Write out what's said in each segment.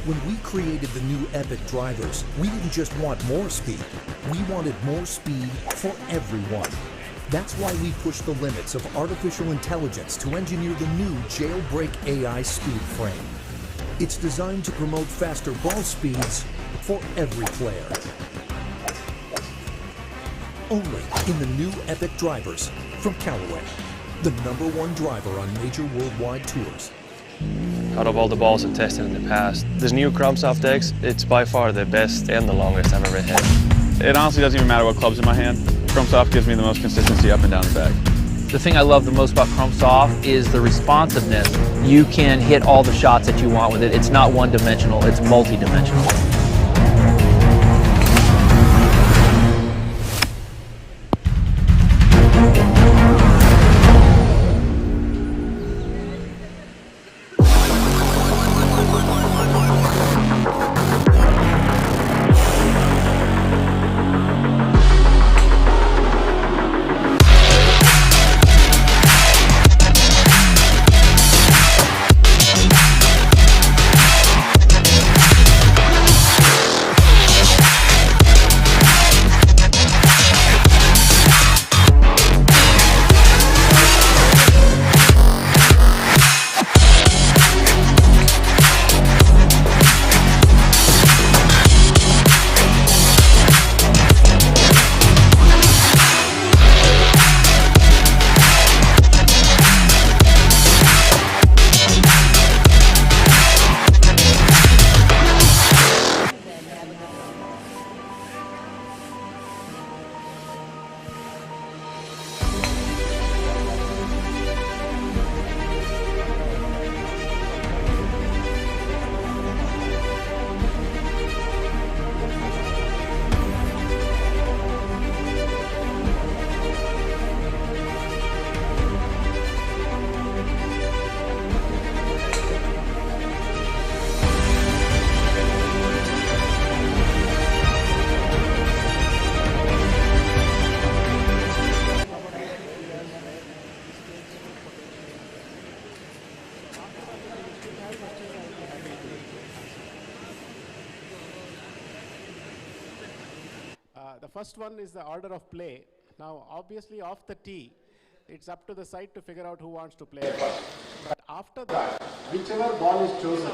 When we created the new Epic drivers, we didn't just want more speed. We wanted more speed for everyone. That's why we pushed the limits of artificial intelligence to engineer the new Jailbreak AI speed frame. It's designed to promote faster ball speeds for every player. Only in the new Epic drivers from Callaway, the #1 driver on major worldwide tours. Out of all the balls I've tested in the past, this new Chromsoft X, it's by far the best and the longest I've ever hit. It honestly doesn't even matter what club's in my hand. Chromsoft gives me the most consistency up and down the bag. The thing I love the most about Chromsoft is the responsiveness. You can hit all the shots that you want with it. It's not one-dimensional, it's multi-dimensional. The first one is the order of play. Now, obviously, off the tee, it's up to the side to figure out who wants to play first. But after that, whichever ball is chosen,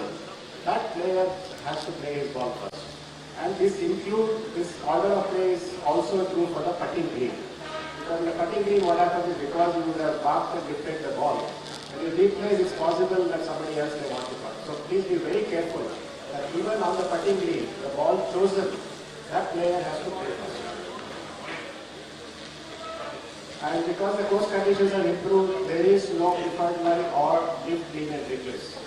that player has to play his ball first. And this order of play is also true for the putting green. Because in the putting green, what happens is because you would have marked and lifted the ball, when you replace, it's possible that somebody else may want to putt. So please be very careful that even on the putting green, the ball chosen, that player has to play first. And because the course conditions have improved, there is no preferred lie or lift, lean and replace.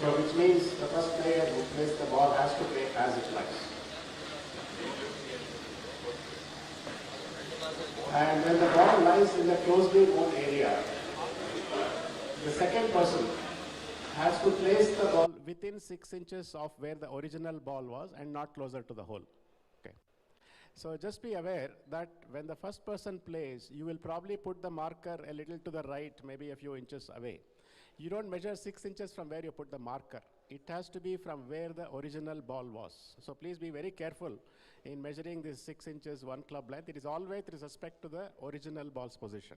So which means the first player who plays the ball has to play as it lies. And when the ball lies in the closely owned area, the second person has to place the ball within 6 inches of where the original ball was and not closer to the hole. Okay. So just be aware that when the first person plays, you will probably put the marker a little to the right, maybe a few inches away. You don't measure 6 inches from where you put the marker. It has to be from where the original ball was. So please be very careful in measuring this 6 inches, 1 club length. It is always with respect to the original ball's position.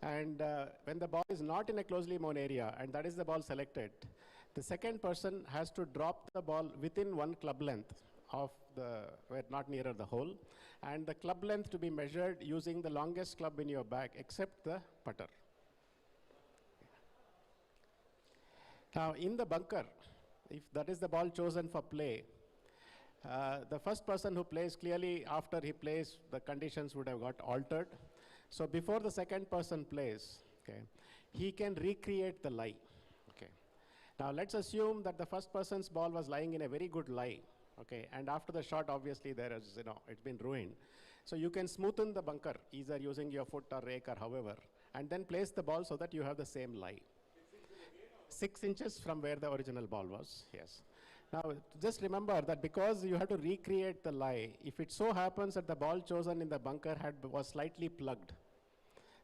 And when the ball is not in a closely mown area, and that is the ball selected, the second person has to drop the ball within 1 club length of where not nearer the hole, and the club length to be measured using the longest club in your bag except the putter. Now in the bunker, if that is the ball chosen for play, the first person who plays, clearly after he plays, the conditions would have got altered. So before the second person plays, okay, he can recreate the lie. Okay. Now let's assume that the first person's ball was lying in a very good lie. Okay, and after the shot, obviously there is, it's been ruined. So you can smoothen the bunker, either using your foot or rake or however, and then place the ball so that you have the same lie. 6 inches from where the original ball was, yes. Now, just remember that because you have to recreate the lie, if it so happens that the ball chosen in the bunker was slightly plugged,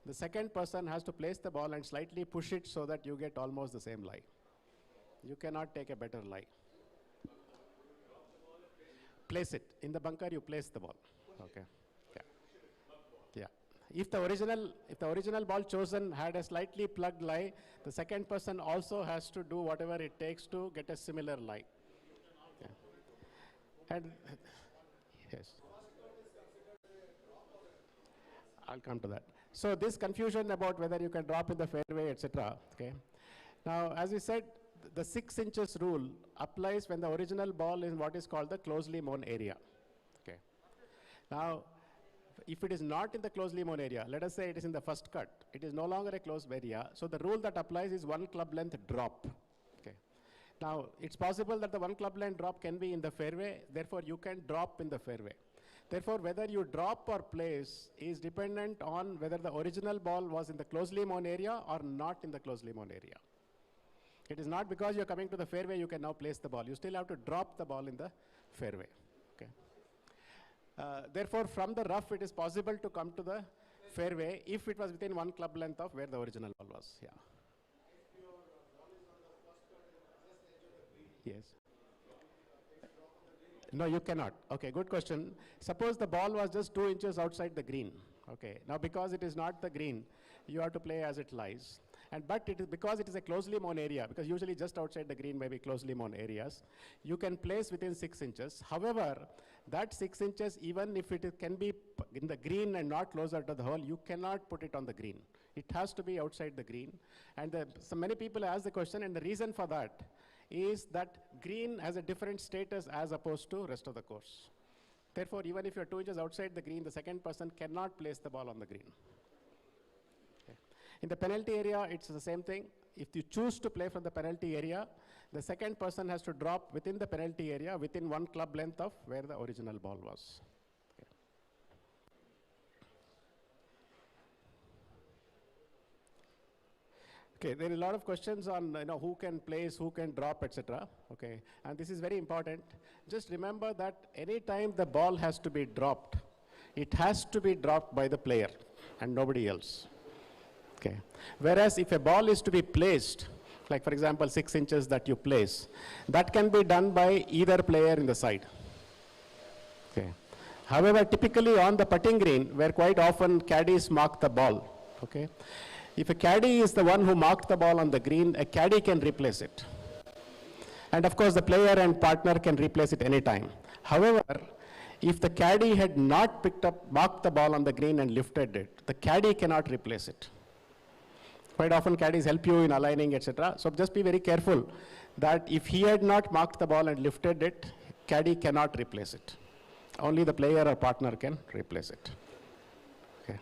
the second person has to place the ball and slightly push it so that you get almost the same lie. You cannot take a better lie. Place it. In the bunker, you place the ball. Okay. Yeah. Yeah. If the original ball chosen had a slightly plugged lie, the second person also has to do whatever it takes to get a similar lie. Yeah. And yes. I'll come to that. So this confusion about whether you can drop in the fairway, etc. Okay. Now, as we said, the 6 inches rule applies when the original ball is what is called the closely mown area. Okay. Now, if it is not in the closely mown area, let us say it is in the first cut, it is no longer a closed area. So the rule that applies is 1 club length drop. Okay. Now, it's possible that the 1 club length drop can be in the fairway. Therefore, you can drop in the fairway. Therefore, whether you drop or place is dependent on whether the original ball was in the closely mown area or not in the closely mown area. It is not because you're coming to the fairway you can now place the ball. You still have to drop the ball in the fairway. Okay. Therefore, from the rough, it is possible to come to the fairway if it was within 1 club length of where the original ball was. Yeah. Yes. No, you cannot. Okay, good question. Suppose the ball was just 2 inches outside the green. Okay. Now, because it is not the green, you have to play as it lies. But it is because it is a closely mown area, because usually just outside the green may be closely mown areas, you can place within 6 inches. However, that 6 inches, even if it can be in the green and not closer to the hole, you cannot put it on the green. It has to be outside the green. And so many people ask the question, and the reason for that is that green has a different status as opposed to rest of the course. Therefore, even if you're 2 inches outside the green, the second person cannot place the ball on the green. In the penalty area, it's the same thing. If you choose to play from the penalty area, the second person has to drop within the penalty area within 1 club length of where the original ball was. Okay, there are a lot of questions on who can place, who can drop, etc. Okay, and this is very important. Just remember that any time the ball has to be dropped, it has to be dropped by the player and nobody else. Okay. Whereas if a ball is to be placed, like for example 6 inches that you place, that can be done by either player in the side. Okay. However, typically on the putting green, where quite often caddies mark the ball, okay, if a caddy is the one who marked the ball on the green, a caddy can replace it. And of course, the player and partner can replace it anytime. However, if the caddy had not marked the ball on the green and lifted it, the caddy cannot replace it. Quite often caddies help you in aligning, etc. So just be very careful that if he had not marked the ball and lifted it, caddy cannot replace it. Only the player or partner can replace it. Okay.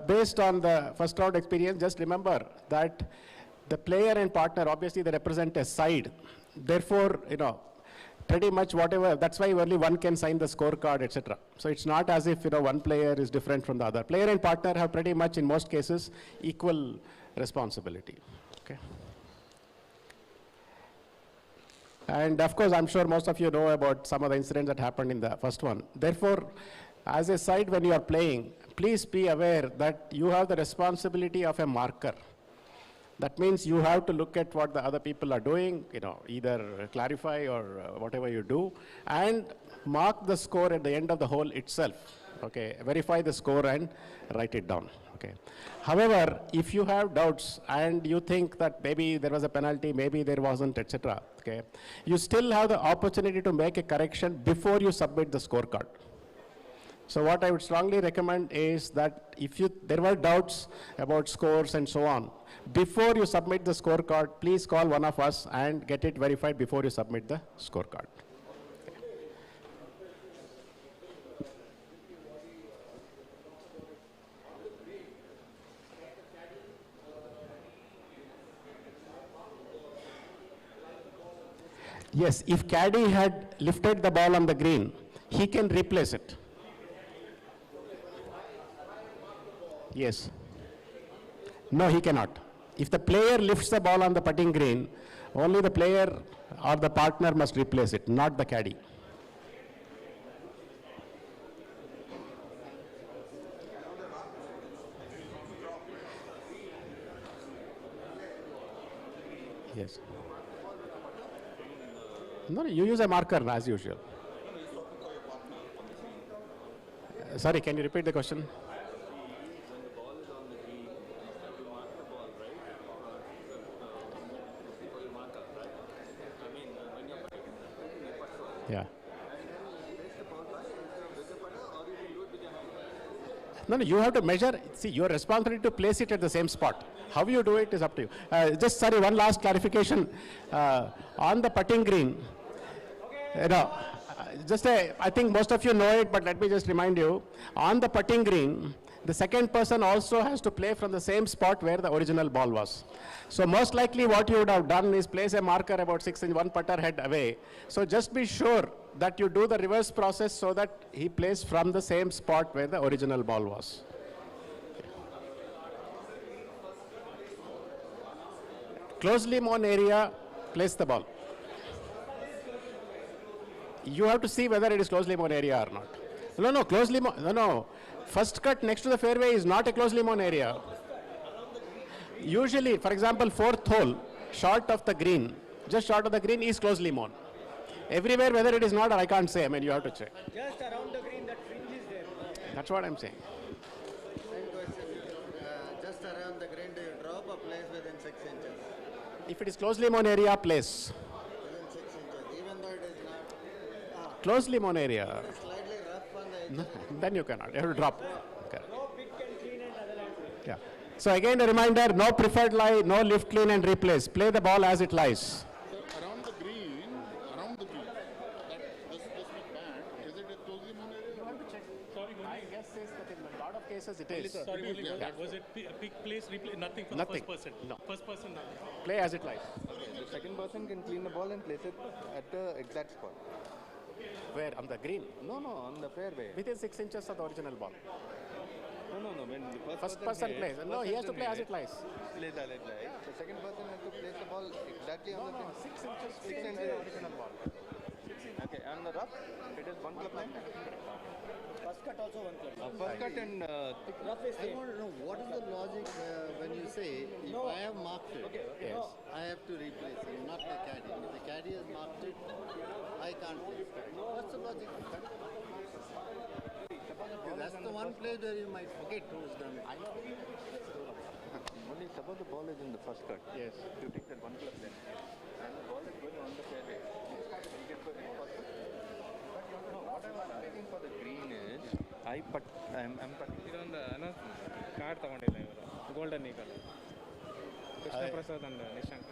Based on the first round experience, just remember that the player and partner, obviously they represent a side. Therefore, pretty much whatever, that's why only one can sign the scorecard, etc. So it's not as if one player is different from the other. Player and partner have pretty much, in most cases, equal responsibility. Okay. And of course, I'm sure most of you know about some of the incidents that happened in the first one. Therefore, as a side when you are playing, please be aware that you have the responsibility of a marker. That means you have to look at what the other people are doing, either clarify or whatever you do, and mark the score at the end of the hole itself. Okay, verify the score and write it down. Okay. However, if you have doubts and you think that maybe there was a penalty, maybe there wasn't, etc., okay, you still have the opportunity to make a correction before you submit the scorecard. So what I would strongly recommend is that if there were doubts about scores and so on, before you submit the scorecard, please call one of us and get it verified before you submit the scorecard. Yes, if caddy had lifted the ball on the green, he can replace it. Yes. No, he cannot. If the player lifts the ball on the putting green, only the player or the partner must replace it, not the caddy. Yes. No, you use a marker as usual. Sorry, can you repeat the question? Yeah. No, you have to measure. See, your responsibility to place it at the same spot. How you do it is up to you. Sorry, one last clarification. On the putting green, I think most of you know it, but let me just remind you. On the putting green, the second person also has to play from the same spot where the original ball was. So most likely what you would have done is place a marker about 6 inch, one putter head away. So just be sure that you do the reverse process so that he plays from the same spot where the original ball was. Closely mown area, place the ball. You have to see whether it is closely mown area or not. No, closely mown, no. First cut next to the fairway is not a closely mown area. Usually, for example, fourth hole, short of the green, just short of the green is closely mown. Everywhere, whether it is not, or I can't say. I mean, you have to check. Just around the green, that fringe is there. That's what I'm saying. Same question. Just around the green, do you drop or place within 6 inches? If it is closely mown area, place. Within 6 inches, even though it is not Closely mown area. slightly rough on the edge. Then you cannot. You have to drop. Okay. No pick and clean and other land. Yeah. So again, a reminder: no preferred lie, no lift, clean, and replace. Play the ball as it lies. Around the green, this big band, is it a closely mown area? You have to check. Sorry, my guess is that in a lot of cases it is. Sorry, only for that. Was it pick, place, replay? Nothing for Nothing. the first person? No. First person, nothing. Play as it lies. The second person can clean the ball and place it at the exact spot. Where? On the green? No, on the fairway. Within 6 inches of the original ball. No. When the First person plays. No, he has to play as it lies. Plays as it lies. The second person has to place the ball exactly on the pin. 6 inches. 6 inches original ball. Okay, and the rough, it is one club length. First cut also one club. First cut and Rough is I want to know what is the logic when you say if I have marked it, Yes. I have to replace it, not the caddy. If the caddy has marked it, I can't place it. What's the logic of that? That's the one place where you might forget who's done it. Only suppose the ball is in the first cut. Yes. You take that one club length and the ball is going on the fairway. You can put it in first cut. But no, what I was asking for the green is, I'm ಇದೊಂದು card ತಗೊಂಡಿಲ್ಲ ಇವರು golden eagle Krishna Prasad and Nishank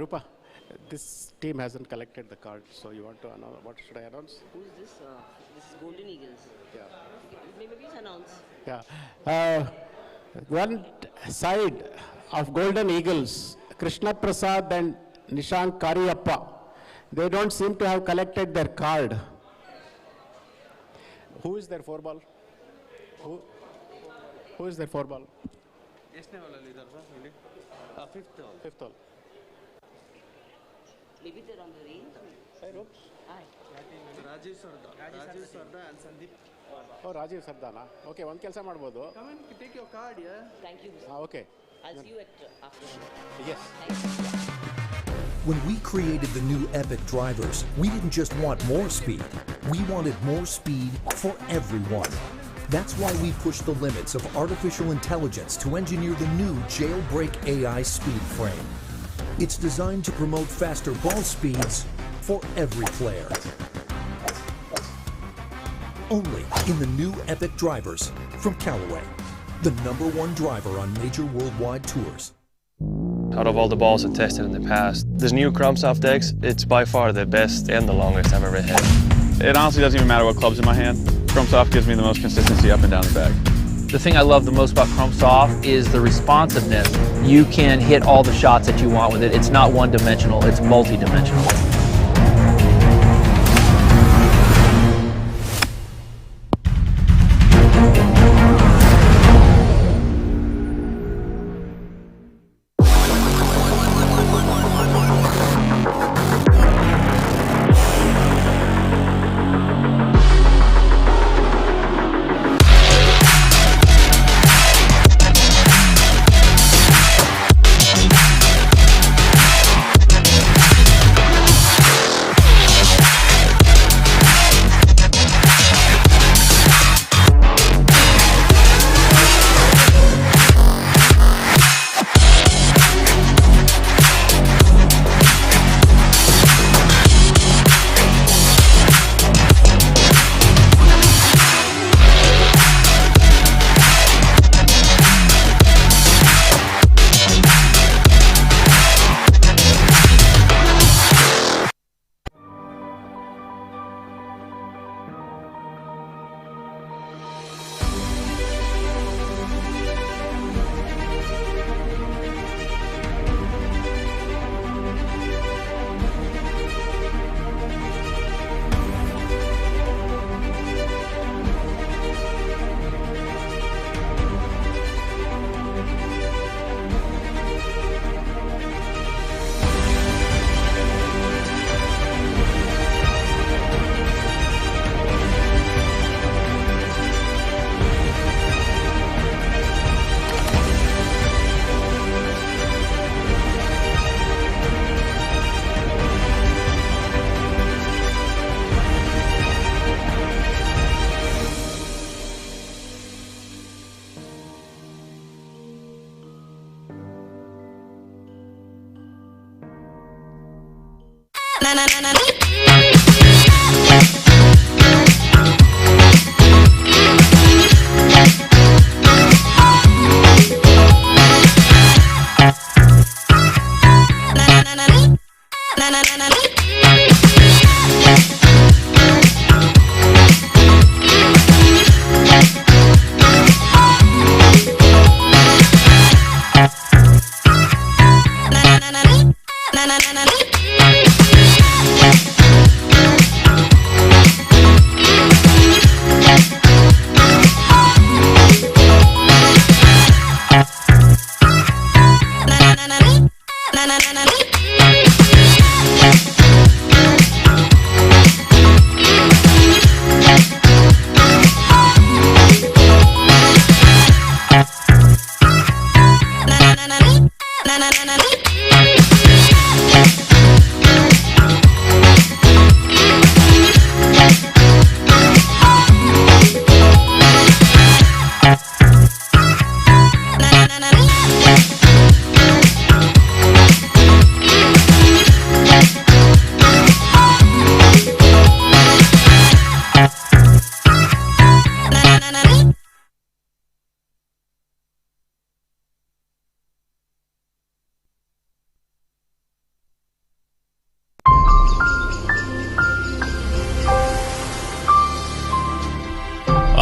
Rupa, this team hasn't collected the card, so you want to announce? What should I announce? Who is this? This is Golden Eagles. Yeah. Maybe please announce. Yeah. One side of Golden Eagles, Krishna Prasad and Nishank Kariyappa. They don't seem to have collected their card. Who is their four ball? Who is their four ball? ಎಷ್ಟನೇ ಬಾಲಲ್ಲಿ ಇದ್ದಾರೆ sir ಇಲ್ಲಿ fifth Fifth hole. Maybe they're on the range. Hi. Rajiv Sarda and Sandeep. Oh, Rajiv Sardana. Okay, one ಕೆಲಸ ಮಾಡ್ಬೋದು. Come and take your card, yeah. Thank you. Okay. I'll see you at afternoon. Yes. Thank you. When we created the new Epic drivers, we didn't just want more speed. We wanted more speed for everyone. That's why we pushed the limits of artificial intelligence to engineer the new Jailbreak AI speed frame. It's designed to promote faster ball speeds for every player. Only in the new Epic drivers from Callaway, the #1 driver on major worldwide tours. Out of all the balls I've tested in the past, this new Crumbsoft X, it's by far the best and the longest I've ever hit. It honestly doesn't even matter what club's in my hand. Crumbsoft gives me the most consistency up and down the bag. The thing I love the most about Chrome Soft is the responsiveness. You can hit all the shots that you want with it. It's not one-dimensional, it's multi-dimensional.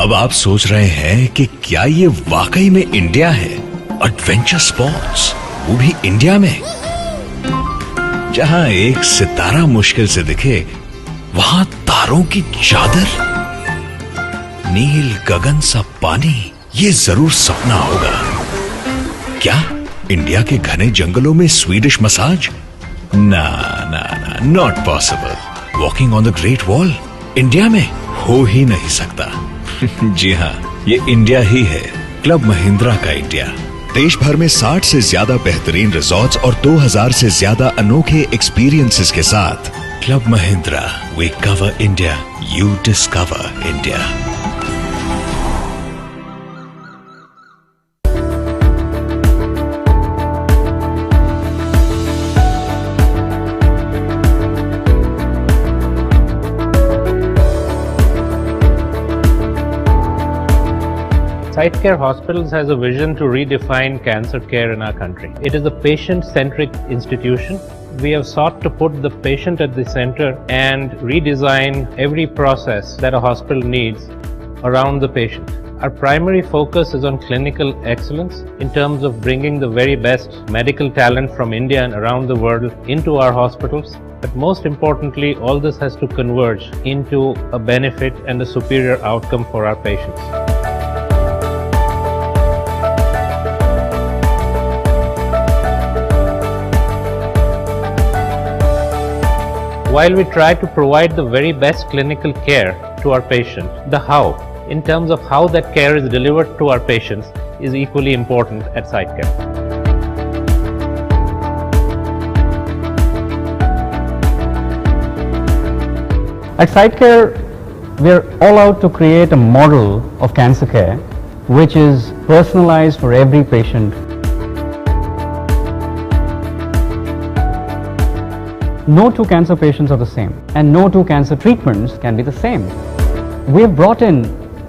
अब आप सोच रहे हैं कि क्या ये वाकई में इंडिया है? एडवेंचर स्पोर्ट्स, वो भी इंडिया में, जहां एक सितारा मुश्किल से दिखे, वहां तारों की चादर, नील गगन सा पानी, ये जरूर सपना होगा। क्या इंडिया के घने जंगलों में स्वीडिश मसाज? ना ना ना, not possible. Walking on the great wall India में हो ही नहीं सकता। जी हाँ, ये इंडिया ही है, क्लब महिंद्रा का इंडिया। देश भर में 60 से ज्यादा बेहतरीन रिजॉर्ट्स और 2000 से ज्यादा अनोखे एक्सपीरियंसेस के साथ club Mahindra, we cover India, you discover India. SiteCare Hospitals has a vision to redefine cancer care in our country. It is a patient-centric institution. We have sought to put the patient at the center and redesign every process that a hospital needs around the patient. Our primary focus is on clinical excellence in terms of bringing the very best medical talent from India and around the world into our hospitals. But most importantly, all this has to converge into a benefit and a superior outcome for our patients. While we try to provide the very best clinical care to our patient, the how, in terms of how that care is delivered to our patients, is equally important at SiteCare. At SiteCare, we are all out to create a model of cancer care which is personalized for every patient. No two cancer patients are the same, and no two cancer treatments can be the same. We have brought in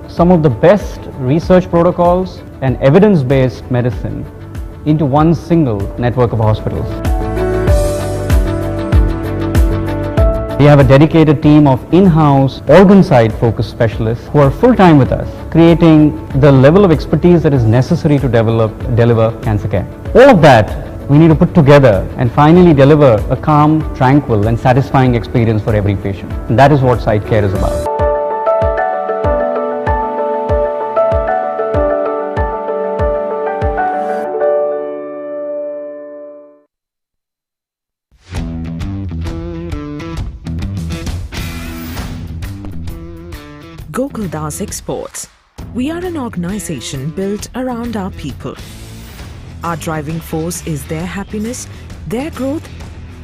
some of the best research protocols and evidence-based medicine into one single network of hospitals. We have a dedicated team of in-house organ side focused specialists who are full-time with us, creating the level of expertise that is necessary to deliver cancer care. All of that we need to put together and finally deliver a calm, tranquil and satisfying experience for every patient. And that is what SiteCare is about. Gokuldas Exports. We are an organization built around our people. Our driving force is their happiness, their growth,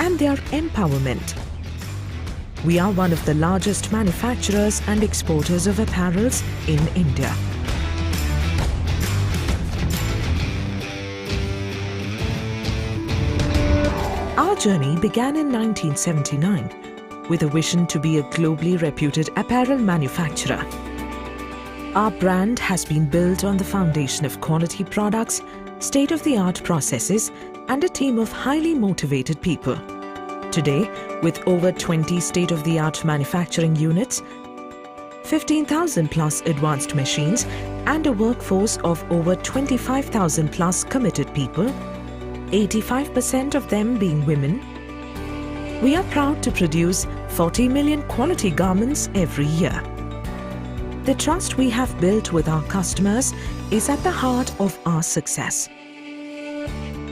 and their empowerment. We are one of the largest manufacturers and exporters of apparels in India. Our journey began in 1979 with a vision to be a globally reputed apparel manufacturer. Our brand has been built on the foundation of quality products, state-of-the-art processes, and a team of highly motivated people. Today, with over 20 state-of-the-art manufacturing units, 15,000 plus advanced machines, and a workforce of over 25,000 plus committed people, 85% of them being women, we are proud to produce 40 million quality garments every year. The trust we have built with our customers is at the heart of our success.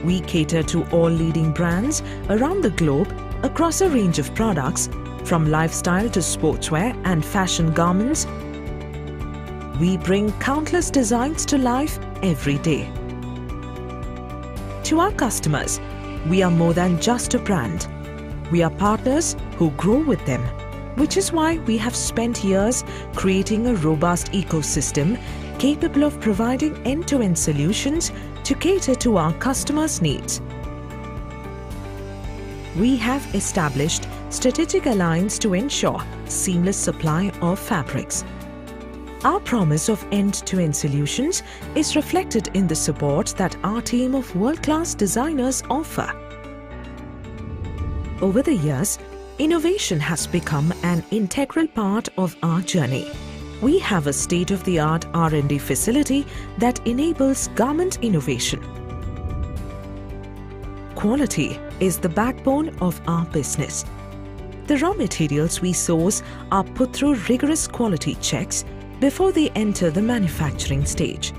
We cater to all leading brands around the globe across a range of products, from lifestyle to sportswear and fashion garments. We bring countless designs to life every day. To our customers, we are more than just a brand. We are partners who grow with them, which is why we have spent years creating a robust ecosystem capable of providing end-to-end solutions to cater to our customers' needs. We have established strategic alliance to ensure seamless supply of fabrics. Our promise of end-to-end solutions is reflected in the support that our team of world-class designers offer. Over the years, innovation has become an integral part of our journey. We have a state-of-the-art R&D facility that enables garment innovation. Quality is the backbone of our business. The raw materials we source are put through rigorous quality checks before they enter the manufacturing stage.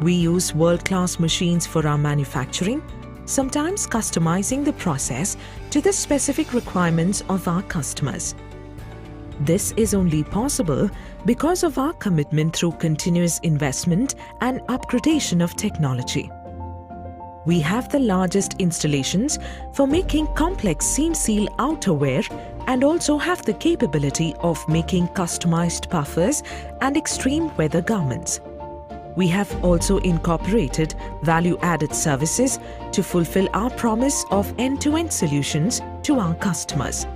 We use world-class machines for our manufacturing, sometimes customizing the process to the specific requirements of our customers. This is only possible because of our commitment through continuous investment and upgradation of technology. We have the largest installations for making complex seam seal outerwear and also have the capability of making customized puffers and extreme weather garments. We have also incorporated value-added services to fulfill our promise of end-to-end solutions to our customers.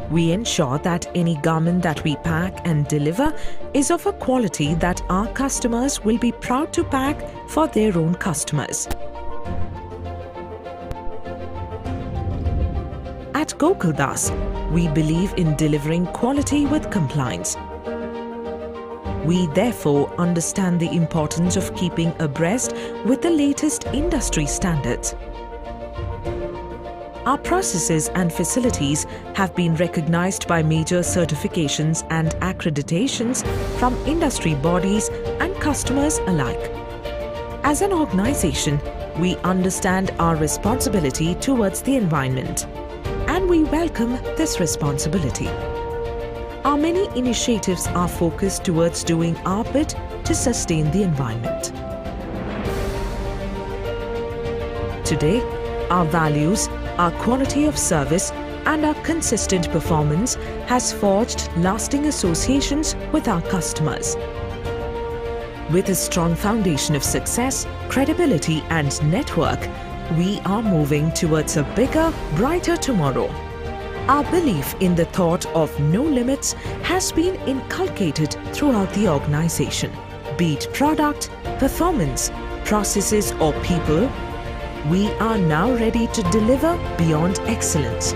We ensure that any garment that we pack and deliver is of a quality that our customers will be proud to pack for their own customers. At Gokuldas, we believe in delivering quality with compliance. We therefore understand the importance of keeping abreast with the latest industry standards. Our processes and facilities have been recognized by major certifications and accreditations from industry bodies and customers alike. As an organization, we understand our responsibility towards the environment, and we welcome this responsibility. Our many initiatives are focused towards doing our bit to sustain the environment. Today, our values, our quality of service, and our consistent performance has forged lasting associations with our customers. With a strong foundation of success, credibility, and network, we are moving towards a bigger, brighter tomorrow. Our belief in the thought of no limits has been inculcated throughout the organization. Be it product, performance, processes, or people, we are now ready to deliver beyond excellence.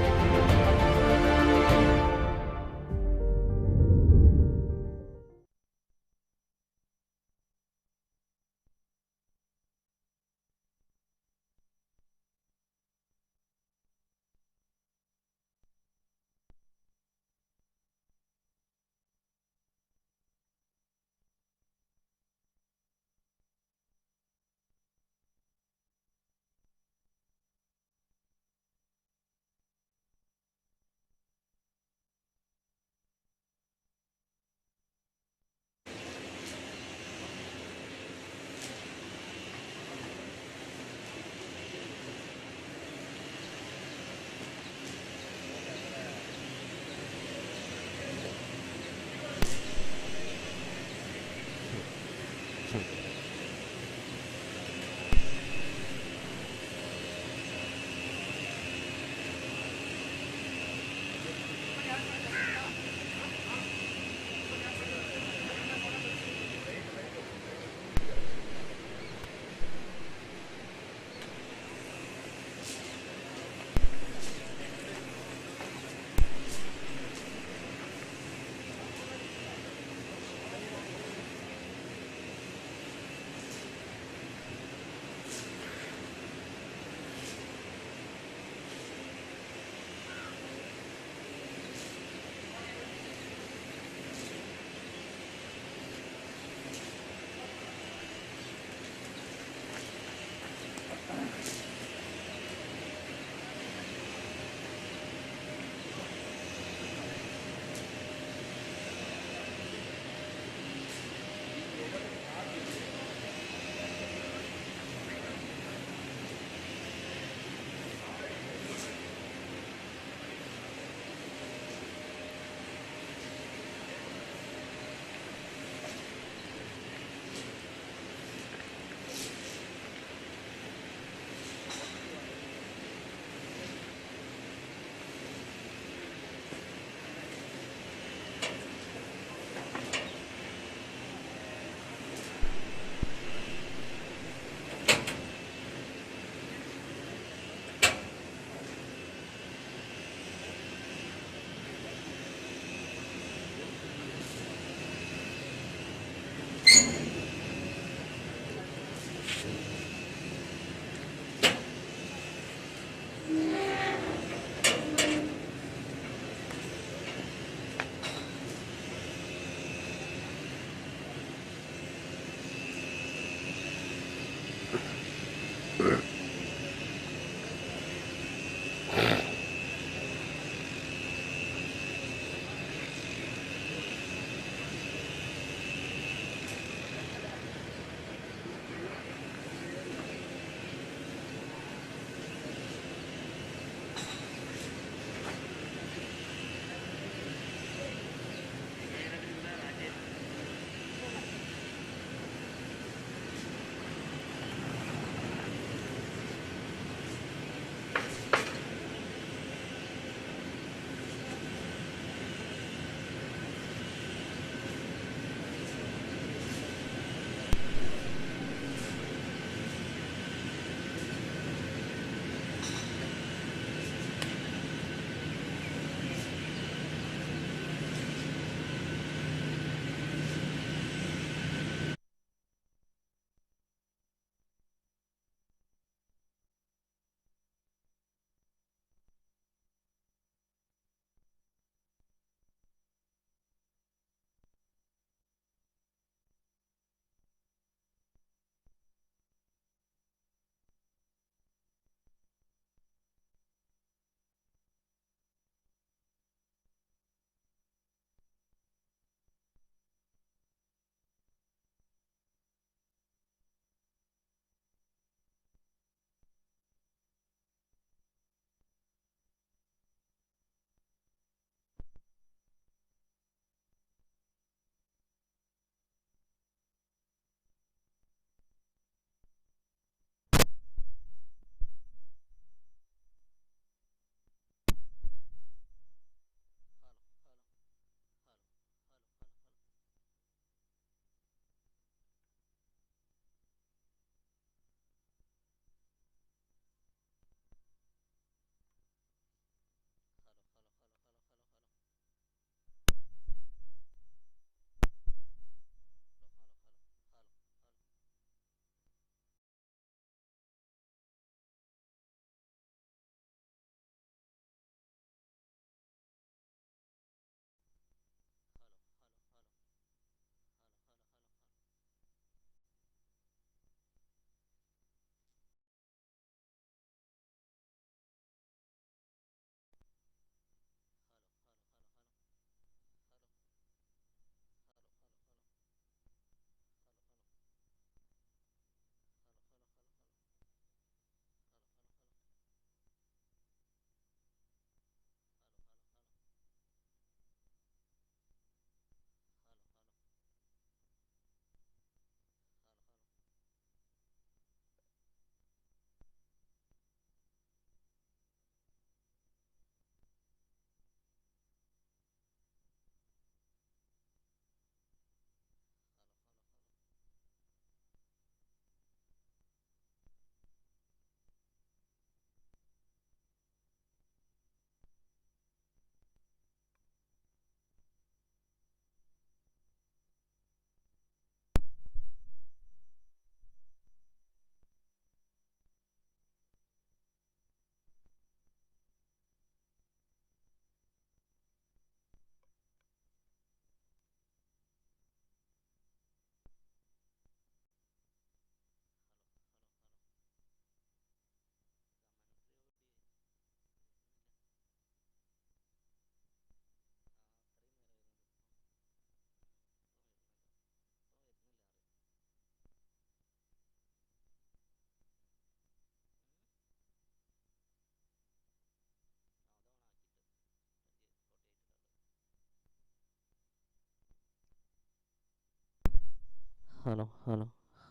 Hello, hello,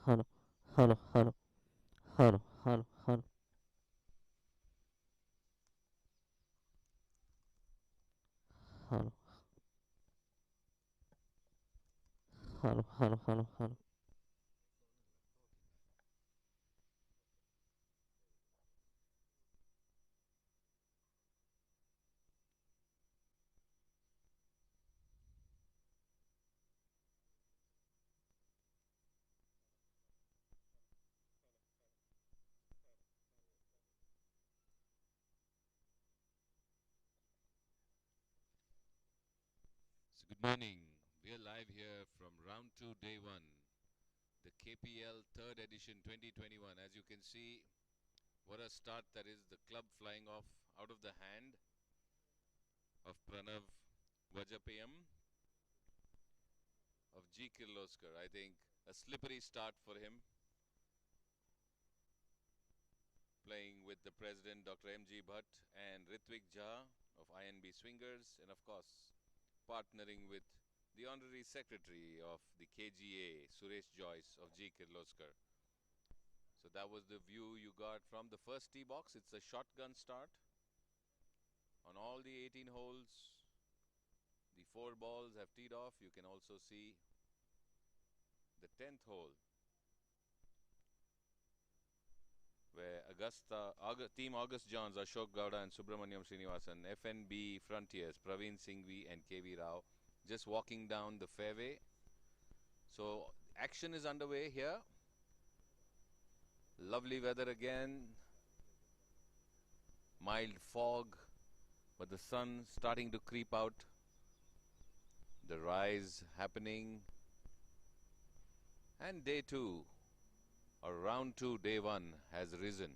hello, hello, hello, hello, hello, hello. Hello, hello, hello, hello, hello. So good morning. We are live here from round 2, day 1, the KPL 3rd edition 2021. As you can see, what a start that is. The club flying off out of the hand of Pranav Vajapayam of G. Kirloskar. I think a slippery start for him, playing with the president Dr. M.G. Bhatt and Ritvik Jha of INB Swingers, and of course partnering with the Honorary Secretary of the KGA, Suresh Joyce of G. Kirloskar. So that was the view you got from the first tee box. It's a shotgun start on all the 18 holes. The 4 balls have teed off. You can also see the 10th hole, where Team August Johns, Ashok Gowda and Subramaniam Srinivasan, FNB Frontiers, Praveen Singhvi and KV Rao, just walking down the fairway. So action is underway here. Lovely weather again. Mild fog, but the sun starting to creep out. The rise happening. And day 2, or round 2, day 1 has risen.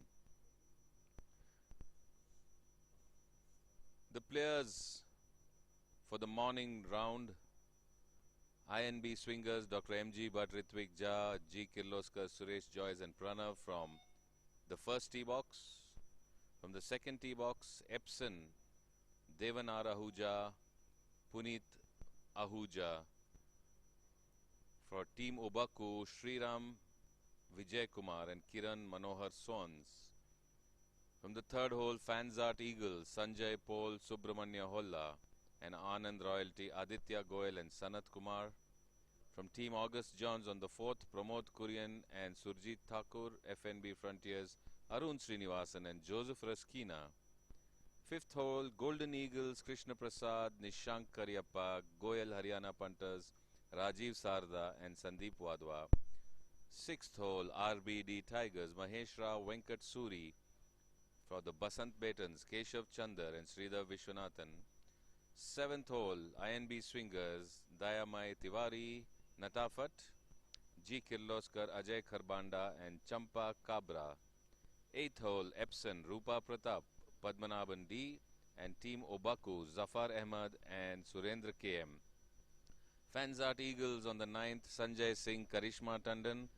The players for the morning round: INB Swingers, Dr. M.G. Bhatt, Ritvik Jha, G. Kirloskar, Suresh Joyce and Pranav from the first tee box. From the second tee box, Epson, Devanar Ahuja, Puneet Ahuja. For Team Obaku, Sriram Vijay Kumar and Kiran Manohar Swans. From the third hole, Fanzart Eagles, Sanjay Paul, Subramanya Holla and Anand Royalty, Aditya Goel and Sanat Kumar. From Team August Johns on the fourth, Pramod Kurian and Surjit Thakur, FNB Frontiers, Arun Srinivasan and Joseph Raskina. Fifth hole, Golden Eagles, Krishna Prasad, Nishank Karyappa, Goyal Haryana Punters, Rajiv Sarda and Sandeep Wadwa. Sixth hole, RBD Tigers, Mahesh Rao, Venkat Suri. For the Basant Betons, Keshav Chandar and Sridhar Vishwanathan. Seventh hole, INB Swingers, Dayamai Tiwari, Natafat, G. Kirloskar, Ajay Kharbanda and Champa Kabra. Eighth hole, Epson, Rupa Pratap, Padmanabhan D and Team Obaku, Zafar Ahmad and Surendra KM. Fanzart Eagles on the ninth, Sanjay Singh, Karishma Tandon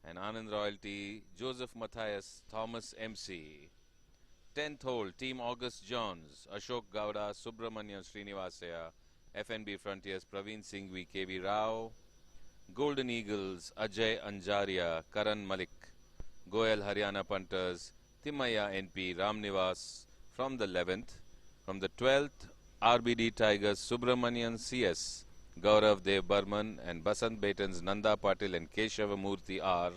and Anand Royalty, Joseph Matthias, Thomas MC. 10th hole, Team August Johns, Ashok Gowda, Subramanian Srinivasaya, FNB Frontiers, Praveen Singhvi, KV Rao. Golden Eagles, Ajay Anjaria, Karan Malik, Goyal Haryana Punters, Timaya NP, Ramnivas from the 11th. From the 12th, RBD Tigers, Subramanian CS, Gaurav Dev Burman and Basant Betons, Nanda Patil and Keshavamurthy R.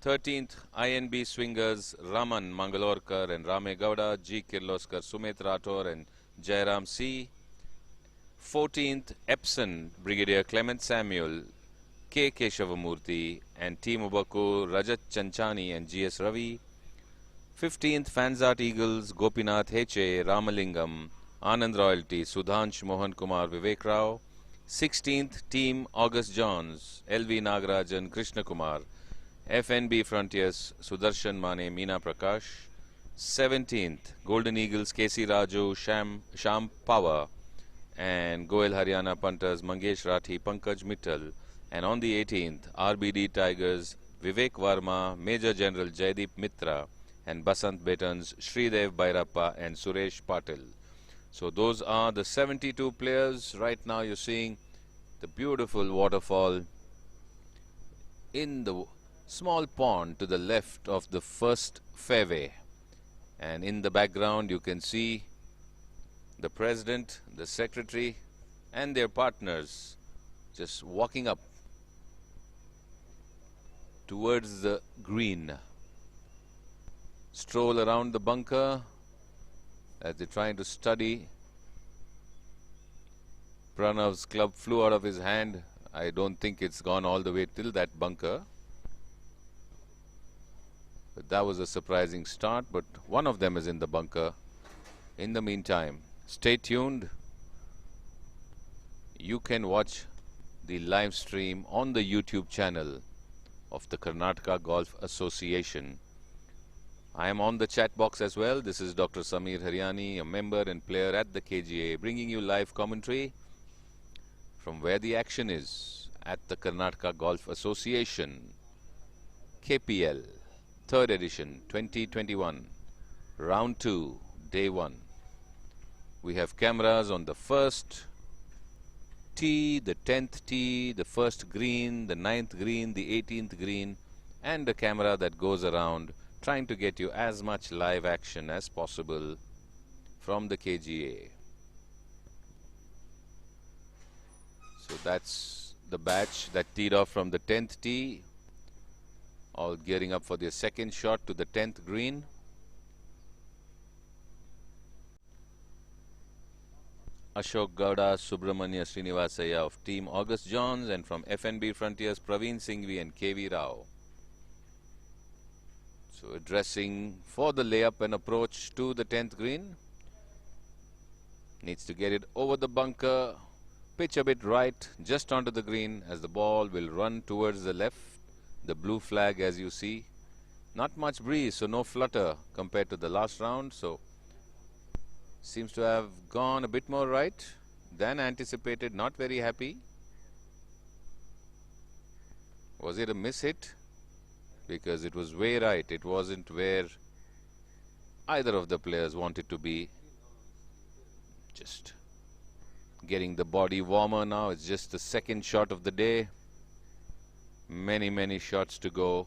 13th, INB Swingers, Raman Mangalorkar and Rame Gowda, G. Kirloskar, Sumit Rathor and Jairam C. 14th, Epson, Brigadier Clement Samuel, K. Keshavamurthy and Team Obaku, Rajat Chanchani and G.S. Ravi. 15th, Fanzart Eagles, Gopinath H.A., Ramalingam, Anand Royalty, Sudhansh Mohan Kumar, Vivek Rao. 16th, Team August Johns, L.V. Nagarajan, Krishna Kumar. FNB Frontiers, Sudarshan Mane, Meena Prakash. 17th, Golden Eagles, KC Raju, Sham Power and Goel Haryana Punters, Mangesh Rathi, Pankaj Mittal. And on the 18th, RBD Tigers, Vivek Varma, Major General Jaideep Mitra and Basant Betons, Sridev Bairappa and Suresh Patil. So those are the 72 players. Right now you're seeing the beautiful waterfall in the small pond to the left of the first fairway. And in the background you can see the president, the secretary and their partners just walking up towards the green. Stroll around the bunker as they're trying to study. Pranav's club flew out of his hand. I don't think it's gone all the way till that bunker. But that was a surprising start, but one of them is in the bunker. In the meantime, stay tuned. You can watch the live stream on the YouTube channel of the Karnataka Golf Association. I am on the chat box as well. This is Dr. Samir Haryani, a member and player at the KGA, bringing you live commentary from where the action is at the Karnataka Golf Association. KPL, 3rd edition, 2021, round 2, day 1. We have cameras on the first tee, the 10th tee, the first green, the 9th green, the 18th green, and a camera that goes around trying to get you as much live action as possible from the KGA. So that's the batch that teed off from the 10th tee, all gearing up for their second shot to the 10th green. Ashok Gowda, Subramanya Srinivasaya of Team August Johns, and from FNB Frontiers, Praveen Singhvi and KV Rao. So addressing for the layup and approach to the 10th green. Needs to get it over the bunker, pitch a bit right, just onto the green as the ball will run towards the left. The blue flag, as you see. Not much breeze, so no flutter compared to the last round. So seems to have gone a bit more right than anticipated. Not very happy. Was it a miss hit? Because it was way right. It wasn't where either of the players wanted to be. Just getting the body warmer now. It's just the second shot of the day. Many shots to go.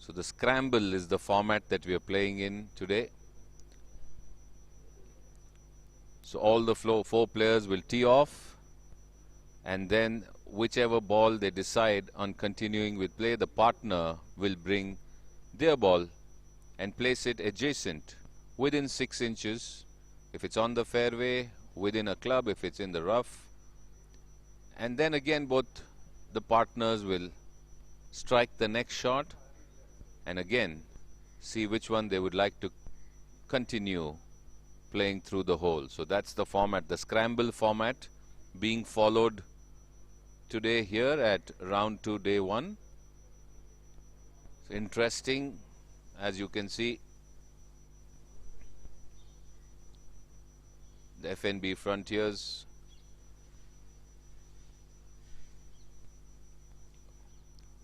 So the scramble is the format that we are playing in today. So all the 4 players will tee off, and then whichever ball they decide on continuing with play, the partner will bring their ball and place it adjacent within 6 inches. If it's on the fairway, within a club, if it's in the rough. And then again both the partners will strike the next shot and again see which one they would like to continue playing through the hole. So that's the format, the scramble format being followed today here at round 2, day 1. So interesting, as you can see. The FNB Frontiers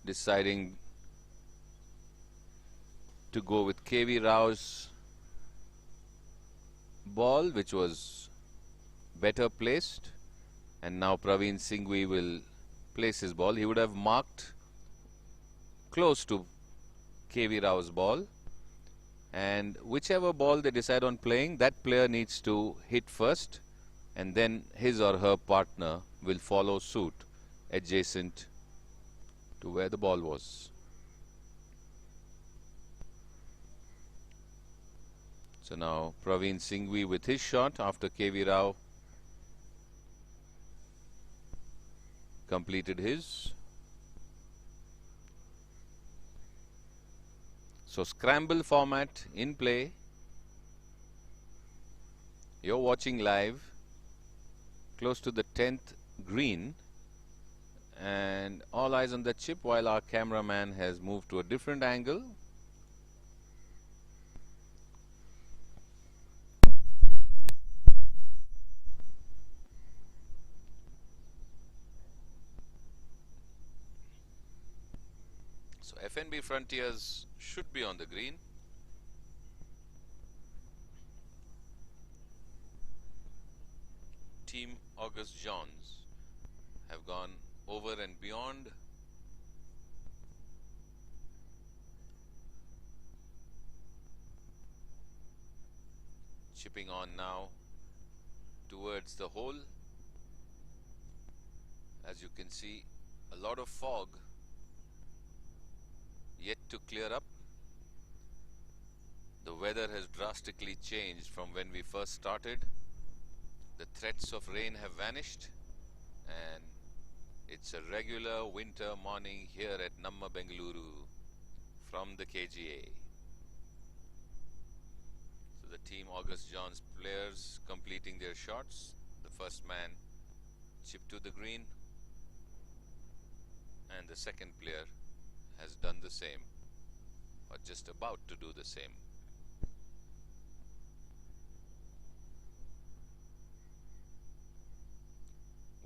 deciding to go with KV Rao's ball, which was better placed, and now Praveen Singhvi will place his ball. He would have marked close to KV Rao's ball, and whichever ball they decide on playing, that player needs to hit first, and then his or her partner will follow suit adjacent to where the ball was. So now Praveen Singhvi with his shot after KV Rao completed his. So scramble format in play. You're watching live close to the 10th green, and all eyes on the chip while our cameraman has moved to a different angle. So FNB Frontiers should be on the green. Team August Johns have gone over and beyond. Chipping on now towards the hole. As you can see, a lot of fog yet to clear up. The weather has drastically changed from when we first started. The threats of rain have vanished, and it's a regular winter morning here at Namma Bengaluru from the KGA. So the Team August Johns players completing their shots. The first man chipped to the green, and the second player has done the same, or just about to do the same.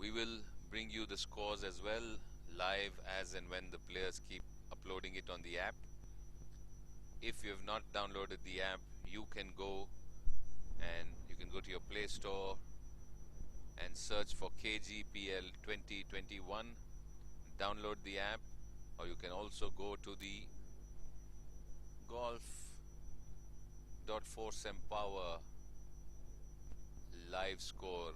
We will bring you the scores as well, live as and when the players keep uploading it on the app. If you have not downloaded the app, you can go to your Play Store and search for KGPL 2021. Download the app, or you can also go to the golf.forceempower live score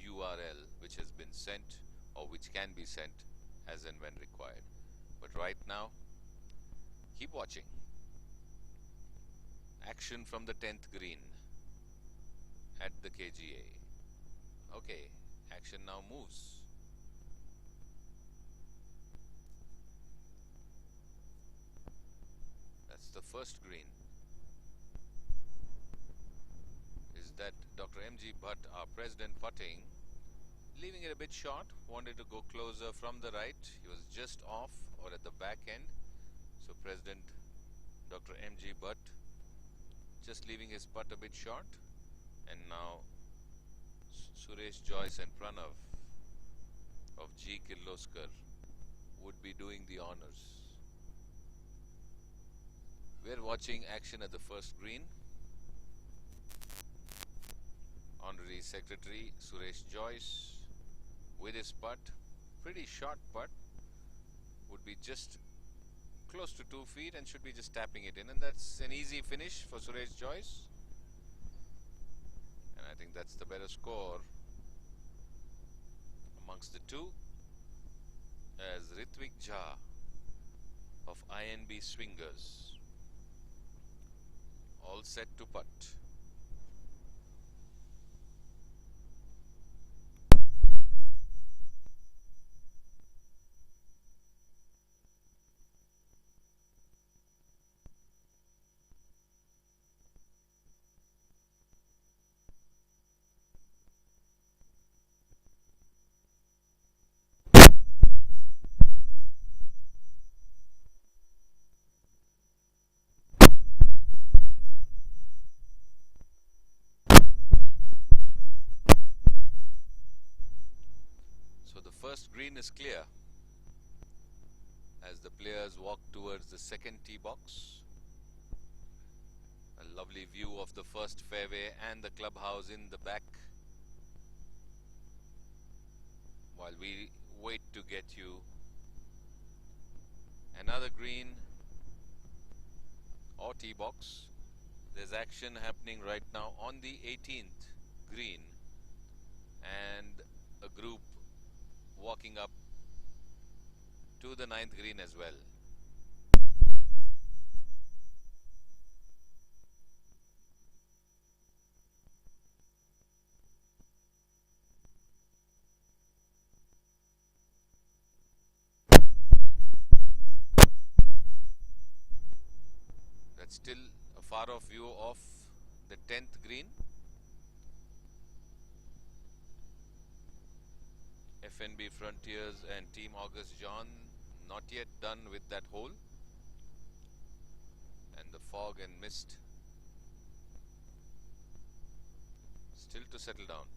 URL, which has been sent or which can be sent as and when required. But right now, keep watching. Action from the 10th green at the KGA. Okay, action now moves. That's the first green. Is that Dr. M.G. Bhatt, our president, putting, leaving it a bit short, wanted to go closer from the right. He was just off or at the back end. So President Dr. M.G. Bhatt just leaving his putt a bit short. And now Suresh Joyce and Pranav of G. Kirloskar would be doing the honors. We're watching action at the first green. Honorary Secretary Suresh Joyce with his putt, pretty short putt, would be just close to 2 feet and should be just tapping it in, and that's an easy finish for Suresh Joyce. And I think that's the better score amongst the two, as Ritvik Jha of INB Swingers all set to putt. So the first green is clear as the players walk towards the second tee box. A lovely view of the first fairway and the clubhouse in the back, while we wait to get you another green or tee box. There's action happening right now on the 18th green, and a group walking up to the 9th green as well. That's still a far off view of the 10th green. FNB Frontiers and Team August John not yet done with that hole, and the fog and mist still to settle down.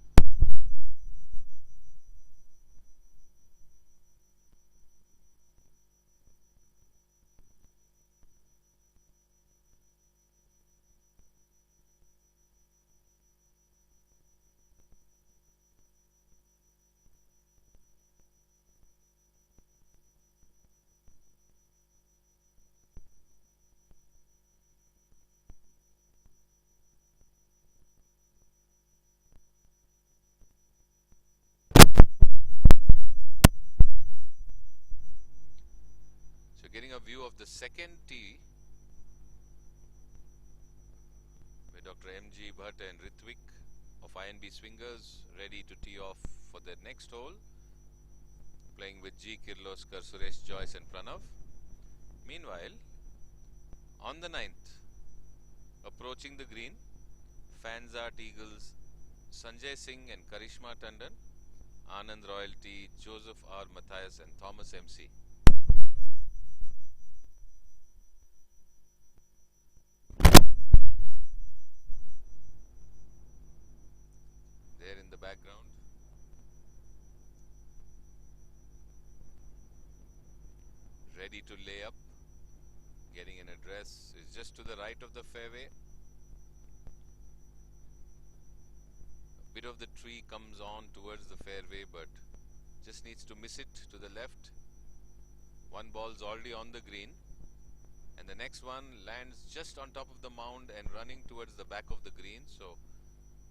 the second tee, where Dr. M.G. Bhatt and Ritwik of INB Swingers ready to tee off for their next hole, playing with G. Kirloskar, Suresh Joyce and Pranav. Meanwhile, on the 9th, approaching the green, Fanzart Eagles, Sanjay Singh and Karishma Tandon, Anand Royalty, Joseph R. Matthias and Thomas MC. There in the background. Ready to lay up. Getting an address is just to the right of the fairway. A bit of the tree comes on towards the fairway, but just needs to miss it to the left. One ball's already on the green, and the next one lands just on top of the mound and running towards the back of the green. So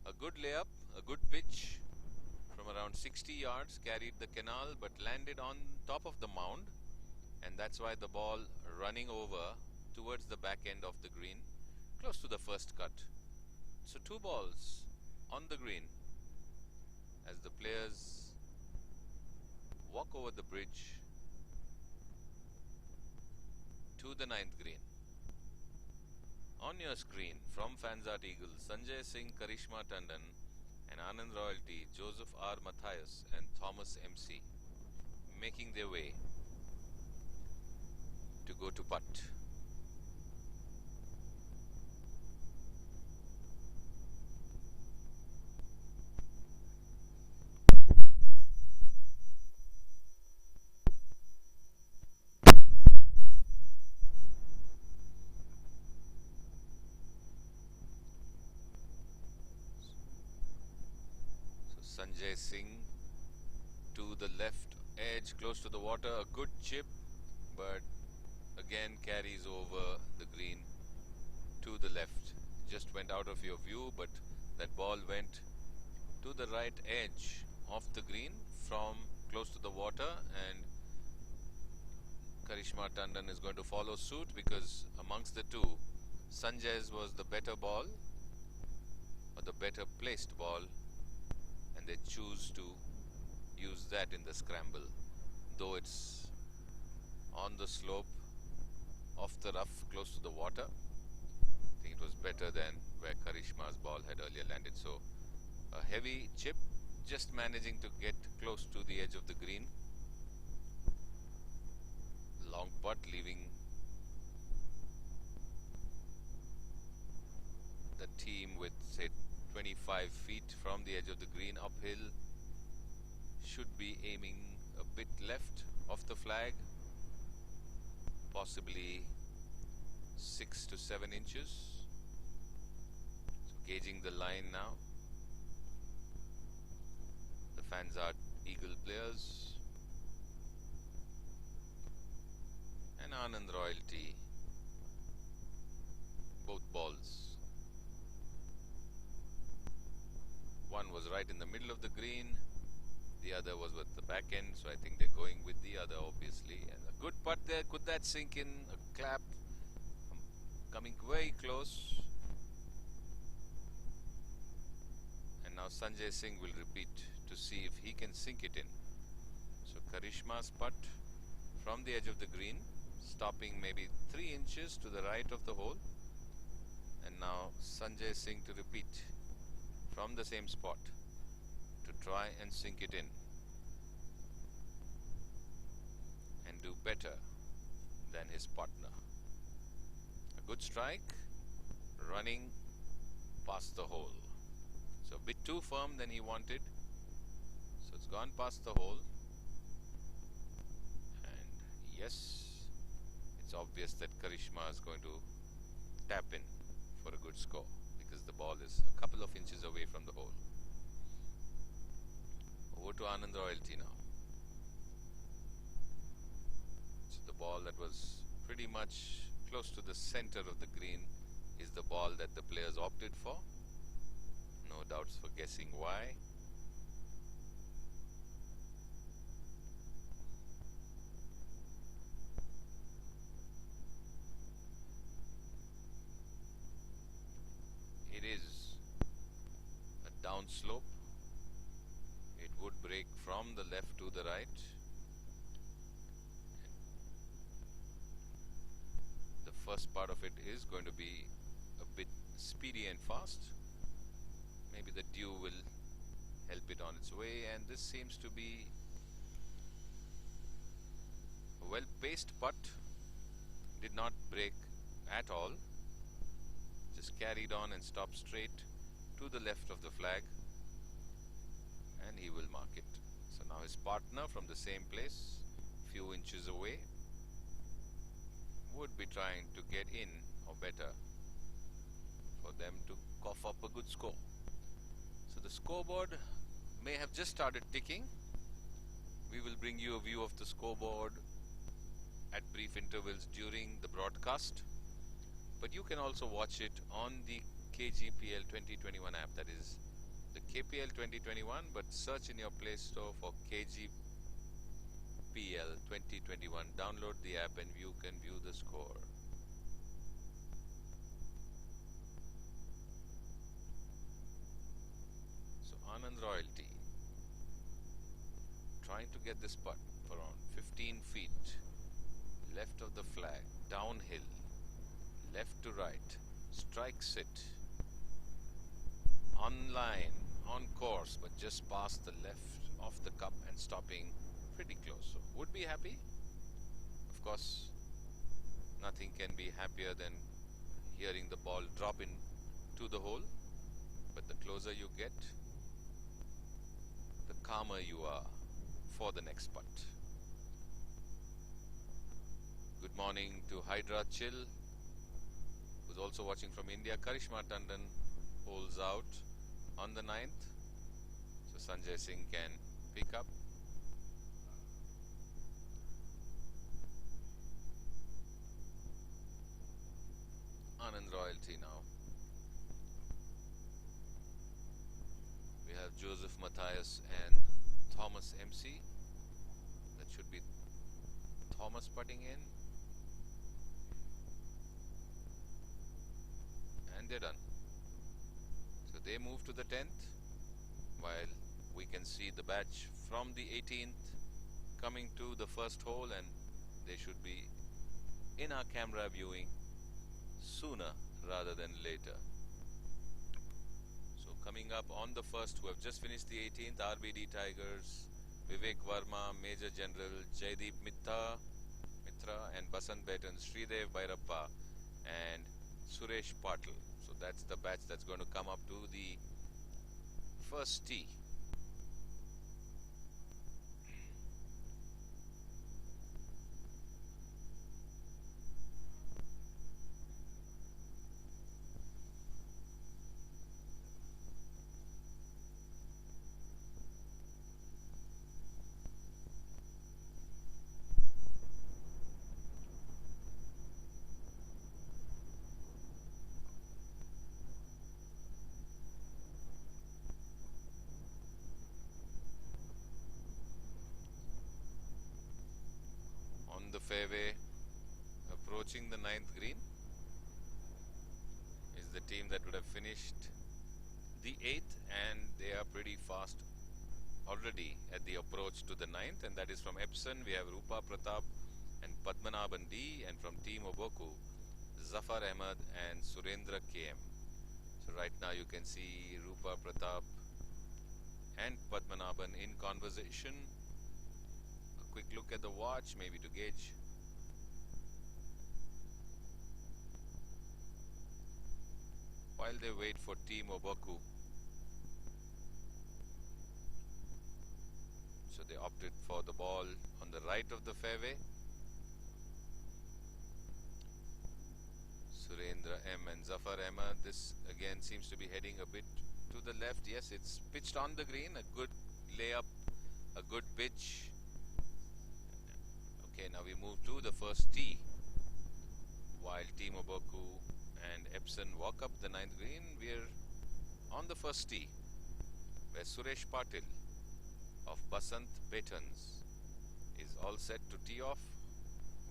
a good layup, a good pitch from around 60 yards, carried the canal but landed on top of the mound, and that's why the ball running over towards the back end of the green, close to the first cut. So 2 balls on the green as the players walk over the bridge to the 9th green. On your screen, from Fanzart Eagles, Sanjay Singh, Karishma Tandon and Anand Royalty, Joseph R. Matthias and Thomas MC making their way to go to putt. So Sanjay Singh to the left edge, close to the water, a good chip, but again carries over the green to the left. Just went out of your view, but that ball went to the right edge of the green from close to the water, and Karishma Tandon is going to follow suit because amongst the two, Sanjay's was the better ball or the better placed ball, and they choose to use that in the scramble, though it's on the slope of the rough close to the water. I think it was better than where Karishma's ball had earlier landed. So a heavy chip, just managing to get close to the edge of the green. Long putt, leaving the team with say 25 feet from the edge of the green uphill. Should be aiming a bit left of the flag, possibly 6 to 7 inches. So gauging the line now. The Fanzart Eagle players and Anand Royalty, both balls. One was right in the middle of the green, the other was with the back end, so I think they're going with the other obviously. And a good putt there, could that sink in? A clap, coming very close. And now Sanjay Singh will repeat to see if he can sink it in. So Karishma's putt from the edge of the green, stopping maybe 3 inches to the right of the hole. And now Sanjay Singh to repeat from the same spot to try and sink it in and do better than his partner. A good strike, running past the hole. So a bit too firm than he wanted. So it's gone past the hole. And yes, it's obvious that Karishma is going to tap in for a good score because the ball is a couple of inches away from the hole. Over to Anand Royalty now. So the ball that was pretty much close to the center of the green is the ball that the players opted for. No doubts for guessing why. first part of it is going to be a bit speedy and fast. Maybe the dew will help it on its way, and this seems to be a well-paced putt. Did not break at all, just carried on and stopped straight to the left of the flag, and he will mark it. So now his partner from the same place, few inches away, would be trying to get in or better for them to cough up a good score. So the scoreboard may have just started ticking. We will bring you a view of the scoreboard at brief intervals during the broadcast, but you can also watch it on the KGPL 2021 app. That is the KPL 2021, but search in your Play Store for KGPL 2021. Download the app and you can view the score. So Anand Royalty trying to get this putt for around 15 feet left of the flag, downhill, left to right, strikes it on line, on course, but just past the left of the cup and stopping pretty close. So would be happy. Of course, nothing can be happier than hearing the ball drop into the hole, but the closer you get, the calmer you are for the next putt. Good morning to Hydra Chill, who's also watching from India. Karishma Tandon holds out on the 9th, so Sanjay Singh can pick up. Anand Royalty now. We have Joseph Matthias and Thomas MC. That should be Thomas putting in. And they're done. So they move to the 10th, while we can see the batch from the 18th coming to the first hole, and they should be in our camera viewing sooner rather than later. So coming up on the first, who have just finished the 18th, RBD Tigers, Vivek Verma, Major General Jaideep Mitra and Basant Betan, Sridev Bhairappa and Suresh Patil. So that's the batch that's going to come up to the first tee. The fairway, approaching the 9th green, is the team that would have finished the 8th, and they are pretty fast already at the approach to the 9th, and that is from Epson. We have Rupa Pratap and Padmanabhan D, and from Team Oboku, Zafar Ahmed and Surendra KM. So right now you can see Rupa Pratap and Padmanabhan in conversation. Quick look at the watch, maybe to gauge while they wait for Team Oboku. So they opted for the ball on the right of the fairway. Surendra M and Zafar Ahmed. This again seems to be heading a bit to the left. Yes, it's pitched on the green, a good layup, a good pitch. Okay, now we move to the first tee. While Team Oboku and Epson walk up the 9th green, we're on the first tee, where Suresh Patil of Basant Betans is all set to tee off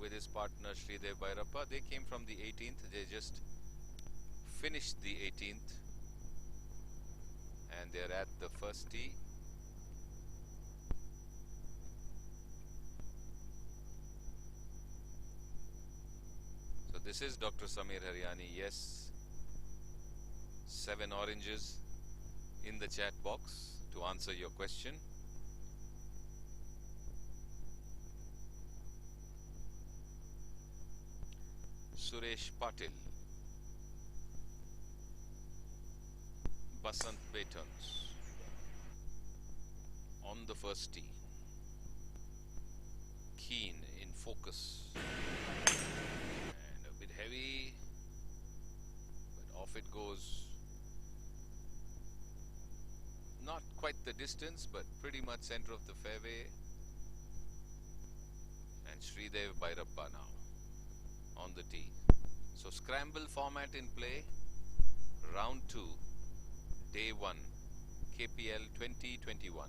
with his partner Sridev Bhairappa. They came from the 18th, they just finished the 18th, and they're at the first tee. This is Dr. Samir Haryani. Yes, 7 oranges in the chat box to answer your question. Suresh Patil, Basant Betons on the first tee. Keen in focus and a bit heavy, but off it goes. Not quite the distance, but pretty much center of the fairway. And Sridev Bhairappa now on the tee. So scramble format in play. Round 2, day 1, KPL 2021.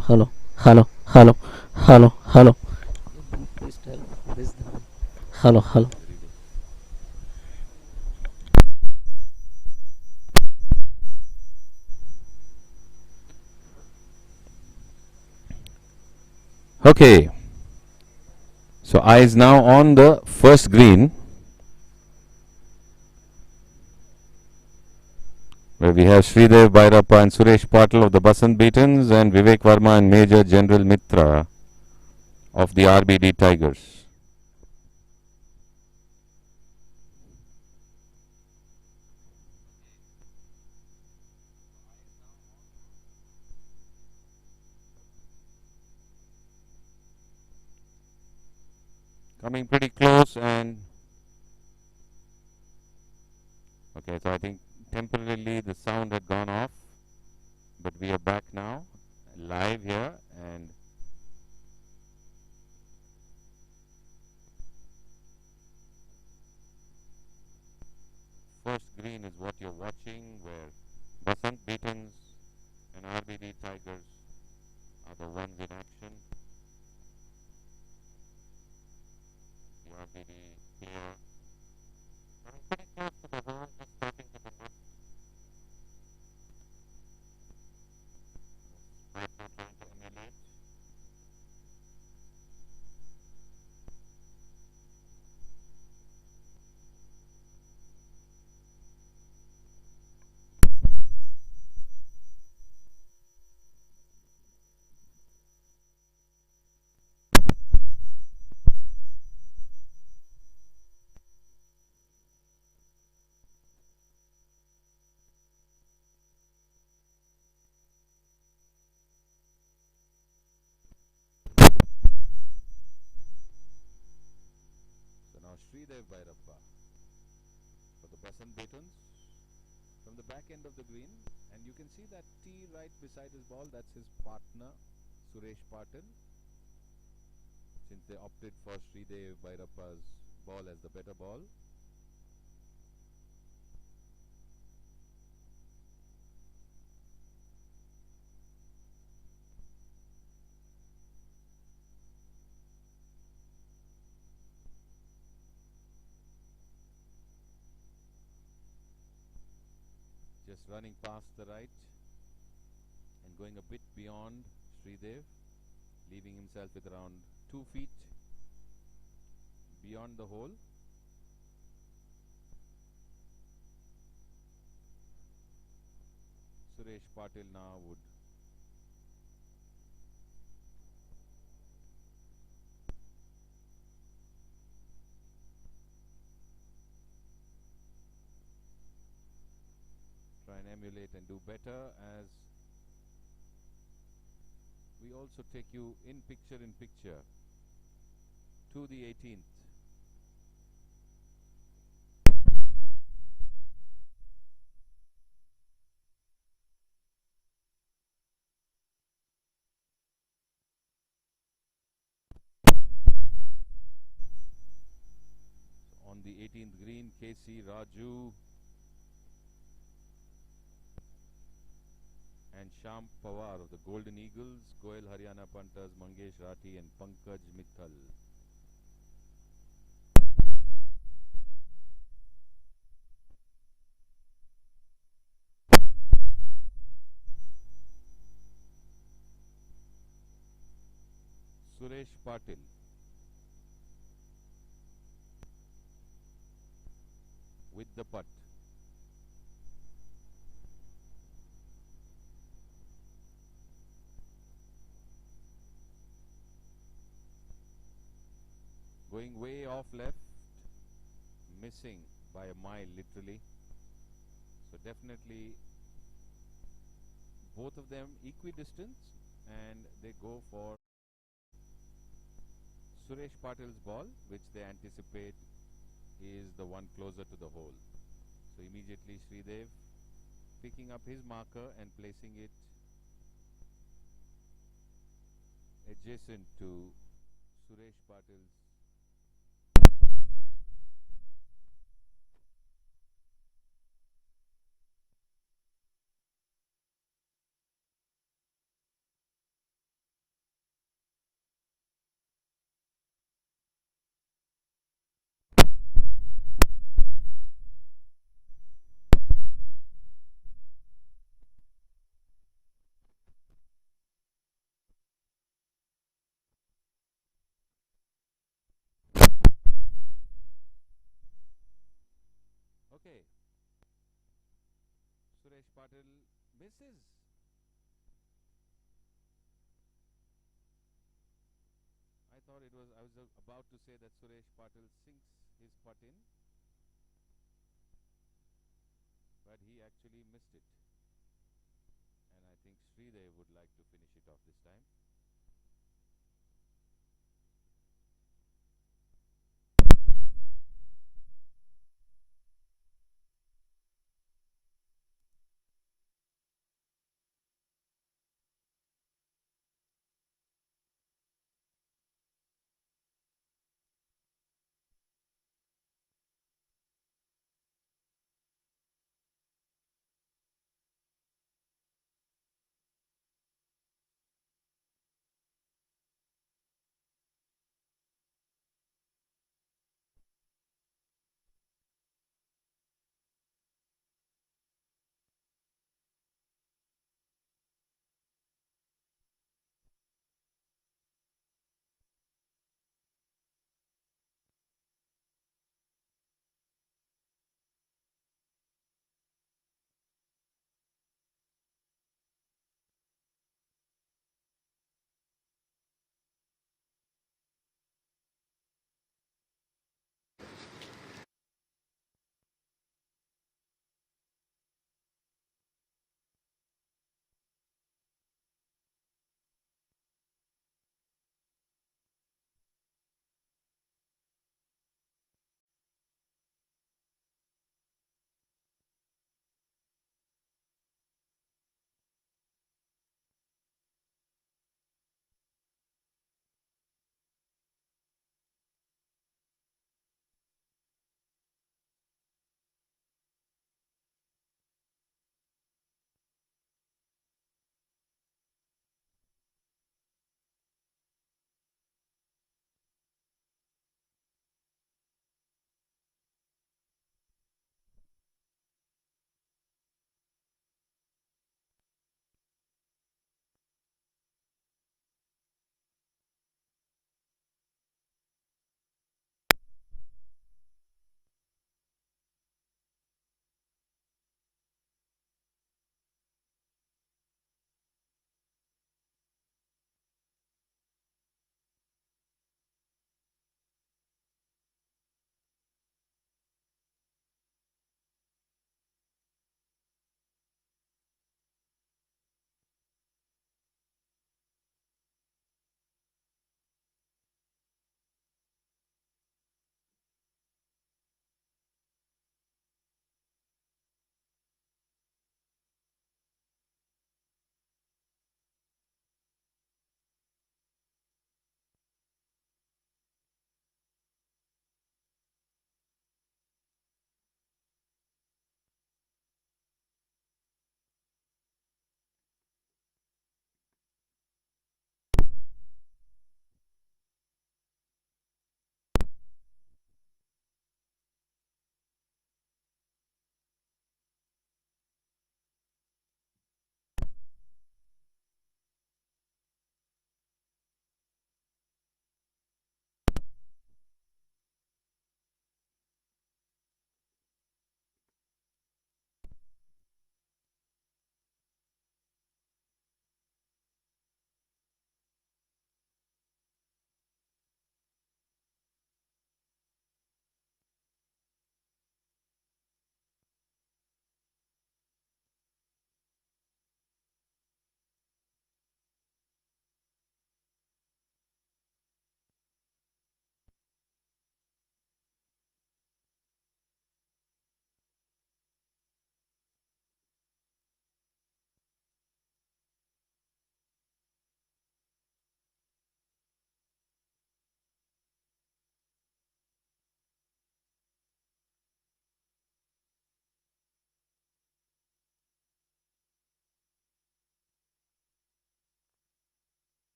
hello, hello, hello, hello, hello. Please tell what is the hello, hello. Okay. So eyes now on the first green, where we have Sridev Bhairappa and Suresh Patil of the Basant Beatons and Vivek Verma and Major General Mitra of the RBD Tigers. Coming pretty close, and okay, so I think temporarily the sound had gone off, but we are back now live here, and first green is what you're watching, where Basant Beatons and RBD Tigers are the ones in action. The RBD player coming pretty close to the hole, just starting to the left. Right now trying to emulate. So now Sridev Bhairappa for the Basant Beatons from the back end of the green, and you can see that tee right beside his ball, that's his partner Suresh Patil, since they opted for Sridev Bhairappa's ball as the better ball. Just running past the right and going a bit beyond Sridev, leaving himself with around 2 feet beyond the hole. Suresh Patil now would try and emulate and do better, as we also take you in picture to the 18th. On the 18th green, KC Raju and Sham Pawar of the Golden Eagles, Goel Haryana Punters, Mangesh Rathi and Pankaj Mithal. Suresh Patil with the putt. Going way off left, missing by a mile literally. So definitely both of them equidistant, and they go for Suresh Patil's ball, which they anticipate is the one closer to the hole. So immediately Sridev picking up his marker and placing it adjacent to Suresh Patil's Okay. Suresh Patil misses. I was about to say that Suresh Patil sinks his putt in, but he actually missed it. And I think Sridev would like to finish it off this time.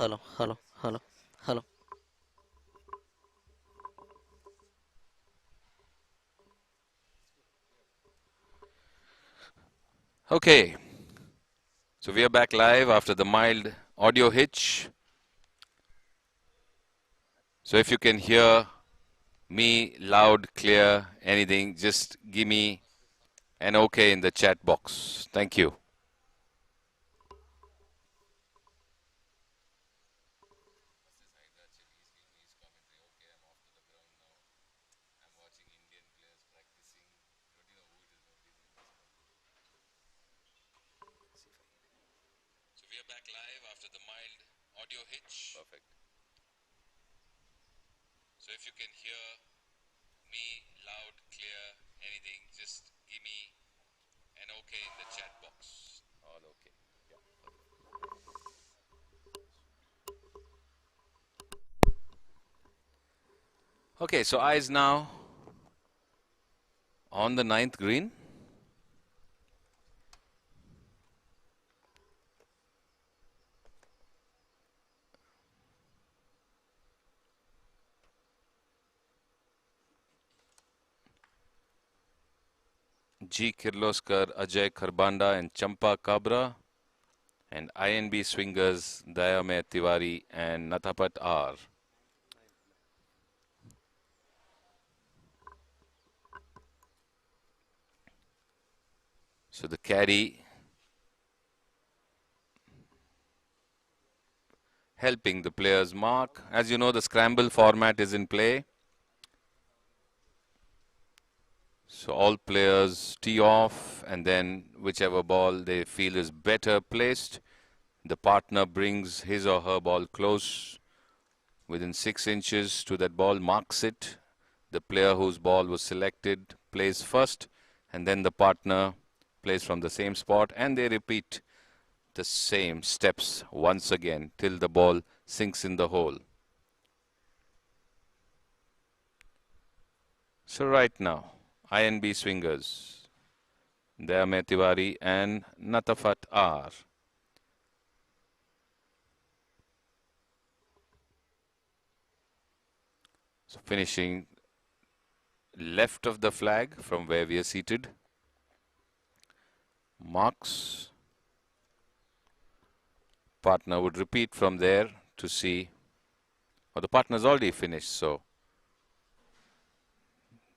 hello, hello, hello, hello. Okay, so we are back live after the mild audio hitch. So if you can hear me loud, clear, anything, just give me an okay in the chat box. Thank you. So we are back live after the mild audio hitch. Perfect. So if you can hear me loud, clear, anything, just give me an okay in the chat box. All okay. Yeah. Okay, so eyes now on the ninth green. G. Kirloskar, Ajay Kharbanda and Champa Kabra, and INB swingers Dayame Tiwari and Nathapat R. So the caddy helping the players mark. As you know, the scramble format is in play. So all players tee off, and then whichever ball they feel is better placed, the partner brings his or her ball close within 6 inches to that ball, marks it. The player whose ball was selected plays first, and then the partner plays from the same spot, and they repeat the same steps once again till the ball sinks in the hole. So right now, INB swingers, Dayame Tiwari and Natafat R. So finishing left of the flag from where we are seated. Marks. Partner would repeat from there to see, or the partner's already finished, so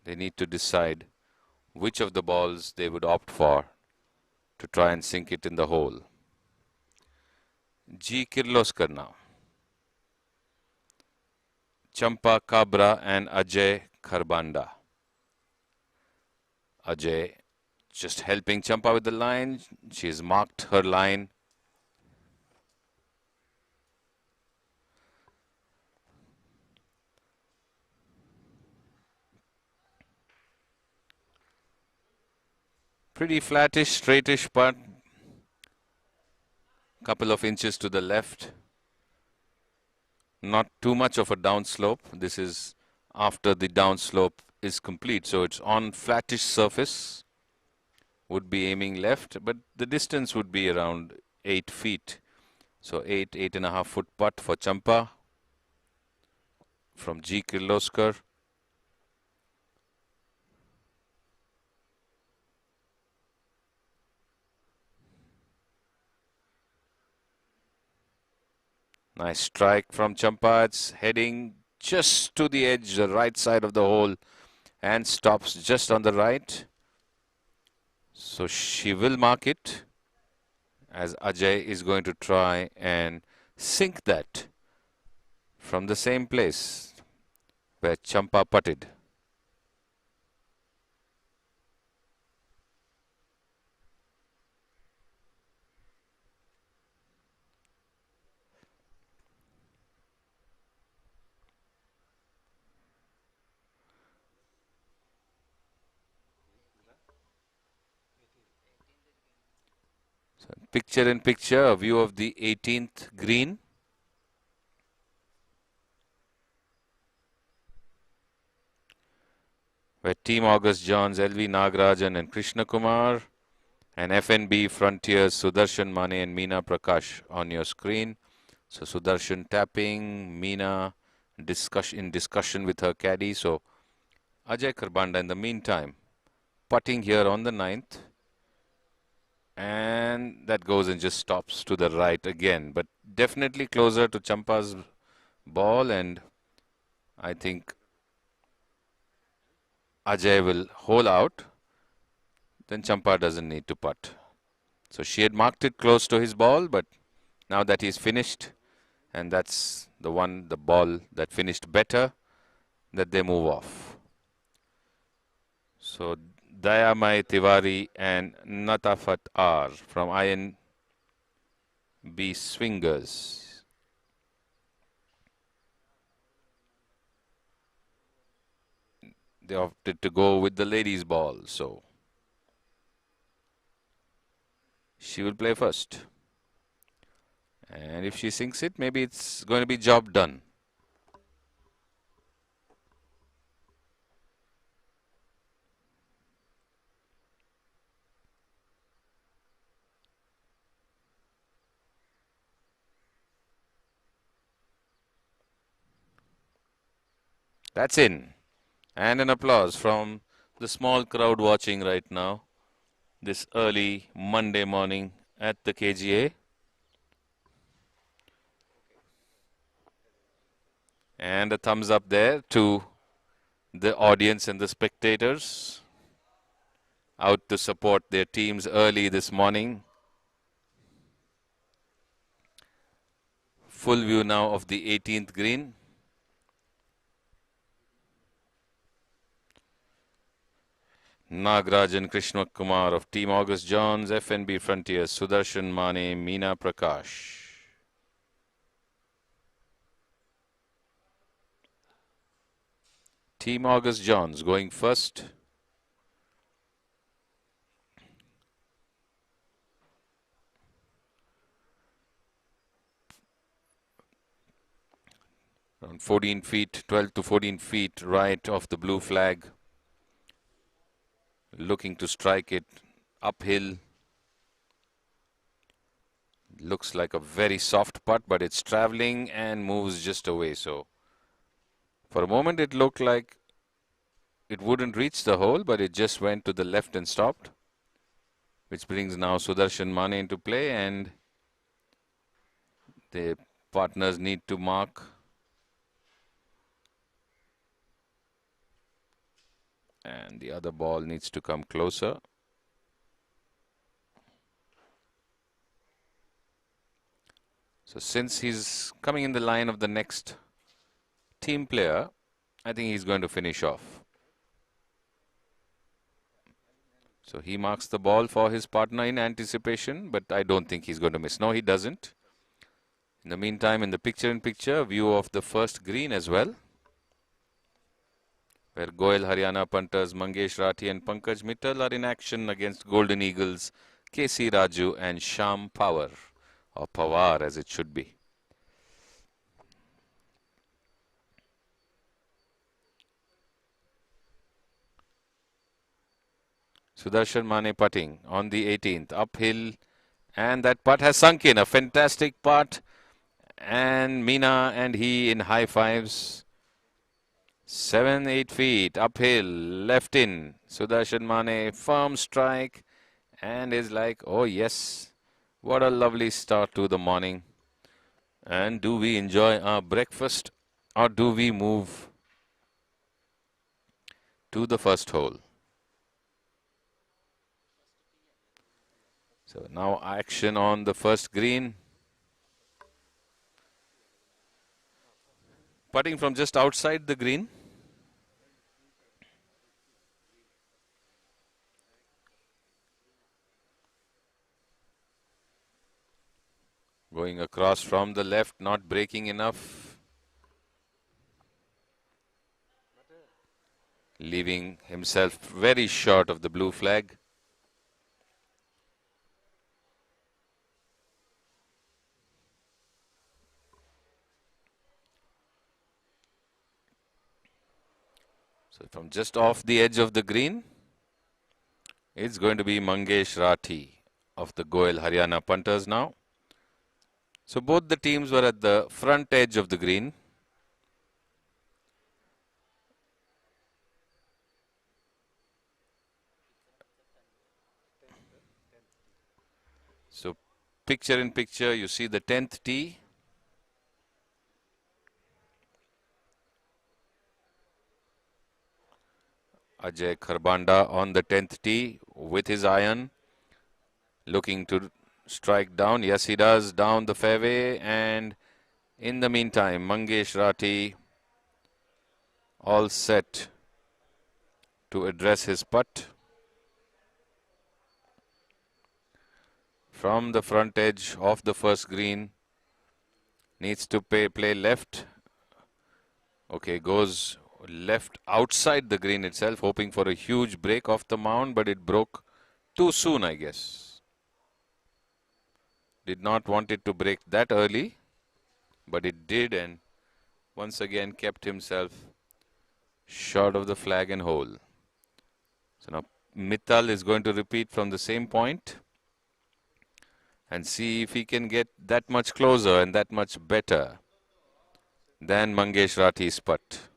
they need to decide which of the balls they would opt for to try and sink it in the hole. G. Kirloskar now. Champa Kabra and Ajay Kharbanda. Ajay just helping Champa with the line. She has marked her line. Pretty flattish, straightish putt. Couple of inches to the left. Not too much of a downslope. This is after the downslope is complete. So it's on flattish surface. Would be aiming left, but the distance would be around 8 feet. So 8.5 foot putt for Champa from G. Kirloskar. Nice strike from Champa. It's heading just to the edge, the right side of the hole, and stops just on the right. So she will mark it, as Ajay is going to try and sink that from the same place where Champa putted. So picture in picture, a view of the 18th green. Where Team August Johns, LV Nagarajan and Krishna Kumar, and FNB Frontiers, Sudarshan Mane and Meena Prakash on your screen. So Sudarshan tapping, Meena in discussion with her caddy. So Ajay Kharbanda in the meantime putting here on the 9th, and that goes and just stops to the right again, but definitely closer to Champa's ball, and I think Ajay will hole out. Then Champa doesn't need to putt. So she had marked it close to his ball, but now that he's finished, and that's the ball that finished better, that they move off. So Dayamai Tiwari and Natafat R from INB Swingers. They opted to go with the ladies' ball, so she will play first. And if she sinks it, maybe it's going to be job done. That's in. And an applause from the small crowd watching right now, this early Monday morning at the KGA. And a thumbs up there to the audience and the spectators out to support their teams early this morning. Full view now of the 18th green. Nagarajan Krishna Kumar of Team August Johns, FNB Frontiers, Sudarshan Mane, Meena Prakash. Team August Johns going first. Around 14 feet, 12 to 14 feet right of the blue flag. Looking to strike it uphill. Looks like a very soft putt, but it's traveling and moves just away. So for a moment it looked like it wouldn't reach the hole, but it just went to the left and stopped, which brings now Sudarshan Mane into play, and the partners need to mark. And the other ball needs to come closer. So since he's coming in the line of the next team player, I think he's going to finish off. So he marks the ball for his partner in anticipation, but I don't think he's going to miss. No, he doesn't. In the meantime, in the picture-in-picture view of the first green as well, where Goel Haryana punters Mangesh Rathi and Pankaj Mittal are in action against Golden Eagles, KC Raju and Sham Power, or Pawar as it should be. Sudarshan Mane putting on the 18th, uphill, and that putt has sunk in. A fantastic putt, and Meena and he in high fives. 7-8 feet uphill, left in. Sudarshan Mane, firm strike, and is like, oh yes, what a lovely start to the morning. And do we enjoy our breakfast, or do we move to the first hole? So now action on the first green. Putting from just outside the green. Going across from the left, not breaking enough. Leaving himself very short of the blue flag. So from just off the edge of the green, it's going to be Mangesh Rathi of the Goel Haryana punters now. So both the teams were at the front edge of the green. So picture in picture, you see the 10th tee. Ajay Kharbanda on the 10th tee with his iron, looking to strike down. Yes, he does, down the fairway. And in the meantime, Mangesh Rathi all set to address his putt. From the front edge of the first green, needs to play left. Okay, goes left outside the green itself, hoping for a huge break off the mound, but it broke too soon, I guess. Did not want it to break that early, but it did, and once again kept himself short of the flag and hole. So now Mittal is going to repeat from the same point and see if he can get that much closer and that much better than Mangesh Rathi's putt.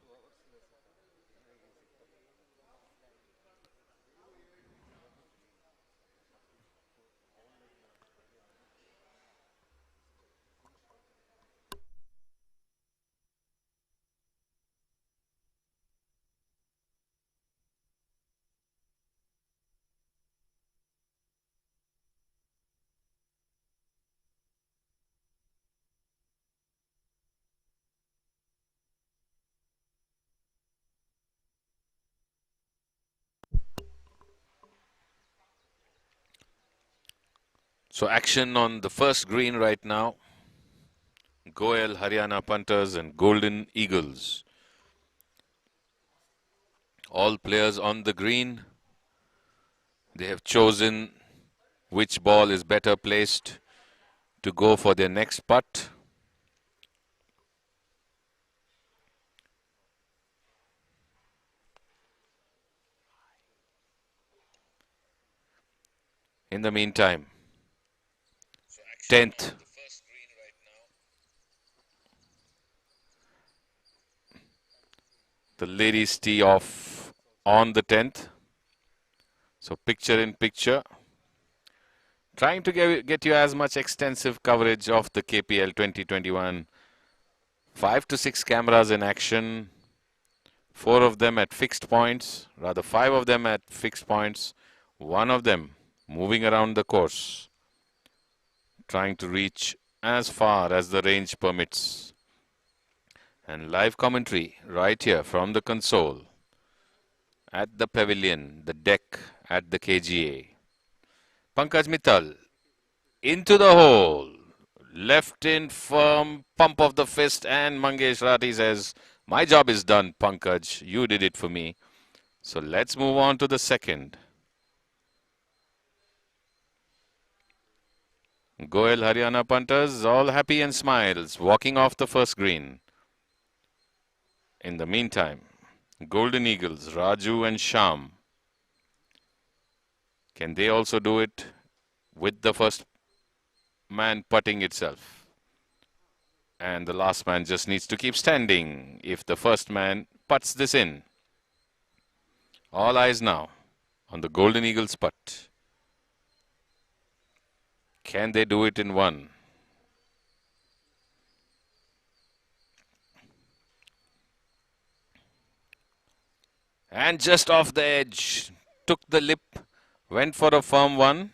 So action on the first green right now. Goel, Haryana Punters and Golden Eagles. All players on the green. They have chosen which ball is better placed to go for their next putt. In the meantime, 10th. The ladies tee off on the 10th. So picture in picture. Trying to get you as much extensive coverage of the KPL 2021. 5 to 6 cameras in action. 4 of them at fixed points. Rather 5 of them at fixed points. 1 of them moving around the course. Trying to reach as far as the range permits. And live commentary right here from the console. At the pavilion, the deck at the KGA. Pankaj Mittal into the hole. Left in firm, pump of the fist, and Mangesh Rathi says, my job is done, Pankaj. You did it for me. So let's move on to the second. Goel Haryana Punters, all happy and smiles, walking off the first green. In the meantime, Golden Eagles, Raju and Sham. Can they also do it with the first man putting itself? And the last man just needs to keep standing if the first man puts this in. All eyes now on the Golden Eagles putt. Can they do it in one? And just off the edge, took the lip, went for a firm one.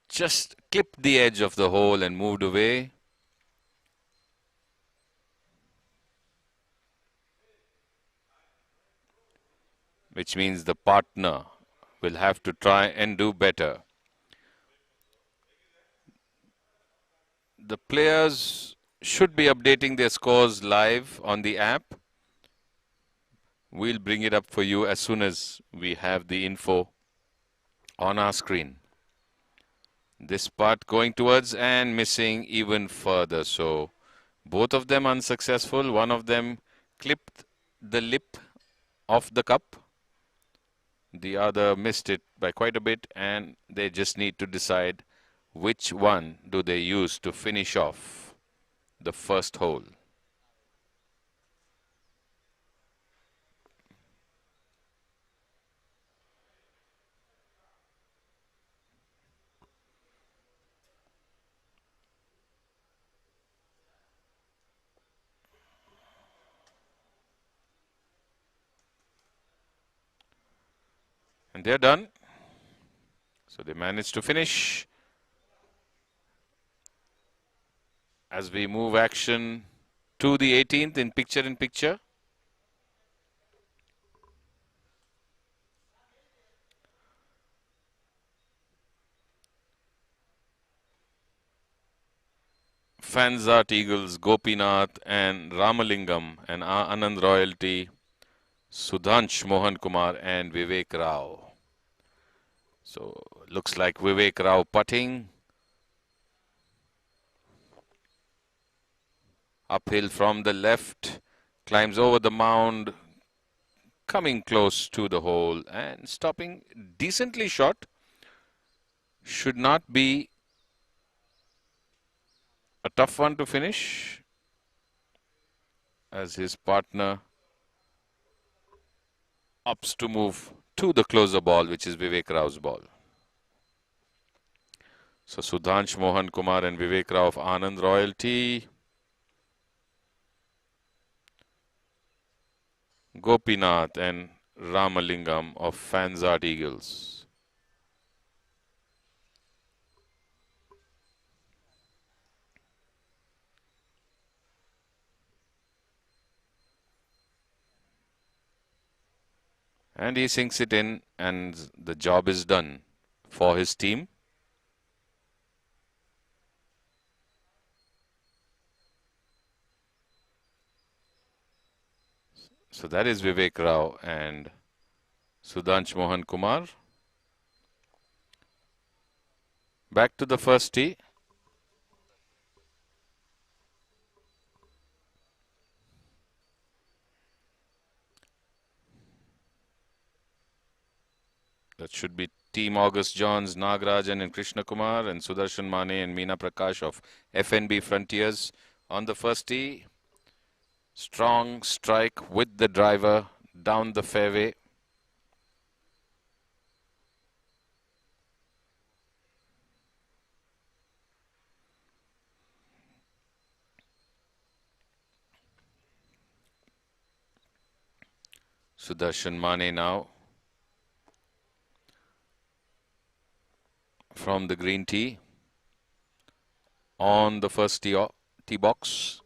Just clipped the edge of the hole and moved away. Which means the partner will have to try and do better. The players should be updating their scores live on the app. We'll bring it up for you as soon as we have the info on our screen. This putt going towards and missing even further. So both of them unsuccessful. One of them clipped the lip of the cup. The other missed it by quite a bit, and they just need to decide which one do they use to finish off the first hole? And they're done. So they managed to finish. As we move action to the 18th in picture. Fanzart Eagles, Gopinath and Ramalingam, and Anand Royalty, Sudhansh Mohan Kumar and Vivek Rao. So looks like Vivek Rao putting. Uphill from the left, climbs over the mound, coming close to the hole and stopping decently short. Should not be a tough one to finish, as his partner opts to move to the closer ball, which is Vivek Rao's ball. So Sudhansh Mohan Kumar and Vivek Rao of Anand Royalty. Gopinath and Ramalingam of Fanzart Eagles. And he sinks it in, and the job is done for his team. So that is Vivek Rao and Sudhansh Mohan Kumar. Back to the first tee. That should be Team August Johns, Nagarajan and Krishna Kumar, and Sudarshan Mane and Meena Prakash of FNB Frontiers on the first tee. Strong strike with the driver down the fairway. Sudarshan Mane now from the green tee on the first tee box.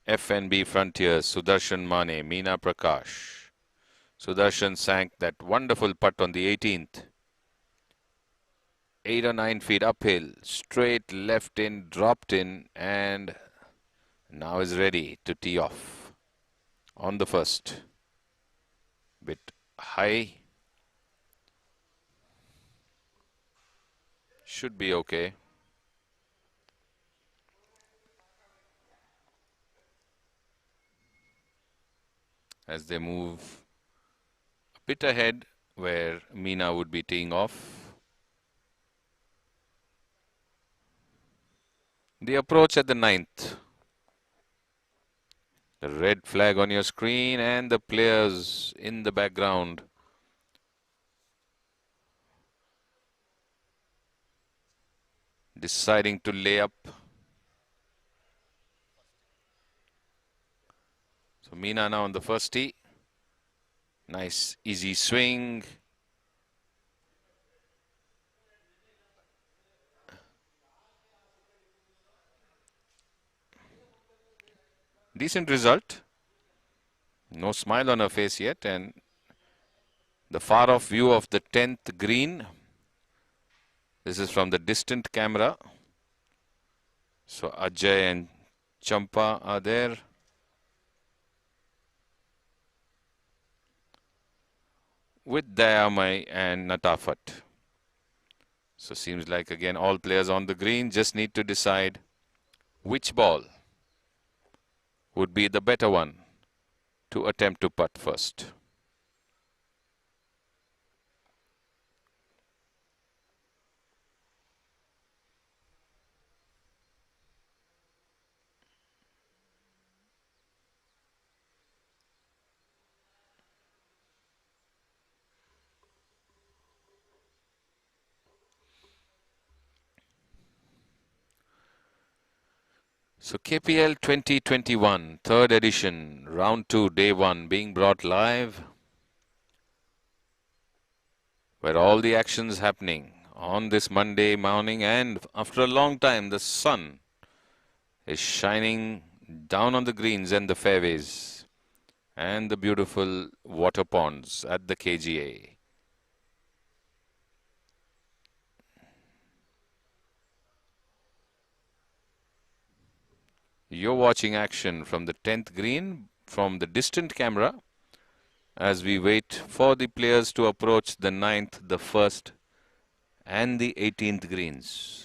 FNB Frontiers, Sudarshan Mane, Meena Prakash. Sudarshan sank that wonderful putt on the 18th. 8 or 9 feet uphill, straight left in, dropped in, and now is ready to tee off on the first. Bit high. Should be okay. As they move a bit ahead where Meena would be teeing off. The approach at the 9th. The red flag on your screen and the players in the background. Deciding to lay up. So Meena now on the first tee. Nice easy swing. Decent result. No smile on her face yet, and the far off view of the 10th green. This is from the distant camera. So Ajay and Champa are there. With Dayamai and Natafat. So seems like again all players on the green just need to decide which ball would be the better one to attempt to putt first. So KPL 2021, third edition, round 2, day 1, being brought live, where all the action's happening on this Monday morning, and after a long time the sun is shining down on the greens and the fairways and the beautiful water ponds at the KGA. You're watching action from the 10th green from the distant camera as we wait for the players to approach the 9th, the 1st and the 18th greens.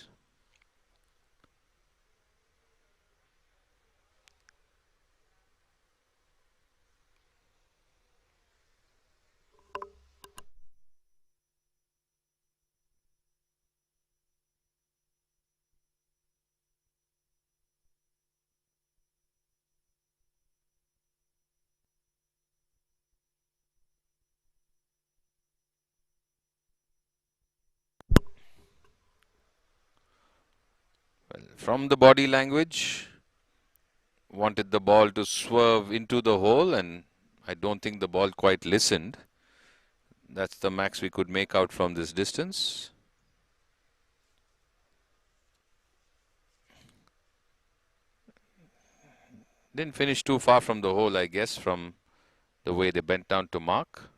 Well, from the body language, wanted the ball to swerve into the hole, and I don't think the ball quite listened. That's the max we could make out from this distance. Didn't finish too far from the hole, I guess, from the way they bent down to mark.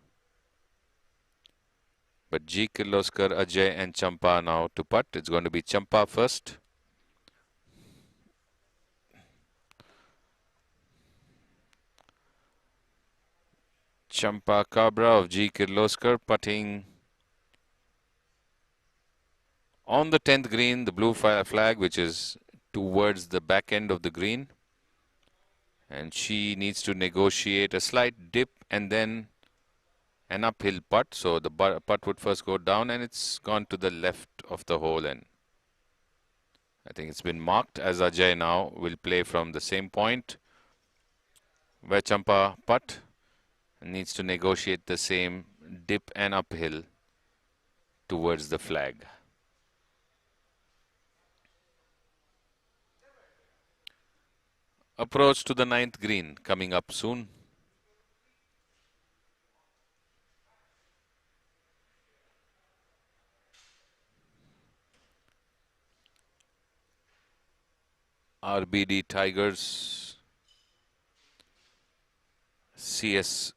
But G. Kirloskar, Ajay and Champa now to putt. It's going to be Champa first. Champa Cabra of G. Kirloskar putting on the 10th green, the blue flag, which is towards the back end of the green. And she needs to negotiate a slight dip and then an uphill putt. So the putt would first go down, and it's gone to the left of the hole, and I think it's been marked as Ajay now will play from the same point where Champa putt and needs to negotiate the same dip and uphill towards the flag. Approach to the 9th green coming up soon. RBD Tigers, CS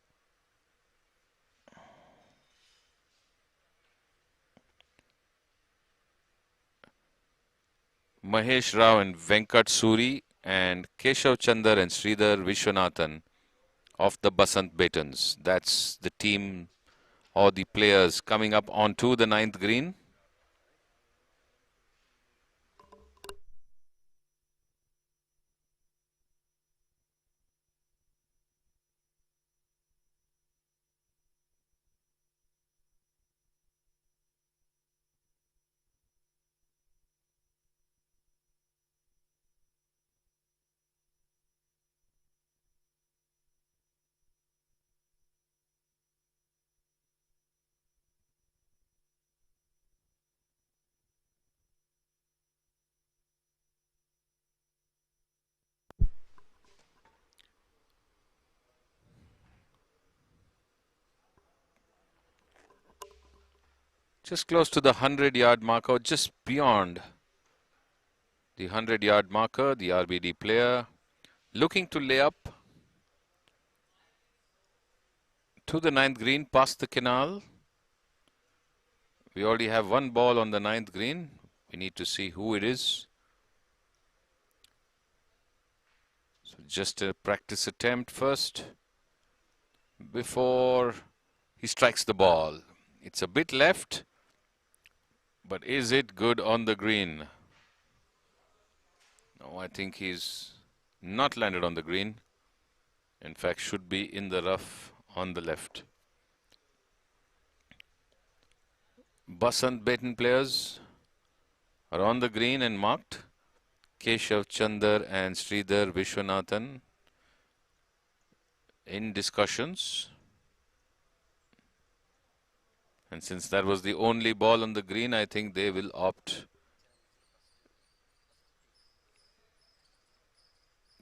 Mahesh Rao and Venkat Suri and Keshav Chandar and Sridhar Vishwanathan of the Basant Batons. That's the team or the players coming up onto the 9th green. Just close to the 100-yard marker, just beyond the 100-yard marker, the RBD player looking to lay up to the 9th green past the canal. We already have one ball on the 9th green. We need to see who it is. So just a practice attempt first before he strikes the ball. It's a bit left, but is it good on the green? No, I think he's not landed on the green. In fact, should be in the rough on the left. Basant Beaten players are on the green and marked. Keshav Chandar and Sridhar Vishwanathan in discussions. And since that was the only ball on the green, I think they will opt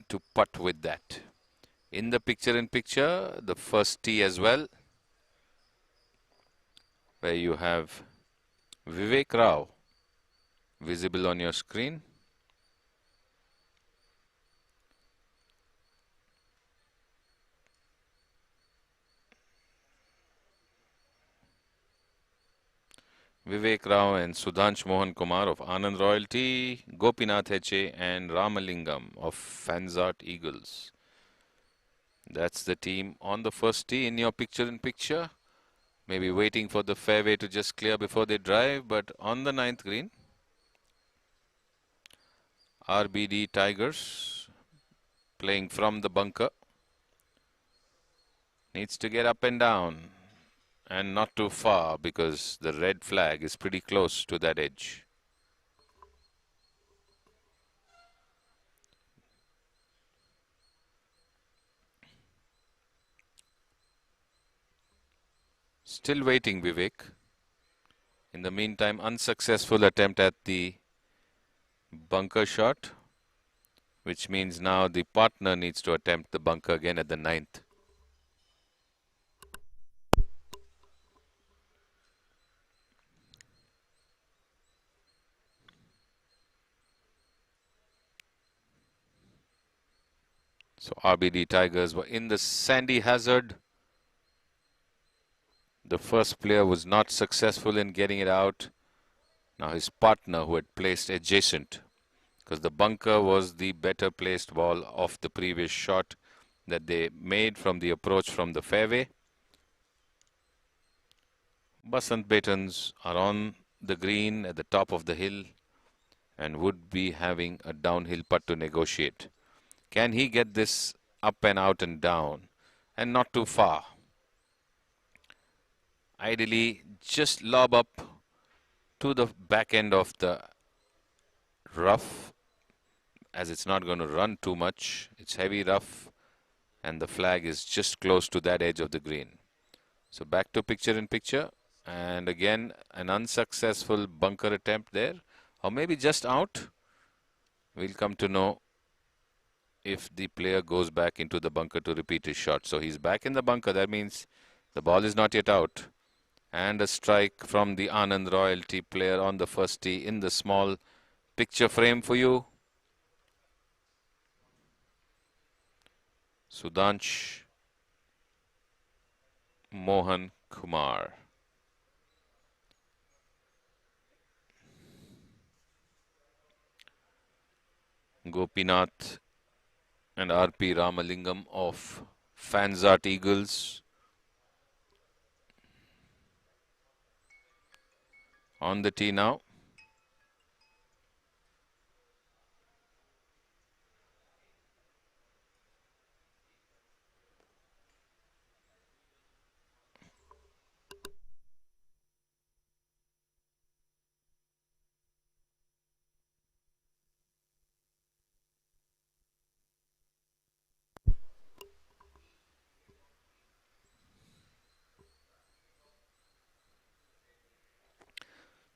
to putt with that. In the picture-in-picture, the first tee as well, where you have Vivek Rao visible on your screen. Vivek Rao and Sudhansh Mohan Kumar of Anand Royalty, Gopinath Heche and Ramalingam of Fanzart Eagles. That's the team on the first tee in your picture-in-picture. Maybe waiting for the fairway to just clear before they drive, but on the 9th green, RBD Tigers playing from the bunker. Needs to get up and down and not too far because the red flag is pretty close to that edge. Still waiting, Vivek. In the meantime, unsuccessful attempt at the bunker shot, which means now the partner needs to attempt the bunker again at the 9th. So RBD Tigers were in the sandy hazard. The first player was not successful in getting it out. Now his partner, who had placed adjacent, because the bunker was the better placed ball of the previous shot that they made from the approach from the fairway. Basant Betons are on the green at the top of the hill and would be having a downhill putt to negotiate. Can he get this up and out and down and not too far? Ideally, just lob up to the back end of the rough, as it's not going to run too much. It's heavy rough and the flag is just close to that edge of the green. So back to picture-in-picture, and again an unsuccessful bunker attempt there, or maybe just out. We'll come to know if the player goes back into the bunker to repeat his shot. So he's back in the bunker. That means the ball is not yet out. And a strike from the Anand Royalty player on the first tee in the small picture frame for you. Sudhansh Mohan Kumar. Gopinath and RP Ramalingam of Fanzart Eagles on the tee now.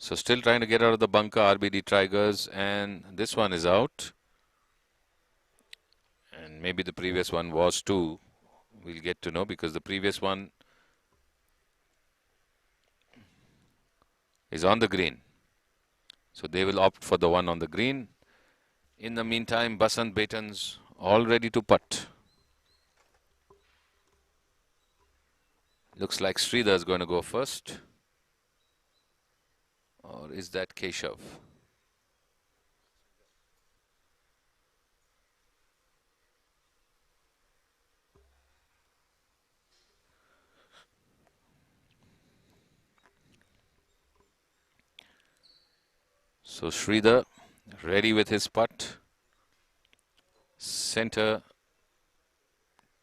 So still trying to get out of the bunker, RBD Tigers, and this one is out. And maybe the previous one was too. We'll get to know, because the previous one is on the green. So they will opt for the one on the green. In the meantime, Basant Betons all ready to putt. Looks like Sridhar is going to go first. Or is that Keshav? So Sridhar ready with his putt. Center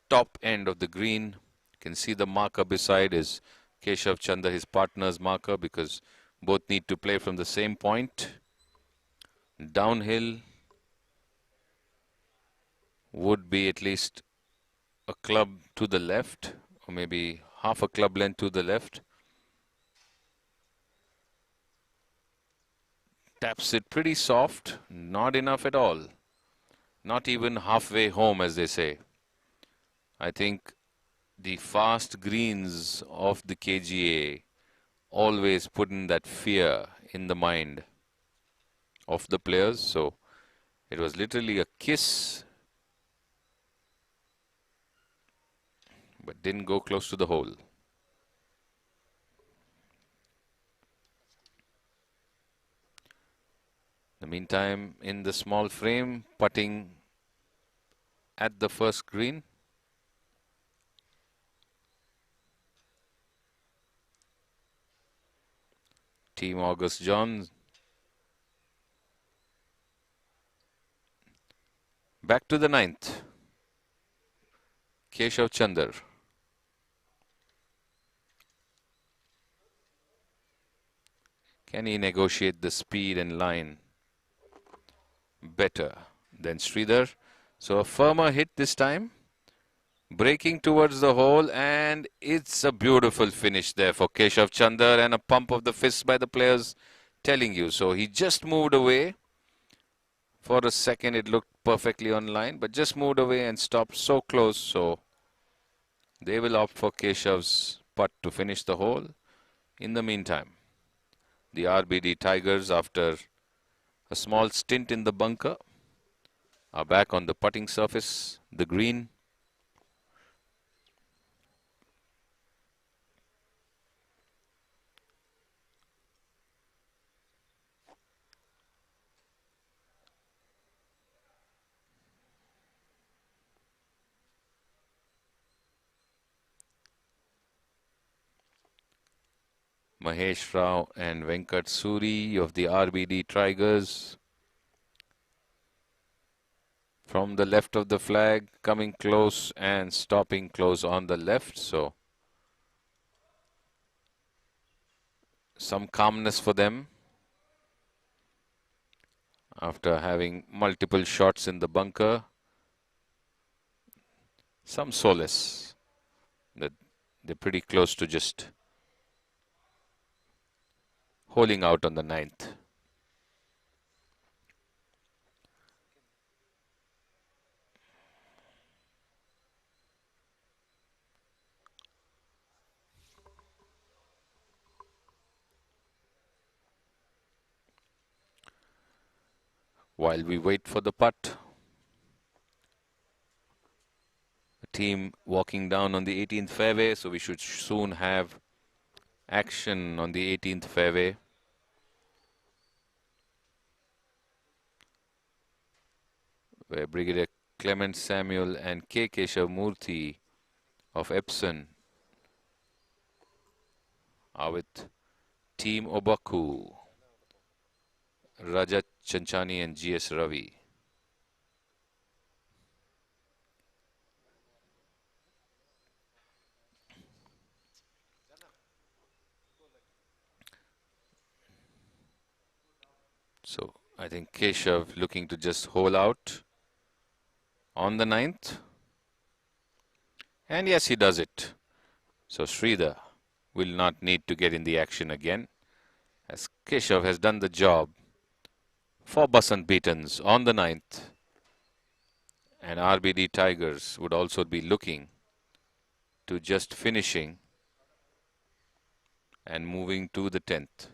top end of the green. You can see the marker beside is Keshav Chandra, his partner's marker, because both need to play from the same point. Downhill would be at least a club to the left, or maybe half a club length to the left. Taps it pretty soft, not enough at all. Not even halfway home, as they say. I think the fast greens of the KGA always put in that fear in the mind of the players. So it was literally a kiss, but didn't go close to the hole. In the meantime, in the small frame, putting at the first green. Team August John. Back to the ninth. Keshav Chandra. Can he negotiate the speed and line better than Sridhar? So a firmer hit this time. Breaking towards the hole, and it's a beautiful finish there for Keshav Chandra, and a pump of the fist by the players telling you. So he just moved away. For a second it looked perfectly on line, but just moved away and stopped so close. So they will opt for Keshav's putt to finish the hole. In the meantime, the RBD Tigers, after a small stint in the bunker, are back on the putting surface, the green. Mahesh Rao and Venkat Suri of the RBD Tigers. From the left of the flag, coming close and stopping close on the left. So some calmness for them after having multiple shots in the bunker. Some solace that they're pretty close to just holding out on the ninth. While we wait for the putt, the team walking down on the 18th fairway, so we should soon have action on the 18th fairway. Where Brigadier Clement Samuel and K. Keshav Murthy of Epsom are with Team Obaku, Rajat Chanchani and G.S. Ravi. So I think Keshav looking to just hole out on the ninth. And yes, he does it. So Sridhar will not need to get in the action again, as Keshav has done the job for Basant Beatons on the ninth. And RBD Tigers would also be looking to just finishing and moving to the 10th.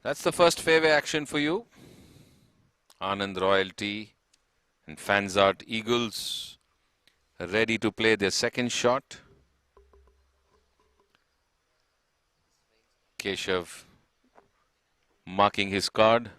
That's the first fairway action for you. Anand Royalty and Fanzart Eagles ready to play their second shot. Keshav marking his card.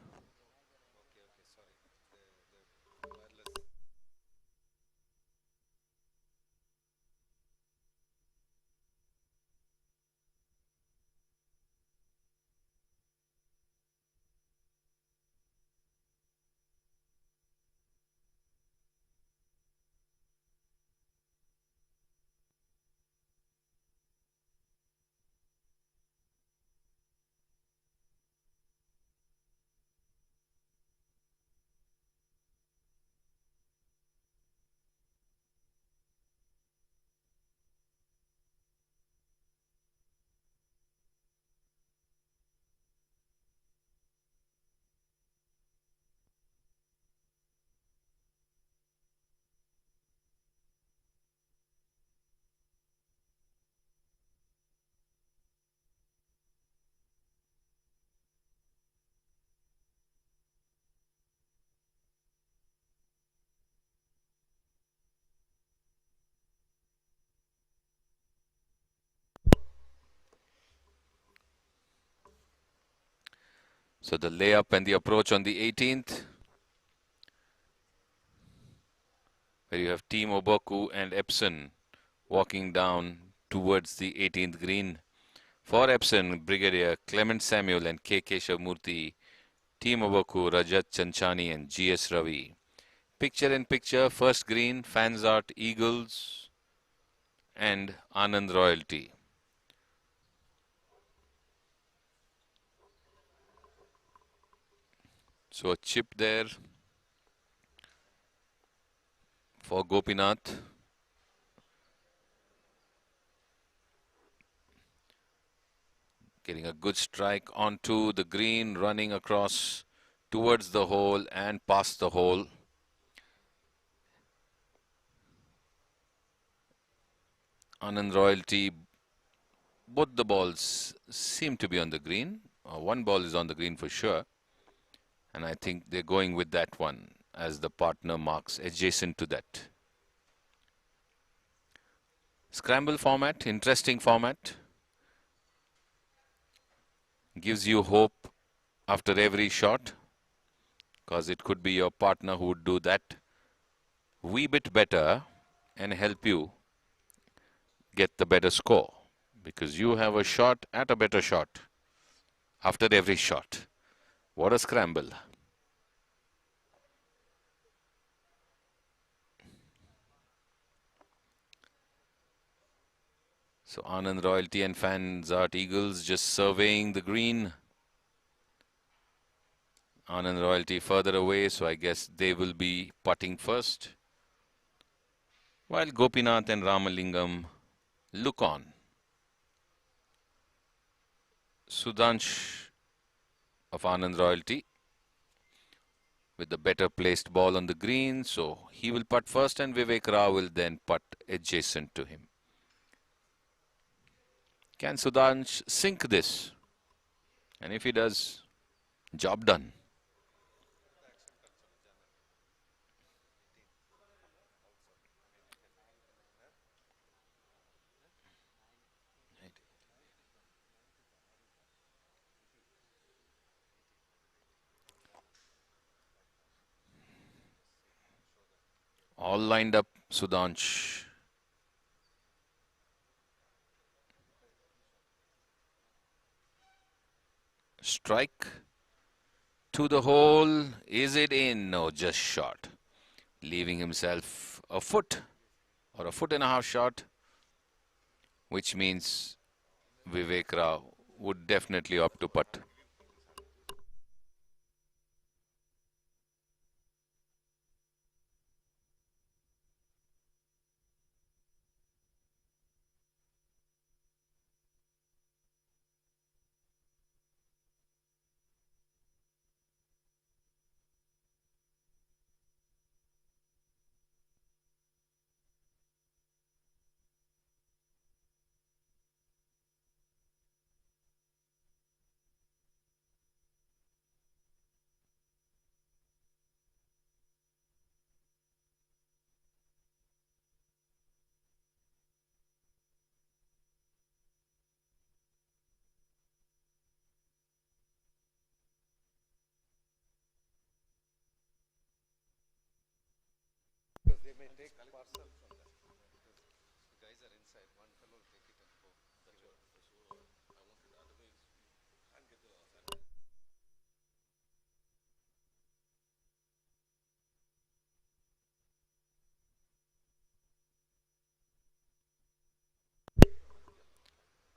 So the layup and the approach on the 18th, where you have Team Oboku and Epson walking down towards the 18th green. For Epson, Brigadier Clement Samuel and K. Keshavamurthy, Team Oboku, Rajat Chanchani and G.S. Ravi. Picture in picture, first green, Fansart Eagles and Anand Royalty. So a chip there for Gopinath. Getting a good strike onto the green, running across towards the hole and past the hole. Anand Royalty, both the balls seem to be on the green. One ball is on the green for sure. And I think they're going with that one as the partner marks adjacent to that. Scramble format, interesting format. Gives you hope after every shot, because it could be your partner who would do that wee bit better and help you get the better score, because you have a shot at a better shot after every shot. What a scramble. So Anand Royalty and Fansart Eagles just surveying the green. Anand Royalty further away, so I guess they will be putting first, while Gopinath and Ramalingam look on. Sudhansh of Anand Royalty with the better placed ball on the green, so he will putt first and Vivek Rao will then putt adjacent to him. Can Sudhansh sink this? And if he does, job done. All lined up, Sudhansh. Strike to the hole. Is it in? No, just short. Leaving himself a foot or a foot and a half short, which means Vivek Rao would definitely opt to putt.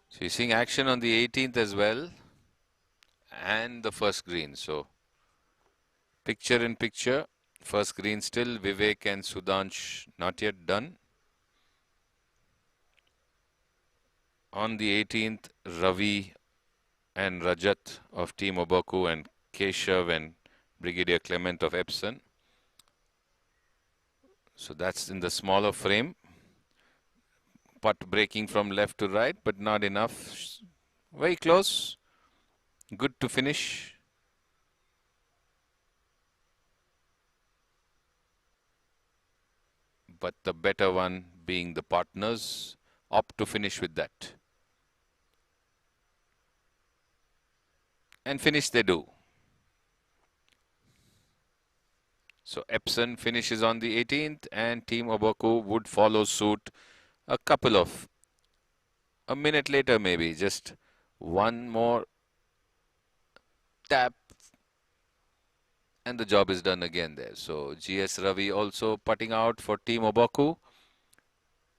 So you're seeing action on the 18th as well, and the first green. So picture in picture, first green still, Vivek and Sudhansh not yet done. On the 18th, Ravi and Rajat of Team Oboku and Keshav and Brigadier Clement of Epson. So that's in the smaller frame. Putt breaking from left to right, but not enough. Very close. Good to finish. But the better one being the partners opt to finish with that. And finish they do. So Epson finishes on the 18th and Team Obaku would follow suit a minute later maybe, just one more tap and the job is done again there. So GS Ravi also putting out for Team Obaku.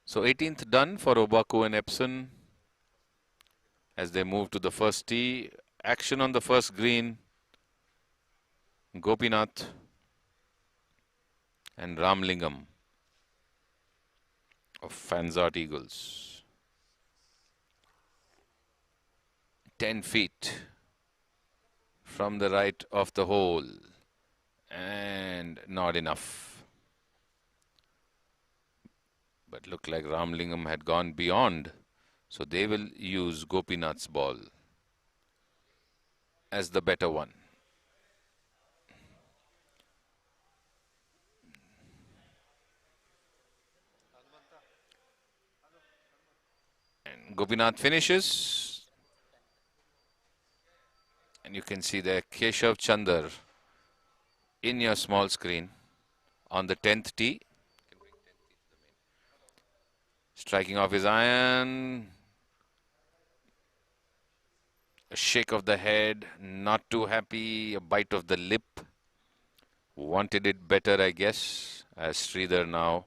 So 18th done for Obaku and Epson as they move to the first tee. Action on the first green. Gopinath and Ramlingam of Fanzart Eagles. 10 feet from the right of the hole and not enough. But looked like Ramlingam had gone beyond, so they will use Gopinath's ball as the better one. And Gopinath finishes. And you can see there Keshav Chandar in your small screen on the 10th tee. Striking off his iron. A shake of the head, not too happy, a bite of the lip. Wanted it better, I guess, as Sridhar now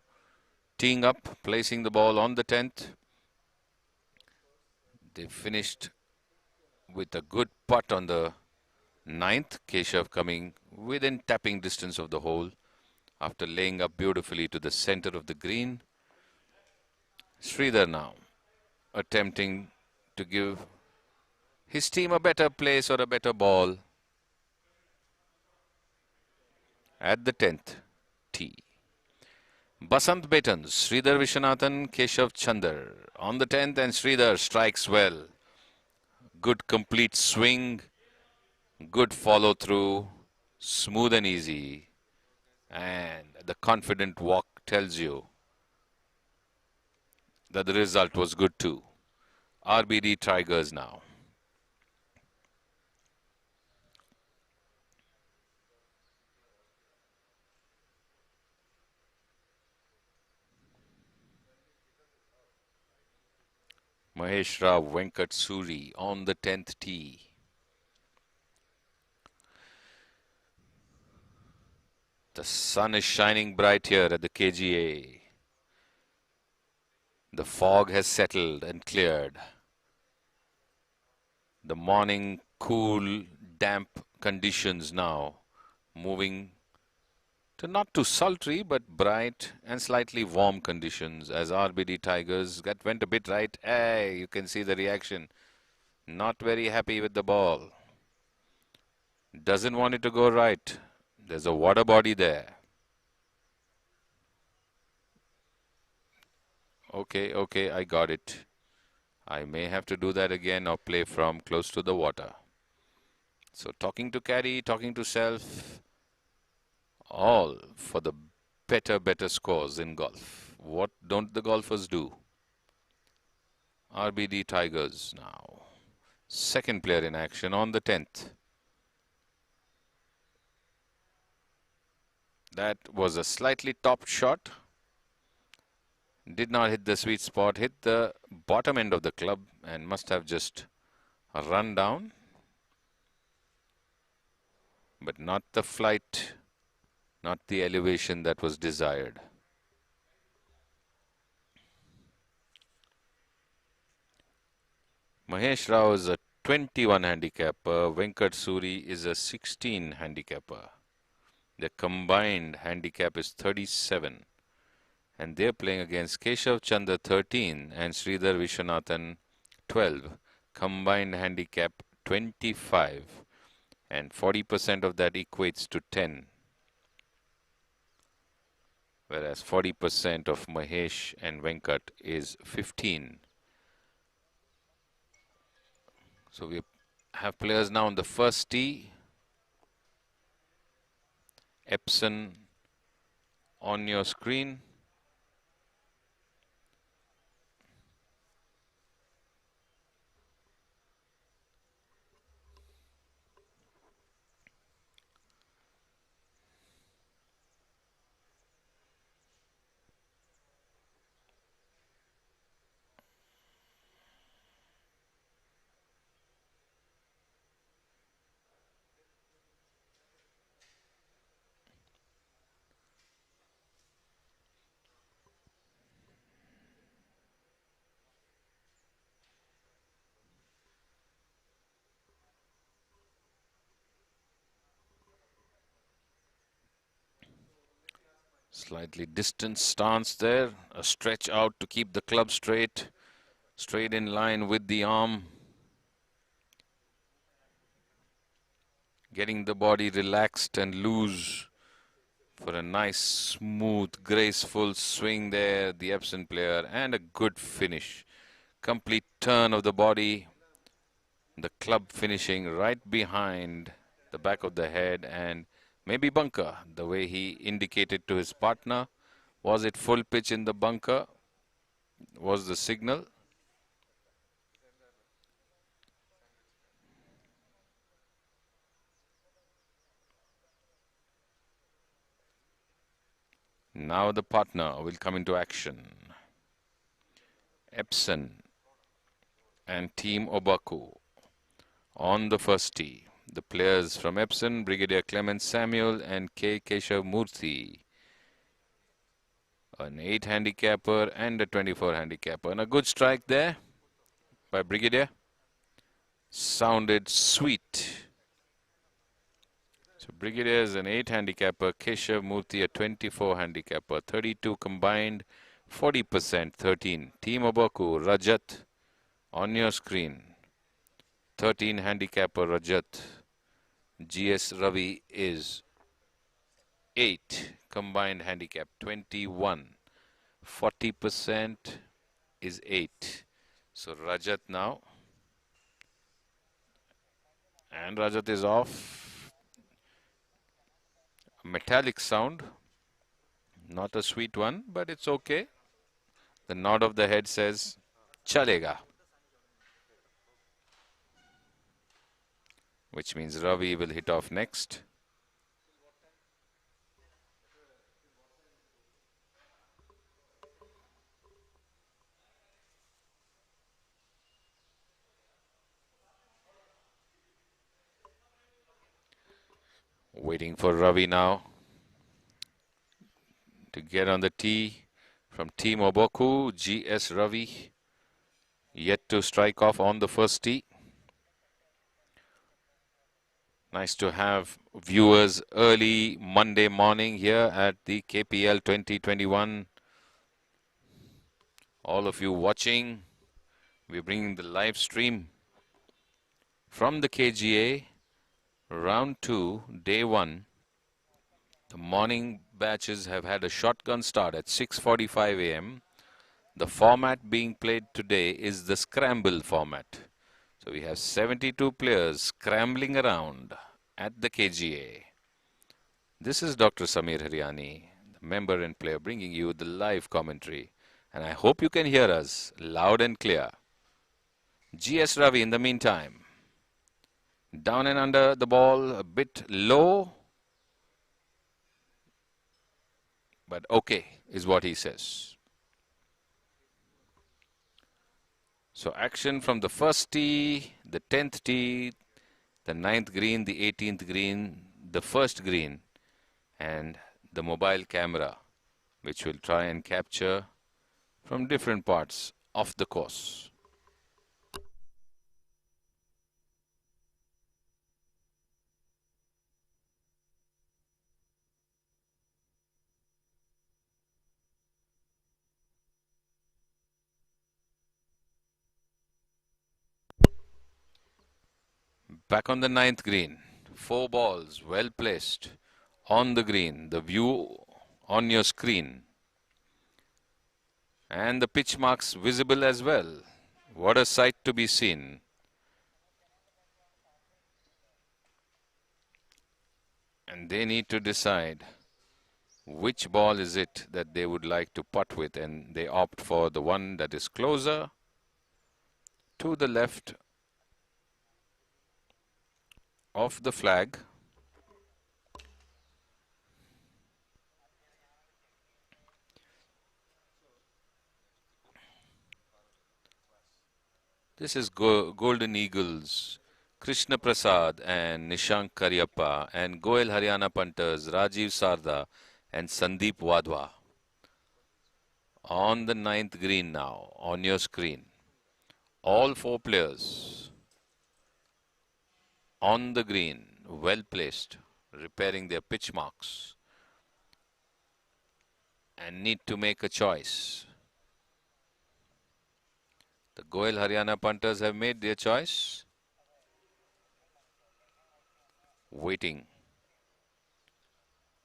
teeing up, placing the ball on the 10th. They finished with a good putt on the 9th. Keshav coming within tapping distance of the hole after laying up beautifully to the center of the green. Sridhar now attempting to give his team a better place or a better ball at the 10th tee. Basant Betons, Sridhar Viswanathan, Keshav Chandar on the 10th, and Sridhar strikes well. Good complete swing, good follow through, smooth and easy, and the confident walk tells you that the result was good too. RBD Tigers now. Mahesh Rao Venkat Suri on the 10th tee. The sun is shining bright here at the KGA. The fog has settled and cleared. The morning cool, damp conditions now moving to not too sultry but bright and slightly warm conditions as RBD Tigers went a bit right. Hey, you can see the reaction. Not very happy with the ball. Doesn't want it to go right. There's a water body there. Okay, I got it. I may have to do that again or play from close to the water. So talking to caddy, talking to self, all for the better scores in golf. What don't the golfers do? RBD Tigers now. Second player in action on the 10th. That was a slightly topped shot. Did not hit the sweet spot, hit the bottom end of the club and must have just run down. But not the flight, not the elevation that was desired. Mahesh Rao is a 21 handicapper. Venkat Suri is a 16 handicapper. Their combined handicap is 37. And they're playing against Keshav Chandra 13 and Sridhar Viswanathan 12. Combined handicap 25. And 40% of that equates to 10. Whereas 40% of Mahesh and Venkat is 15. So we have players now on the first tee. Epson on your screen. Slightly distant stance there. A stretch out to keep the club straight. Straight in line with the arm. Getting the body relaxed and loose for a nice, smooth, graceful swing there. The Epsom player, and a good finish. Complete turn of the body. The club finishing right behind the back of the head, and maybe bunker, the way he indicated to his partner. Was it full pitch in the bunker? Was the signal? Now the partner will come into action. Epson and Team Obaku on the first tee. The players from Epson, Brigadier Clement Samuel and K. Keshav Murthy. An 8 handicapper and a 24 handicapper. And a good strike there by Brigadier. Sounded sweet. So Brigadier is an 8 handicapper, Keshav Murthy a 24 handicapper, 32 combined, 40%, 13. Team Obaku, Rajat on your screen. 13 handicapper Rajat. GS Ravi is 8 combined handicap, 21. 40% is 8. So Rajat now. And Rajat is off. A metallic sound. Not a sweet one, but it's okay. The nod of the head says, Chalega. Which means Ravi will hit off next. Waiting for Ravi now to get on the tee from Team Obaku. GS Ravi yet to strike off on the first tee. Nice to have viewers early Monday morning here at the KPL 2021. All of you watching. We're bringing the live stream from the KGA. Round 2, day 1. The morning batches have had a shotgun start at 6:45 a.m. The format being played today is the scramble format. So we have 72 players scrambling around at the KGA. This is Dr. Samir Haryani, the member and player, bringing you the live commentary. And I hope you can hear us loud and clear. GS Ravi in the meantime. Down and under the ball, a bit low. But okay, is what he says. So action from the first tee, the 10th tee, the 9th green, the 18th green, the first green, and the mobile camera, which will try and capture from different parts of the course. Back on the 9th green, 4 balls well placed on the green, the view on your screen, and the pitch marks visible as well. What a sight to be seen. And they need to decide which ball is it that they would like to putt with, and they opt for the one that is closer to the left of the flag. This is Golden Eagles, Krishna Prasad and Nishank Karyappa, and Goel Haryana punters Rajiv Sarda and Sandeep Wadhwa. On the 9th green now, on your screen. All 4 players on the green, well placed, repairing their pitch marks. and need to make a choice. The Goel Haryana punters have made their choice. Waiting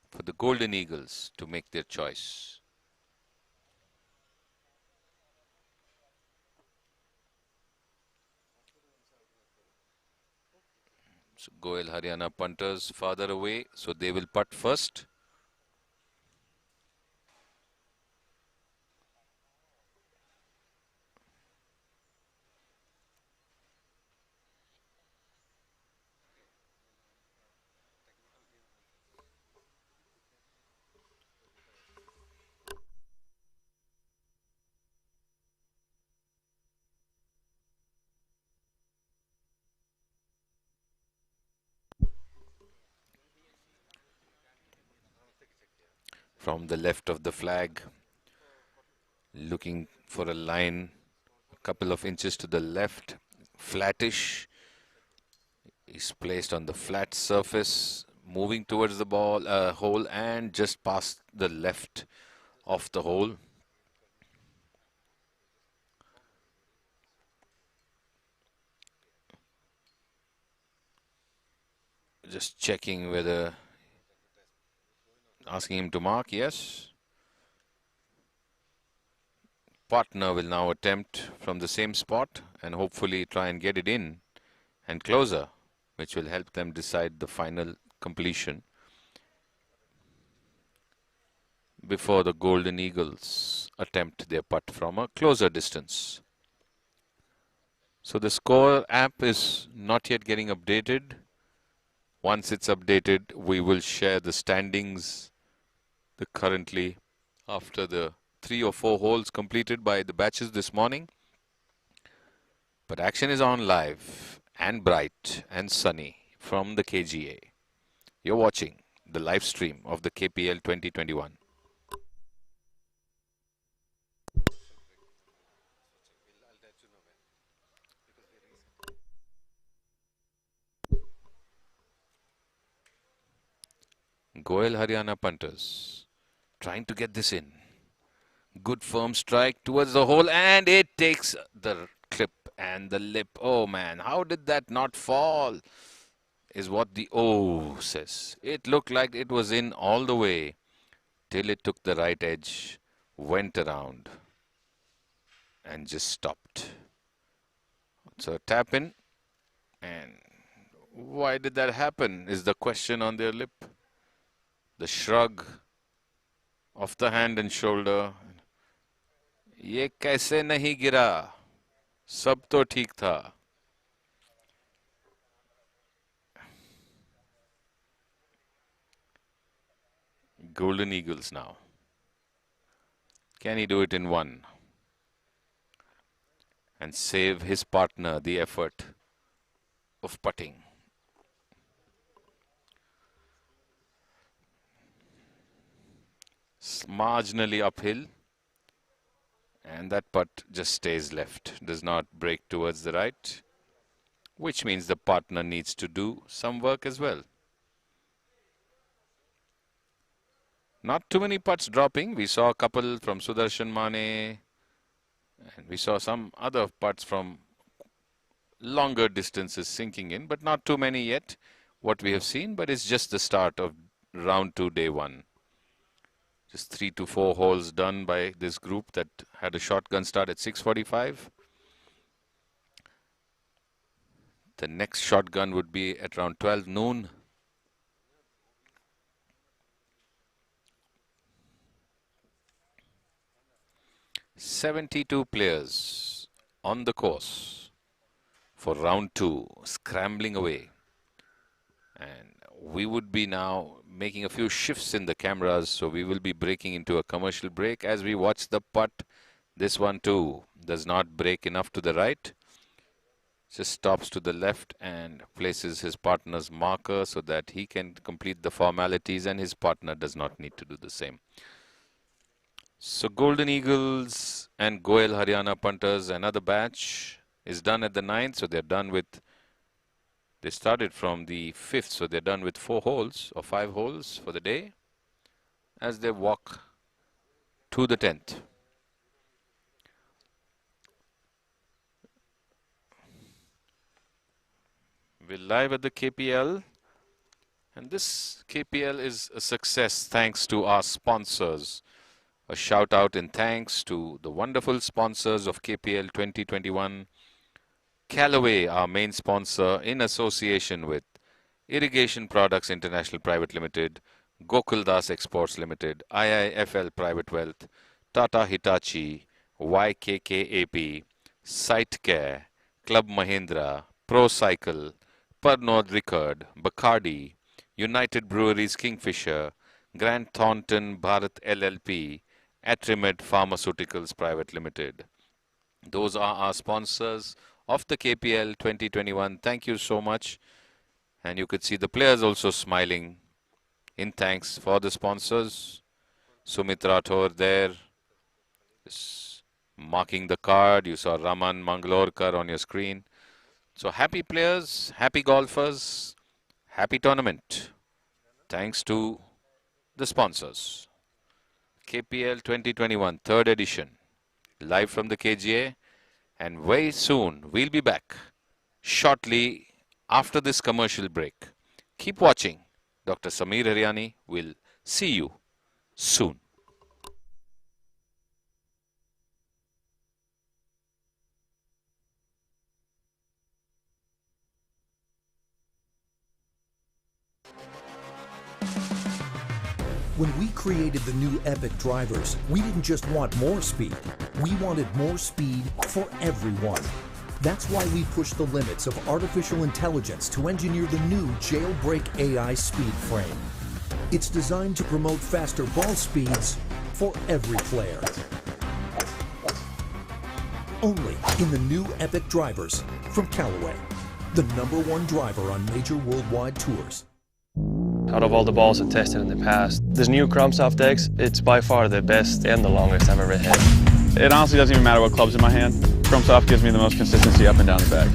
for the Golden Eagles to make their choice. So Goel Haryana punters farther away, so they will putt first. From the left of the flag, looking for a line a couple of inches to the left, flattish. He's placed on the flat surface, moving towards the ball hole and just past the left of the hole. Just checking whether, asking him to mark, yes. Partner will now attempt from the same spot and hopefully try and get it in and closer, which will help them decide the final completion before the Golden Eagles attempt their putt from a closer distance. So the score app is not yet getting updated. Once it's updated, we will share the standings currently after the 3 or 4 holes completed by the batches this morning. But action is on live and bright and sunny from the KGA. You're watching the live stream of the KPL 2021. Goel Haryana punters trying to get this in. Good firm strike towards the hole and it takes the clip and the lip. Oh man, how did that not fall? Is what the O says. It looked like it was in all the way till it took the right edge, went around and just stopped. So tap in, and why did that happen is the question on their lip. The shrug of the hand and shoulder. ये कैसे नहीं गिरा? सब तो ठीक था. Golden Eagles now. Can he do it in one? And save his partner the effort of putting. Marginally uphill. And that putt just stays left. Does not break towards the right. Which means the partner needs to do some work as well. Not too many putts dropping. We saw a couple from Sudarshan Mane. And we saw some other putts from longer distances sinking in. But not too many yet, what we have seen. But it's just the start of round 2, day 1. Just 3 to 4 holes done by this group that had a shotgun start at 6:45. The next shotgun would be at around 12 noon. "72 players on the course for round 2, scrambling away. And we would be now making a few shifts in the cameras, so we will be breaking into a commercial break as we watch the putt. This one too does not break enough to the right. Just stops to the left and places his partner's marker so that he can complete the formalities and his partner does not need to do the same. So Golden Eagles and Goel Haryana punters, another batch is done at the 9th, so they're done with, they started from the 5th, so they're done with 4 holes or 5 holes for the day as they walk to the 10th. We're live at the KPL, and this KPL is a success thanks to our sponsors. A shout out and thanks to the wonderful sponsors of KPL 2021. Callaway, our main sponsor, in association with Irrigation Products International Private Limited, Gokuldas Exports Limited, IIFL Private Wealth, Tata Hitachi, YKKAP, SiteCare, Club Mahindra, Pro Cycle, Pernod Ricard, Bacardi, United Breweries Kingfisher, Grant Thornton Bharat LLP, Atrimed Pharmaceuticals Private Limited. Those are our sponsors of the KPL 2021. Thank you so much. And you could see the players also smiling in thanks for the sponsors. Sumit Rathore there, marking the card. You saw Raman Mangalorkar on your screen. So happy players, happy golfers, happy tournament. Thanks to the sponsors. KPL 2021, third edition, live from the KGA. And very soon, we'll be back shortly after this commercial break. Keep watching. Dr. Sameer Haryani will see you soon. When we created the new Epic drivers, we didn't just want more speed. We wanted more speed for everyone. That's why we pushed the limits of artificial intelligence to engineer the new Jailbreak AI speed frame. It's designed to promote faster ball speeds for every player. Only in the new Epic drivers from Callaway, the #1 driver on major worldwide tours. Out of all the balls I've tested in the past, this new Crumbsoft X, it's by far the best and the longest I've ever hit. It honestly doesn't even matter what club's in my hand. Crumbsoft gives me the most consistency up and down the bag.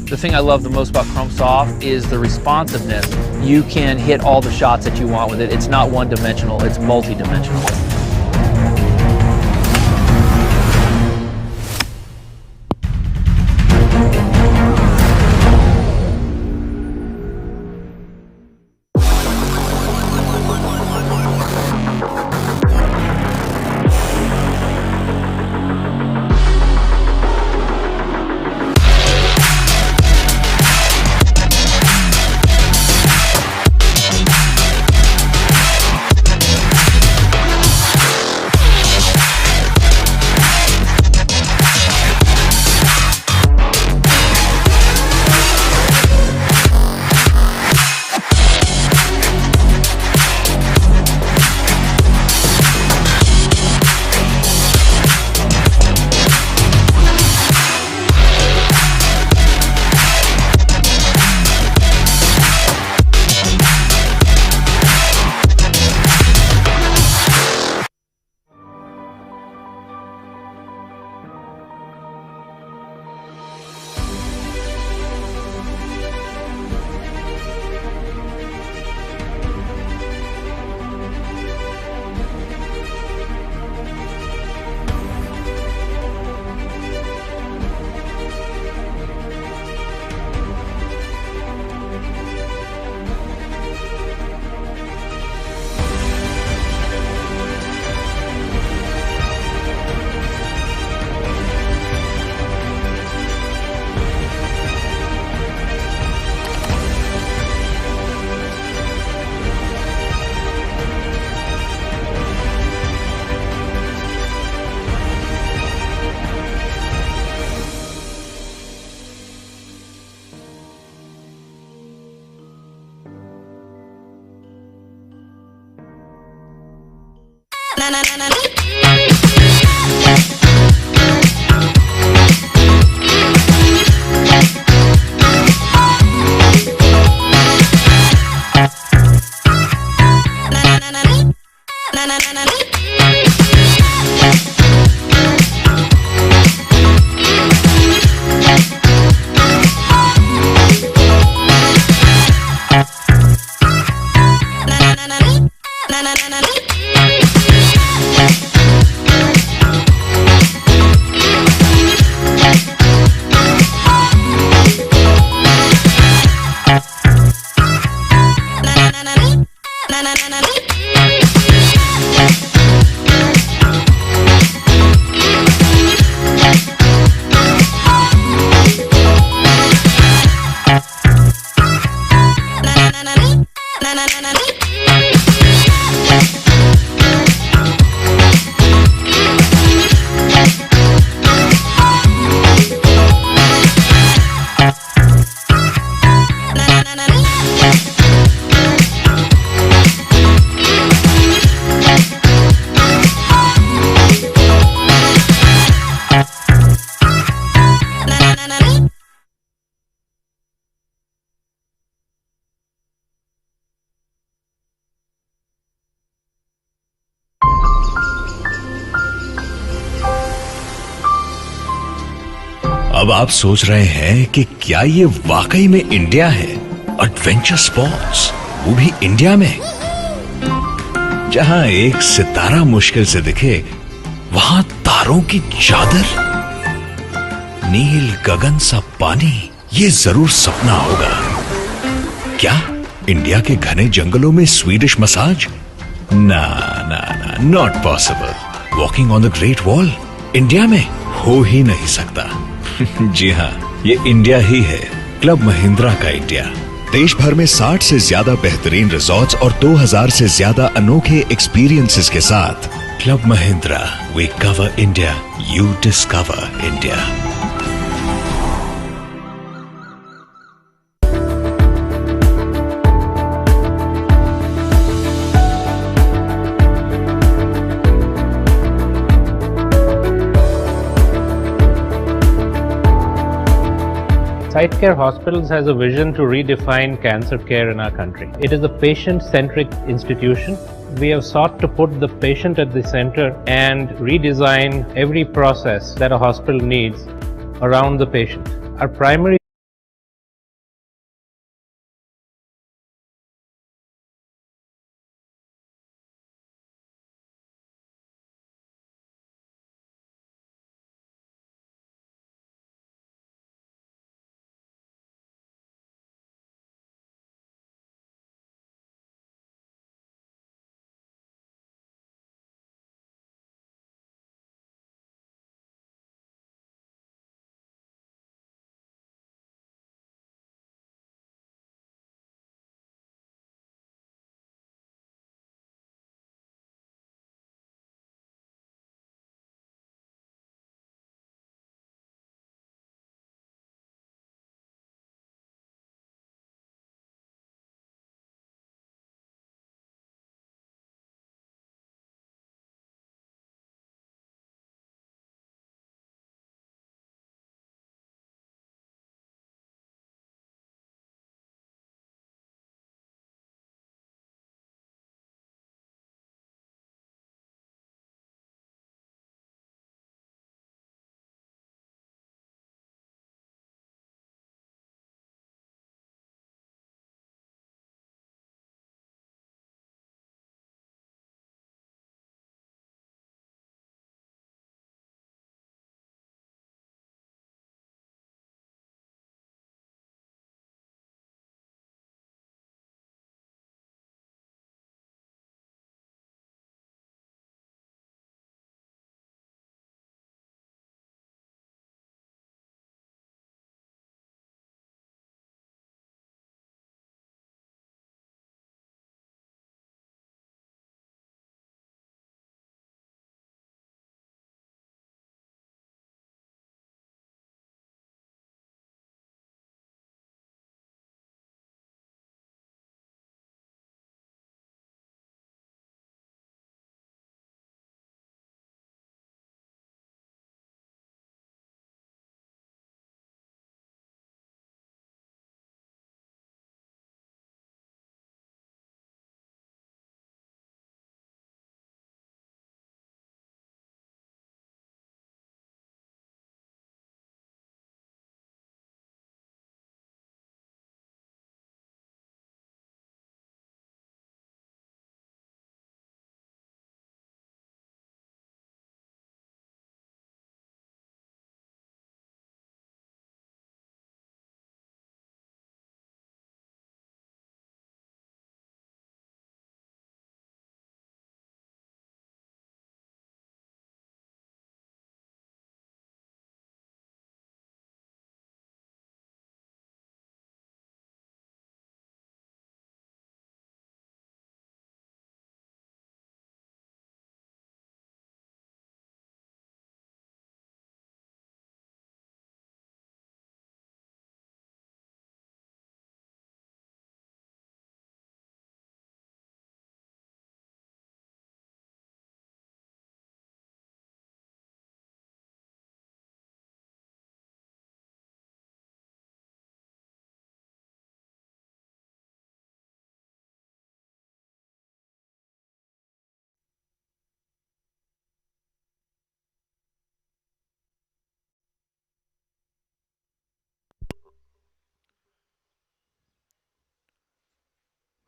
The thing I love the most about Crumbsoft is the responsiveness. You can hit all the shots that you want with it. It's not one-dimensional, it's multi-dimensional. na na na na अब आप सोच रहे हैं कि क्या ये वाकई में इंडिया है? एडवेंचर स्पोर्ट्स, वो भी इंडिया में, जहां एक सितारा मुश्किल से दिखे, वहां तारों की चादर, नील गगन सा पानी, ये जरूर सपना होगा। क्या इंडिया के घने जंगलों में स्वीडिश मसाज? ना ना ना, not possible. Walking on the great wall India में हो ही नहीं सकता। जी हाँ, ये इंडिया ही है, क्लब महिंद्रा का इंडिया। देश भर में 60 से ज्यादा बेहतरीन रिजॉर्ट्स और 2000 से ज्यादा अनोखे एक्सपीरियंसेस के साथ club Mahindra, we cover India, you discover India. SiteCare Hospitals has a vision to redefine cancer care in our country. It is a patient-centric institution. We have sought to put the patient at the center and redesign every process that a hospital needs around the patient. Our primary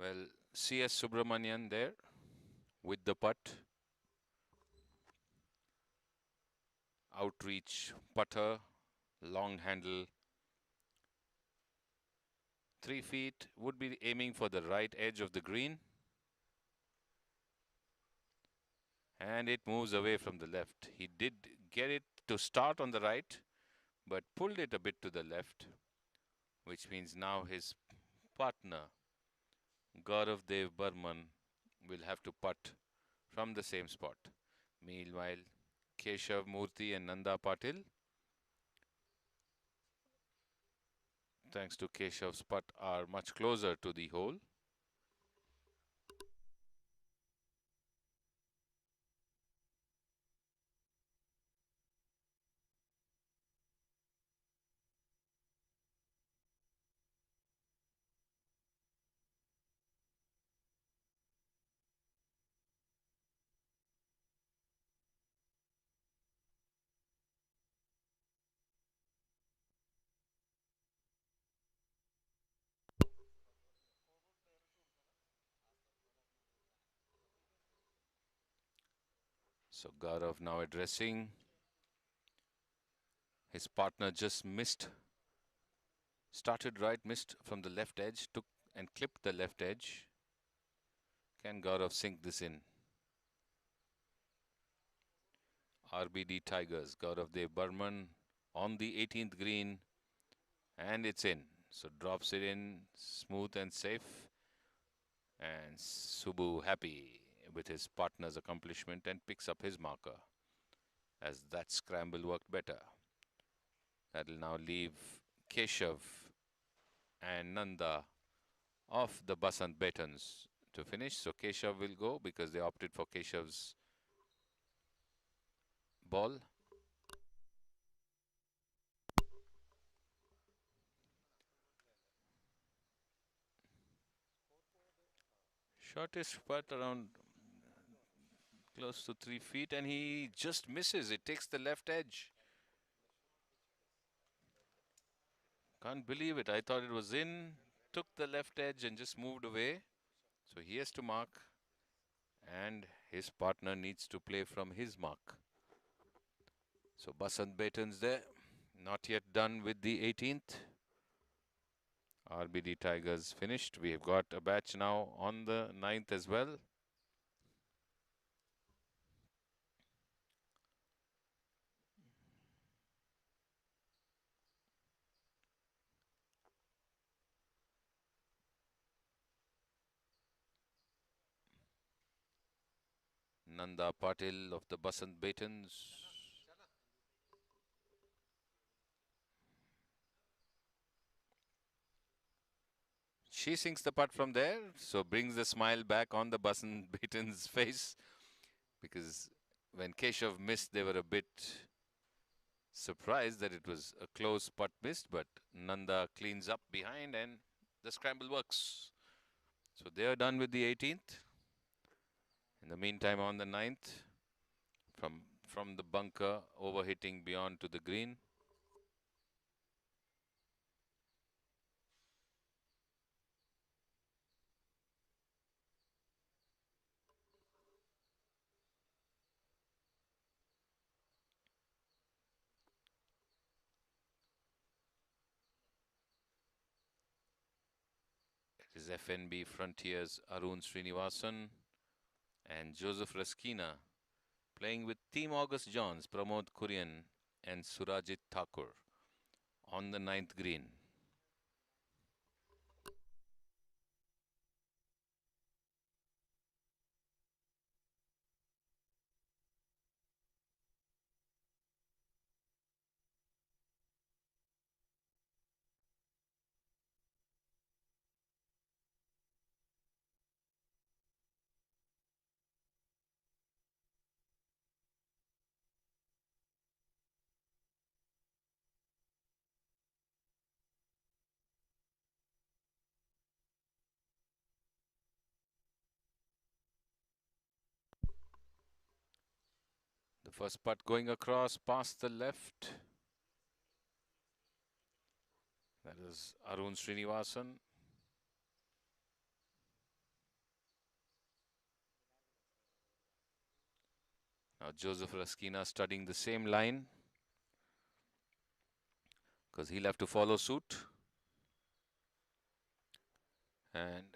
Well, C.S. Subramanian there with the putt. Outreach putter, long handle. 3 feet, would be aiming for the right edge of the green. And it moves away from the left. He did get it to start on the right, but pulled it a bit to the left, which means now his partner, Gaurav Dev Burman, will have to putt from the same spot. Meanwhile, Keshav Murthy and Nanda Patil, thanks to Keshav's putt, are much closer to the hole. So Gaurav now addressing. His partner just missed. Started right, missed from the left edge, took and clipped the left edge. Can Gaurav sink this in? RBD Tigers, Gaurav Dev Burman on the 18th green, and it's in. So drops it in, smooth and safe. And Subbu happy with his partner's accomplishment and picks up his marker, as that scramble worked better. That'll now leave Keshav and Nanda of the Basant Betons to finish. So Keshav will go because they opted for Keshav's ball. Shortest putt around close to 3 feet, and he just misses. It takes the left edge. Can't believe it. I thought it was in, took the left edge and just moved away. So he has to mark, and his partner needs to play from his mark. So Basant Betons there, not yet done with the 18th. RBD Tigers finished. We have got a batch now on the 9th as well. Nanda Patil of the Basant Betons. She sinks the putt from there, so brings the smile back on the Basant Betons' face, because when Keshav missed, they were a bit surprised that it was a close putt missed, but Nanda cleans up behind and the scramble works. So they are done with the 18th. In the meantime, on the 9th, from the bunker, overhitting beyond to the green. It is FNB Frontiers Arun Srinivasan and Joseph Raskina playing with Team August Johns, Pramod Kurian and Surajit Thakur on the 9th green. The first putt going across past the left. That is Arun Srinivasan. Now Joseph Raskina studying the same line, because he'll have to follow suit. And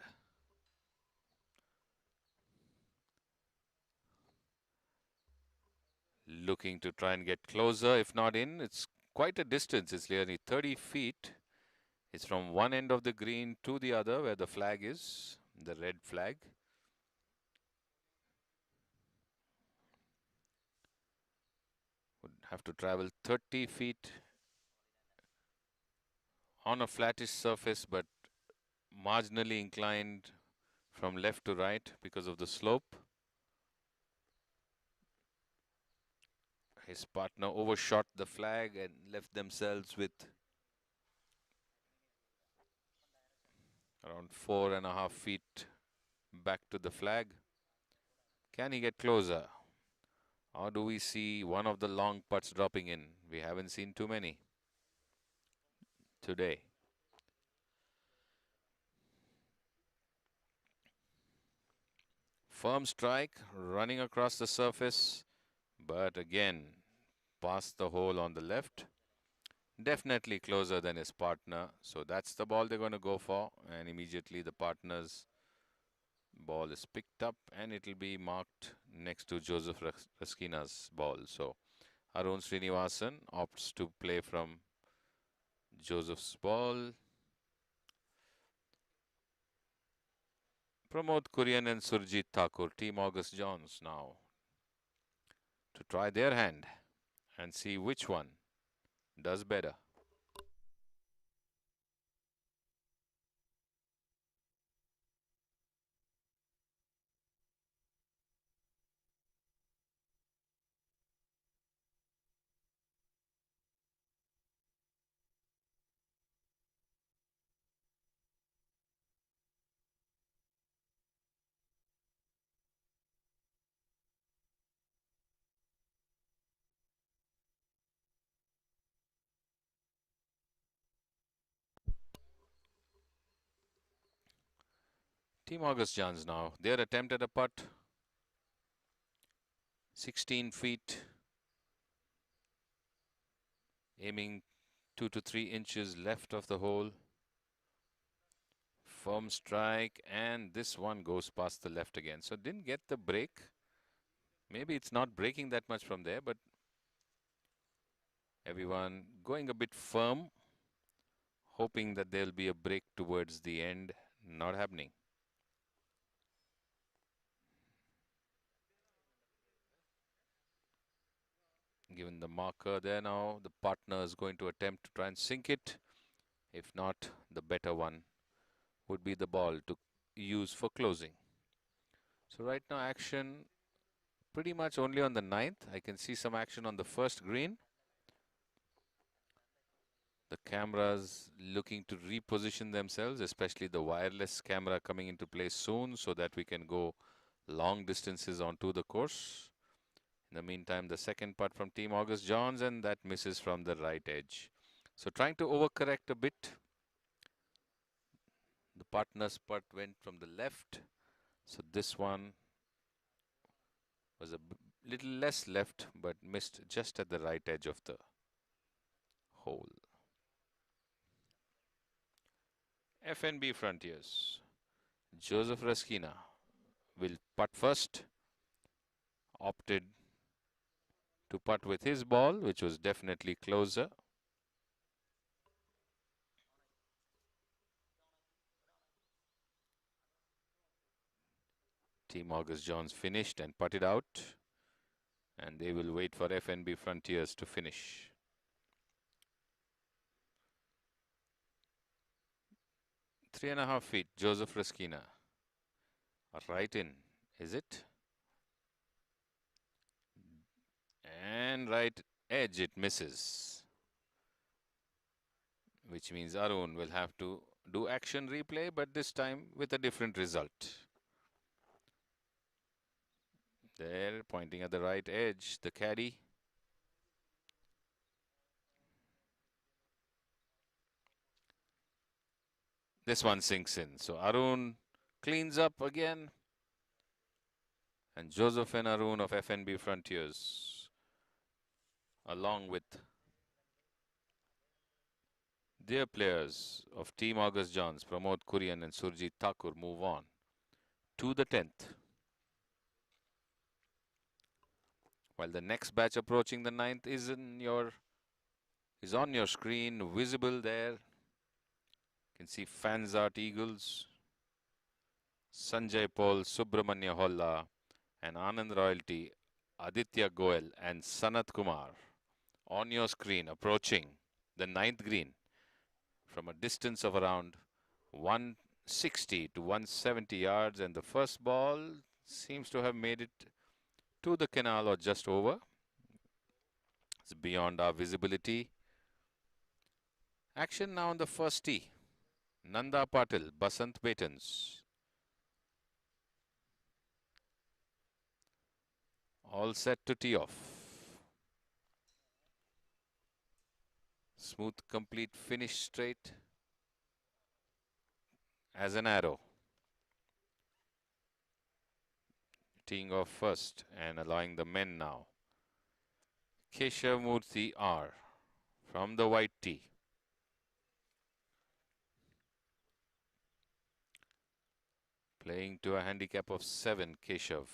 looking to try and get closer, if not in. It's quite a distance. It's nearly 30 feet. It's from one end of the green to the other where the flag is, the red flag. Would have to travel 30 feet on a flattish surface, but marginally inclined from left to right because of the slope. His partner overshot the flag and left themselves with around 4.5 feet back to the flag. Can he get closer? Or do we see one of the long putts dropping in? We haven't seen too many today. Firm strike, running across the surface, but again, past the hole on the left. Definitely closer than his partner. So that's the ball they're going to go for. And immediately the partner's ball is picked up and it will be marked next to Joseph Raskina's ball. So Arun Srinivasan opts to play from Joseph's ball. Pramod Kurian and Surjit Thakur, Team August Johns now to try their hand and see which one does better. Team August Johns now, their attempt at a putt, 16 feet, aiming 2 to 3 inches left of the hole. Firm strike, and this one goes past the left again. So didn't get the break. Maybe it's not breaking that much from there, but everyone going a bit firm, hoping that there'll be a break towards the end. Not happening. Given the marker there now, the partner is going to attempt to try and sink it. If not, the better one would be the ball to use for closing. So right now action pretty much only on the 9th. I can see some action on the first green. The cameras looking to reposition themselves, especially the wireless camera coming into play soon so that we can go long distances onto the course. In the meantime, the second putt from Team August Johns, and that misses from the right edge. So trying to overcorrect a bit. The partner's putt went from the left. So this one was a little less left, but missed just at the right edge of the hole. FNB Frontiers. Joseph Raskina will putt first. Opted to putt with his ball, which was definitely closer. Team August Johns finished and putted out, and they will wait for FNB Frontiers to finish. Three and a half feet, Joseph Raskina. Right in, is it? And right edge, it misses. Which means Arun will have to do action replay, but this time with a different result. There, pointing at the right edge, the caddy. This one sinks in. So Arun cleans up again. And Josephine Arun of FNB Frontiers, along with their players of Team August Johns, Pramod Kurian and Surjit Thakur, move on to the 10th. While the next batch approaching the 9th is on your screen, visible there. You can see Fanzart Eagles, Sanjay Paul, Subramanya Holla, and Anand Royalty, Aditya Goel and Sanat Kumar on your screen approaching the 9th green from a distance of around 160 to 170 yards, and the first ball seems to have made it to the canal or just over. It's beyond our visibility. Action now on the first tee. Nanda Patil, Basant Batons. All set to tee off. Smooth, complete finish straight as an arrow. Teeing off first and allowing the men now. Keshav Murthy R from the white tee. Playing to a handicap of 7, Keshav.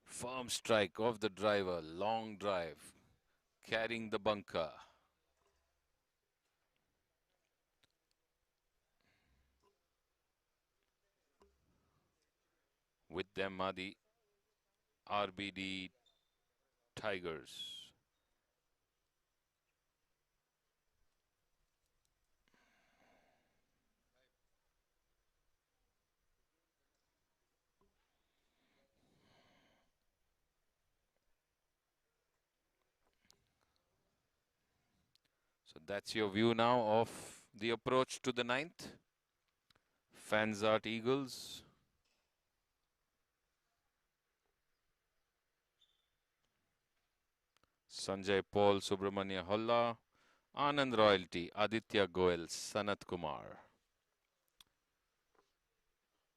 Firm strike of the driver, long drive, carrying the bunker. With them are the RBD Tigers. So that's your view now of the approach to the 9th. Fanzart Eagles. Sanjay Paul, Subramanya Holla, Anand Royalty, Aditya Goel, Sanat Kumar.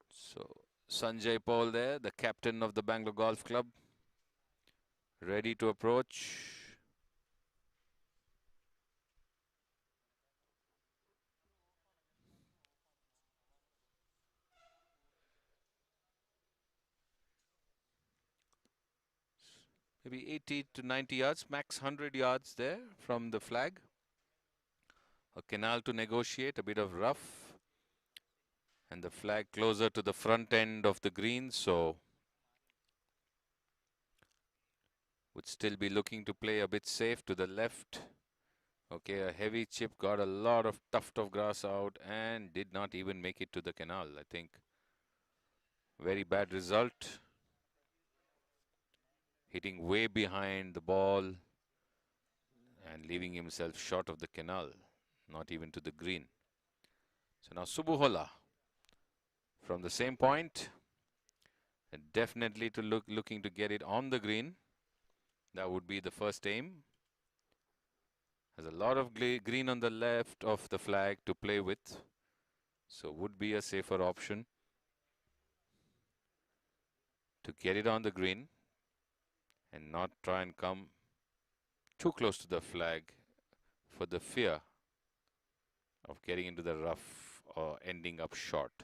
So Sanjay Paul there, the captain of the Bangalore Golf Club, ready to approach. Maybe 80 to 90 yards, max 100 yards there from the flag. A canal to negotiate, a bit of rough. And the flag closer to the front end of the green, so would still be looking to play a bit safe to the left. Okay, a heavy chip, got a lot of tuft of grass out and did not even make it to the canal, I think. Very bad result. Hitting way behind the ball and leaving himself short of the canal, not even to the green. So now Subuhola from the same point, and definitely looking to get it on the green. That would be the first aim. Has a lot of green on the left of the flag to play with, so would be a safer option to get it on the green and not try and come too close to the flag for the fear of getting into the rough or ending up short.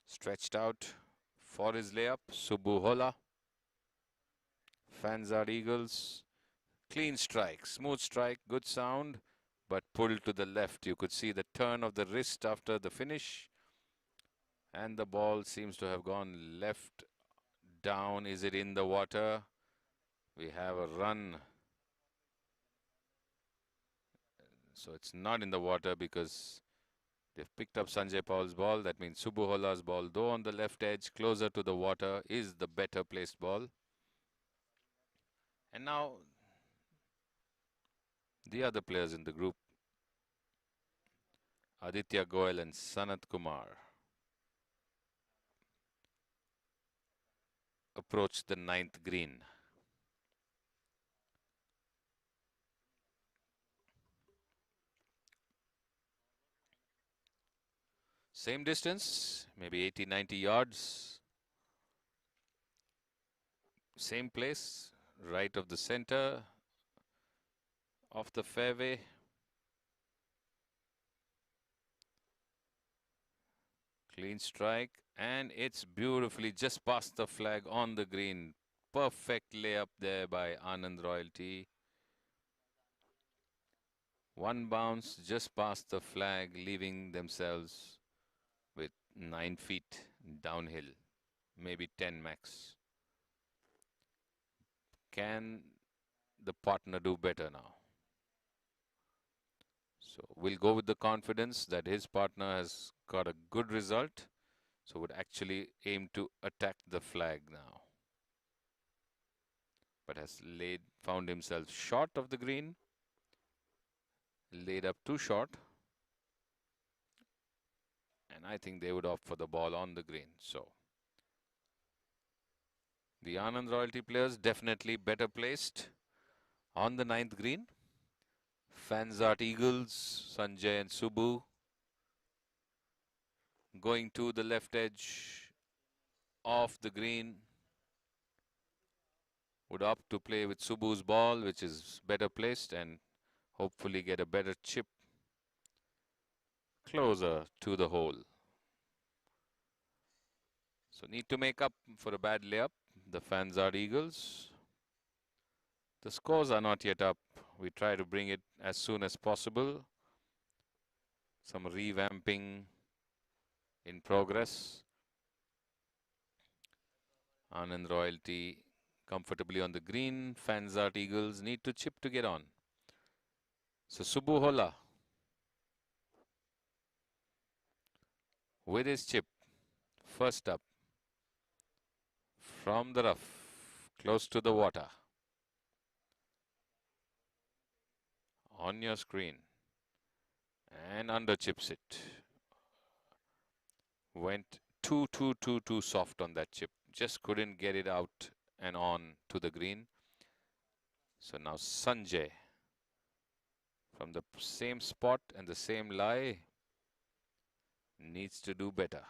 Stretched out for his layup, Subuhola. Fanzart Eagles. Clean strike, smooth strike, good sound, but pulled to the left. You could see the turn of the wrist after the finish. And the ball seems to have gone left down. Is it in the water? We have a run. So it's not in the water because they've picked up Sanjay Paul's ball. That means Subuhola's ball, though on the left edge, closer to the water, is the better placed ball. And now the other players in the group, Aditya Goel and Sanat Kumar, approach the 9th green. Same distance, maybe 80-90 yards. Same place, right of the center of the fairway. Clean strike, and it's beautifully just past the flag on the green. Perfect layup there by Anand Royalty. One bounce just past the flag, leaving themselves with 9 feet downhill, maybe 10 max. Can the partner do better now? So we'll go with the confidence that his partner has got a good result, so would actually aim to attack the flag now, but has found himself short of the green, laid up too short, and I think they would opt for the ball on the green. So the Anand Royalty players definitely better placed on the 9th green. Fanzart Eagles, Sanjay and Subbu going to the left edge of the green. Would opt to play with Subbu's ball, which is better placed, and hopefully get a better chip closer to the hole. So need to make up for a bad layup, the Fanzart Eagles. The scores are not yet up. We try to bring it as soon as possible. Some revamping in progress. Anand Royalty comfortably on the green. Fanzart Eagles need to chip to get on. So Subbu Hola with his chip. First up from the rough, close to the water. On your screen. And under chips it. Went too soft on that chip. Just couldn't get it out and on to the green. So now Sanjay from the same spot and the same lie needs to do better.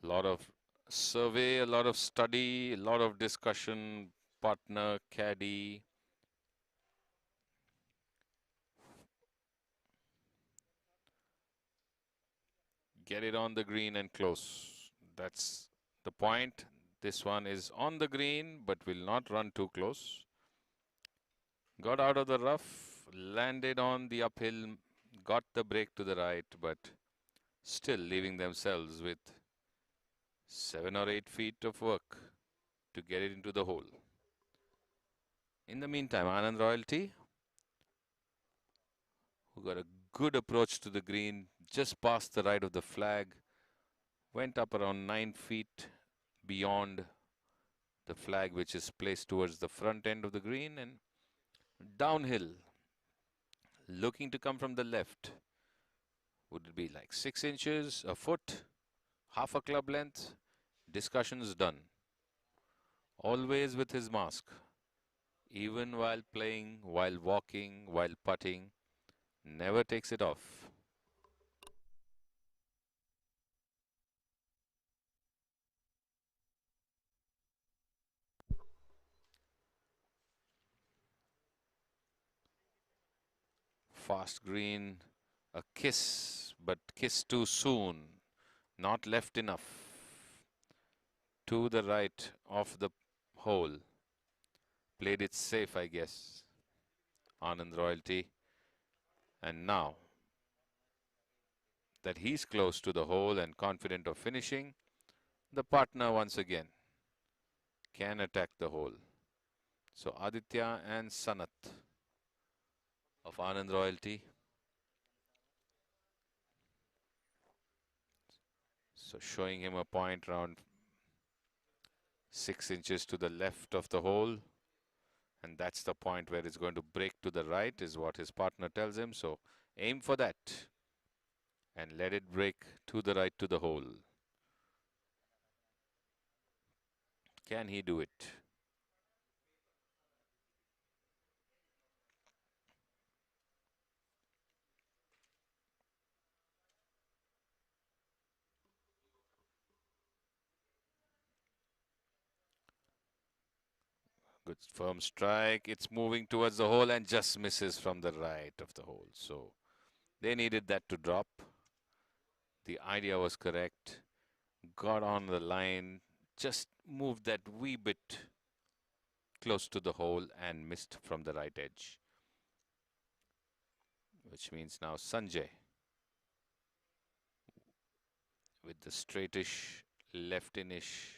A lot of survey, a lot of study, a lot of discussion, partner, caddy. Get it on the green and close. That's the point. This one is on the green, but will not run too close. Got out of the rough, landed on the uphill, got the break to the right, but still leaving themselves with 7 or 8 feet of work to get it into the hole. In the meantime, Anand Royalty, who got a good approach to the green, just past the right of the flag, went up around 9 feet beyond the flag, which is placed towards the front end of the green, and downhill, looking to come from the left. Would it be like 6 inches, a foot, half a club length? Discussions done. Always with his mask. Even while playing, while walking, while putting, never takes it off. Fast green, a kiss, but kiss too soon. Not left enough. To the right of the hole. Played it safe, I guess. Anand Royalty. And now that he's close to the hole and confident of finishing, the partner once again can attack the hole. So Aditya and Sanat of Anand Royalty. So showing him a point around 6 inches to the left of the hole. And that's the point where it's going to break to the right, is what his partner tells him. So aim for that and let it break to the right to the hole. Can he do it? Good firm strike. It's moving towards the hole and just misses from the right of the hole. So they needed that to drop. The idea was correct. Got on the line, just moved that wee bit close to the hole and missed from the right edge. Which means now Sanjay with the straightish, left-inish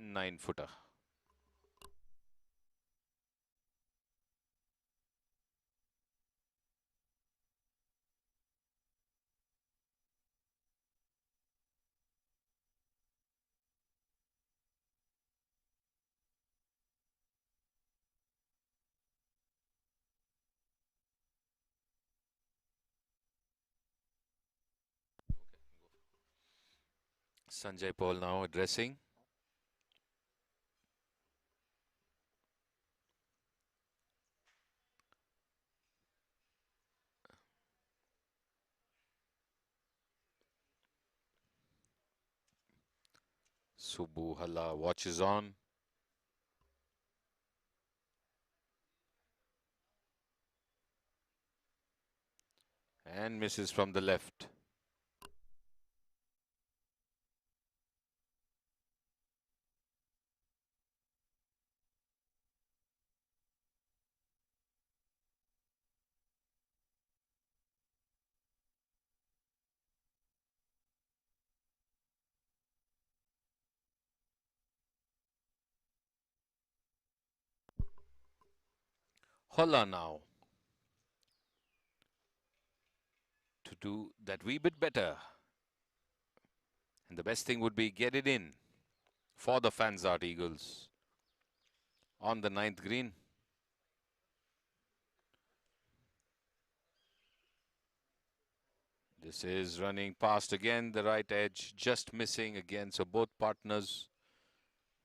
9-footer. Sanjay Paul now addressing. Subbu Halla watches on. And misses from the left. Holla now to do that wee bit better. And the best thing would be get it in for the Fanzart Eagles on the 9th green. This is running past again, the right edge, just missing again. So both partners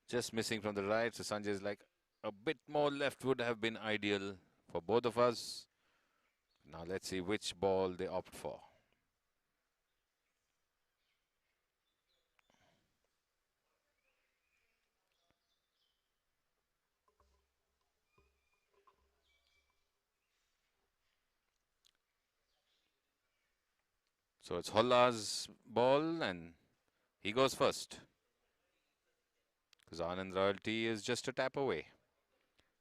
just missing from the right. So Sanjay is like, a bit more left would have been ideal for both of us. Now let's see which ball they opt for. So it's Holla's ball and he goes first. Because Anand Royalty is just a tap away.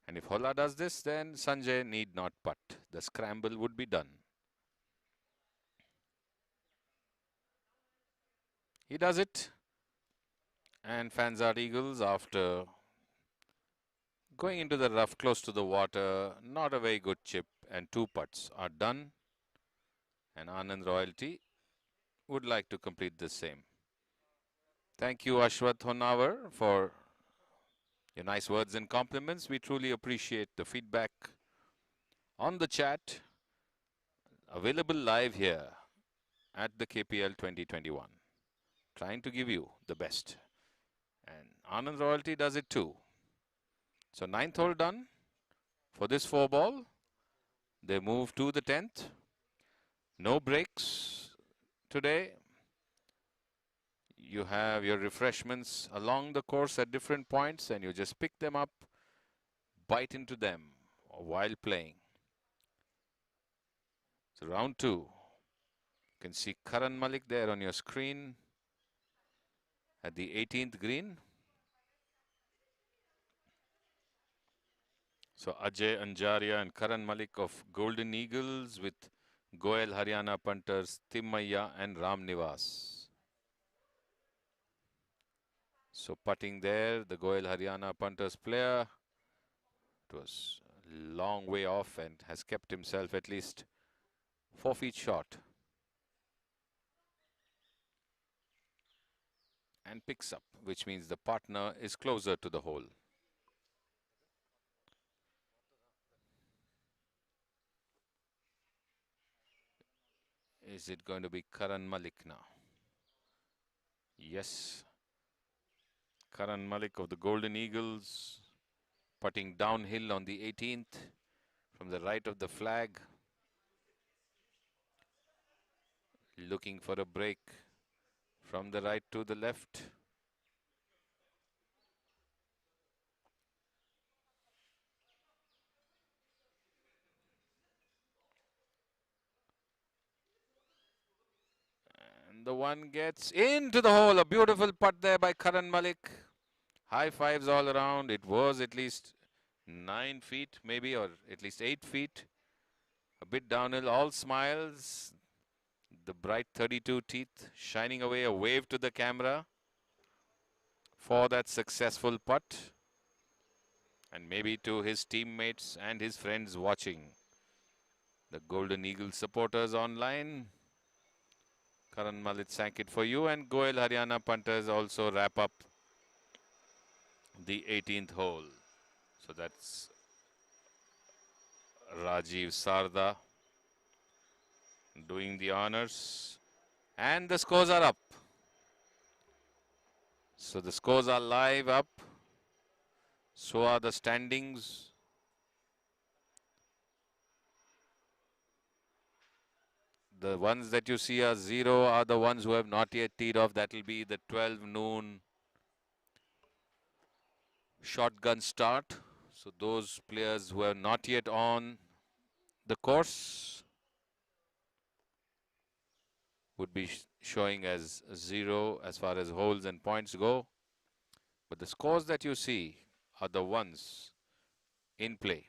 And if Holla does this, then Sanjay need not putt. The scramble would be done. He does it. And Fanzart Eagles, after going into the rough close to the water, not a very good chip, and 2 putts are done. And Anand Royalty would like to complete the same. Thank you, Ashwath Honavar, for your nice words and compliments. We truly appreciate the feedback on the chat. Available live here at the KPL 2021. Trying to give you the best. And Anand Royalty does it too. So 9th hole done for this 4-ball. They move to the 10th. No breaks today. You have your refreshments along the course at different points and you just pick them up, bite into them while playing. So round 2. You can see Karan Malik there on your screen at the 18th green. So Ajay Anjaria and Karan Malik of Golden Eagles with Goel Haryana punters Timmaiya and Ram Nivas. So putting there, the Goel Haryana punters player. It was a long way off and has kept himself at least 4 feet short. And picks up, which means the partner is closer to the hole. Is it going to be Karan Malik now? Yes. Karan Malik of the Golden Eagles, putting downhill on the 18th from the right of the flag. Looking for a break from the right to the left. And the one gets into the hole. A beautiful putt there by Karan Malik. High fives all around. It was at least 9 feet maybe, or at least 8 feet. A bit downhill, all smiles. The bright 32 teeth shining away, a wave to the camera for that successful putt. And maybe to his teammates and his friends watching. The Golden Eagle supporters online. Karan Malik sank it for you, and Goel Haryana punters also wrap up the 18th hole. So that's Rajiv Sarda doing the honors. And the scores are up. So the scores are live up. So are the standings. The ones that you see are 0 are the ones who have not yet teed off. That will be the 12 noon shotgun start. So those players who are not yet on the course would be showing as 0 as far as holes and points go. But the scores that you see are the ones in play.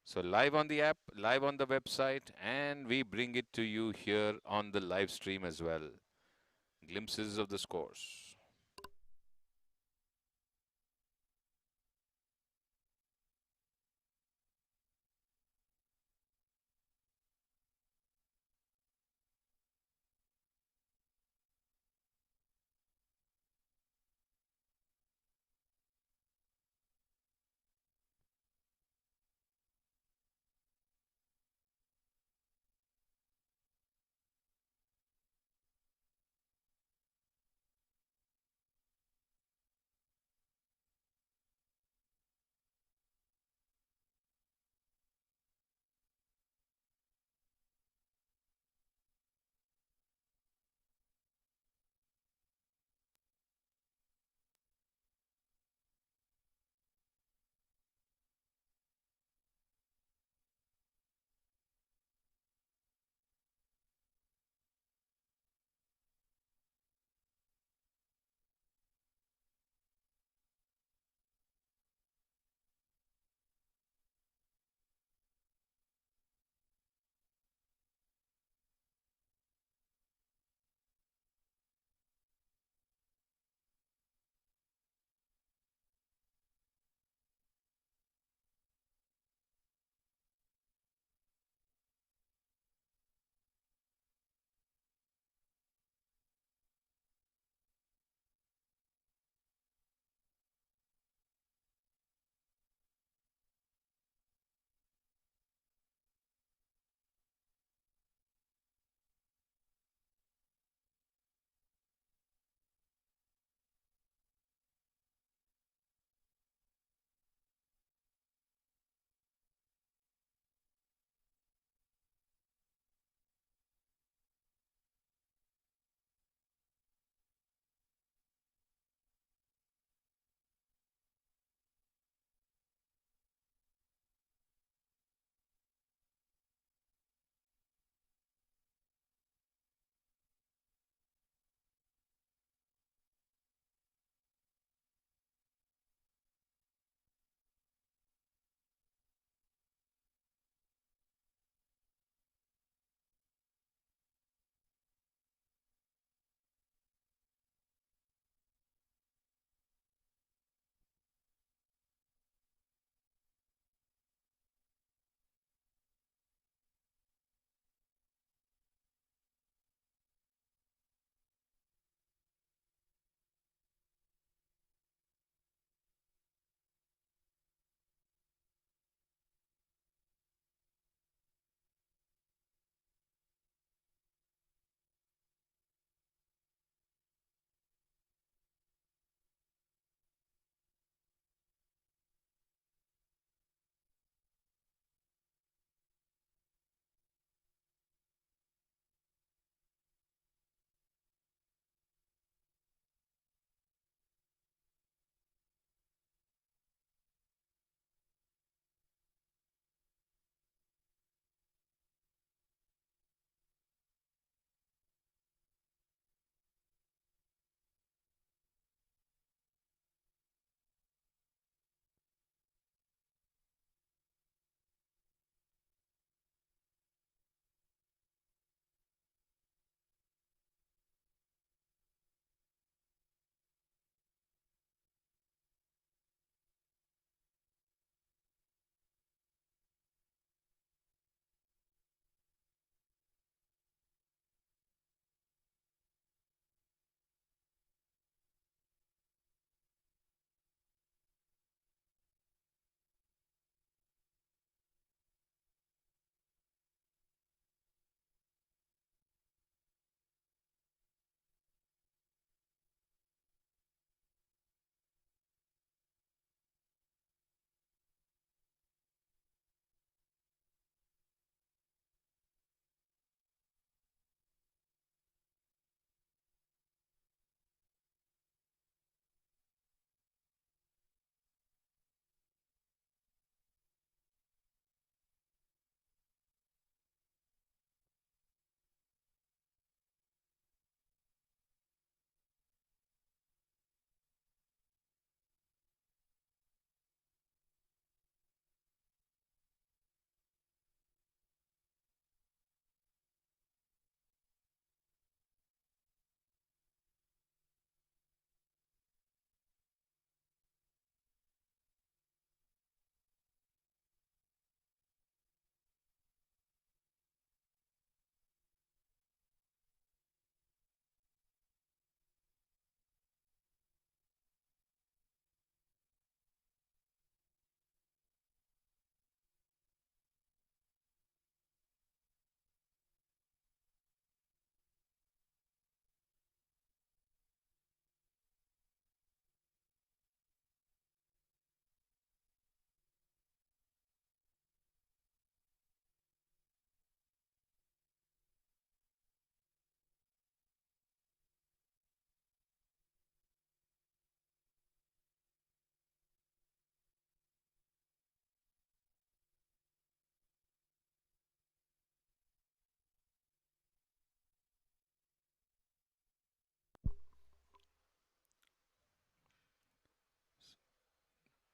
So live on the app, live on the website, and we bring it to you here on the live stream as well. Glimpses of the scores.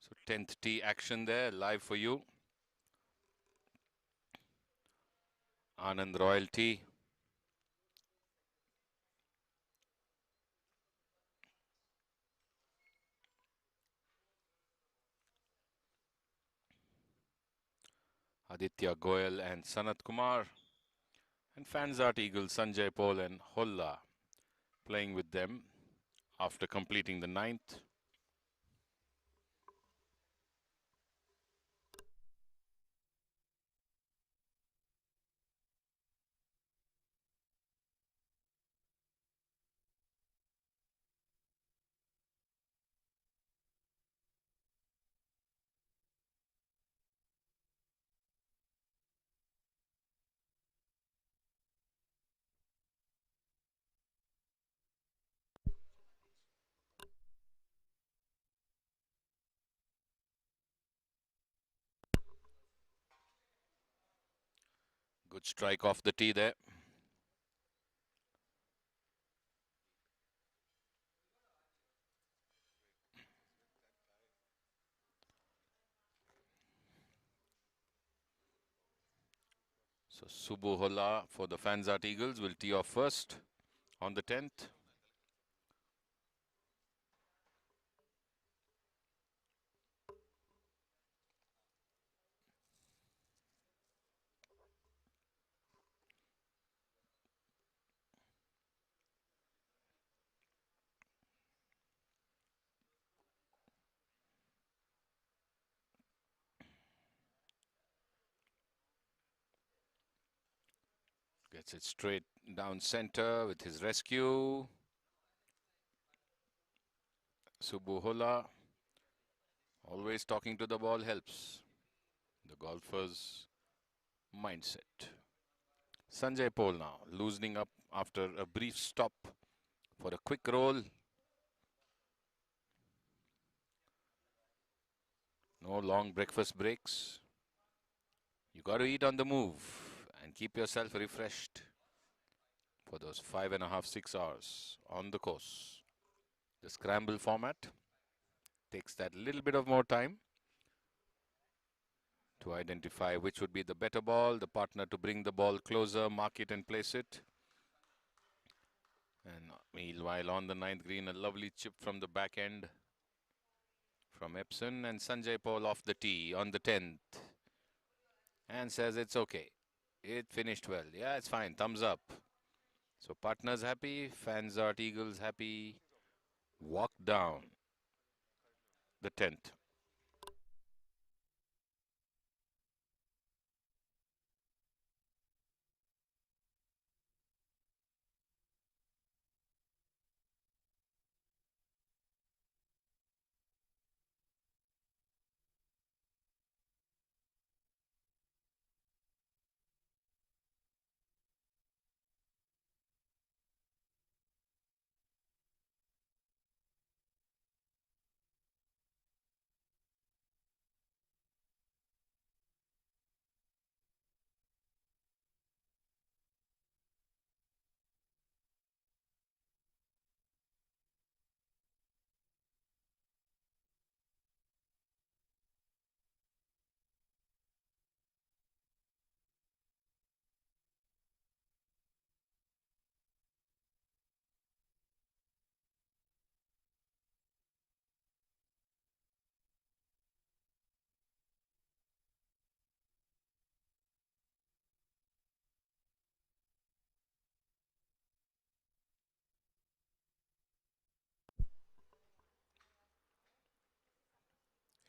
So 10th tee action there, live for you. Anand Royalty. Aditya Goyal and Sanat Kumar. And Fansart Eagles, Sanjay Paul and Holla playing with them after completing the 9th. Good strike off the tee there. So Subbu Holla for the Fansart Eagles will tee off first on the 10th. Gets it straight down center with his rescue. Subbu Holla, always talking to the ball helps the golfer's mindset. Sanjay Paul now loosening up after a brief stop for a quick roll. No long breakfast breaks. You got to eat on the move and keep yourself refreshed for those 5.5, 6 hours on the course. The scramble format takes that little bit of more time to identify which would be the better ball, the partner to bring the ball closer, mark it and place it. And meanwhile on the 9th green, a lovely chip from the back end from Epson, and Sanjay Paul off the tee on the 10th and says it's okay. It finished well. Yeah, it's fine. Thumbs up. So partners happy, Fansart Eagles happy. Walk down the 10th.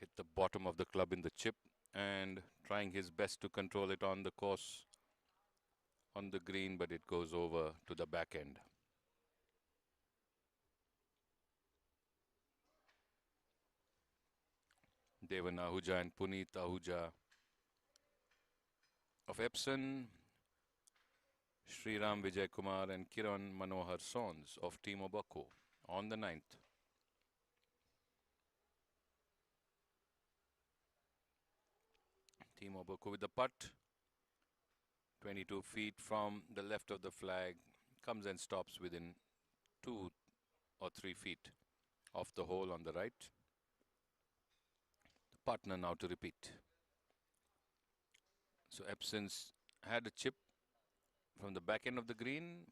Hit the bottom of the club in the chip and trying his best to control it on the course on the green, but it goes over to the back end. Devan Ahuja and Puneet Ahuja of Epson, Sriram Vijay Kumar and Kiran Manohar Sons of Team Obako on the 9th. Team Obako with the putt, 22 feet from the left of the flag, comes and stops within 2 or 3 feet of the hole on the right. partner now to repeat. So Epson's had a chip from the back end of the green.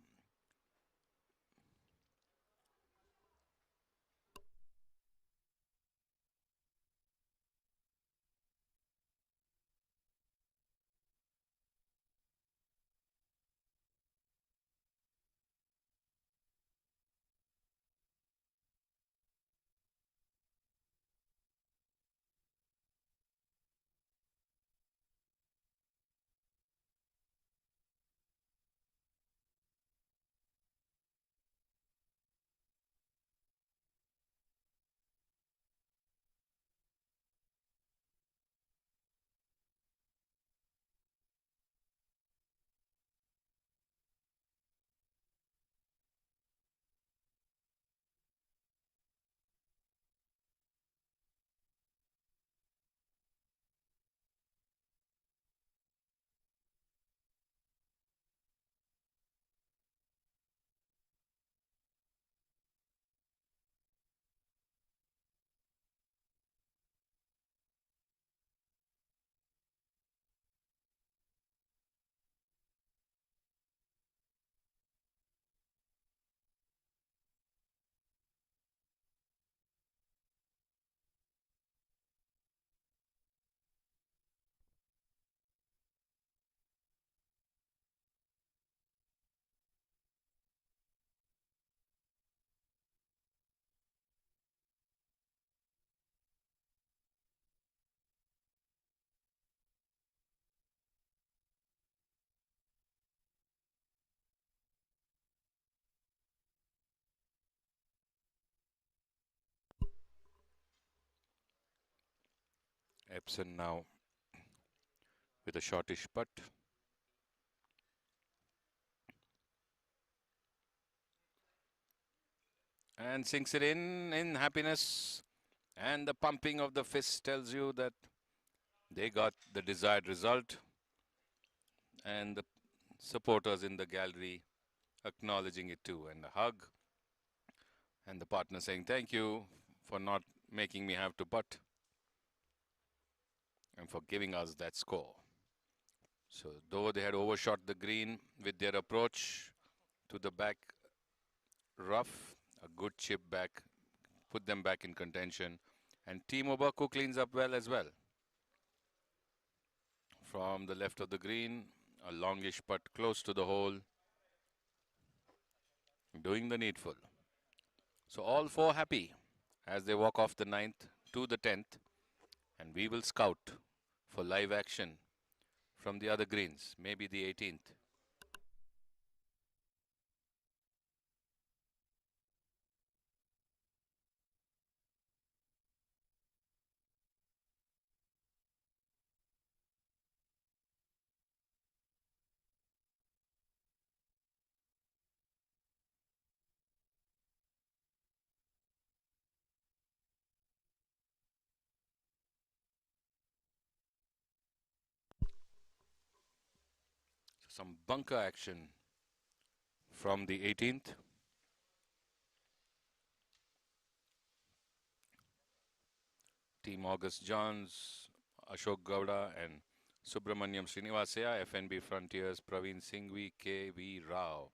Epson now with a shortish putt. And sinks it in happiness. And the pumping of the fist tells you that they got the desired result. And the supporters in the gallery acknowledging it too. And a hug. And the partner saying, thank you for not making me have to putt. And for giving us that score. So though they had overshot the green with their approach to the back rough, a good chip back, put them back in contention. And Timo Baku cleans up well as well. From the left of the green, a longish putt close to the hole. Doing the needful. So all four happy as they walk off the 9th to the 10th. And we will scout for live action from the other greens, maybe the 18th. Some bunker action from the 18th. Team August Johns, Ashok Gowda and Subramaniam Srinivasaya, FNB Frontiers, Praveen Singhvi, K.V. Rao.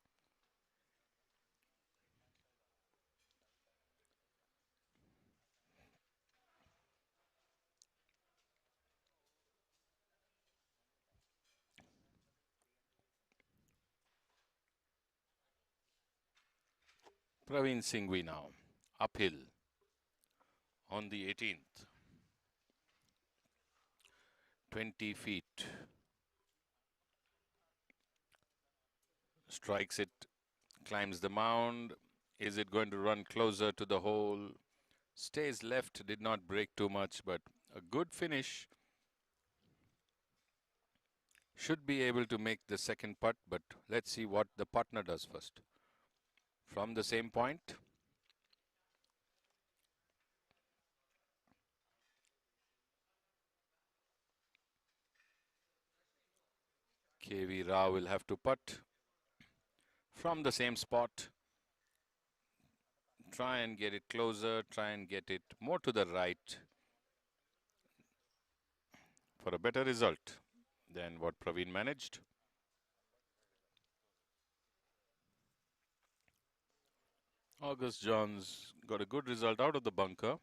Praveen Singhvi now, uphill on the 18th. 20 feet. Strikes it, climbs the mound. Is it going to run closer to the hole? Stays left, did not break too much, but a good finish. Should be able to make the second putt, but let's see what the partner does first. From the same point. K.V. Rao will have to putt from the same spot. Try and get it closer, try and get it more to the right. for a better result than what Praveen managed. August Johns got a good result out of the bunker.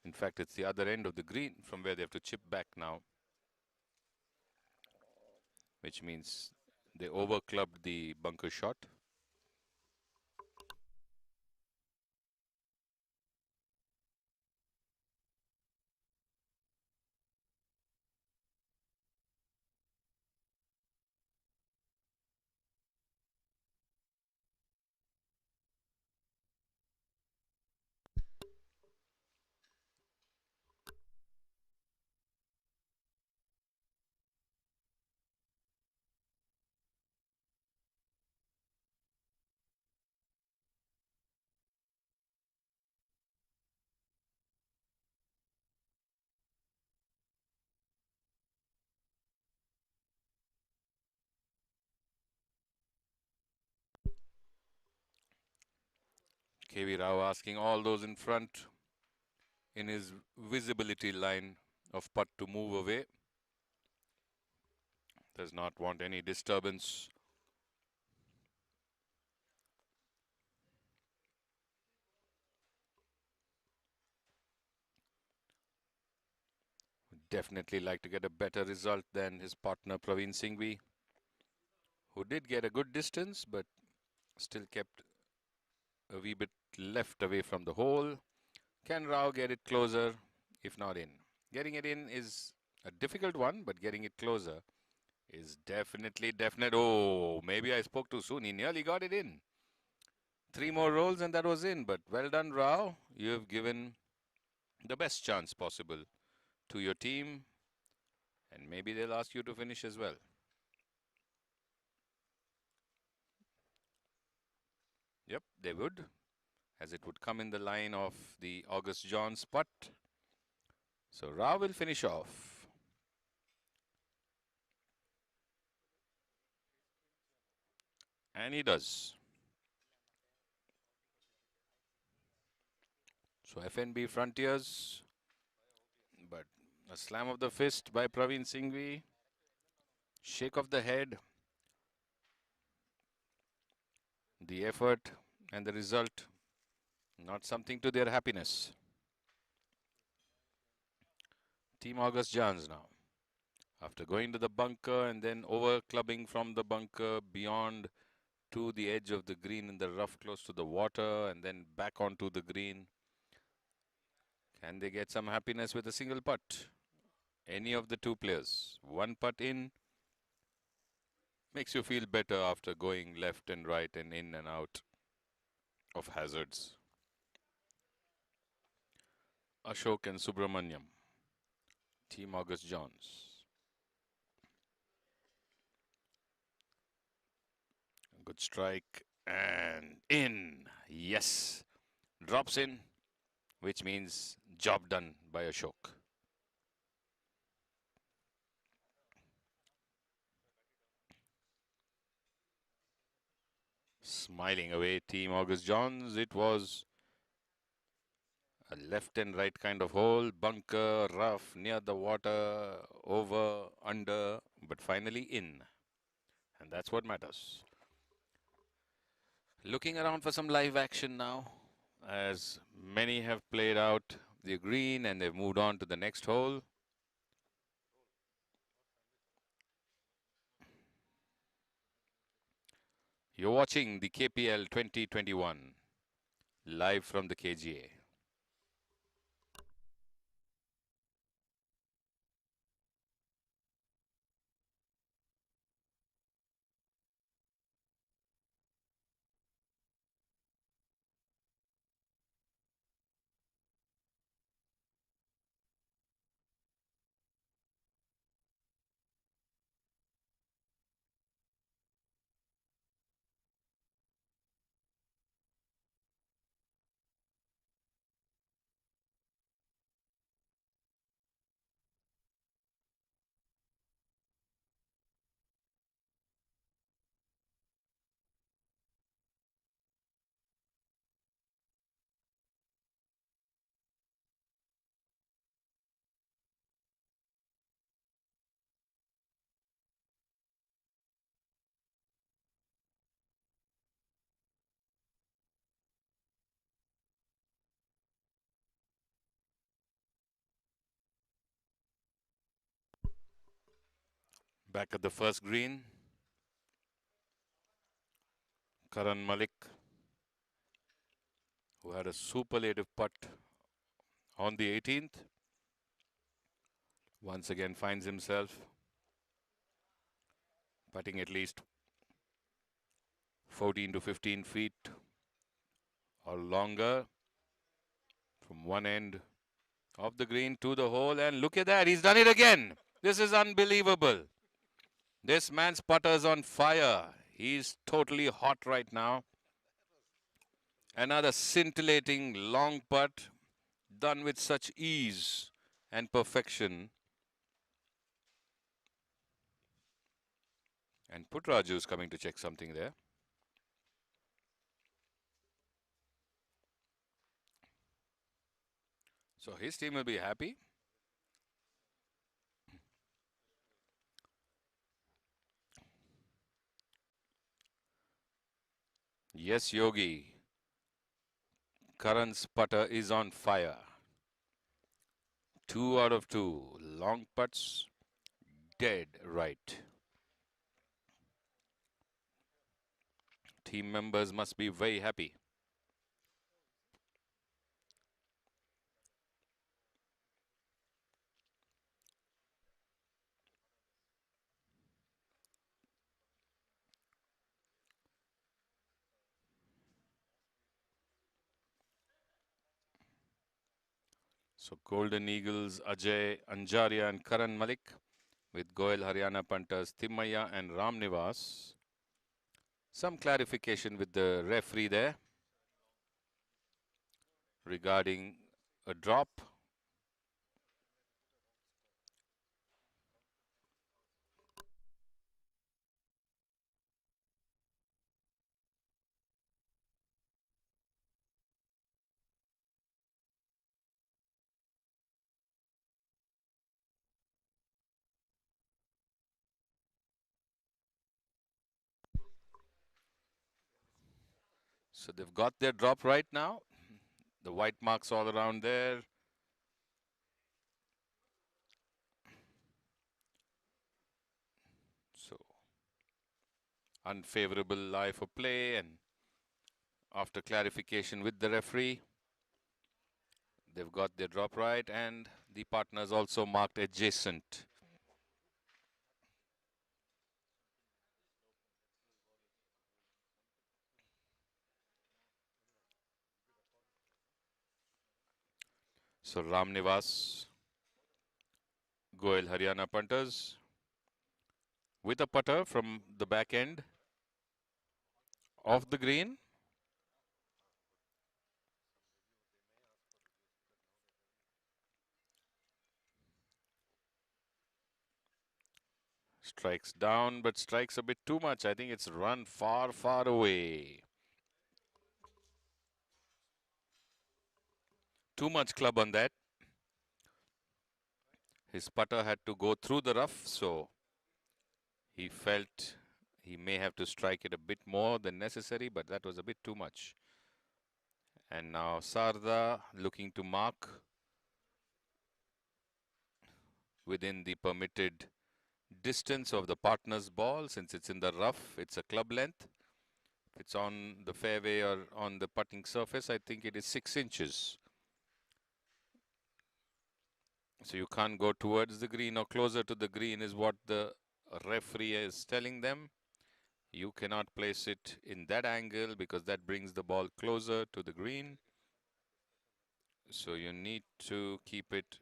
In fact, it's the other end of the green from where they have to chip back now, which means they overclubbed the bunker shot. KV Rao asking all those in front in his visibility line of putt to move away. Does not want any disturbance. Definitely like to get a better result than his partner Praveen Singhvi, who did get a good distance but still kept a wee bit left away from the hole. Can Rao get it closer, if not in? Getting it in is a difficult one, but getting it closer is definitely definite. Oh, maybe I spoke too soon. He nearly got it in. 3 more rolls and that was in. But well done, Rao. You have given the best chance possible to your team. And maybe they'll ask you to finish as well. Yep, they would, as it would come in the line of the August Johns putt. So Rao will finish off. And he does. So FNB Frontiers, but a slam of the fist by Praveen Singhvi. Shake of the head. The effort and the result, not something to their happiness. Team August Johns now. After going to the bunker and then over clubbing from the bunker beyond to the edge of the green in the rough close to the water and then back onto the green. Can they get some happiness with a single putt? Any of the two players. One putt in makes you feel better after going left and right and in and out of hazards. Ashok and Subramanyam. Team August Johns. Good strike and in. Yes. Drops in, which means job done by Ashok. Smiling away, Team August Johns. It was a left and right kind of hole, bunker, rough, near the water, over, under, but finally in. And that's what matters. Looking around for some live action now, as many have played out the green and they've moved on to the next hole. You're watching the KPL 2021 live from the KGA. Back at the first green, Karan Malik, who had a superlative putt on the 18th, once again finds himself putting at least 14 to 15 feet or longer from one end of the green to the hole. And look at that, he's done it again. This is unbelievable. This man's putter's on fire. He's totally hot right now. Another scintillating long putt done with such ease and perfection. And Putraju is coming to check something there. So his team will be happy. Yes, Yogi. Karan's putter is on fire. 2 out of 2. Long putts, dead right. Team members must be very happy. So Golden Eagles, Ajay Anjaria and Karan Malik, with Goel Haryana punters Timmaya and Ramnivas. Some clarification with the referee there regarding a drop. So they've got their drop right now. The white marks all around there. So unfavorable lie for play, and after clarification with the referee, they've got their drop right, and the partners also marked adjacent. So Ramnivas, Goel Haryana punters with a putter from the back end of the green. Strikes down, but strikes a bit too much. I think it's run far, far away. Too much club on that. His putter had to go through the rough, so he felt he may have to strike it a bit more than necessary, but that was a bit too much. And now Sarda looking to mark within the permitted distance of the partner's ball. Since it's in the rough, it's a club length. If it's on the fairway or on the putting surface, I think it is 6 inches. So you can't go towards the green or closer to the green is what the referee is telling them. You cannot place it in that angle because that brings the ball closer to the green. So you need to keep it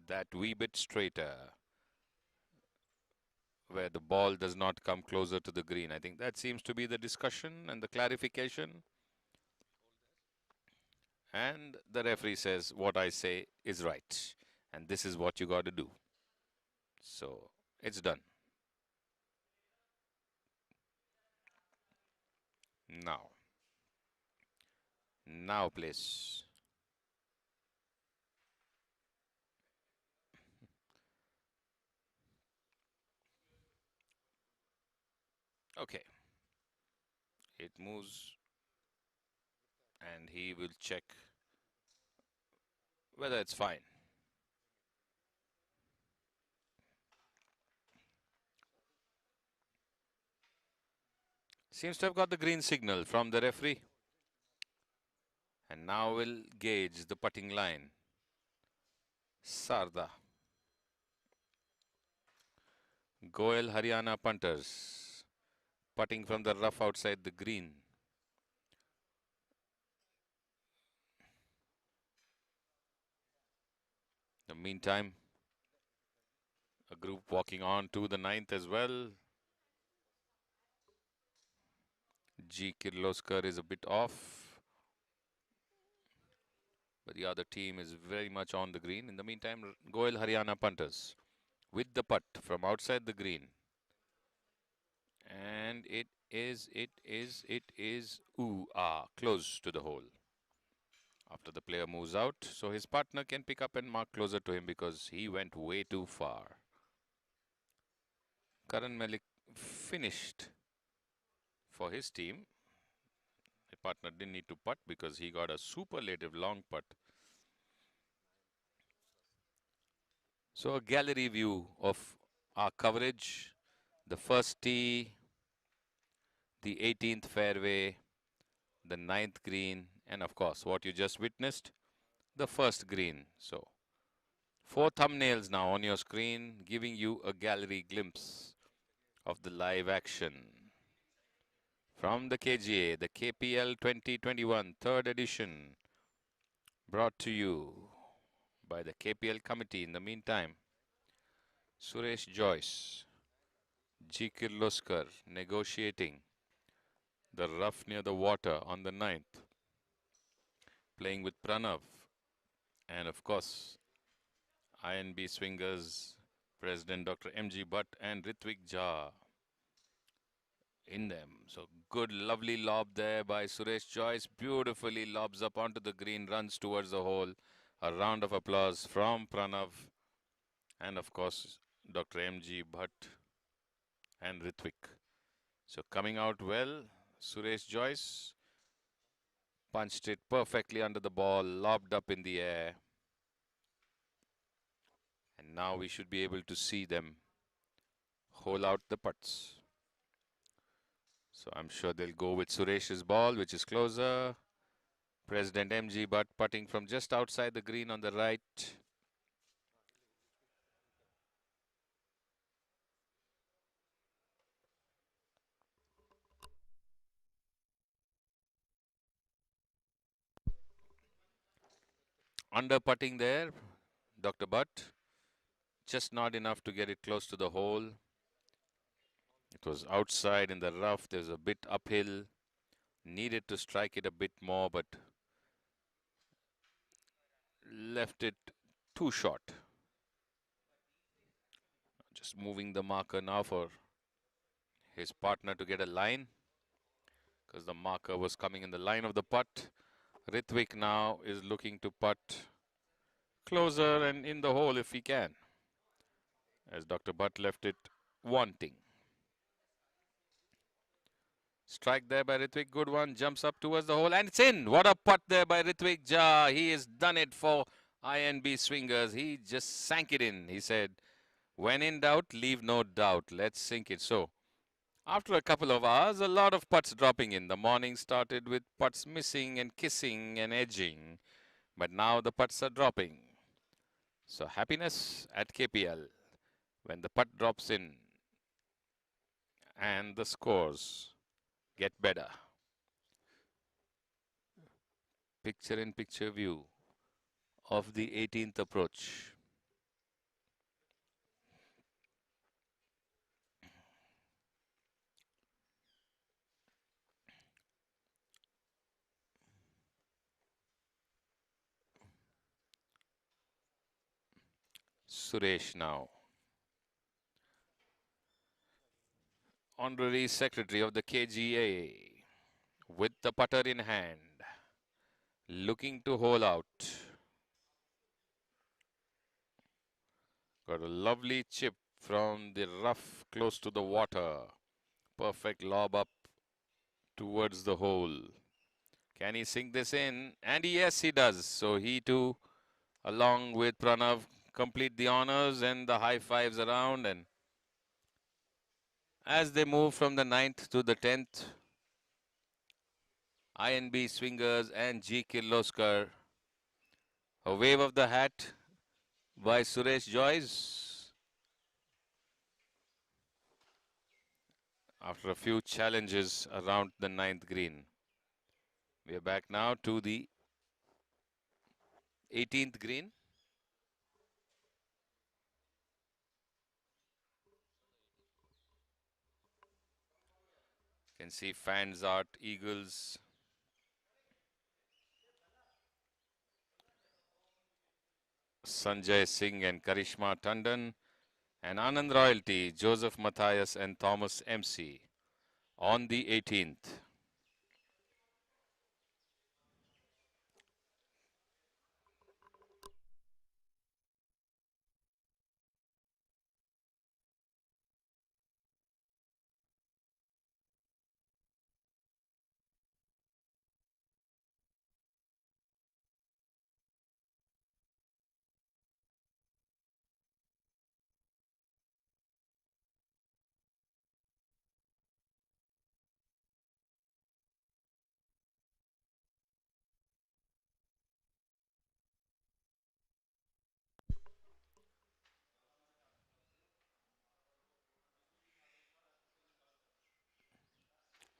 that wee bit straighter, where the ball does not come closer to the green. I think that seems to be the discussion and the clarification. And the referee says, what I say is right. And this is what you got to do. So it's done. Now please. Okay. It moves, and he will check whether it's fine. Seems to have got the green signal from the referee. And now we'll gauge the putting line. Sarda. Goel Haryana punters. Putting from the rough outside the green. In the meantime, a group walking on to the ninth as well. G. Kirloskar is a bit off, but the other team is very much on the green. In the meantime, Goel Haryana punters with the putt from outside the green. And it is, close to the hole. After the player moves out, so his partner can pick up and mark closer to him because he went way too far. Karan Malik finished for his team. His partner didn't need to putt because he got a superlative long putt. So a gallery view of our coverage. The first tee, the 18th fairway, the 9th green, and of course what you just witnessed, the first green. So 4 thumbnails now on your screen giving you a gallery glimpse of the live action from the KGA, the KPL 2021 3rd edition, brought to you by the KPL committee. In the meantime, Suresh Joyce, G. Kirloskar negotiating the rough near the water on the 9th, playing with Pranav, and of course INB Swingers President Dr. M.G. Bhatt and Ritvik Jha in them. So good, lovely lob there by Suresh Joyce. Beautifully lobs up onto the green, runs towards the hole. A round of applause from Pranav and of course Dr. M.G. Bhatt and Ritvik. So coming out well, Suresh Joyce punched it perfectly under the ball, lobbed up in the air. And now we should be able to see them hole out the putts. So I'm sure they'll go with Suresh's ball, which is closer. President M.G. Bhatt putting from just outside the green on the right. Under putting there, Dr. Bhatt. Just not enough to get it close to the hole. It was outside in the rough. There's a bit uphill. Needed to strike it a bit more, but left it too short. Just moving the marker now for his partner to get a line, because the marker was coming in the line of the putt. Ritvik now is looking to putt closer and in the hole if he can, as Dr. Bhatt left it wanting. Strike there by Ritvik, good one, jumps up towards the hole and it's in. What a putt there by Ritvik Jha. He has done it for INB Swingers. He just sank it in. He said, when in doubt, leave no doubt. Let's sink it. So after a couple of hours, a lot of putts dropping in. The morning started with putts missing and kissing and edging, but now the putts are dropping. So happiness at KPL when the putt drops in and the scores get better. Picture-in-picture view of the 18th approach. Suresh now, Honorary Secretary of the KGA, with the putter in hand, looking to hole out. Got a lovely chip from the rough close to the water. Perfect lob up towards the hole. Can he sink this in? And yes, he does. So he too, along with Pranav, complete the honors and the high fives around. And as they move from the 9th to the 10th, INB Swingers and G. Kirloskar. A wave of the hat by Suresh Joyce. After a few challenges around the 9th green. We are back now to the 18th green. You can see fans art, Eagles. Sanjay Singh and Karishma Tandon. And Anand Royalty, Joseph Matthias and Thomas MC on the 18th.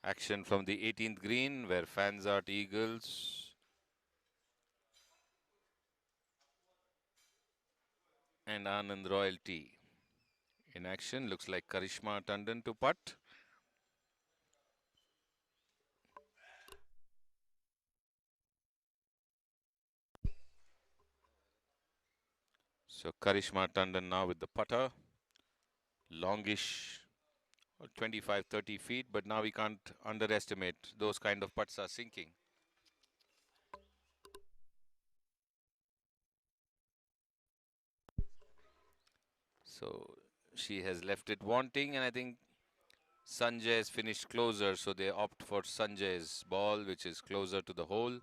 Action from the 18th green where fans art Eagles and Anand Royalty in action. Looks like Karishma Tandon to putt. So Karishma Tandon now with the putter. Longish, 25-30 feet, but now we can't underestimate those kind of putts are sinking. So she has left it wanting, and I think Sanjay has finished closer, so they opt for Sanjay's ball, which is closer to the hole.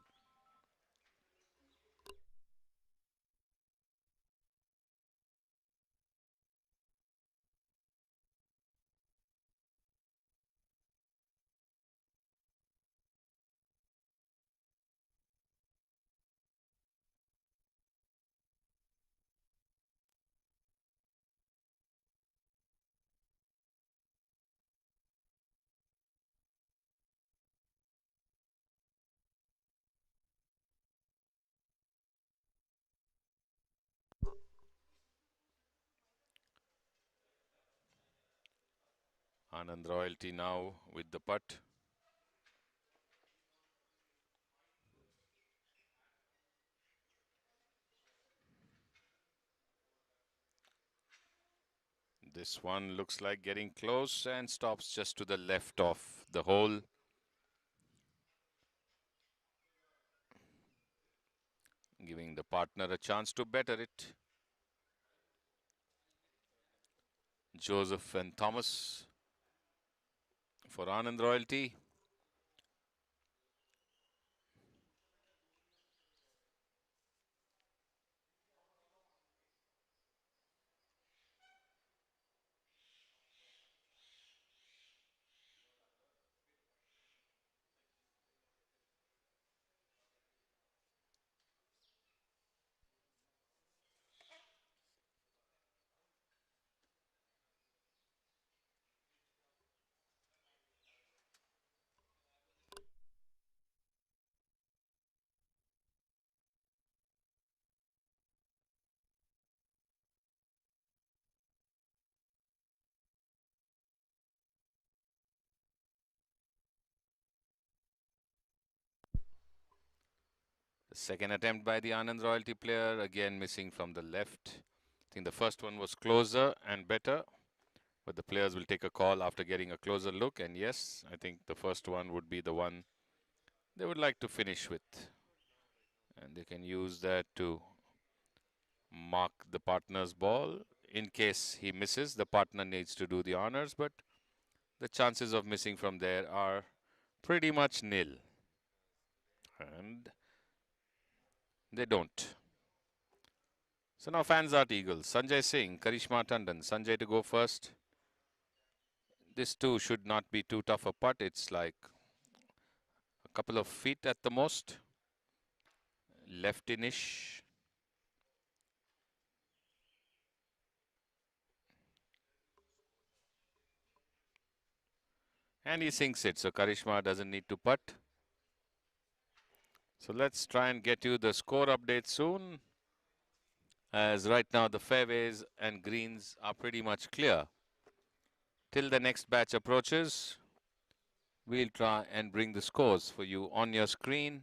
Anand Royalty now with the putt. This one looks like getting close and stops just to the left of the hole. Giving the partner a chance to better it. Joseph and Thomas for Anand Royalty. The second attempt by the Anand Royalty player, again missing from the left. I think the first one was closer and better, but the players will take a call after getting a closer look. And yes, I think the first one would be the one they would like to finish with. And they can use that to mark the partner's ball. In case he misses, the partner needs to do the honors, but the chances of missing from there are pretty much nil. And they don't. So now fans art Eagles. Sanjay Singh, Karishma Tandon. Sanjay to go first. This too should not be too tough a putt. It's like a couple of feet at the most. Left-inish. And he sinks it, so Karishma doesn't need to putt. So let's try and get you the score update soon, as right now the fairways and greens are pretty much clear. Till the next batch approaches, we'll try and bring the scores for you on your screen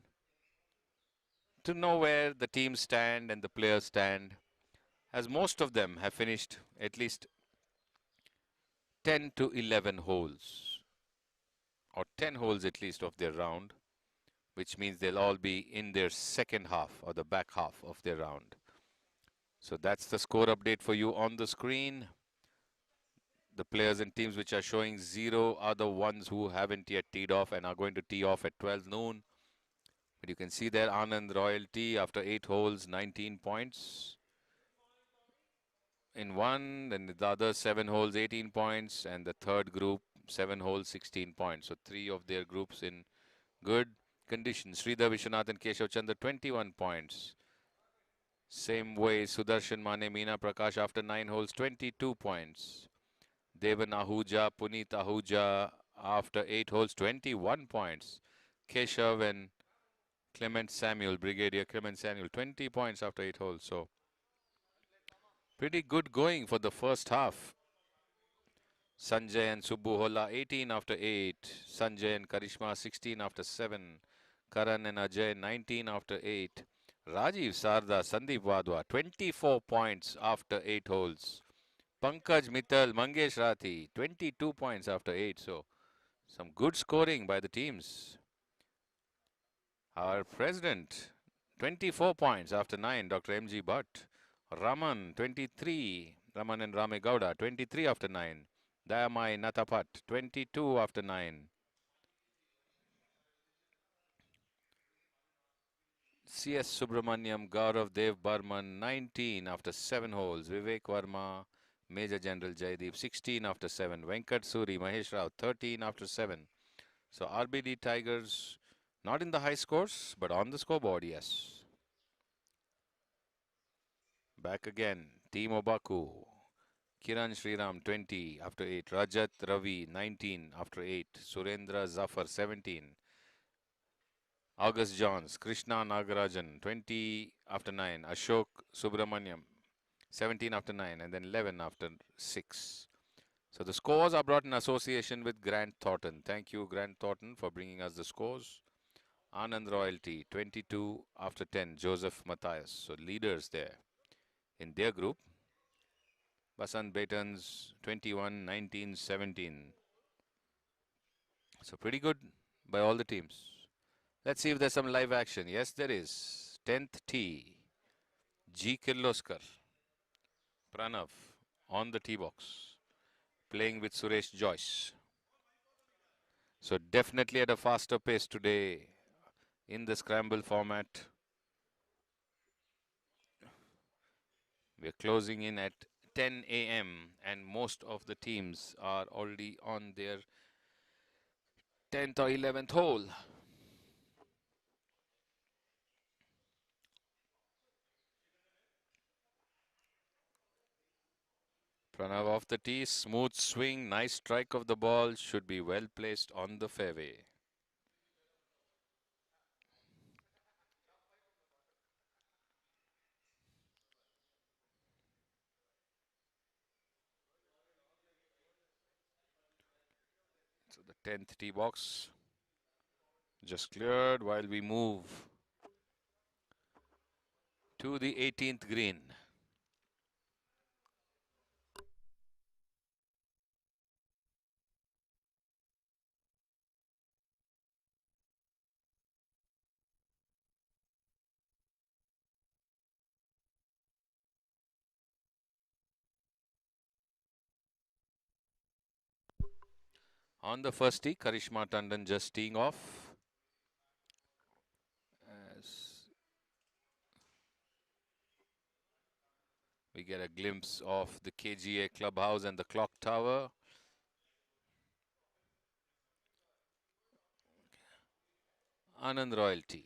to know where the teams stand and the players stand, as most of them have finished at least 10 to 11 holes, or 10 holes at least of their round, which means they'll all be in their second half or the back half of their round. So that's the score update for you on the screen. The players and teams which are showing 0 are the ones who haven't yet teed off and are going to tee off at 12 noon. But you can see there Anand Royalty after 8 holes, 19 points in one, then the other 7 holes, 18 points, and the third group 7 holes, 16 points. So 3 of their groups in good condition. Sridhar Vishwanath and Keshav Chandra 21 points. Same way Sudarshan Mane, Meena Prakash after 9 holes 22 points. Devan Ahuja, Puneet Ahuja after 8 holes 21 points. Keshav and Clement Samuel, Brigadier Clement Samuel 20 points after 8 holes. So pretty good going for the first half. Sanjay and Subbu Holla 18 after 8. Sanjay and Karishma 16 after 7. Karan and Ajay 19 after 8. Rajiv Sarda, Sandeep Wadhwa 24 points after 8 holes. Pankaj Mittal, Mangesh Rathi 22 points after 8. So some good scoring by the teams. Our president 24 points after 9, Dr. M.G. Bhatt. Raman 23. Raman and Rame Gowda 23 after 9. Dayamai Nathapat 22 after 9. C.S. Subramaniam, Gaurav Dev Barman 19 after 7 holes. Vivek Verma, Major General Jaideep 16 after 7. Venkat Suri, Mahesh Rao 13 after 7. So RBD Tigers not in the high scores, but on the scoreboard, yes. Back again, Team Obaku. Kiran Sriram 20 after 8. Rajat Ravi 19 after 8. Surendra Zafar 17. August Johns, Krishna Nagarajan 20 after 9. Ashok Subramaniam 17 after 9, and then 11 after 6. So the scores are brought in association with Grant Thornton. Thank you, Grant Thornton, for bringing us the scores. Anand Royalty 22 after 10. Joseph Matthias. So leaders there in their group. Basant Betans 21, 19, 17. So pretty good by all the teams. Let's see if there's some live action. Yes, there is. 10th tee. G. Kirloskar. Pranav on the tee box. Playing with Suresh Joyce. So definitely at a faster pace today in the scramble format. We're closing in at 10 a.m. and most of the teams are already on their 10th or 11th hole. Pranav off the tee, smooth swing, nice strike of the ball, should be well placed on the fairway. So the 10th tee box just cleared while we move to the 18th green. On the first tee, Karishma Tandon just teeing off. As we get a glimpse of the KGA clubhouse and the clock tower. Anand Royalty.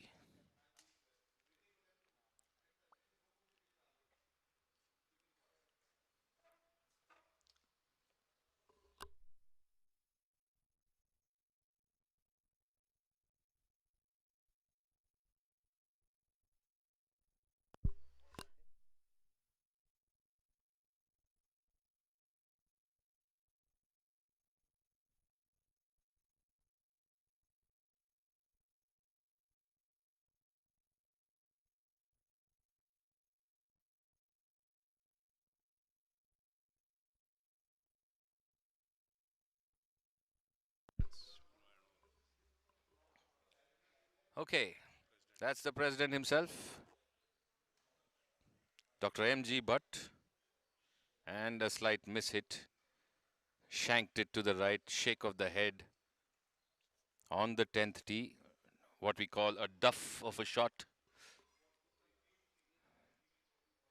Okay, that's the president himself, Dr. M.G. Butt, and a slight mishit. Shanked it to the right, shake of the head on the 10th tee, what we call a duff of a shot.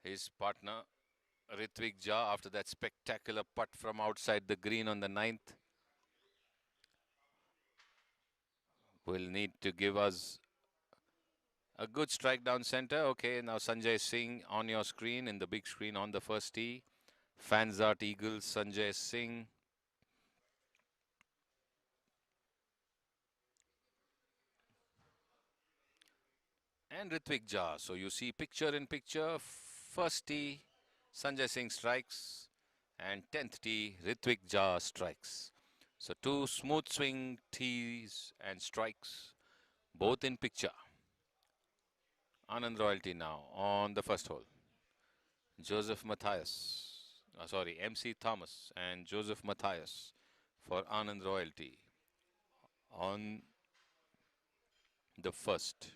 His partner, Ritvik Jha, after that spectacular putt from outside the green on the 9th, will need to give us a good strike down center. Okay, now Sanjay Singh on your screen, in the big screen on the first tee. Fansart Eagles, Sanjay Singh. And Ritvik Jha. So you see picture in picture. First tee, Sanjay Singh strikes. And 10th tee, Ritvik Jha strikes. So two smooth swing tees and strikes, both in picture. Anand Royalty now on the first hole. Joseph Matthias, sorry, MC Thomas and Joseph Matthias for Anand Royalty on the first.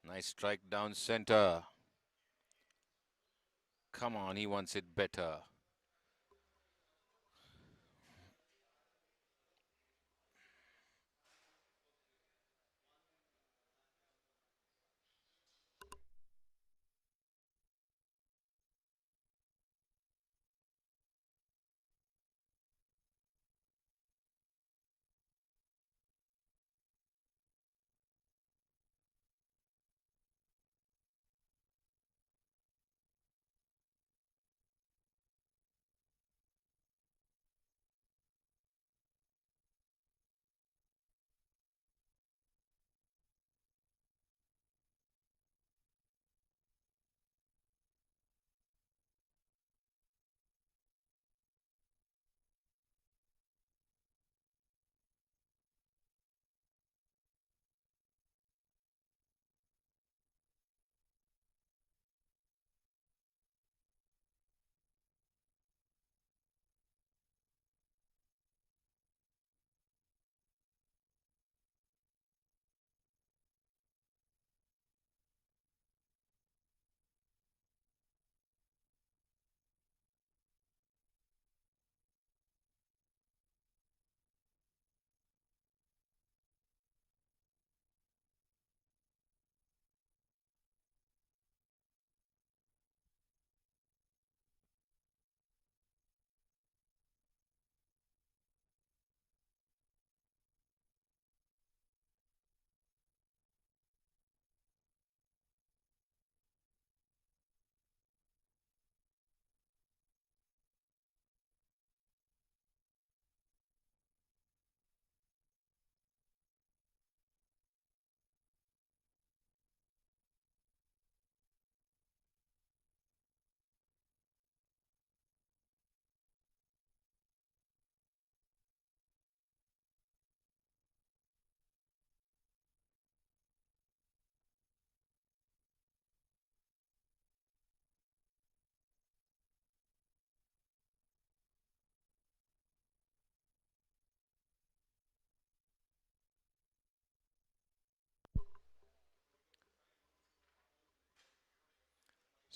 Nice strike down center. Come on, he wants it better.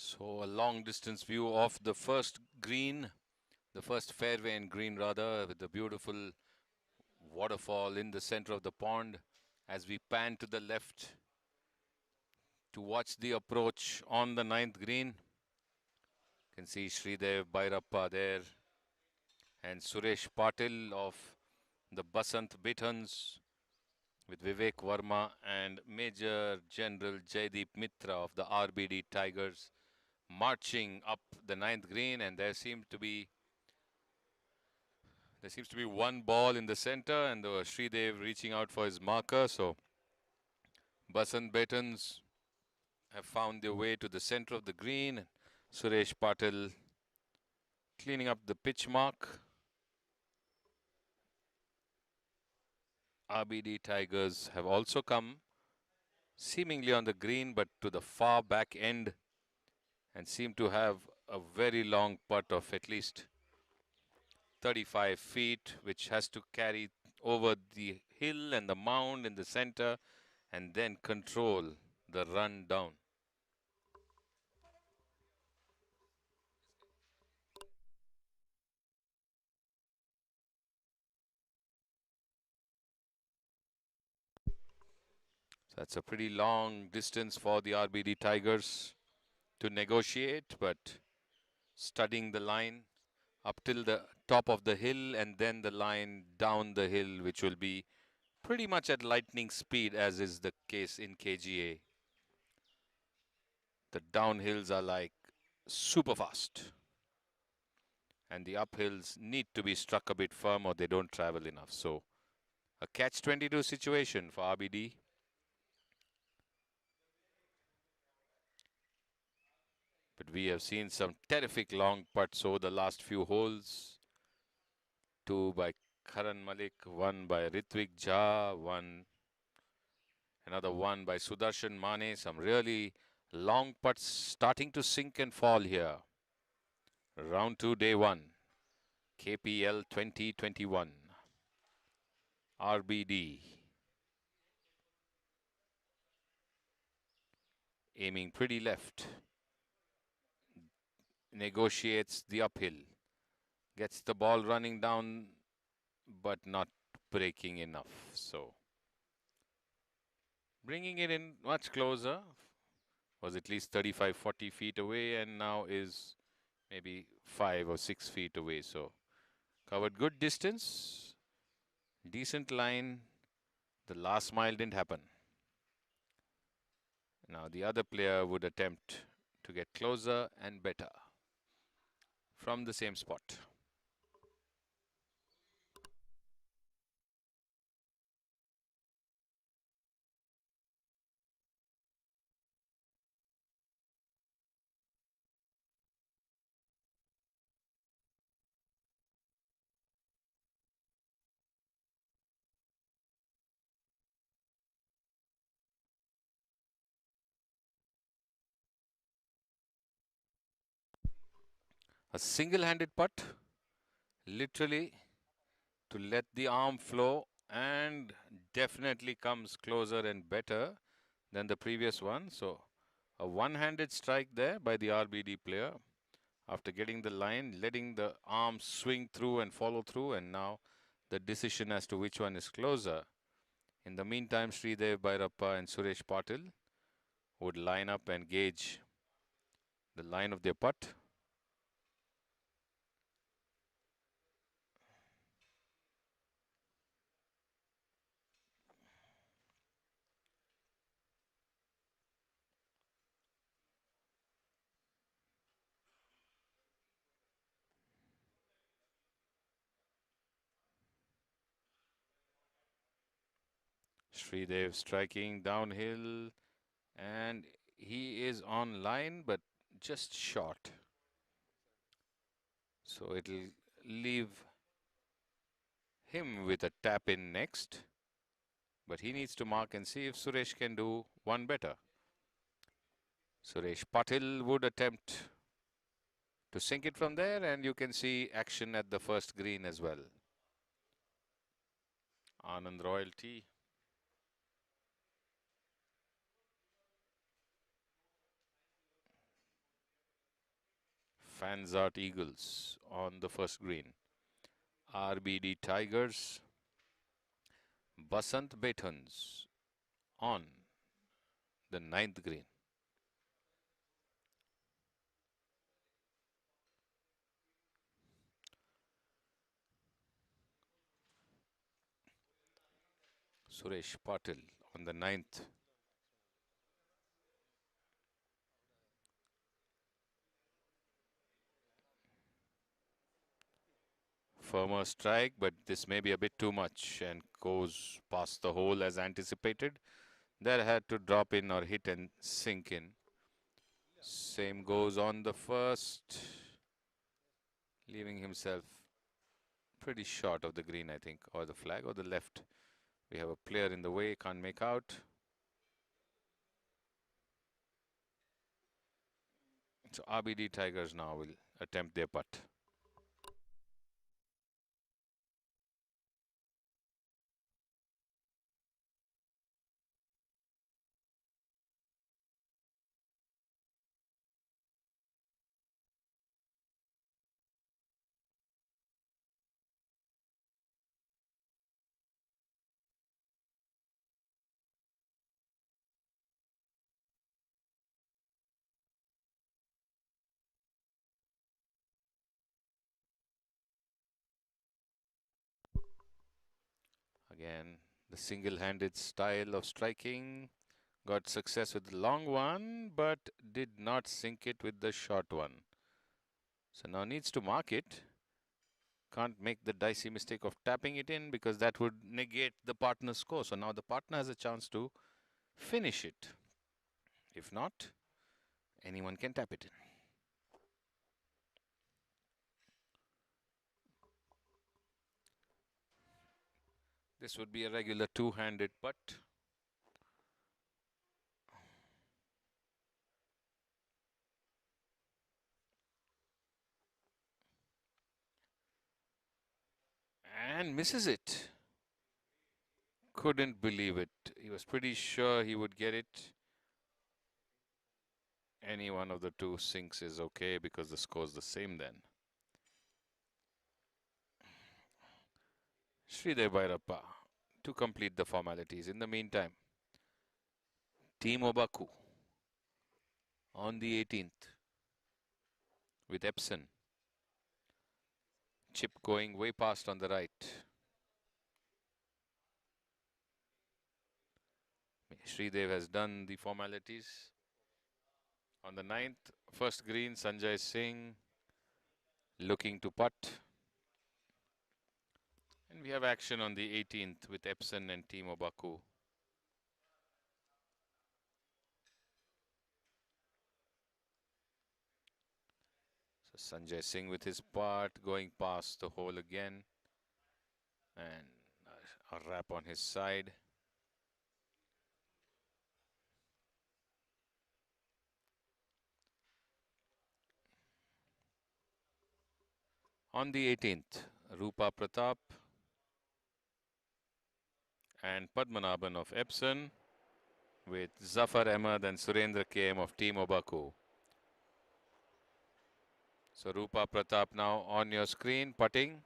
So a long distance view of the first green, the first fairway and green rather, with the beautiful waterfall in the center of the pond as we pan to the left to watch the approach on the 9th green. You can see Sridev Bhairappa there and Suresh Patil of the Basant Bitans with Vivek Verma and Major General Jaideep Mitra of the RBD Tigers marching up the 9th green, and there seems to be one ball in the center, and Sridev reaching out for his marker. So Basant Betans have found their way to the center of the green. Suresh Patil cleaning up the pitch mark. RBD Tigers have also come seemingly on the green, but to the far back end, and seem to have a very long putt of at least 35 feet, which has to carry over the hill and the mound in the center and then control the run down. So that's a pretty long distance for the RBD Tigers to negotiate, but studying the line up till the top of the hill and then the line down the hill, which will be pretty much at lightning speed, as is the case in KGA. The downhills are like super fast, and the uphills need to be struck a bit firm or they don't travel enough. So a catch-22 situation for RBD. But we have seen some terrific long putts over the last few holes. 2 by Karan Malik, 1 by Ritvik Jha, another 1 by Sudarshan Mane. Some really long putts starting to sink and fall here. Round 2, day 1. KPL 2021. RBD. Aiming pretty left. Negotiates the uphill. Gets the ball running down, but not breaking enough. So bringing it in much closer. Was at least 35, 40 feet away, and now is maybe 5 or 6 feet away. So covered good distance. Decent line. The last mile didn't happen. Now the other player would attempt to get closer and better from the same spot. A single-handed putt, literally to let the arm flow, and definitely comes closer and better than the previous one. So a one-handed strike there by the RBD player after getting the line, letting the arm swing through and follow through, and now the decision as to which one is closer. In the meantime, Sridev Bhairappa and Suresh Patil would line up and gauge the line of their putt. Sridev striking downhill, and he is on line but just short. So it'll leave him with a tap in next, but he needs to mark and see if Suresh can do one better. Suresh Patil would attempt to sink it from there, and you can see action at the first green as well. Anand Royalty. Fanzart Eagles on the first green. RBD Tigers. Basant Betans on the 9th green. Suresh Patil on the 9th. Firmer strike, but this may be a bit too much and goes past the hole as anticipated. There had to drop in or hit and sink in. Same goes on the first, leaving himself pretty short of the green, I think, or the flag or the left. We have a player in the way, can't make out. So RBD Tigers now will attempt their putt. Again, the single-handed style of striking. Got success with the long one, but did not sink it with the short one. So now needs to mark it. Can't make the dicey mistake of tapping it in because that would negate the partner's score. So now the partner has a chance to finish it. If not, anyone can tap it in. This would be a regular two-handed putt. And misses it. Couldn't believe it. He was pretty sure he would get it. Any one of the two sinks is okay because the score's the same then. Sridev Bhairappa to complete the formalities. In the meantime, Team Obaku on the 18th with Epson. Chip going way past on the right. Sridev has done the formalities. On the 9th, first green, Sanjay Singh looking to putt. And we have action on the 18th with Epson and Team Obaku. So Sanjay Singh with his putt going past the hole again. And a wrap on his side. On the 18th, Rupa Pratap and Padmanabhan of Epson with Zafar Ahmed and Surendra KM of Team Obaku. So Rupa Pratap now on your screen, putting.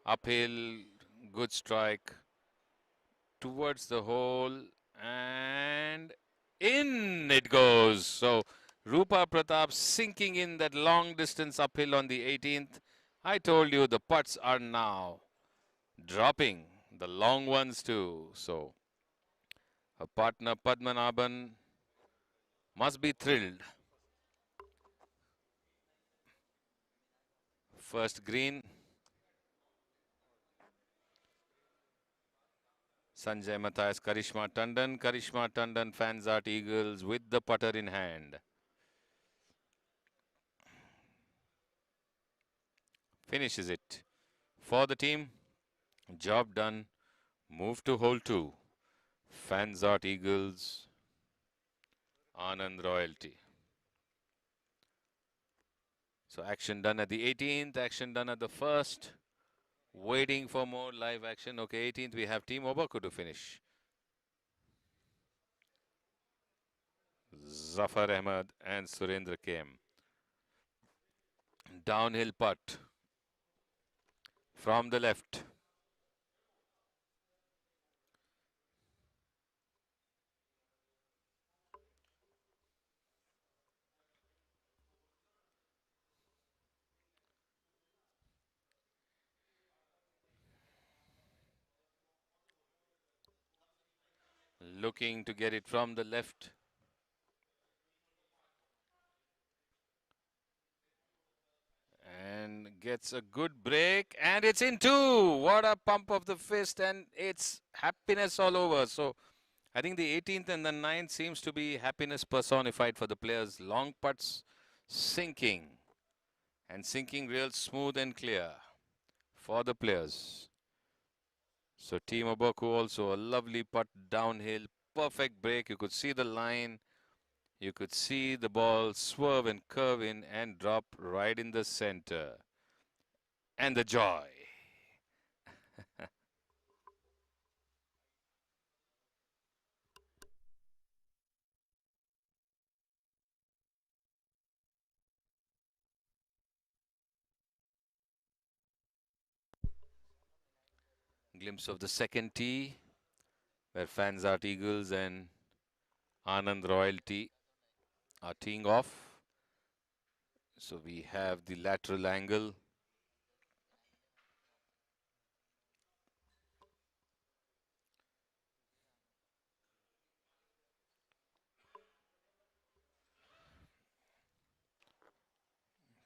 Uphill, good strike towards the hole and in it goes. So Rupa Pratap sinking in that long distance uphill on the 18th. I told you the putts are now dropping, the long ones too. So her partner Padmanabhan must be thrilled. First green. Sanjay Matthias, Karishma Tandon. Karishma Tandon, fans art Eagles with the putter in hand. Finishes it for the team. Job done. Move to hole 2. Fans art Eagles. Anand Royalty. So action done at the 18th, action done at the 1st. Waiting for more live action. Okay, 18th we have Team Obaku to finish. Zafar Ahmed and Surendra KM. Downhill putt from the left. looking to get it from the left. And gets a good break, and it's in two. What a pump of the fist, and it's happiness all over. So I think the 18th and the 9th seems to be happiness personified for the players. Long putts sinking, and sinking real smooth and clear for the players. So Team Obaku also a lovely putt downhill, perfect break. You could see the line. You could see the ball swerve and curve in and drop right in the center. And the joy. Glimpse of the second tee, where Fanzart Eagles and Anand Royalty are teeing off. So we have the lateral angle.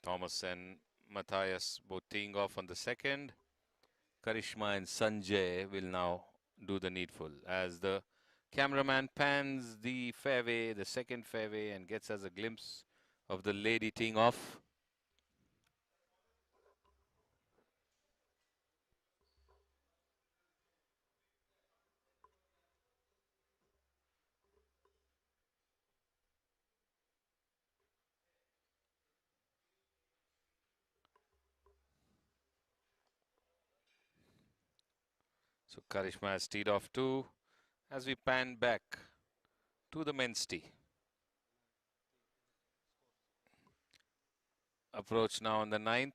Thomas and Matthias both teeing off on the second. Karishma and Sanjay will now do the needful as the cameraman pans the fairway, the second fairway, and gets us a glimpse of the lady teeing off. So Karishma has teed off too as we pan back to the men's tee. Approach now on the 9th,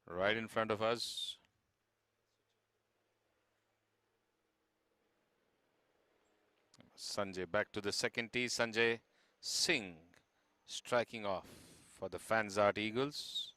right in front of us. Sanjay back to the second tee. Sanjay Singh striking off for the Fanzart Eagles.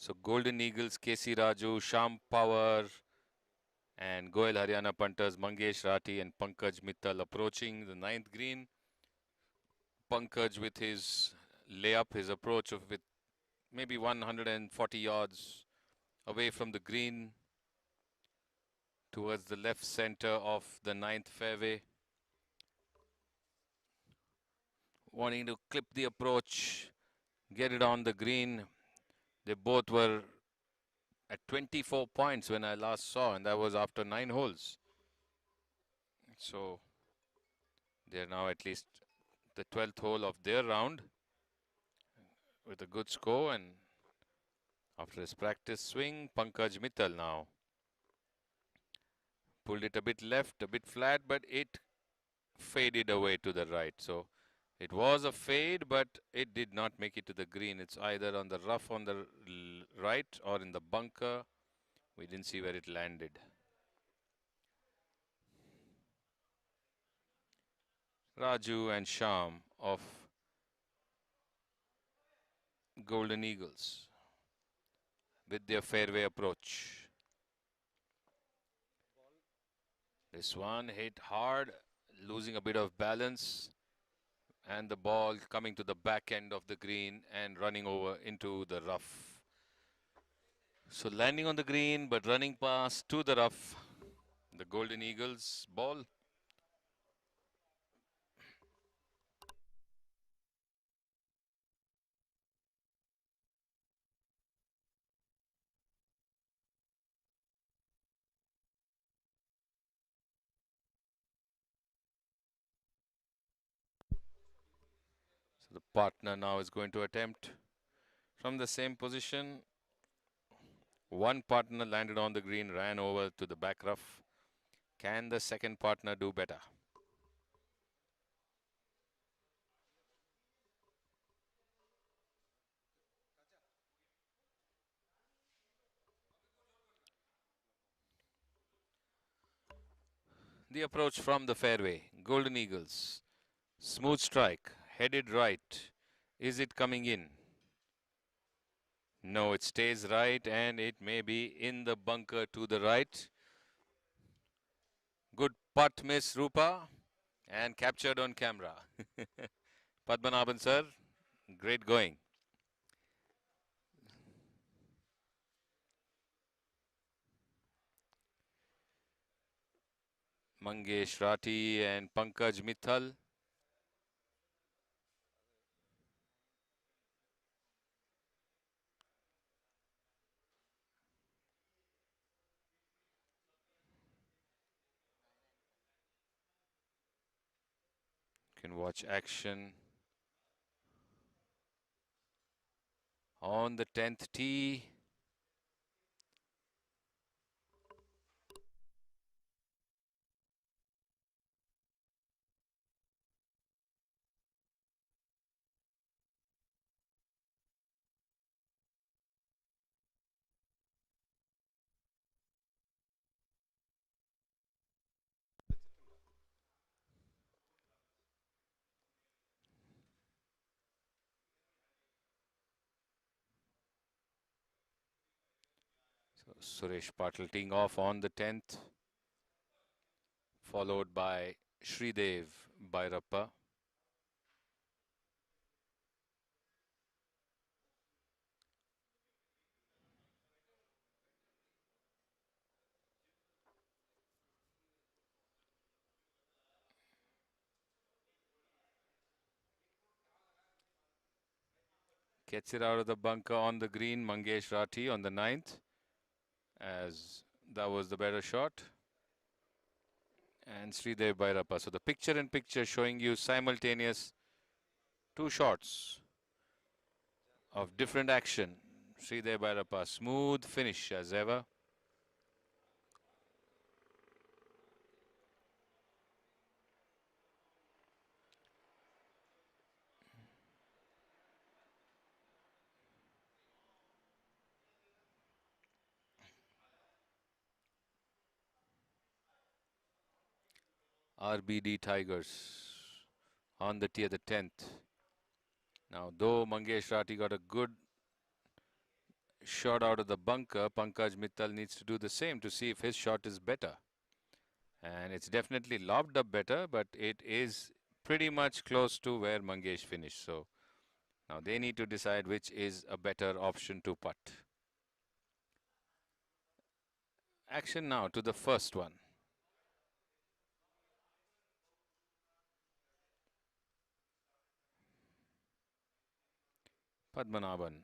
So Golden Eagles, KC Raju, Sham Power and Goel Haryana punters Mangesh Rathi and Pankaj Mittal approaching the 9th green. Pankaj with his layup, his approach of with maybe 140 yards away from the green towards the left center of the 9th fairway. Wanting to clip the approach, get it on the green. They both were at 24 points when I last saw, and that was after 9 holes. So they're now at least the 12th hole of their round with a good score, and after his practice swing, Pankaj Mittal now pulled it a bit left, a bit flat, but it faded away to the right. So it was a fade, but it did not make it to the green. It's either on the rough on the right or in the bunker. We didn't see where it landed. Raju and Sham of Golden Eagles with their fairway approach. This one hit hard, losing a bit of balance, and the ball coming to the back end of the green and running over into the rough. So landing on the green but running past to the rough. The Golden Eagles ball. So the partner now is going to attempt from the same position. One partner landed on the green, ran over to the back rough. Can the second partner do better? The approach from the fairway. Golden Eagles. Smooth strike. Headed right. Is it coming in? No, it stays right and it may be in the bunker to the right. Good putt, Miss Rupa, and captured on camera. Padmanabhan sir, great going. Mangesh Rathi and Pankaj Mithal. You can watch action on the 10th tee. So Suresh Patil teeing off on the 10th, followed by Sridev Bhairappa. Gets it out of the bunker on the green, Mangesh Rathi on the 9th, as that was the better shot. And Sridev Bhairappa. So the picture-in-picture showing you simultaneous two shots of different action. Sridev Bhairappa, smooth finish as ever. RBD Tigers on the tee at the 10th. Now, though Mangesh Rathi got a good shot out of the bunker, Pankaj Mittal needs to do the same to see if his shot is better. And it's definitely lobbed up better, but it is pretty much close to where Mangesh finished. So now they need to decide which is a better option to putt. Action now to the first one. Padmanabhan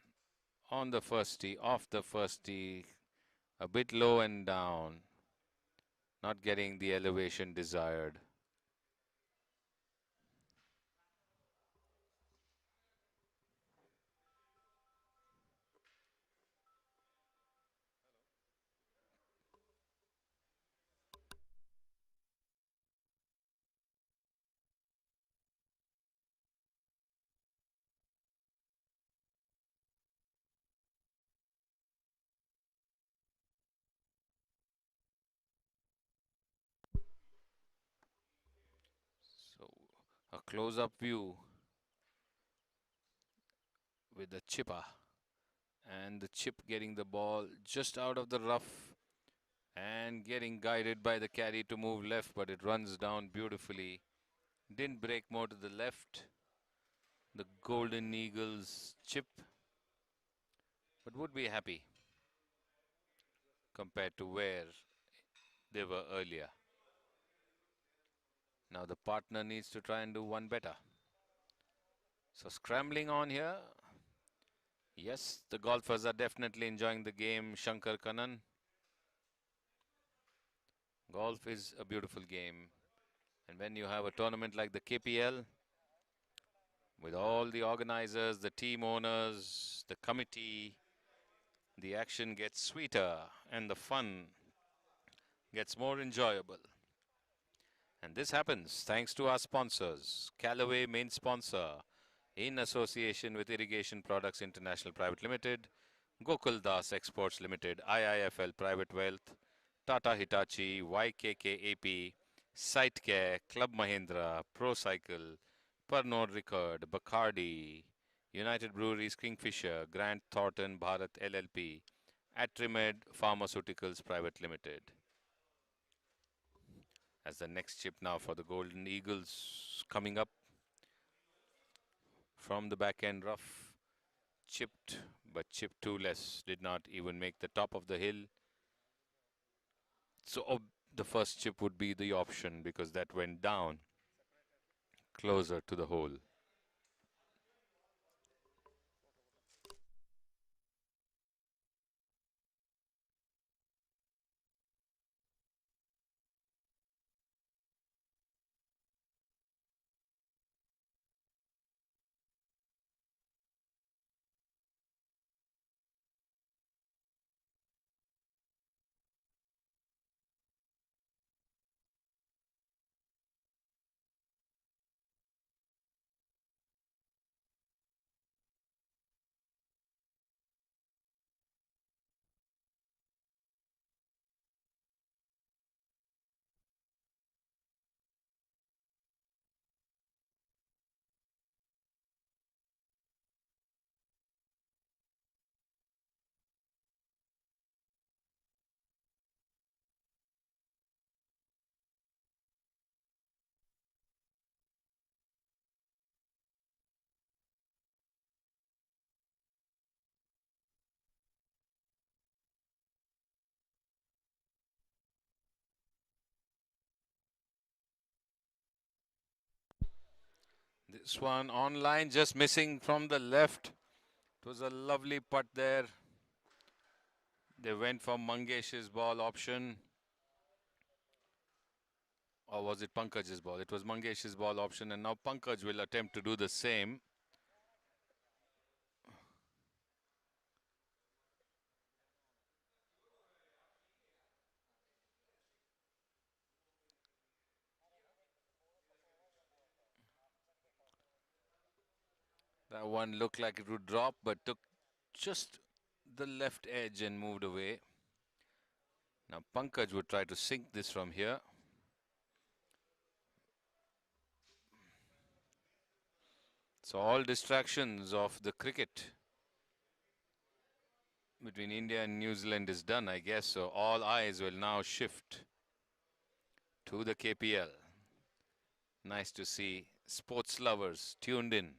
on the first tee, off the first tee, a bit low and down, not getting the elevation desired. So a close-up view with the chipper, and the chip getting the ball just out of the rough and getting guided by the caddy to move left, but it runs down beautifully. Didn't break more to the left. The Golden Eagles chip, but would be happy compared to where they were earlier. Now the partner needs to try and do one better. So scrambling on here. Yes, the golfers are definitely enjoying the game, Shankar Kannan. Golf is a beautiful game. And when you have a tournament like the KPL, with all the organizers, the team owners, the committee, the action gets sweeter and the fun gets more enjoyable. And this happens thanks to our sponsors, Callaway main sponsor, in association with Irrigation Products International Private Limited, Gokul Das Exports Limited, IIFL Private Wealth, Tata Hitachi, YKKAP, Sitecare, Club Mahindra, ProCycle, Pernod Ricard, Bacardi, United Breweries Kingfisher, Grant Thornton Bharat LLP, Atrimed Pharmaceuticals Private Limited. As the next chip now for the Golden Eagles coming up from the back end rough. Chipped, but chipped too less. Did not even make the top of the hill. So the first chip would be the option because that went down closer to the hole. This one online, just missing from the left. It was a lovely putt there. They went for Mangesh's ball option. Or was it Pankaj's ball? It was Mangesh's ball option, and now Pankaj will attempt to do the same. That one looked like it would drop, but took just the left edge and moved away. Now Pankaj would try to sink this from here. So all distractions of the cricket between India and New Zealand is done, I guess. So all eyes will now shift to the KPL. Nice to see sports lovers tuned in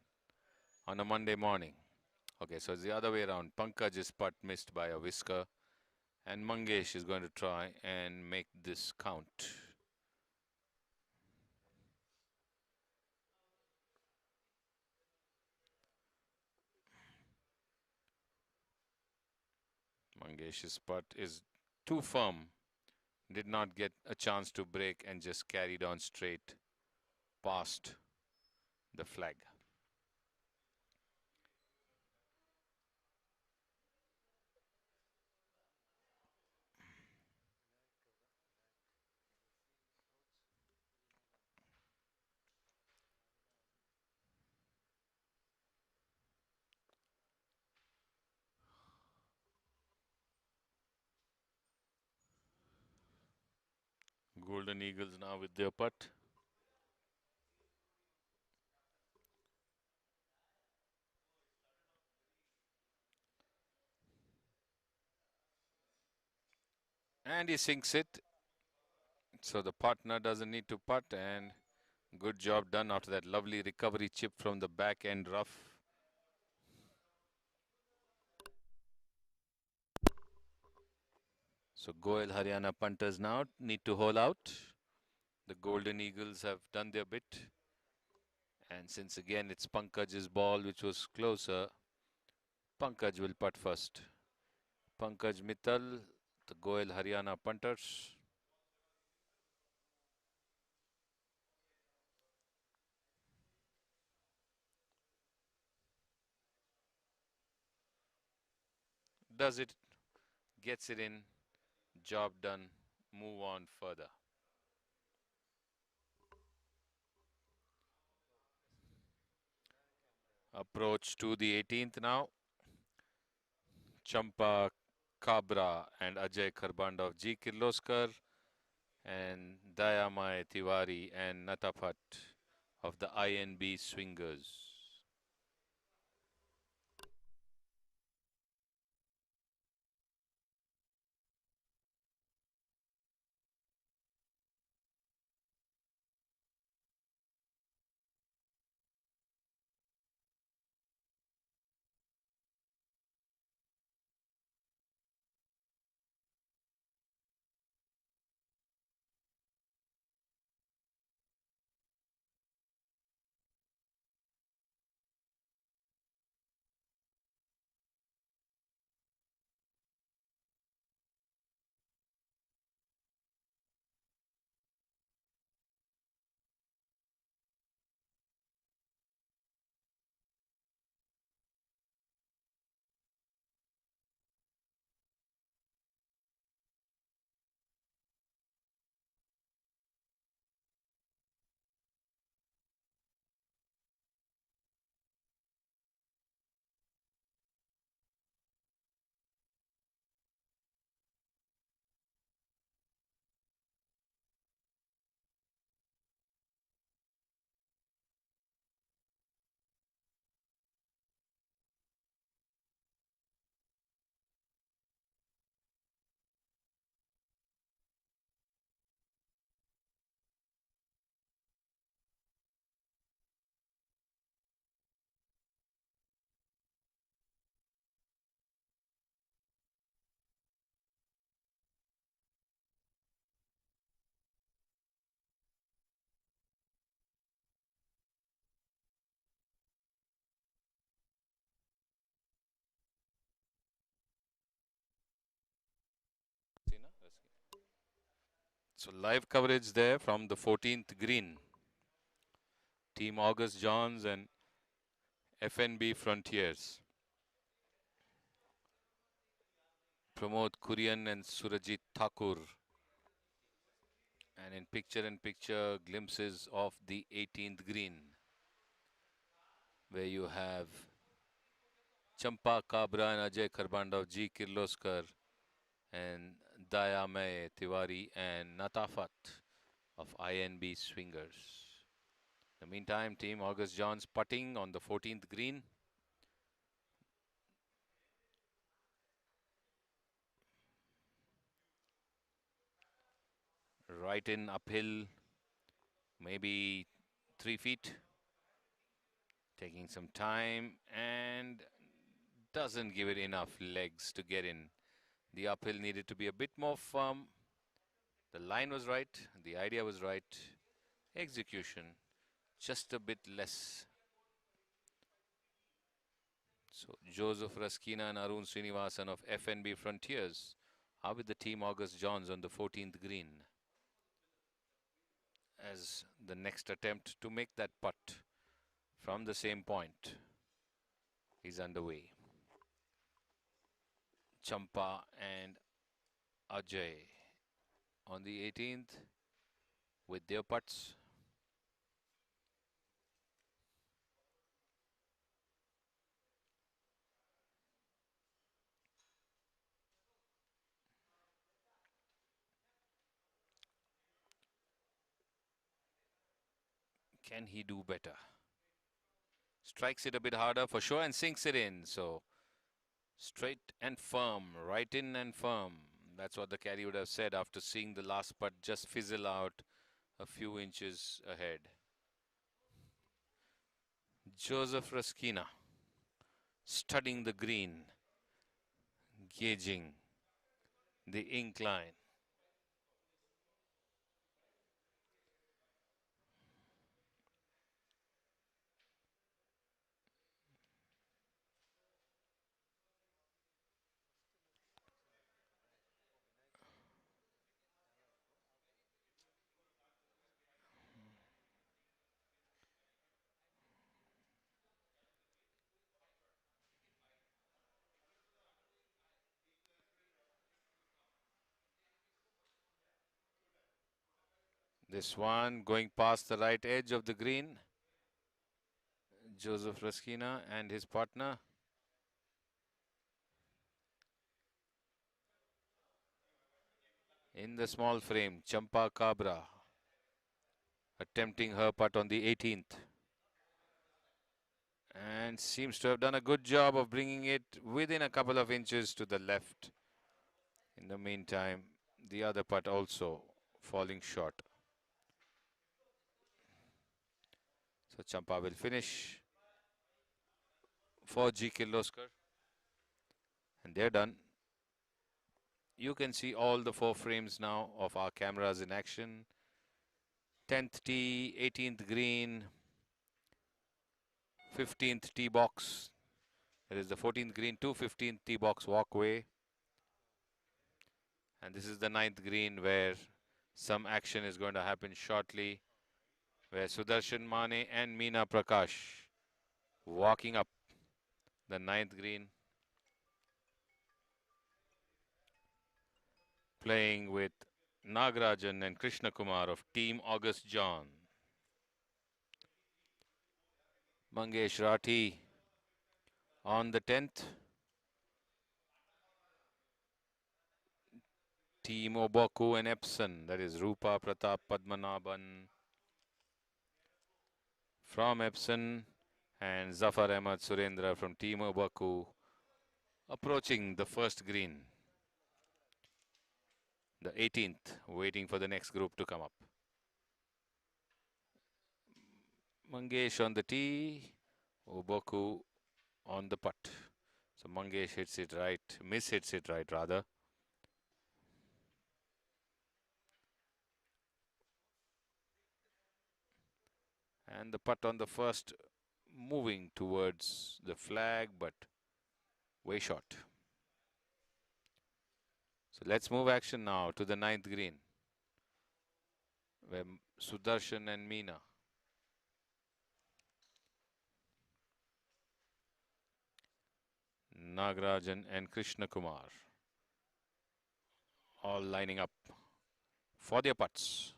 on a Monday morning. Okay, so it's the other way around. Pankaj's putt missed by a whisker, and Mangesh is going to try and make this count. Mangesh's putt is too firm. Did not get a chance to break and just carried on straight past the flag. Golden Eagles now with their putt. And he sinks it. So the partner doesn't need to putt, and good job done after that lovely recovery chip from the back end rough. So Goel Haryana punters now need to hole out. The Golden Eagles have done their bit. And since again it's Pankaj's ball which was closer, Pankaj will putt first. Pankaj Mittal, the Goel Haryana punters. Does it gets it in, job done, move on further. Approach to the 18th now. Champa Kabra and Ajay Kharbanda of G. Kirloskar and Dayamai Tiwari and Nataphat of the INB Swingers. So live coverage there from the 14th green. Team August Johns and FNB Frontiers. Pramod Kurian and Surajit Thakur. And in picture-in-picture glimpses of the 18th green, where you have Champa Kabra and Ajay Kharbanda of G. Kirloskar and Dayamai Tiwari and Natafat of INB Swingers. In the meantime, Team August Johns putting on the 14th green. Right in uphill, maybe 3 feet. Taking some time and doesn't give it enough legs to get in. The uphill needed to be a bit more firm. The line was right, the idea was right. Execution just a bit less. So Joseph Raskina and Arun Srinivasan of FNB Frontiers are with the Team August Johns on the 14th green as the next attempt to make that putt from the same point is underway. Champa and Ajay on the 18th with their putts. Can he do better? Strikes it a bit harder for sure and sinks it in. So straight and firm, right in and firm. That's what the caddy would have said after seeing the last putt just fizzle out a few inches ahead. Joseph Raskina studying the green, gauging the incline. This one going past the right edge of the green. Joseph Raskina and his partner. In the small frame, Champa Cabra attempting her putt on the 18th. And seems to have done a good job of bringing it within a couple of inches to the left. In the meantime, the other putt also falling short. So Champa will finish for G. Kirloskar. And they're done. You can see all the 4 frames now of our cameras in action. 10th tee, 18th green, 15th tee box. It is the 14th green to 15th tee box walkway. And this is the 9th green where some action is going to happen shortly, where Sudarshan Mane and Meena Prakash walking up the 9th green, playing with Nagarajan and Krishna Kumar of Team August John. Mangesh Rathi on the 10th. Team Obaku and Epson, that is Rupa Pratap Padmanabhan from Epson and Zafar Ahmad Surendra from Team Obaku approaching the first green. The 18th, waiting for the next group to come up. Mangesh on the tee, Obaku on the putt. So Mangesh hits it right, hits it right rather. And the putt on the first moving towards the flag, but way short. So let's move action now to the 9th green, where Sudarshan and Meena Nagarajan and Krishna Kumar all lining up for their putts.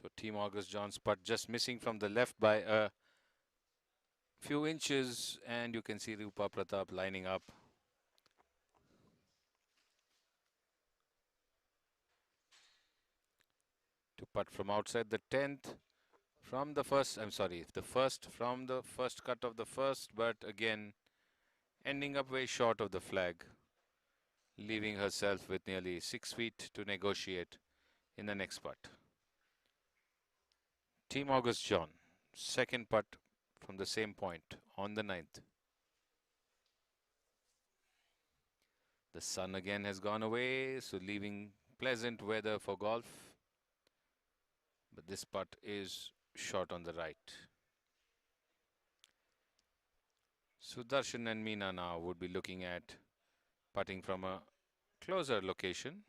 So Team August John's putt just missing from the left by a few inches, and you can see Rupa Pratap lining up. To putt from outside the 10th, from the first, from the first cut of the first, but again ending up way short of the flag, leaving herself with nearly 6 feet to negotiate in the next putt. Team August John, second putt from the same point on the 9th. The sun again has gone away, so leaving pleasant weather for golf. But this putt is short on the right. Sudarshan and Meena now would be looking at putting from a closer location.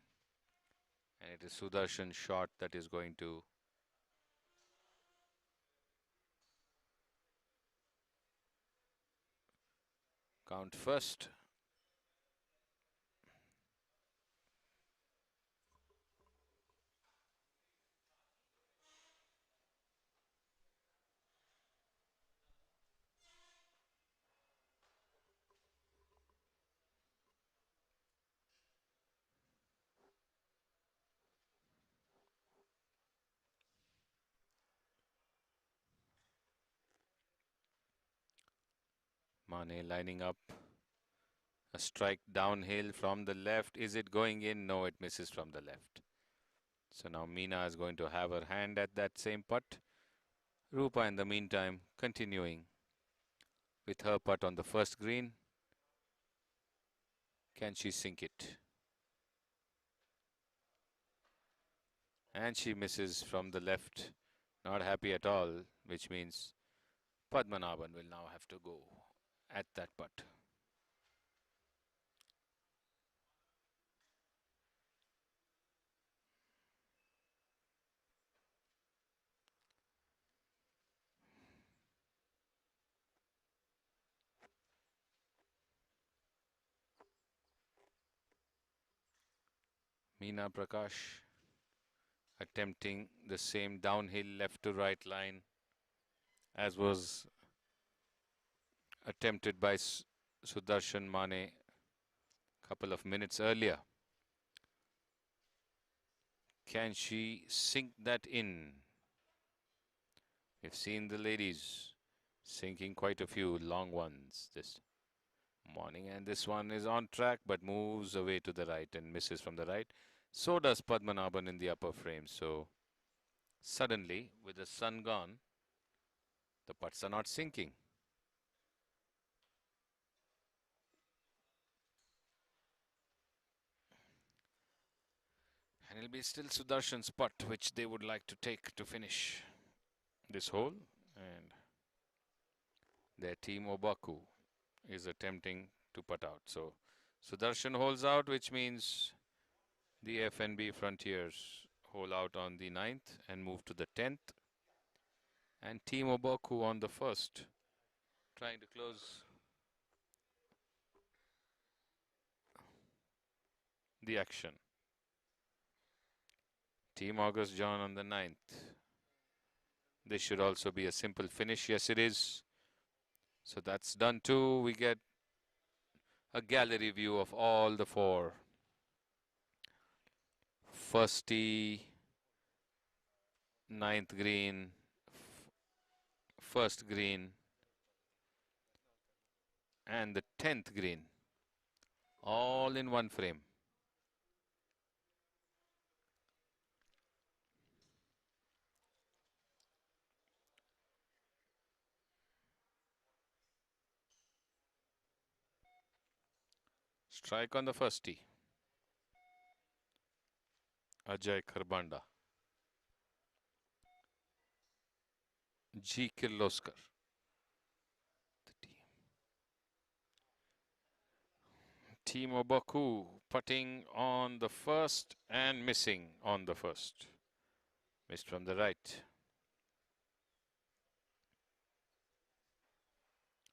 And it is Sudarshan's shot that is going to count first. Mane lining up A strike downhill from the left. Is it going in? No, it misses from the left. So now Meena is going to have her hand at that same putt. Rupa in the meantime continuing with her putt on the first green. Can she sink it? And she misses from the left. Not happy at all, which means Padmanabhan will now have to go at that putt. Meena Prakash attempting the same downhill left to right line as was attempted by Sudarshan Mane a couple of minutes earlier. Can she sink that in? We've seen the ladies sinking quite a few long ones this morning, and this one is on track but moves away to the right and misses from the right. So does Padmanabhan in the upper frame. So suddenly, with the sun gone, the putts are not sinking. And it'll be still Sudarshan's putt, which they would like to take to finish this hole. And their team Obaku is attempting to putt out. So Sudarshan holds out, which means the FNB Frontiers hole out on the 9th and move to the 10th. And Team Obaku on the 1st, trying to close the action. Team August John on the 9th. This should also be a simple finish. Yes, it is. So that's done too. We get a gallery view of all the four. First tee, 9th green, first green, and the 10th green. All in one frame. Strike on the first tee. Ajay Kharbanda. G. Kirloskar. Team Obaku putting on the first and missing on the first. Missed from the right.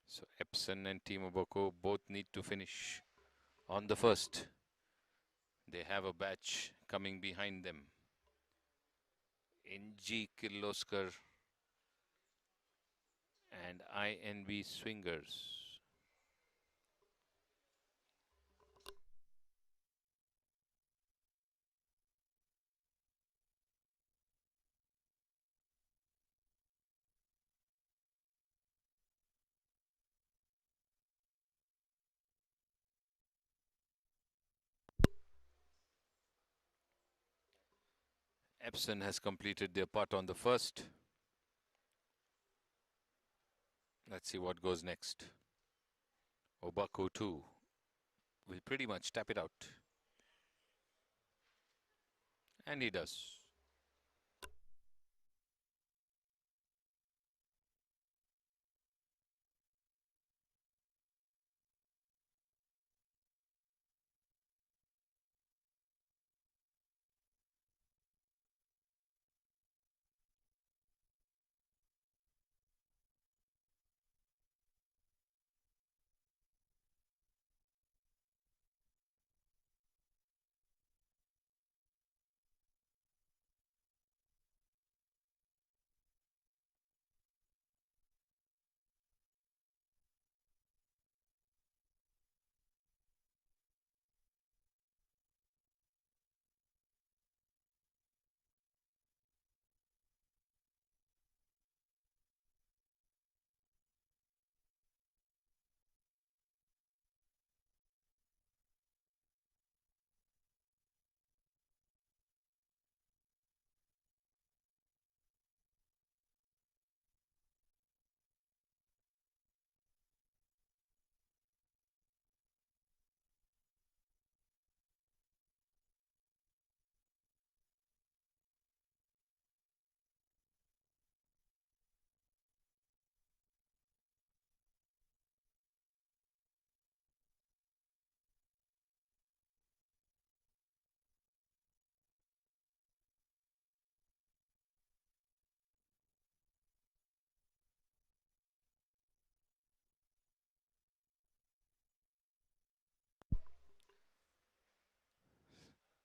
So Epson and Team Obaku both need to finish on the first. They have a batch coming behind them in G. Kirloskar and INB Swingers. Epson has completed their putt on the first. Let's see what goes next. Obaku too will pretty much tap it out. And he does.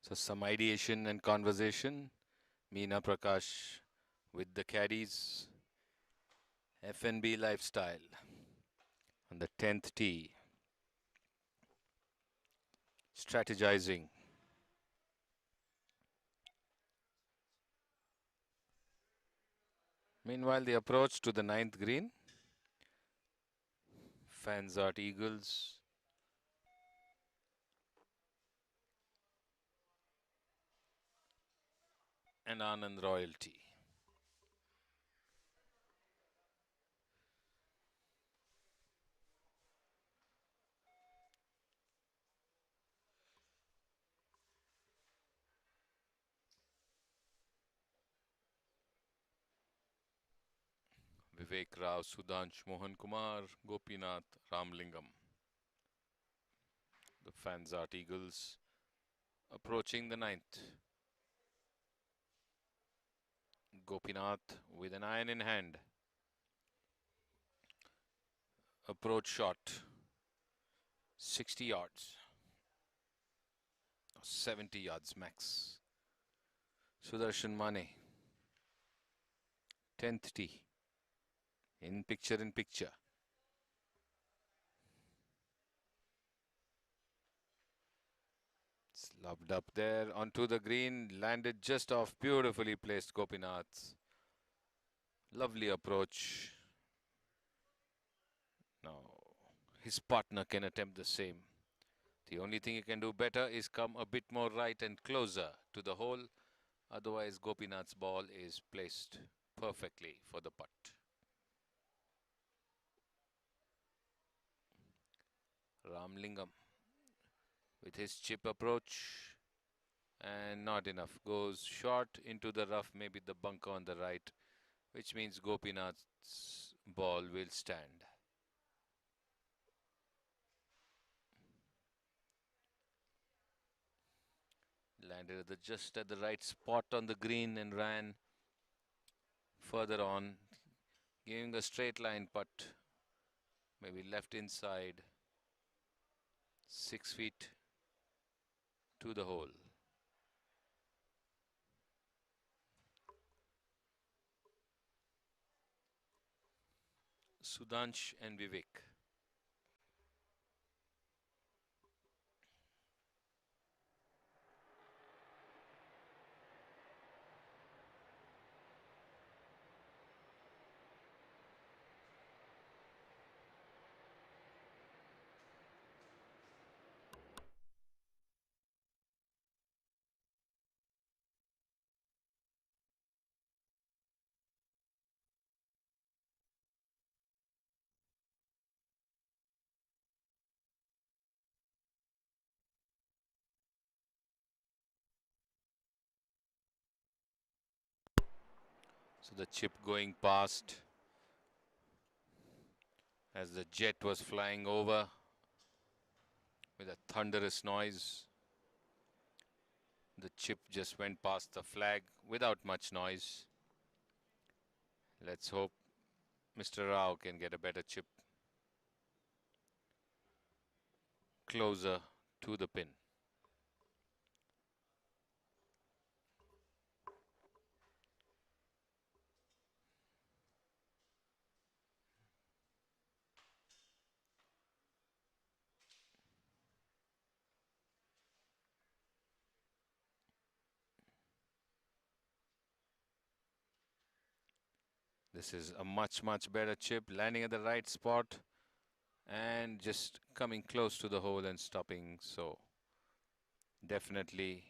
So some ideation and conversation. Meena Prakash with the caddies. FNB lifestyle on the 10th tee. Strategizing. Meanwhile, the approach to the 9th green. Fanzart Eagles. And Anand Royalty. Vivek Rao, Sudhansh Mohan Kumar, Gopinath Ramlingam. The Fanzart Eagles approaching the 9th. Gopinath with an iron in hand. Approach shot. 60 yards. 70 yards max. Sudarshan Mane. 10th tee. In picture in picture. Slobbed up there onto the green. Landed just off. Beautifully placed Gopinath. Lovely approach. Now his partner can attempt the same. The only thing he can do better is come a bit more right and closer to the hole. Otherwise, Gopinath's ball is placed perfectly for the putt. Ramlingam with his chip approach. And not enough. Goes short into the rough, maybe the bunker on the right, which means Gopinath's ball will stand. Landed just at the right spot on the green and ran further on, giving a straight line putt, maybe left inside, 6 feet to the hole. Sudhansh and Vivek. So the chip going past as the jet was flying over with a thunderous noise. The chip just went past the flag without much noise. Let's hope Mr. Rao can get a better chip closer to the pin. This is a much better chip, landing at the right spot and just coming close to the hole and stopping. So definitely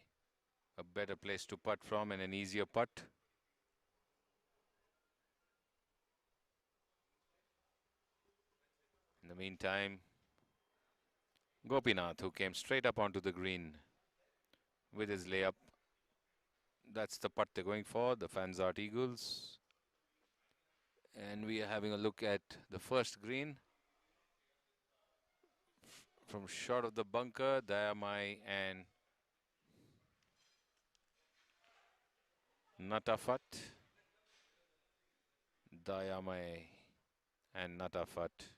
a better place to putt from and an easier putt. In the meantime, Gopinath, who came straight up onto the green with his layup. That's the putt they're going for, the Fanzart Eagles. And we are having a look at the first green. From short of the bunker, Dayamai and Natafat. Dayamai and Natafat.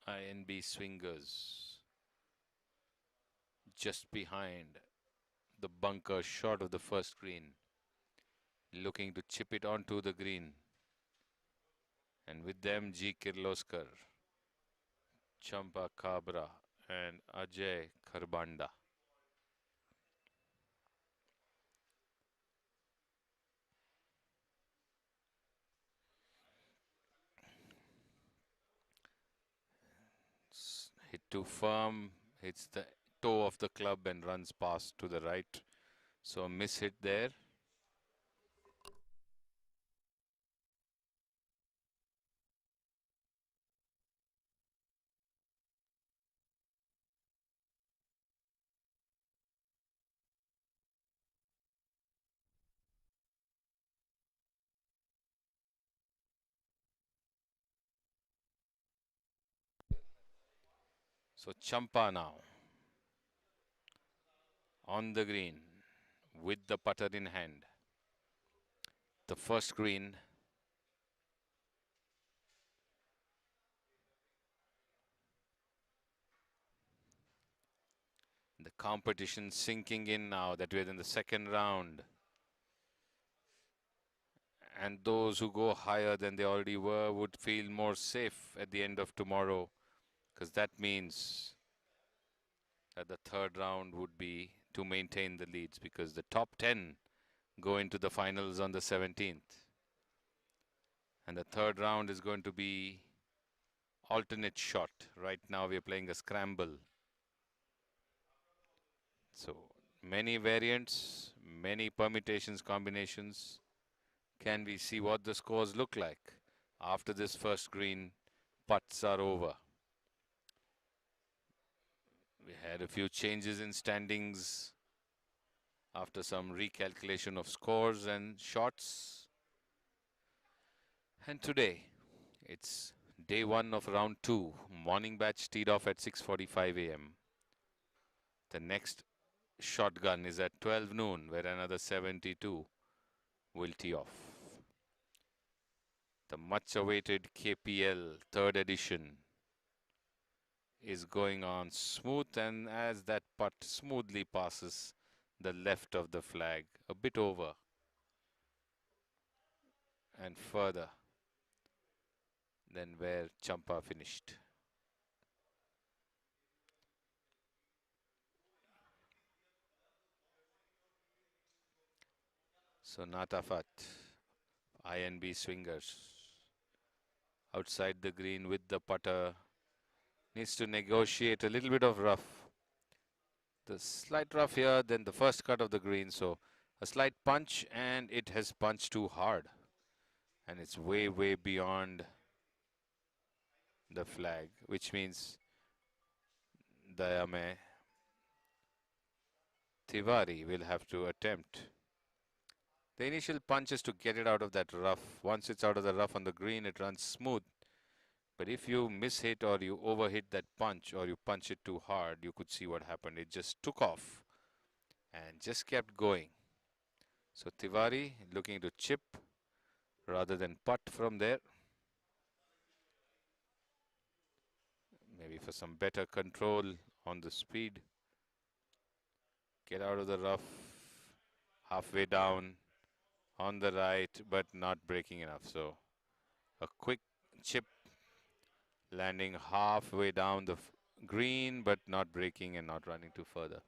INB swingers. just behind the bunker short of the first green, looking to chip it onto the green. And with them, G. Kirloskar, Champa Kabra, and Ajay Kharbanda. Hit too firm, hits the toe of the club and runs past to the right. So a miss hit there. So Champa now on the green with the putter in hand. The first green. The competition sinking in now that we're in the second round. And those who go higher than they already were would feel more safe at the end of tomorrow, because that means that the third round would be to maintain the leads, because the top 10 go into the finals on the 17th. And the third round is going to be alternate shot. Right now we are playing a scramble. So many variants, many permutations, combinations. Can we see what the scores look like after this first green? Putts are over. We had a few changes in standings after some recalculation of scores and shots. And today, it's day one of round two. Morning batch teed off at 6:45 a.m. The next shotgun is at 12 noon, where another 72 will tee off. The much-awaited KPL third edition is going on smooth, and as that putt smoothly passes the left of the flag, a bit over and further than where Champa finished. So Natafat, INB swingers, outside the green with the putter, needs to negotiate a little bit of rough. The slight rough here, then the first cut of the green, so a slight punch, and it has punched too hard. And it's way, way beyond the flag, which means Dayame Tiwari will have to attempt. The initial punch is to get it out of that rough. Once it's out of the rough on the green, it runs smooth. But if you miss hit or you overhit that punch or you punch it too hard, you could see what happened. It just took off and just kept going. So Tiwari looking to chip rather than putt from there. Maybe for some better control on the speed. Get out of the rough, halfway down on the right, but not breaking enough. So a quick chip, landing halfway down the green, but not breaking and not running too further.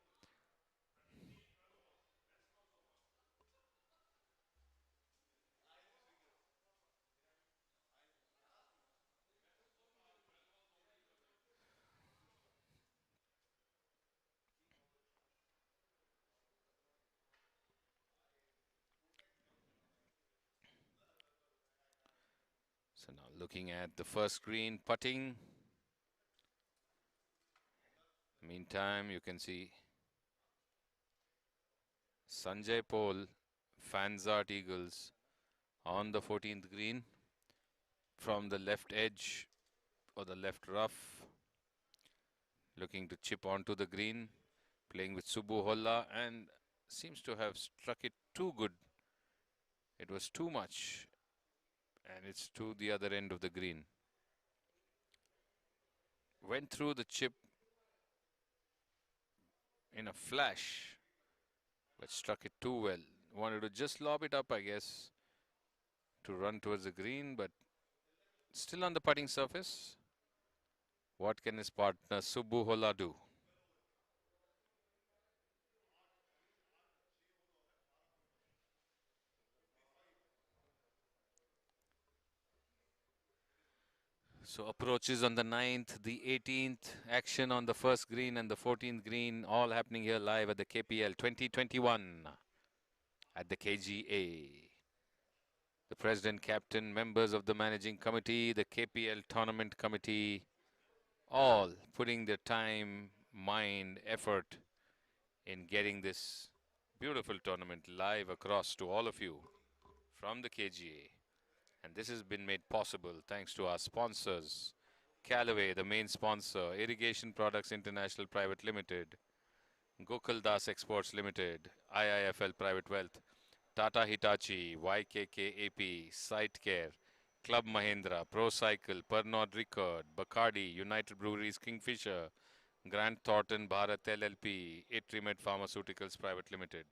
So now looking at the first green putting. Meantime, you can see Sanjay Paul, Fanzart Eagles on the 14th green from the left edge or the left rough, looking to chip onto the green, playing with Subbu Holla, and seems to have struck it too good. It was too much, and it's to the other end of the green. Went through the chip in a flash, but struck it too well. Wanted to just lob it up, I guess, to run towards the green, but still on the putting surface. What can his partner Subbu Holla do? So approaches on the 9th, the 18th, action on the first green and the 14th green, all happening here live at the KPL 2021 at the KGA. The president, captain, members of the managing committee, the KPL tournament committee, all putting their time, mind, effort in getting this beautiful tournament live across to all of you from the KGA. And this has been made possible thanks to our sponsors. Callaway, the main sponsor, Irrigation Products International Private Limited, Gokul Das Exports Limited, IIFL Private Wealth, Tata Hitachi, YKKAP, SiteCare, Club Mahindra, ProCycle, Pernod Ricard, Bacardi, United Breweries Kingfisher, Grant Thornton Bharat LLP, Itrimed Pharmaceuticals Private Limited.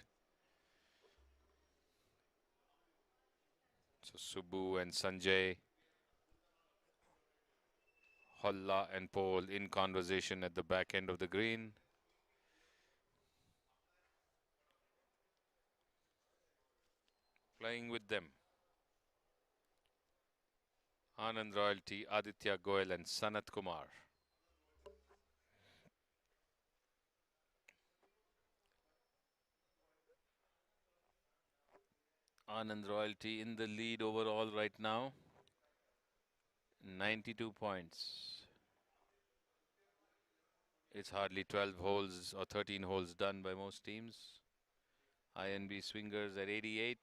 So Subbu and Sanjay, Holla and Paul in conversation at the back end of the green. Playing with them. Anand Royalty, Aditya Goyal and Sanat Kumar. Anand Royalty in the lead overall right now. 92 points. It's hardly 12 holes or 13 holes done by most teams. INB Swingers at 88.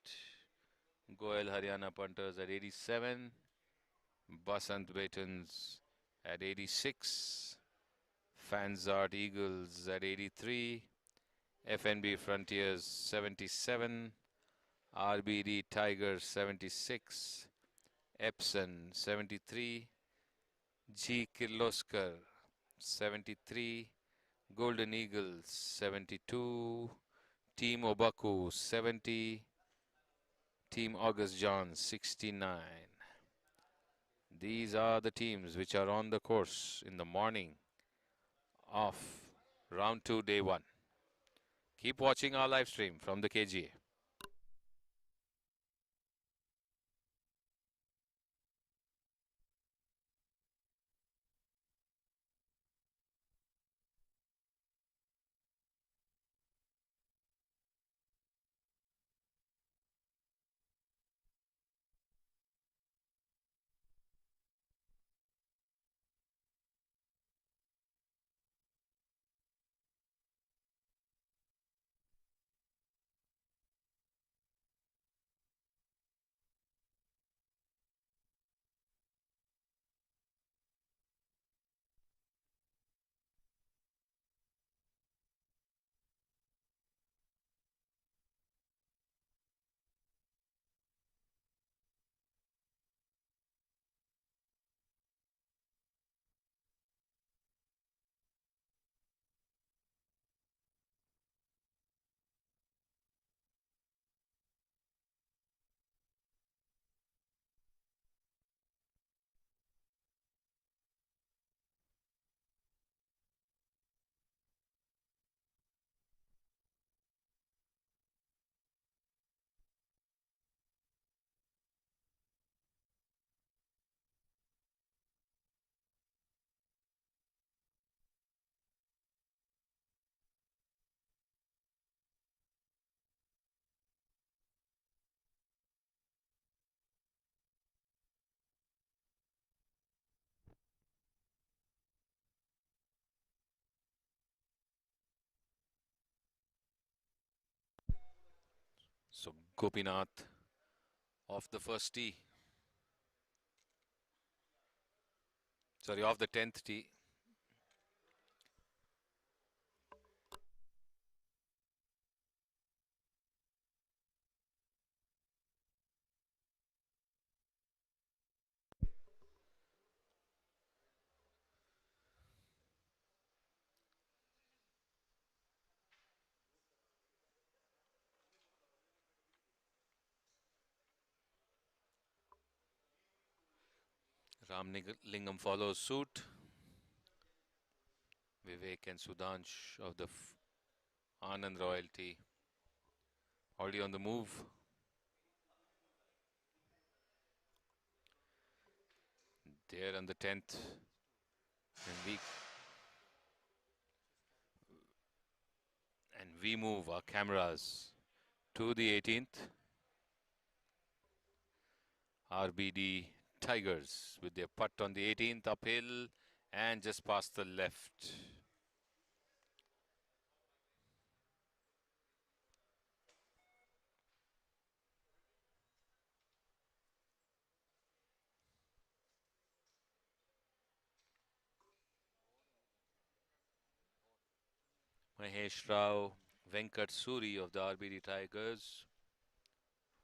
Goyal Haryana Punters at 87. Basant Batons at 86. Fanzart Eagles at 83. FNB Frontiers 77. RBD Tigers 76. Epson 73. G. Kirloskar 73. Golden Eagles 72. Team Obaku 70. Team August John 69. These are the teams which are on the course in the morning of round 2, day 1. Keep watching our live stream from the KGA. So Gopinath off the first tee. Sorry, off the 10th tee. Lingam follows suit. Vivek and Sudhansh of the Anand royalty already on the move. There on the 10th. And we move our cameras to the 18th. RBD Tigers with their putt on the 18th uphill and just past the left. Mahesh Rao, Venkat Suri of the RBD Tigers,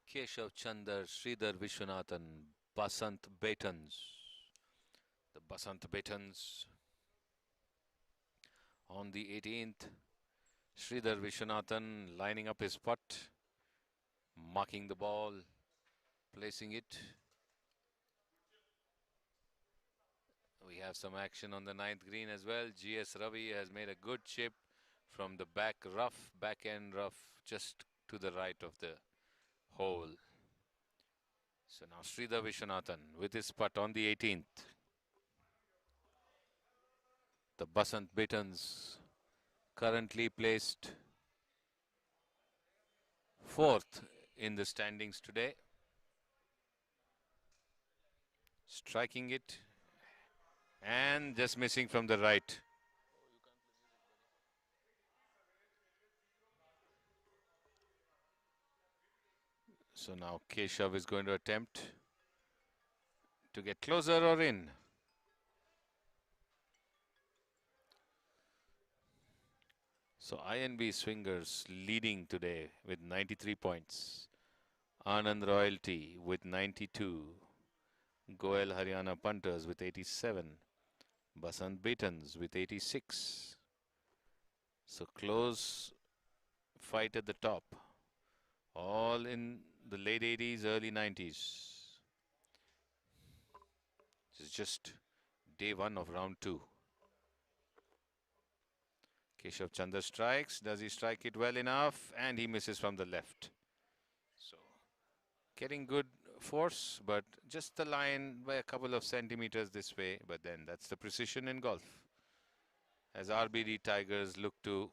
Keshav Chandar, Sridhar Vishwanathan, Basant Betans. The Basant Betans on the 18th. Sridhar Vishwanathan lining up his putt, marking the ball, placing it. We have some action on the 9th green as well. GS Ravi has made a good chip from the back end rough, just to the right of the hole. So now Sridhar Vishwanathan with his putt on the 18th. The Basant Betans currently placed 4th in the standings today. Striking it and just missing from the right. So now Keshav is going to attempt to get closer or in. So INB swingers leading today with 93 points. Anand Royalty with 92. Goel Haryana Punters with 87. Basant Betans with 86. So close fight at the top. All in the late 80s, early 90s. This is just day 1 of round 2. Keshav Chandra strikes. Does he strike it well enough? And he misses from the left. So getting good force, but just the line by a couple of centimeters this way. But then that's the precision in golf. As RBD Tigers look to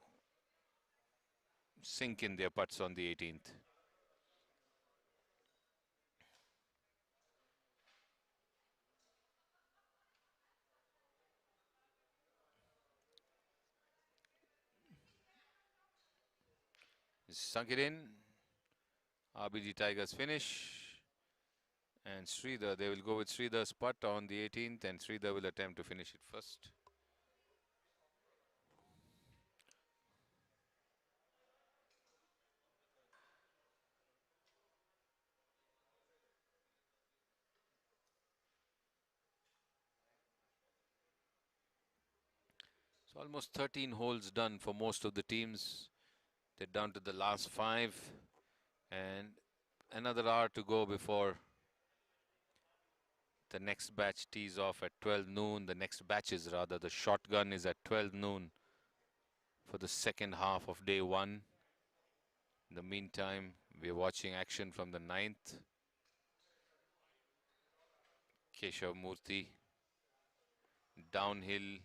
sink in their putts on the 18th. Sunk it in. RBD Tigers finish. And Sridhar, they will go with Sridhar's putt on the 18th, and Sridhar will attempt to finish it first. So almost 13 holes done for most of the teams. They're down to the last 5 and another hour to go before the next batch tees off at 12 noon. The next batches rather, the shotgun is at 12 noon for the second half of day 1. In the meantime, we're watching action from the 9th. Keshav Murthy, downhill,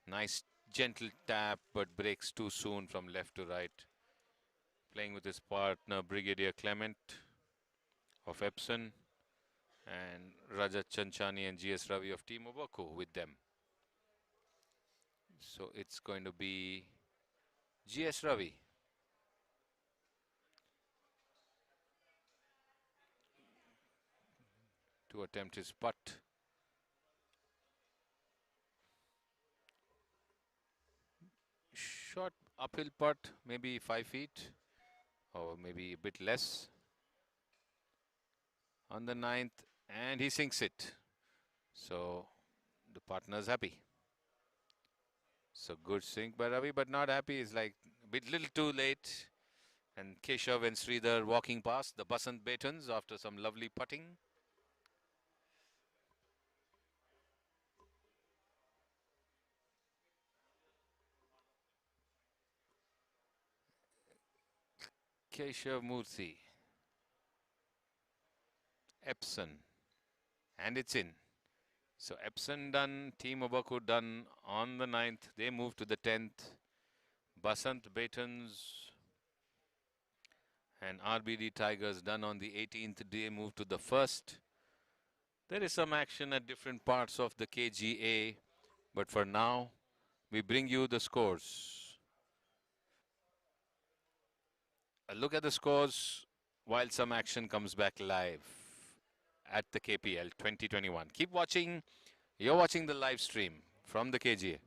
nice gentle tap, but breaks too soon from left to right. Playing with his partner Brigadier Clement of Epson and Rajat Chanchani and GS Ravi of Team Obako with them. So it's going to be GS Ravi to attempt his putt. Short uphill putt, maybe 5 feet or maybe a bit less on the 9th, and he sinks it. So the partner's happy. So good sink by Ravi, but not happy. It's like a bit little too late. And Keshav and Sridhar walking past the Basant Betans after some lovely putting. Keshavamurthy. Epson. And it's in. So Epson done, Team Obaku done on the 9th. They move to the 10th. Basant Batons and RBD Tigers done on the 18th. They move to the 1st. There is some action at different parts of the KGA. But for now, we bring you the scores. A look at the scores while some action comes back live at the KPL 2021. Keep watching. You're watching the live stream from the KGA.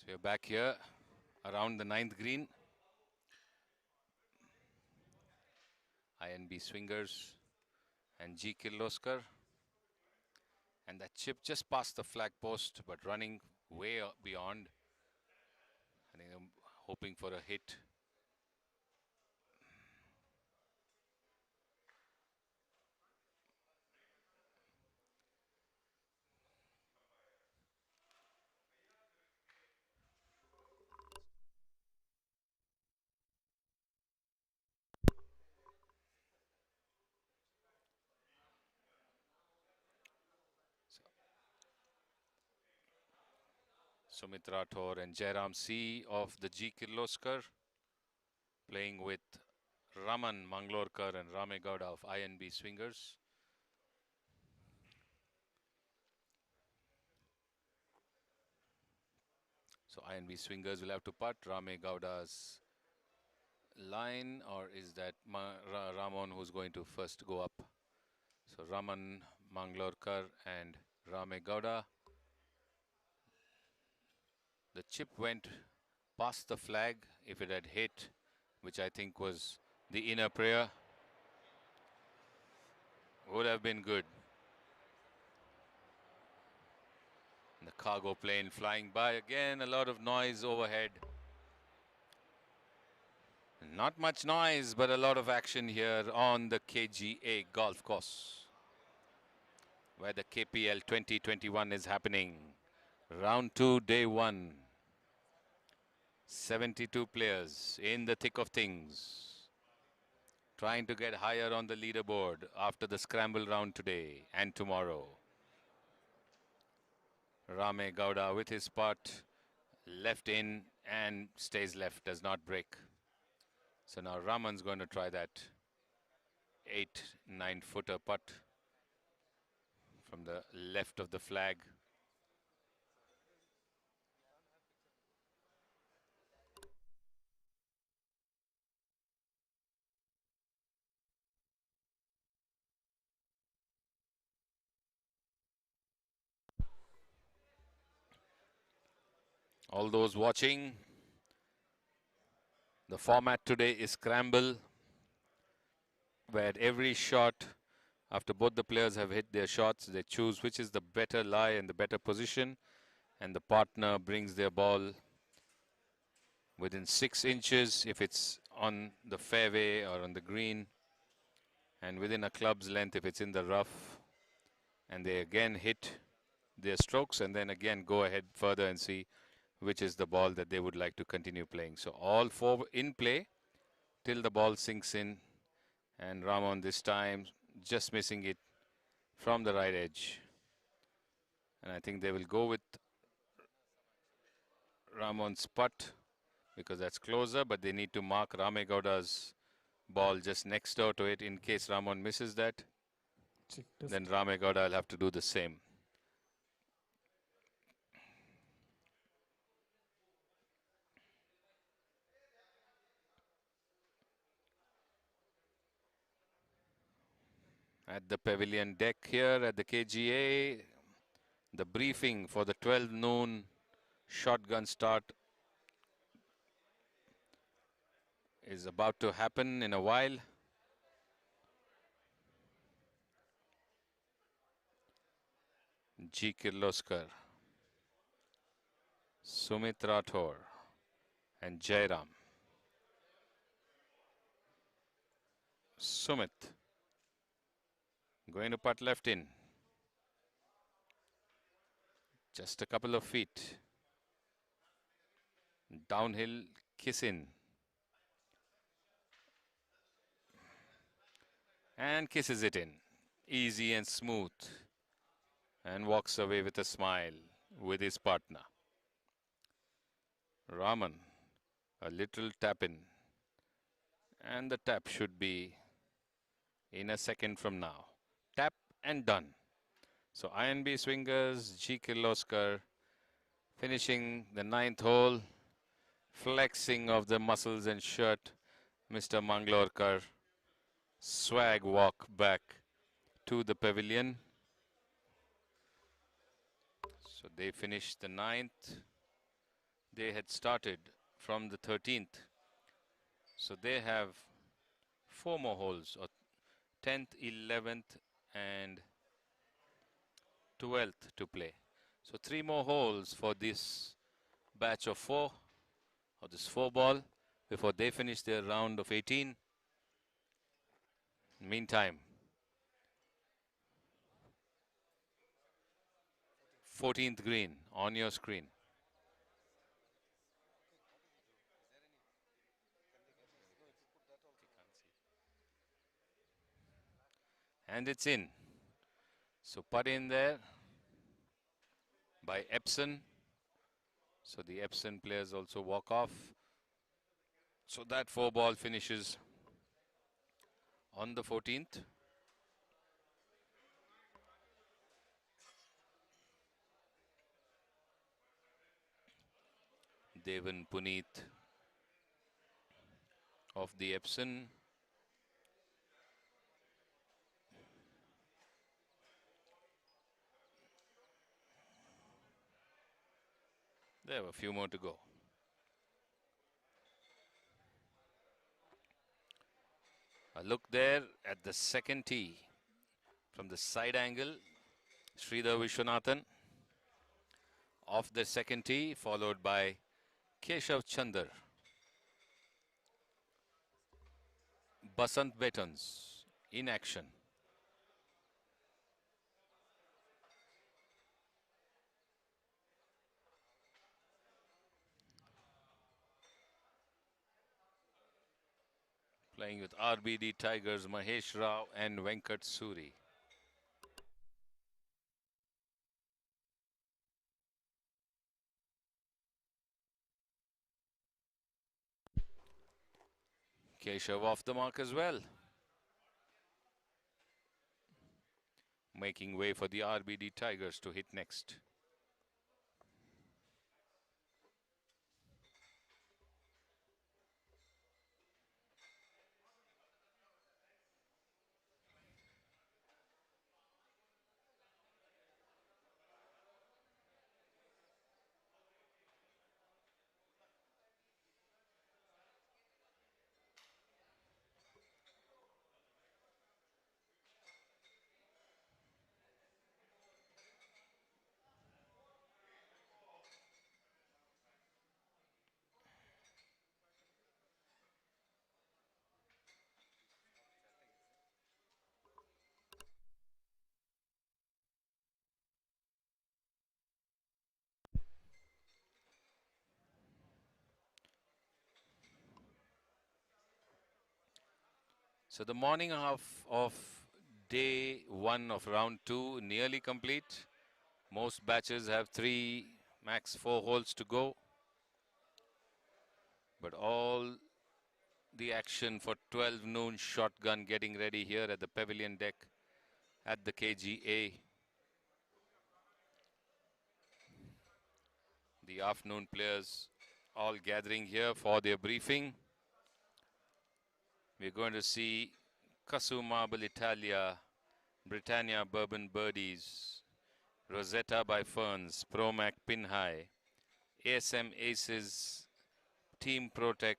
So we're back here around the 9th green. INB Swingers and G. Kirloskar. And that chip just past the flag post, but running way beyond. I think I'm hoping for a hit. Sumit Rathore and Jairam C of the G. Kirloskar playing with Raman Manglorkar and Ramegowda of INB Swingers. So INB Swingers will have to putt. Ramegowda's line, or is that Ramon who's going to first go up? So Raman Manglorkar and Ramegowda. The chip went past the flag. If it had hit, which I think was the inner prayer, would have been good. And the cargo plane flying by again, a lot of noise overhead. Not much noise, but a lot of action here on the KGA golf course, where the KPL 2021 is happening. Round 2, day 1. 72 players in the thick of things, trying to get higher on the leaderboard after the scramble round today and tomorrow. Ramegowda with his putt, left in and stays left, does not break. So now Raman's going to try that 8-9 footer putt from the left of the flag. All those watching, the format today is scramble, where at every shot, after both the players have hit their shots, they choose which is the better lie and the better position, and the partner brings their ball within 6 inches if it's on the fairway or on the green, and within a club's length if it's in the rough, and they again hit their strokes and then again go ahead further and see which is the ball that they would like to continue playing. So all 4 in play till the ball sinks in, and Ramon this time just missing it from the right edge. And I think they will go with Ramon's putt because that's closer, but they need to mark Ramegowda's ball just next door to it in case Ramon misses that. Then Ramegowda will have to do the same. At the pavilion deck here at the KGA, the briefing for the 12 noon shotgun start is about to happen in a while. G. Kirloskar, Sumit Rathore and Jairam. Sumit going to putt left in. Just a couple of feet. Downhill kiss in. And kisses it in. Easy and smooth. And walks away with a smile with his partner. Raman, a little tap in. And the tap should be in a second from now. Tap and done. So INB Swingers, G. Kirloskar finishing the 9th hole. Flexing of the muscles and shirt. Mr. Manglorkar, swag walk back to the pavilion. So they finished the 9th They had started from the 13th. So they have 4 more holes, or 10th, 11th and 12th to play. So 3 more holes for this batch of 4, or this 4 ball, before they finish their round of 18. Meantime, 14th green on your screen. And it's in. So putt in there by Epson. So the Epson players also walk off. So that 4 ball finishes on the 14th. Devan Puneet of the Epson. There are a few more to go. A look there at the second tee from the side angle. Sridhar Vishwanathan off the second tee, followed by Keshav Chandar. Basant Betons in action. Playing with RBD Tigers, Mahesh Rao and Venkat Suri. Keshav off the mark as well. Making way for the RBD Tigers to hit next. So the morning half of day 1 of round 2 nearly complete. Most batches have 3, max 4 holes to go. But all the action for 12 noon shotgun getting ready here at the pavilion deck at the KGA. The afternoon players all gathering here for their briefing. We're going to see Casu Marble Italia, Britannia Bourbon Birdies, Rosetta by Ferns, Promac Pin High, ASM Aces, Team Protec,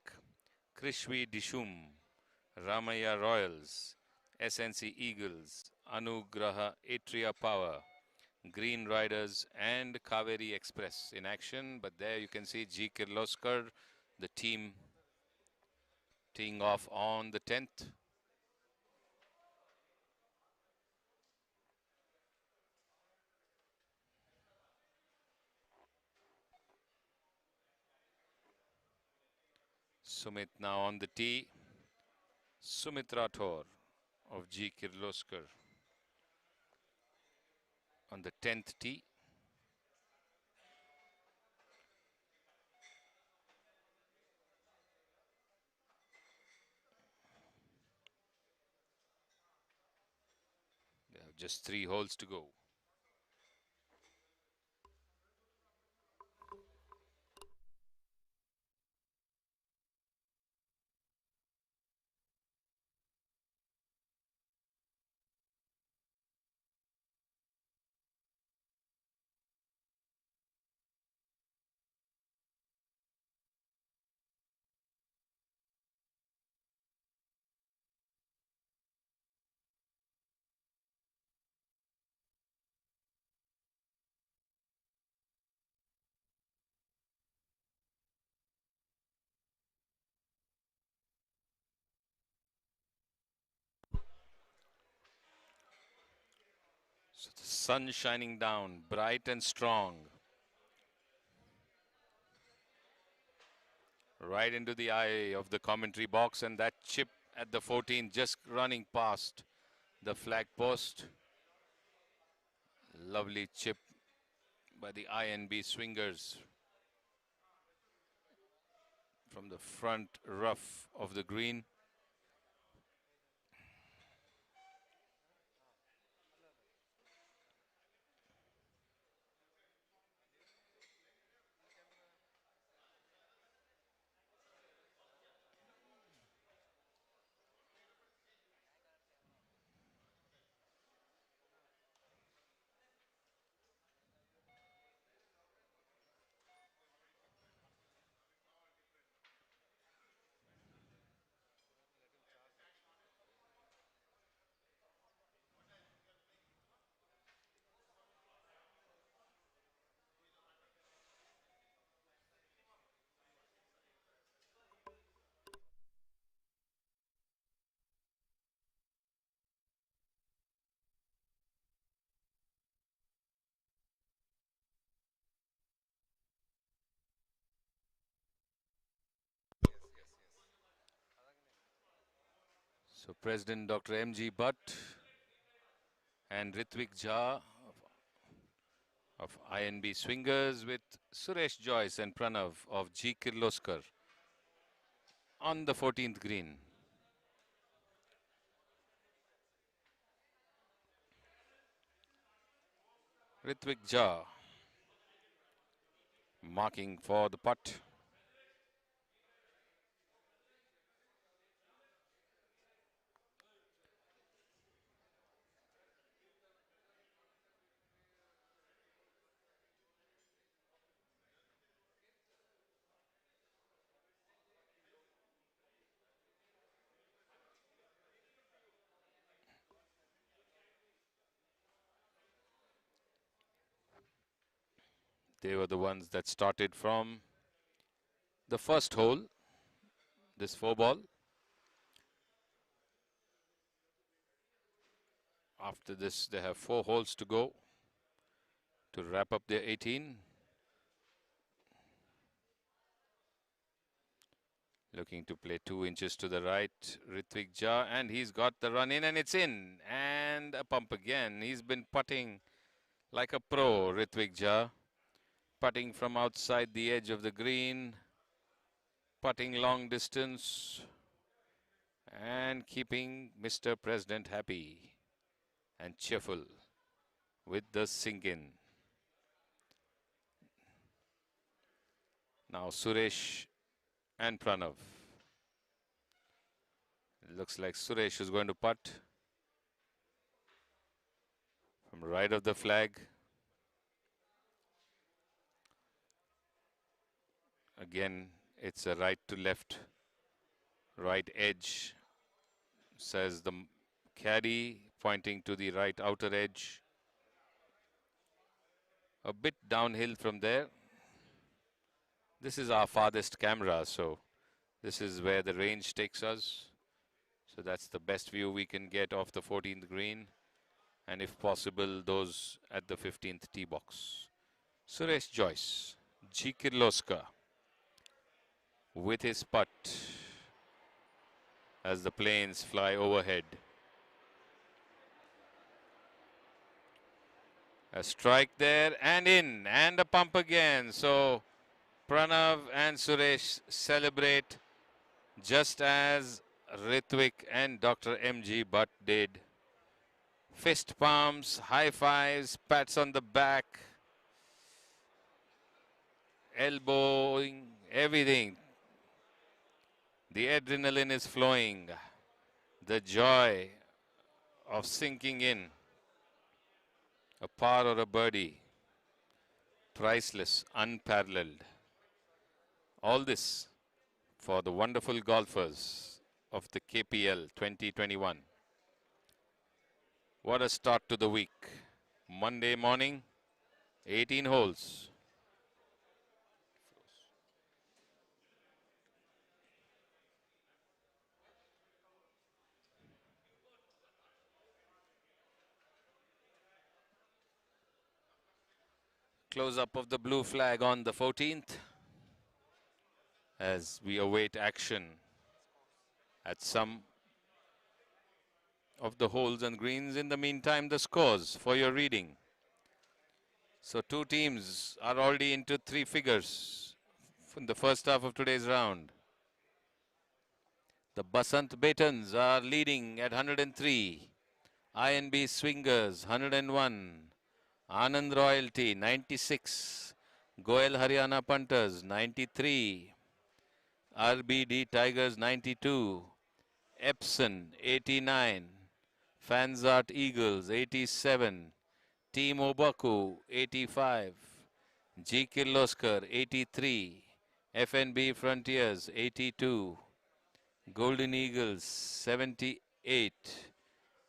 Krishvi Dishum, Ramaya Royals, SNC Eagles, Anugraha Atria Power, Green Riders and Kaveri Express in action. But there you can see G. Kirloskar, the team teeing off on the 10th. Sumit now on the tee. Sumit Rathore of G. Kirloskar on the 10th tee. They have just 3 holes to go. So the sun shining down, bright and strong. Right into the eye of the commentary box, and that chip at the 14 just running past the flag post. Lovely chip by the INB swingers from the front rough of the green. So President Dr. M.G. Butt and Ritvik Jha of INB Swingers with Suresh Joyce and Pranav of G. Kirloskar on the 14th green. Ritvik Jha marking for the putt. They were the ones that started from the first hole, this 4-ball. After this, they have 4 holes to go to wrap up their 18. Looking to play 2 inches to the right, Ritvik Jha, and he's got the run in, and it's in. And a pump again. He's been putting like a pro, Ritvik Jha. Putting from outside the edge of the green. Putting long distance. And keeping Mr. President happy and cheerful with the sink-in. Now Suresh and Pranav. It looks like Suresh is going to putt from right of the flag. Again, it's a right to left, right edge, says the caddy, pointing to the right outer edge. A bit downhill from there. This is our farthest camera, so this is where the range takes us. So that's the best view we can get off the 14th green. And if possible, those at the 15th tee box. Suresh Joyce, G. Kirloskar, with his putt as the planes fly overhead. A strike there and in, and a pump again. So Pranav and Suresh celebrate just as Ritvik and Dr. M.G. Butt did. Fist palms, high fives, pats on the back, elbowing, everything. The adrenaline is flowing. The joy of sinking in. A par or a birdie. Priceless, unparalleled. All this for the wonderful golfers of the KPL 2021. What a start to the week. Monday morning, 18 holes. Close-up of the blue flag on the 14th as we await action at some of the holes and greens. In the meantime, the scores for your reading. So two teams are already into three figures from the first half of today's round. The Basant Batons are leading at 103. INB Swingers 101. Anand Royalty 96. Goel Haryana Punters 93. RBD Tigers 92. Epson 89. Fanzart Eagles 87. Team Obaku 85. G. Kirloskar 83. FNB Frontiers 82. Golden Eagles 78.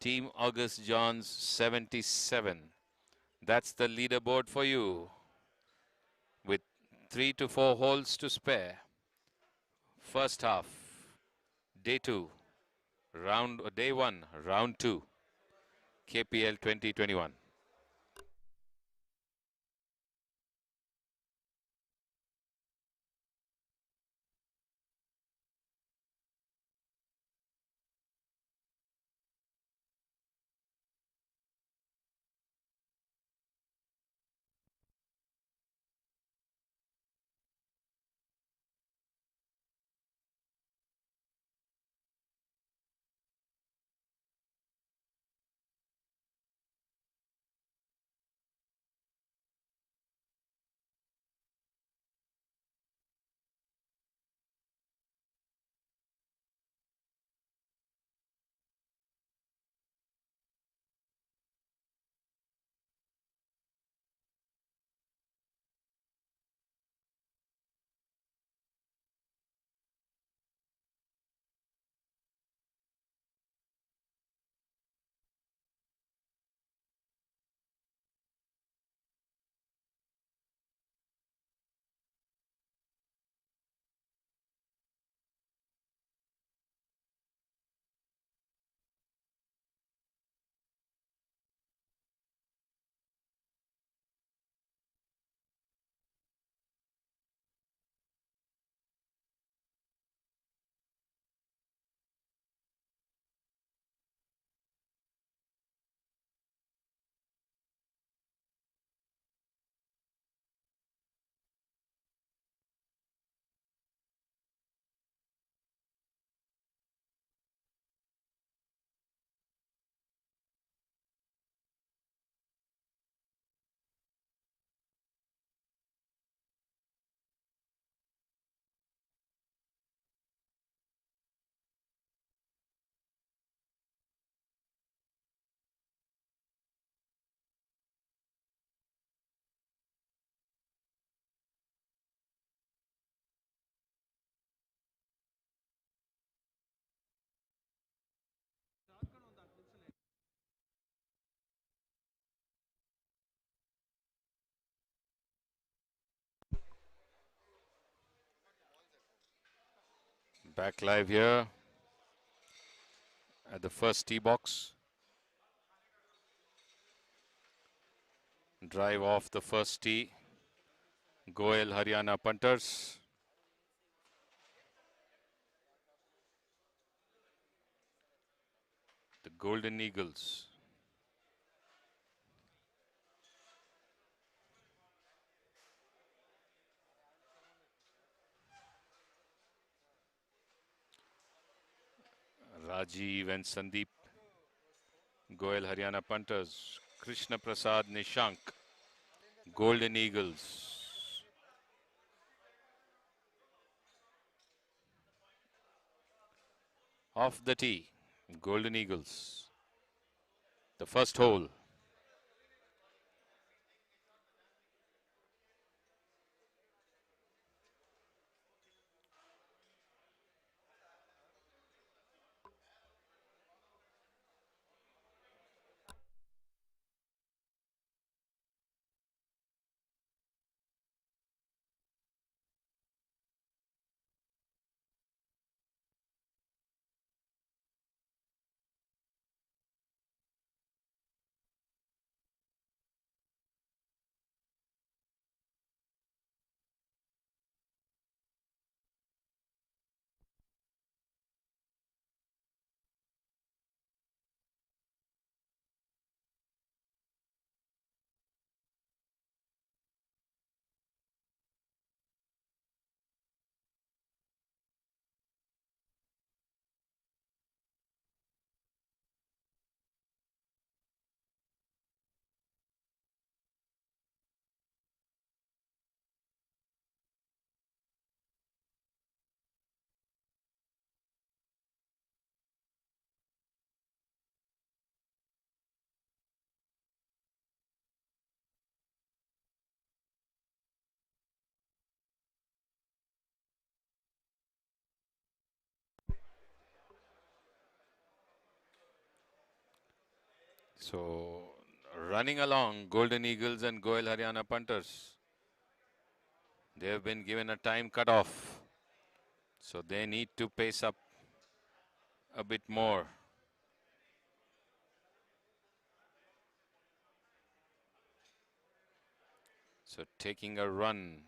Team August Johns 77. That's the leaderboard for you with 3 to 4 holes to spare. First half, day 2, day 1, round 2, KPL 2021. Back live here at the first tee box. Drive off the first tee. Goel Haryana Punters. The Golden Eagles. Rajiv and Sandeep. Goel Haryana Punters. Krishna Prasad Nishank. Golden Eagles. Off the tee. Golden Eagles. The first hole. So running along, Golden Eagles and Goel Haryana punters. They have been given a time cutoff. So they need to pace up a bit more. So taking a run.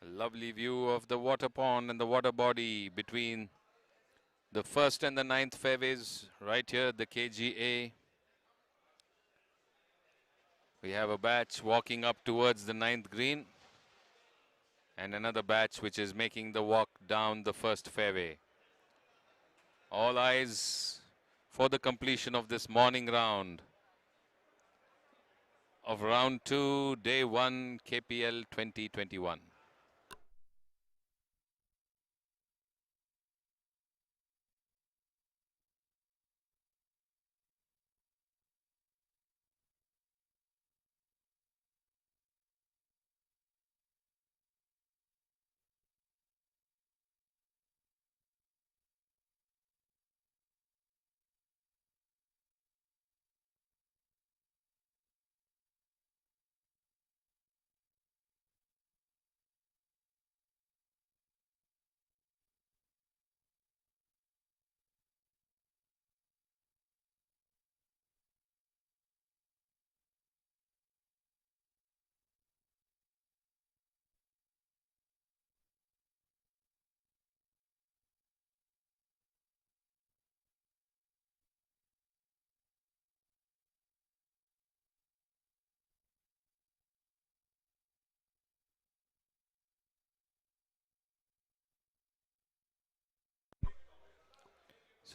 A lovely view of the water pond and the water body between the first and the ninth fairways right here at the KGA. We have a batch walking up towards the ninth green and another batch which is making the walk down the first fairway. All eyes for the completion of this morning round of round 2, day 1, KPL 2021.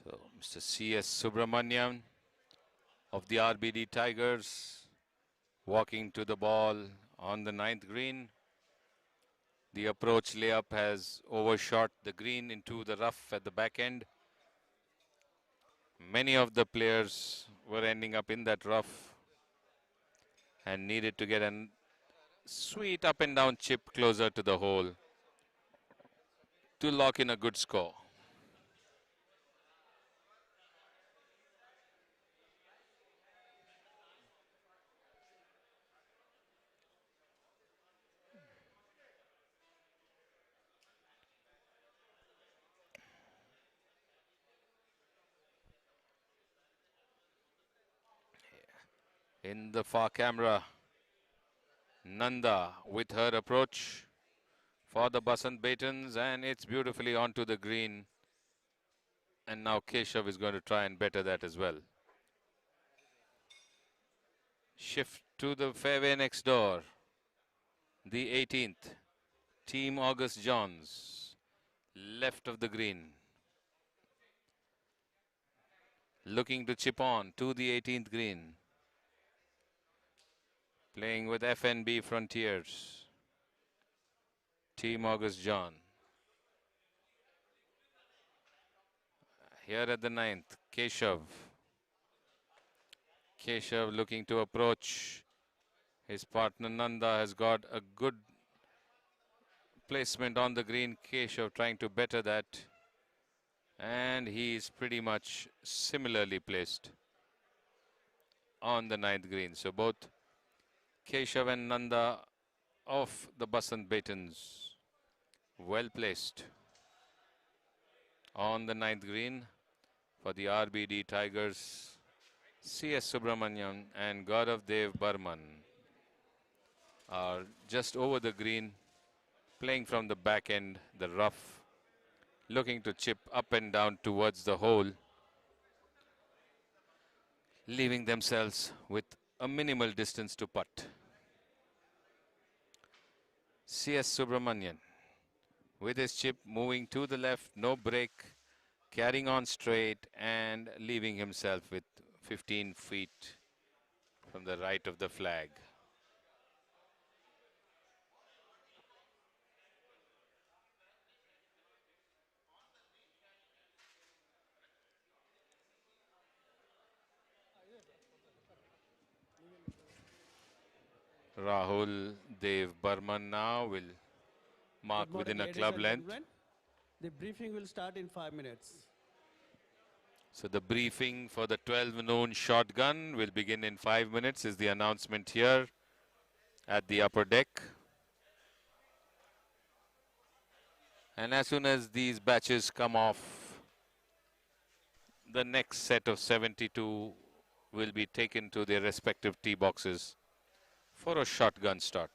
So Mr. C.S. Subramanian of the RBD Tigers walking to the ball on the ninth green. The approach layup has overshot the green into the rough at the back end. Many of the players were ending up in that rough and needed to get a sweet up and down chip closer to the hole to lock in a good score. In the far camera, Nanda with her approach for the Basant Batons, and it's beautifully onto the green. And now Keshav is going to try and better that as well. Shift to the fairway next door. The 18th, Team August Johns, left of the green. Looking to chip on to the 18th green. Playing with FNB Frontiers. Team August John. Here at the ninth, Keshav. Keshav looking to approach. His partner Nanda has got a good placement on the green. Keshav trying to better that. And he is pretty much similarly placed on the ninth green. So both Keshav and Nanda of the Basant Batons well placed on the ninth green for the RBD Tigers. C.S. Subramanian and Gaurav Dev Burman are just over the green, playing from the back end, the rough, looking to chip up and down towards the hole, leaving themselves with a minimal distance to putt. C.S. Subramanian with his chip moving to the left, no break, carrying on straight and leaving himself with 15 feet from the right of the flag. Rahul Dev Burman now will mark within a club length. The briefing will start in 5 minutes. So the briefing for the 12 noon shotgun will begin in 5 minutes is the announcement here at the upper deck. And as soon as these batches come off, the next set of 72 will be taken to their respective tee boxes for a shotgun start.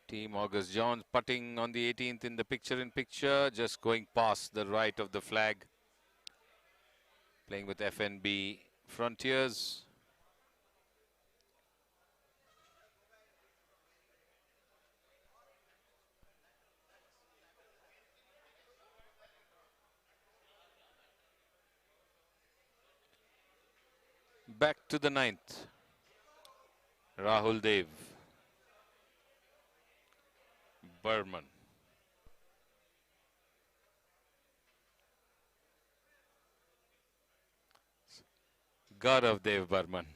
Team August Johns putting on the 18th in the picture-in-picture, just going past the right of the flag. Playing with FNB Frontiers. Back to the 9th. Rahul Dev. Burman. Gaurav Dev Burman.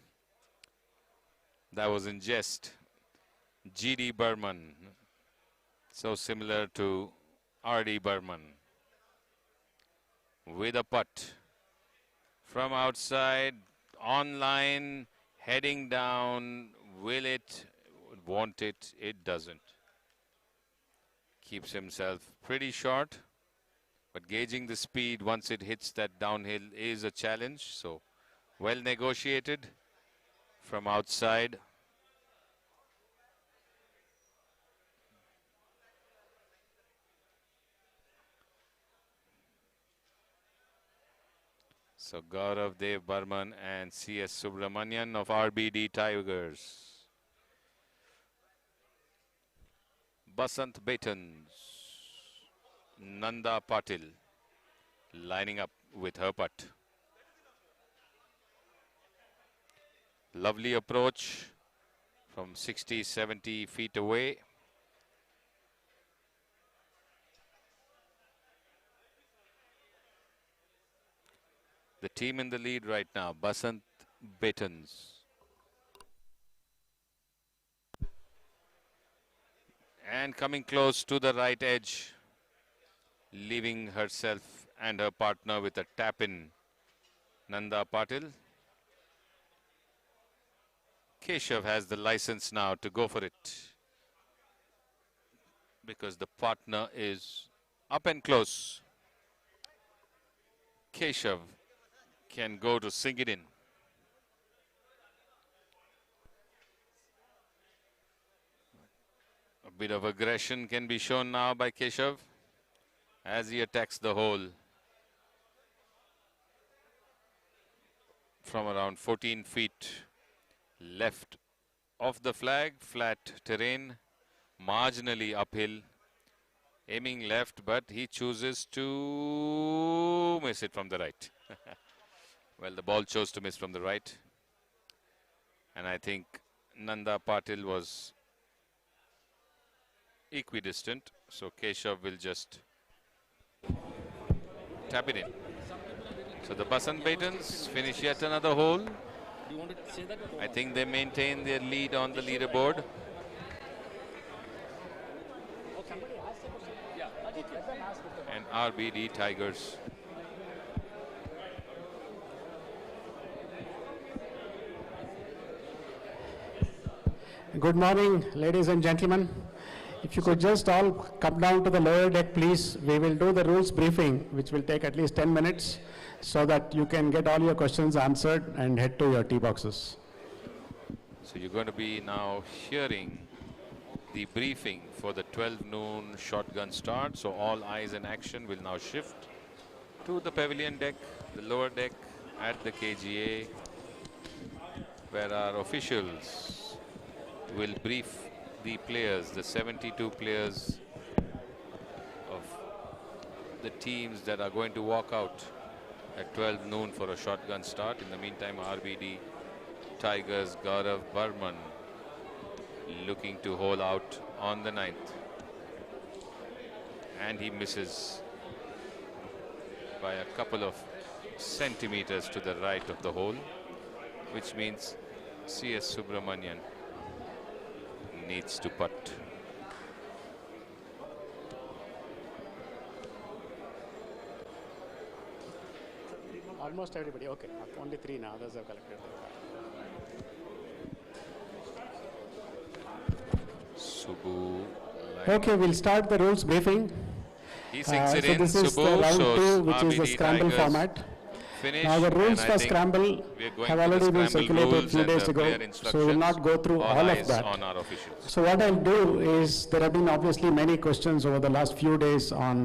That was in jest. GD Burman. So similar to RD Burman. With a putt. From outside, online, heading down. Will it? Want it? It doesn't. Keeps himself pretty short, but gauging the speed once it hits that downhill is a challenge. So well negotiated from outside. So Gaurav Dev Burman and CS Subramanian of RBD Tigers. Basant Batons, Nanda Patil lining up with her putt. Lovely approach from 60, 70 feet away. The team in the lead right now, Basant Batons. And coming close to the right edge, leaving herself and her partner with a tap-in, Nanda Patil. Keshav has the license now to go for it because the partner is up and close. Keshav can go to sink it in. A bit of aggression can be shown now by Keshav as he attacks the hole from around 14 feet left of the flag, flat terrain, marginally uphill, aiming left, but he chooses to miss it from the right. Well, the ball chose to miss from the right, and I think Nanda Patil was equidistant, so Keshav will just tap it in. So the Basant Batons finish yet another hole. I think they maintain their lead on the leaderboard. And RBD Tigers Good morning, ladies and gentlemen. If you could just all come down to the lower deck, please. We will do the rules briefing, which will take at least 10 minutes, so that you can get all your questions answered and head to your tee boxes. So you're going to be now hearing the briefing for the 12 noon shotgun start. So all eyes and action will now shift to the pavilion deck, the lower deck at the KGA, where our officials will brief the players, the 72 players of the teams that are going to walk out at 12 noon for a shotgun start. In the meantime, RBD Tigers Gaurav Burman looking to hole out on the 9th. And he misses by a couple of centimeters to the right of the hole, which means CS Subramanian needs to putt. Almost everybody. Okay, only 3 now. Others have collected. Subu. Okay, we'll start the rules briefing. He sinks it so in. this is Subu, the round so 2, which is the RBD scramble Tigers format. finish, Now the rules and I for think scramble we're going have to the already been scramble circulated a rules few and days the ago, player so we'll not go through all of eyes that. on our officials. So what I'll do is, there have been obviously many questions over the last few days on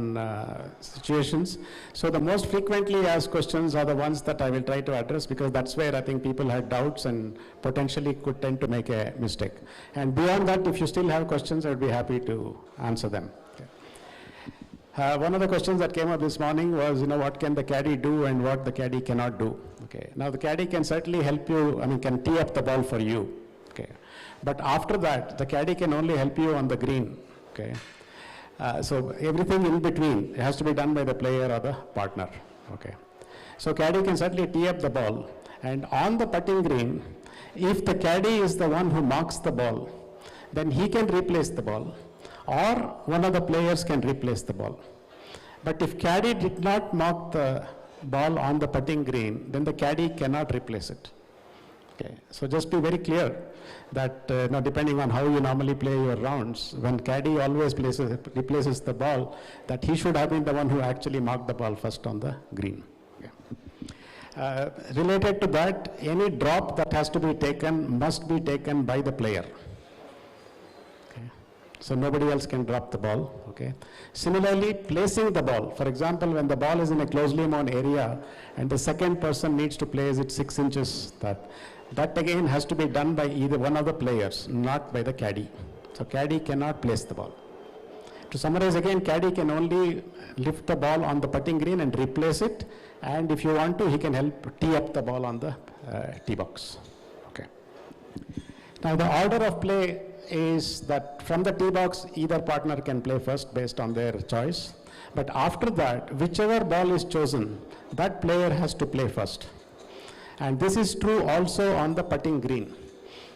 situations. So the most frequently asked questions are the ones that I will try to address, because that's where I think people had doubts and potentially could tend to make a mistake. And beyond that, if you still have questions, I'd be happy to answer them. One of the questions that came up this morning was, what can the caddy do and what the caddy cannot do? Okay. Now the caddy can certainly help you, can tee up the ball for you. Okay. But after that, the caddy can only help you on the green. Okay. So everything in between has to be done by the player or the partner. Okay. So caddy can certainly tee up the ball, and on the putting green, if the caddy is the one who marks the ball, then he can replace the ball, or one of the players can replace the ball. But if caddy did not mark the ball on the putting green, then the caddy cannot replace it. Okay. So just be very clear that now depending on how you normally play your rounds, when caddy always replaces the ball, that he should have been the one who actually marked the ball first on the green. Okay. Related to that, any drop that has to be taken must be taken by the player. So nobody else can drop the ball. Okay. Similarly, placing the ball. For example, when the ball is in a closely mown area and the second person needs to place it 6 inches, that again has to be done by either one of the players, not by the caddy. So caddy cannot place the ball. To summarize again, caddy can only lift the ball on the putting green and replace it, and if you want to, he can help tee up the ball on the tee box. Okay. Now the order of play is that from the tee box, either partner can play first based on their choice. But after that, whichever ball is chosen, that player has to play first. And this is true also on the putting green.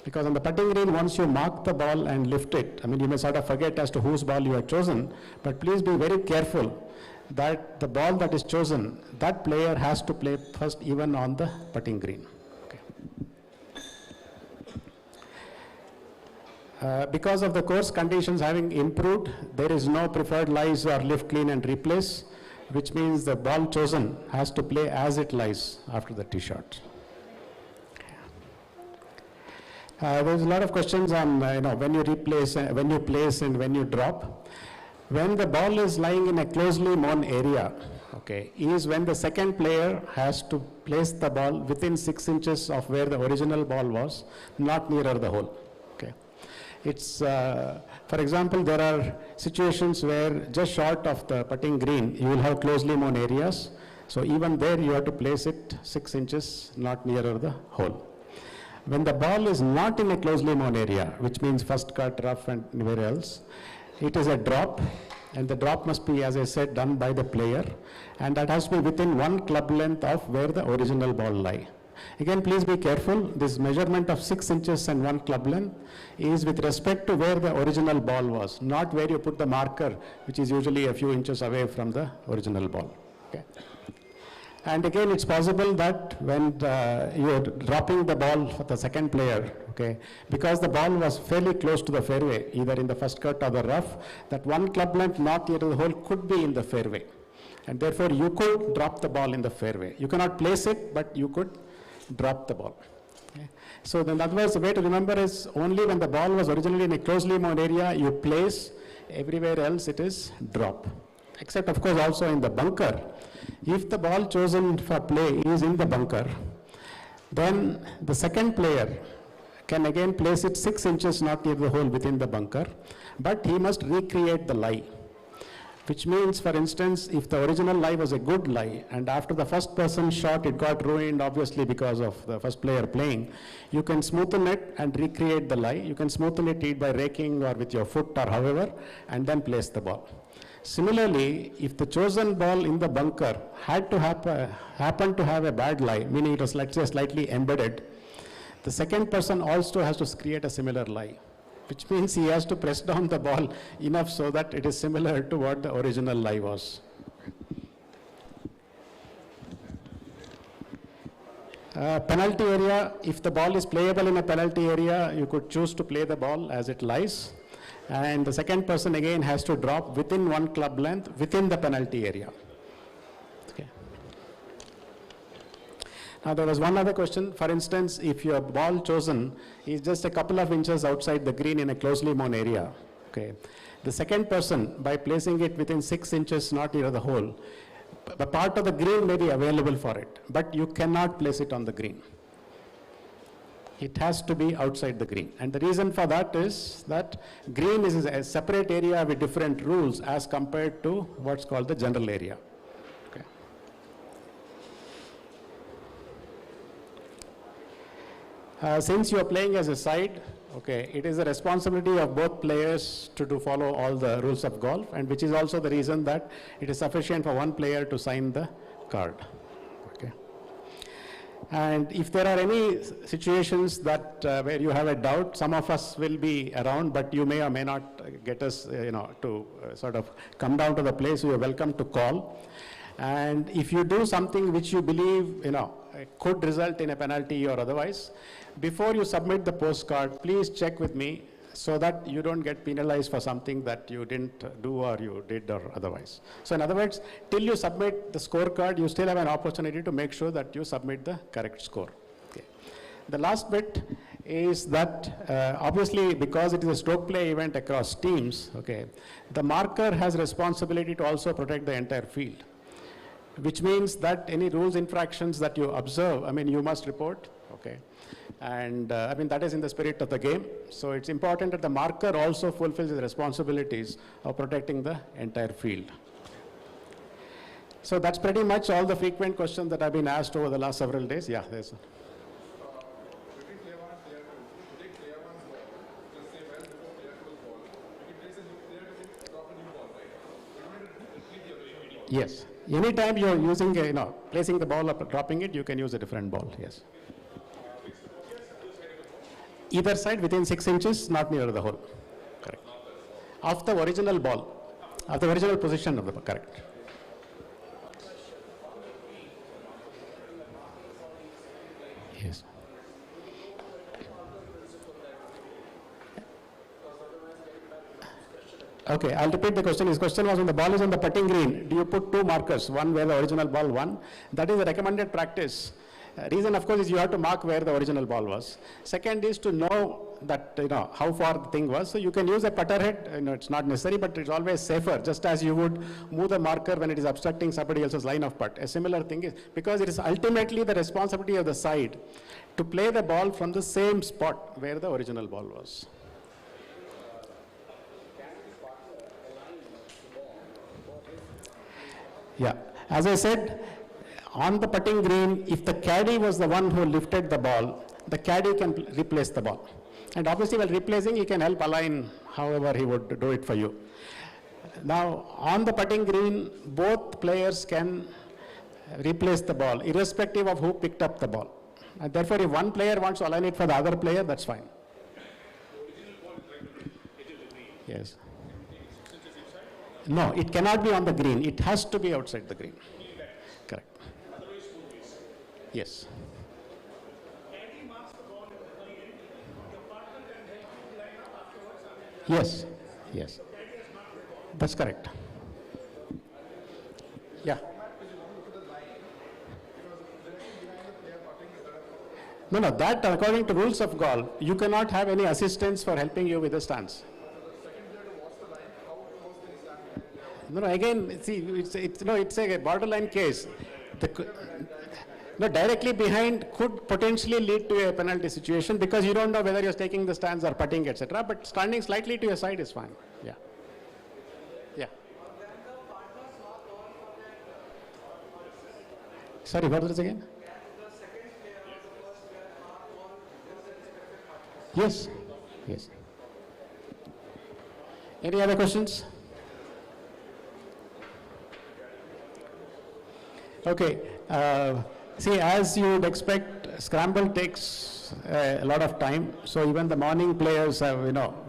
Because on the putting green, once you mark the ball and lift it, you may sort of forget as to whose ball you have chosen, but please be very careful that the ball that is chosen, that player has to play first even on the putting green. Because of the course conditions having improved, there is no preferred lies or lift, clean and replace, which means the ball chosen has to play as it lies after the tee shot. There's a lot of questions on when you replace, when you place and when you drop. When the ball is lying in a closely mown area, okay, is when the second player has to place the ball within 6 inches of where the original ball was, not nearer the hole. It's, for example, there are situations where just short of the putting green, you will have closely mown areas. So even there you have to place it 6 inches, not nearer the hole. When the ball is not in a closely mown area, which means first cut, rough and anywhere else, it is a drop, and the drop must be, as I said, done by the player, and that has to be within 1 club length of where the original ball lie. Again, please be careful. This measurement of 6 inches and 1 club length is with respect to where the original ball was, not where you put the marker, which is usually a few inches away from the original ball. Okay. And again, it's possible that when you're dropping the ball for the second player, okay, because the ball was fairly close to the fairway, either in the first cut or the rough, that 1 club length not near the hole could be in the fairway. And therefore, you could drop the ball in the fairway. You cannot place it, but you could drop the ball. Okay. So in other words, the way to remember is only when the ball was originally in a closely mown area, you place, everywhere else it is drop. Except of course also in the bunker. If the ball chosen for play is in the bunker, then the second player can again place it 6 inches not near the hole within the bunker, but he must recreate the lie. Which means, for instance, if the original lie was a good lie, and after the first person shot, it got ruined, obviously because of the first player playing, you can smoothen it and recreate the lie. You can smoothen it by raking or with your foot or however, and then place the ball. Similarly, if the chosen ball in the bunker had to happen to have a bad lie, meaning it was, let's say, slightly embedded, the second person also has to create a similar lie, which means he has to press down the ball enough so that it is similar to what the original lie was. Penalty area, if the ball is playable in a penalty area, you could choose to play the ball as it lies. And the second person again has to drop within 1 club length within the penalty area. Okay. Now there was one other question. For instance, if your ball chosen is just a couple of inches outside the green in a closely mown area, okay, the second person, by placing it within 6 inches not near the hole, the part of the green may be available for it, but you cannot place it on the green. It has to be outside the green. And the reason for that is that green is a separate area with different rules as compared to what's called the general area. Okay. Since you are playing as a side, okay, it is the responsibility of both players to follow all the rules of golf, and which is also the reason that it is sufficient for one player to sign the card. And if there are any situations that where you have a doubt, some of us will be around, but you may or may not get us, to sort of come down to the place. You are welcome to call. And if you do something which you believe, could result in a penalty or otherwise, before you submit the postcard, please check with me so that you don't get penalized for something that you didn't do or you did or otherwise. So in other words, till you submit the scorecard, you still have an opportunity to make sure that you submit the correct score. Okay. The last bit is that obviously because it is a stroke play event across teams, okay, the marker has responsibility to also protect the entire field, which means that any rules infractions that you observe, you must report, okay. And that is in the spirit of the game. So it's important that the marker also fulfills the responsibilities of protecting the entire field. So that's pretty much all the frequent questions that have been asked over the last several days. Yeah, there's one. Yes. Anytime you're using, placing the ball up, dropping it, you can use a different ball, yes. Either side within 6 inches, not near the hole. Correct. Of the original ball, of the original position of the ball, correct. Yes. Okay, I'll repeat the question. His question was when the ball is on the putting green, do you put 2 markers, one where the original ball won? That is the recommended practice. Reason, of course, is you have to mark where the original ball was. Second is to know that, how far the thing was. So you can use a putter head, it's not necessary, but it's always safer, just as you would move the marker when it is obstructing somebody else's line of putt. A similar thing is, because it is ultimately the responsibility of the side to play the ball from the same spot where the original ball was. Yeah, as I said, on the putting green, if the caddy was the one who lifted the ball, the caddy can replace the ball. And obviously while replacing, he can help align however he would do it for you. Now, on the putting green, both players can replace the ball, irrespective of who picked up the ball. And therefore, if one player wants to align it for the other player, that's fine. Yes. No, it cannot be on the green. It has to be outside the green. Correct. Yes. Yes. Yes. That's correct. Yeah. No, no, that according to rules of golf, you cannot have any assistance for helping you with the stance. No, no, again, see, it's a borderline case. No, directly behind could potentially lead to a penalty situation because you don't know whether you're taking the stance or putting, etc. But standing slightly to your side is fine. Yeah. Yeah. Sorry, what was it again? Yes. Yes. Any other questions? Okay. See, as you would expect, scramble takes a lot of time. So even the morning players have,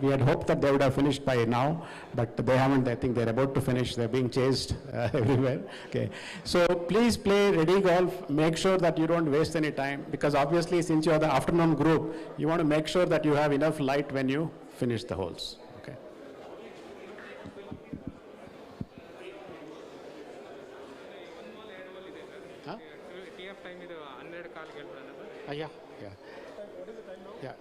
we had hoped that they would have finished by now, but they haven't. I think they're about to finish. They're being chased everywhere. Okay. So please play ready golf. Make sure that you don't waste any time because obviously since you are the afternoon group, you want to make sure that you have enough light when you finish the holes. Okay. Huh? TF time is 100 call Yeah. Yeah. What is the time now? Yeah.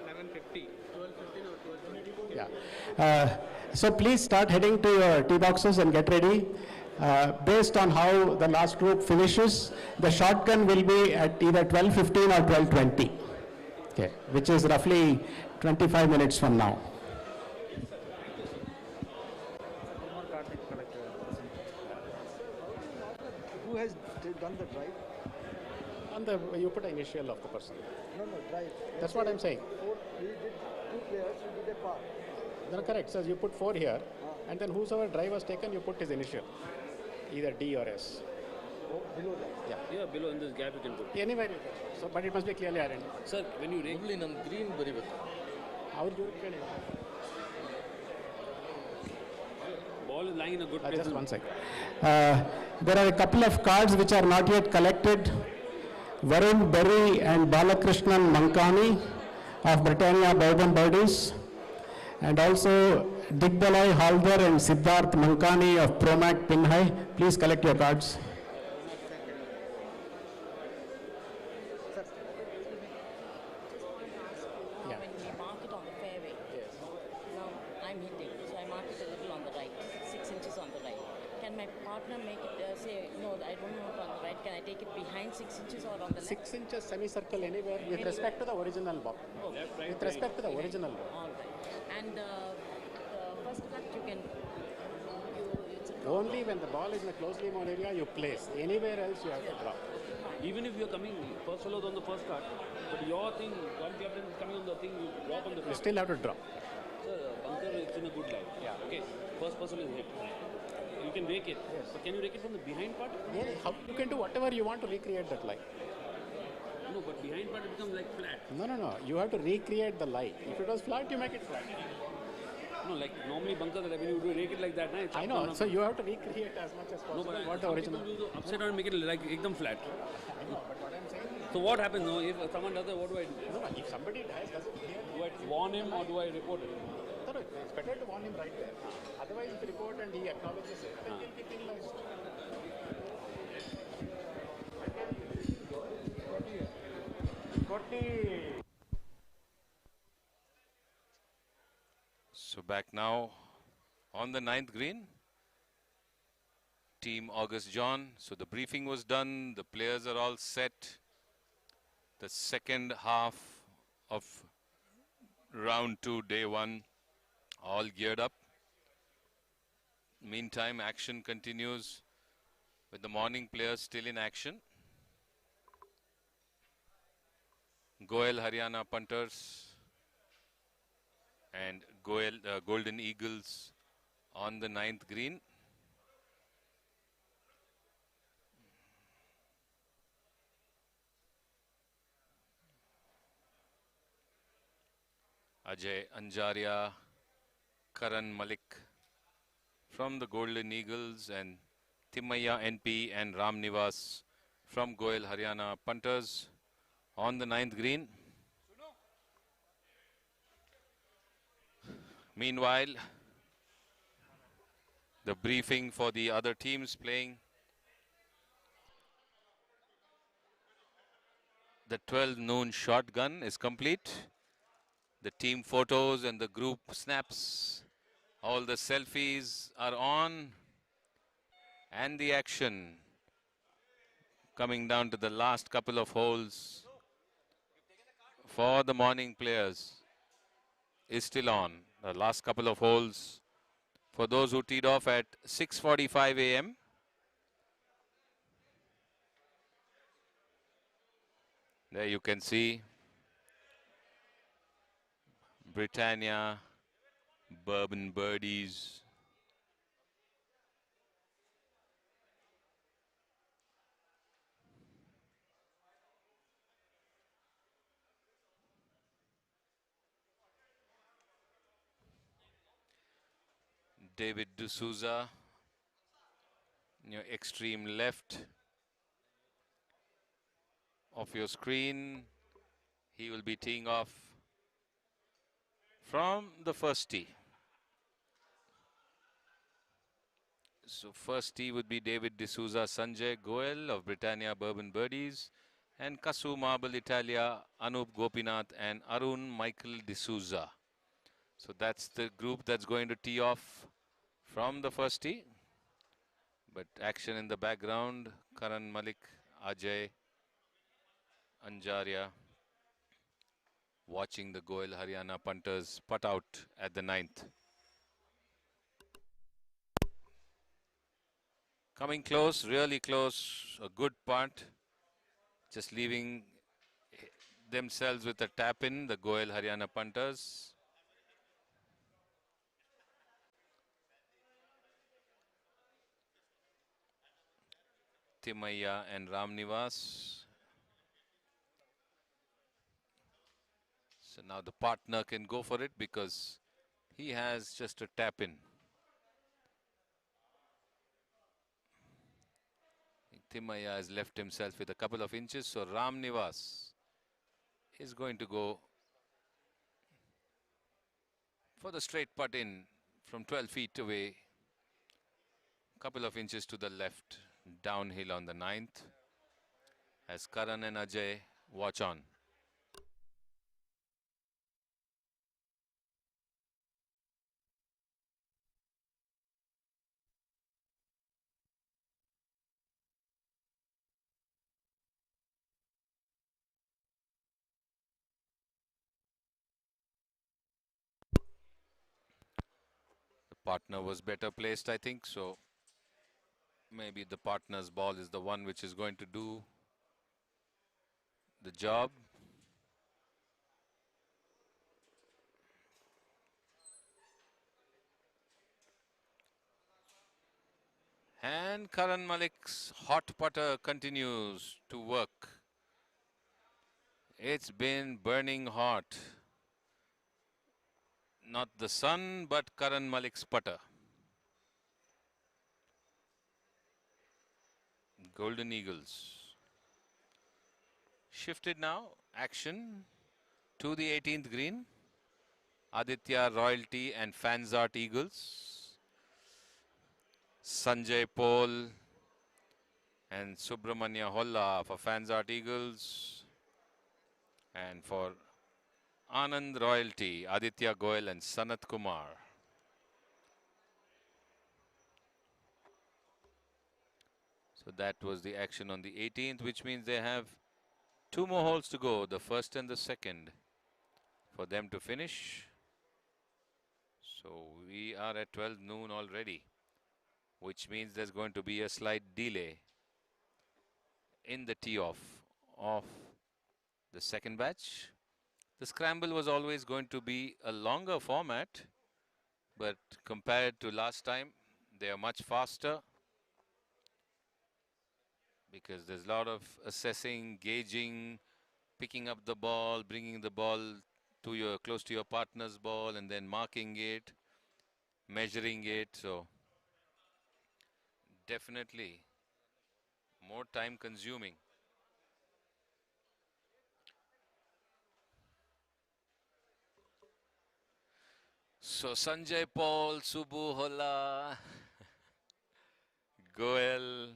11:50. 12:15 or 12:20? Yeah. So please start heading to your tee boxes and get ready. Based on how the last group finishes, the shotgun will be at either 12:15 or 12:20. Okay, which is roughly 25 minutes from now. Who has done the drive? You put an initial of the person. No, drive. That's what I'm saying. We did 2 players who did a par. No, correct. So you put 4 here, and then whosoever drive was taken, you put his initial, either D or S. Oh, below that? Yeah. Below in this gap you can put. Anywhere you can. So, but it must be clearly identified. Sir, when you rake. In green, very well. How do you get it? Ball is lying in a good place. Just one second. There are a couple of cards which are not yet collected. Varun Berry and Balakrishnan Mankani of Britannia Bourbon Birdies, and also Digbalai Halder and Siddharth Mankani of Promac Pinhai. Please collect your cards. When we mark it on the fairway, now I'm hitting, so I mark it a little on the right, 6 inches on the right. Can my partner make it, say, no, I don't want it on the right, can I take it behind 6 inches or on the left? 6 inches semicircle anywhere with respect to the original ball. Okay. With respect to the original ball. All right. And the first cut you can, it's a Only when the ball is in a closely mown area you place. Anywhere else you have to drop. Even if you're coming first follow on the first cut, but your thing, one captain is coming on the thing, you drop on the You first. still have to drop. Sir, bunker it's in a good line. Yeah. Okay. First person is hit. You can rake it. Yes. But can you rake it from the behind part? Yeah, you can do whatever you want to recreate that line. No, but behind part it becomes like flat. No. You have to recreate the line. If it was flat, you make it flat. No, like normally bunker that when you do rake it like that, it's I up know. down, So you have to recreate as much as possible what the some original. people do the upside down and make it like ekdam flat. I know, but what I'm saying. So what happens now if someone does that? What do I do? No, if somebody does it here. Do I warn him or do I report it? No, it's better to warn him right there. Otherwise, if you report and he acknowledges it, then he'll be penalized. So back now on the 9th green. Team August John. So the briefing was done. The players are all set. The second half of round 2, day 1, all geared up. Meantime, action continues with the morning players still in action. Goel Haryana punters and Golden Eagles on the 9th green. Ajay Anjaria, Karan Malik from the Golden Eagles, and Timaya NP and Ram Nivas from Goel Haryana punters on the 9th green. Meanwhile, the briefing for the other teams playing. The 12 noon shotgun is complete. The team photos and the group snaps, all the selfies are on, and the action coming down to the last couple of holes for the morning players is still on. The last couple of holes for those who teed off at 6:45 a.m. There you can see Britannia, Bourbon Birdies. David D'Souza, your extreme left of your screen. He will be teeing off from the first tee. So first tee would be David D'Souza, Sanjay Goel of Britannia Bourbon Birdies, and Kasu Marble Italia, Anup Gopinath and Arun Michael D'Souza. So that's the group that's going to tee off from the first tee. But action in the background, Karan Malik, Ajay, Anjaria, watching the Goel Haryana punters putt out at the 9th. Coming close, really close, a good punt. Just leaving themselves with a tap in, the Goel Haryana punters. Timaya and Ramnivas. So now the partner can go for it because he has just a tap in. Timaya has left himself with a couple of inches, so Ramnivas is going to go for the straight putt in from 12 feet away. Couple of inches to the left, downhill on the 9th. As Karan and Ajay watch on. The partner was better placed, I think, so maybe the partner's ball is the one which is going to do the job. And Karan Malik's hot putter continues to work. It's been burning hot. Not the sun, but Karan Malik's putter. Golden Eagles. Shifted now, action to the 18th green. Aditya Royalty and Fanzart Eagles. Sanjay Paul and Subramanya Holla for Fanzart Eagles. And for Anand Royalty, Aditya Goel and Sanat Kumar. So that was the action on the 18th, which means they have 2 more holes to go, the first and the second, for them to finish. So we are at 12 noon already, which means there's going to be a slight delay in the tee-off of the second batch. The scramble was always going to be a longer format, but compared to last time, they are much faster because there's a lot of assessing, gauging, picking up the ball, bringing the ball to your close to your partner's ball and then marking it, measuring it. So definitely more time consuming. So Sanjay Paul, Subbu Holla, Goel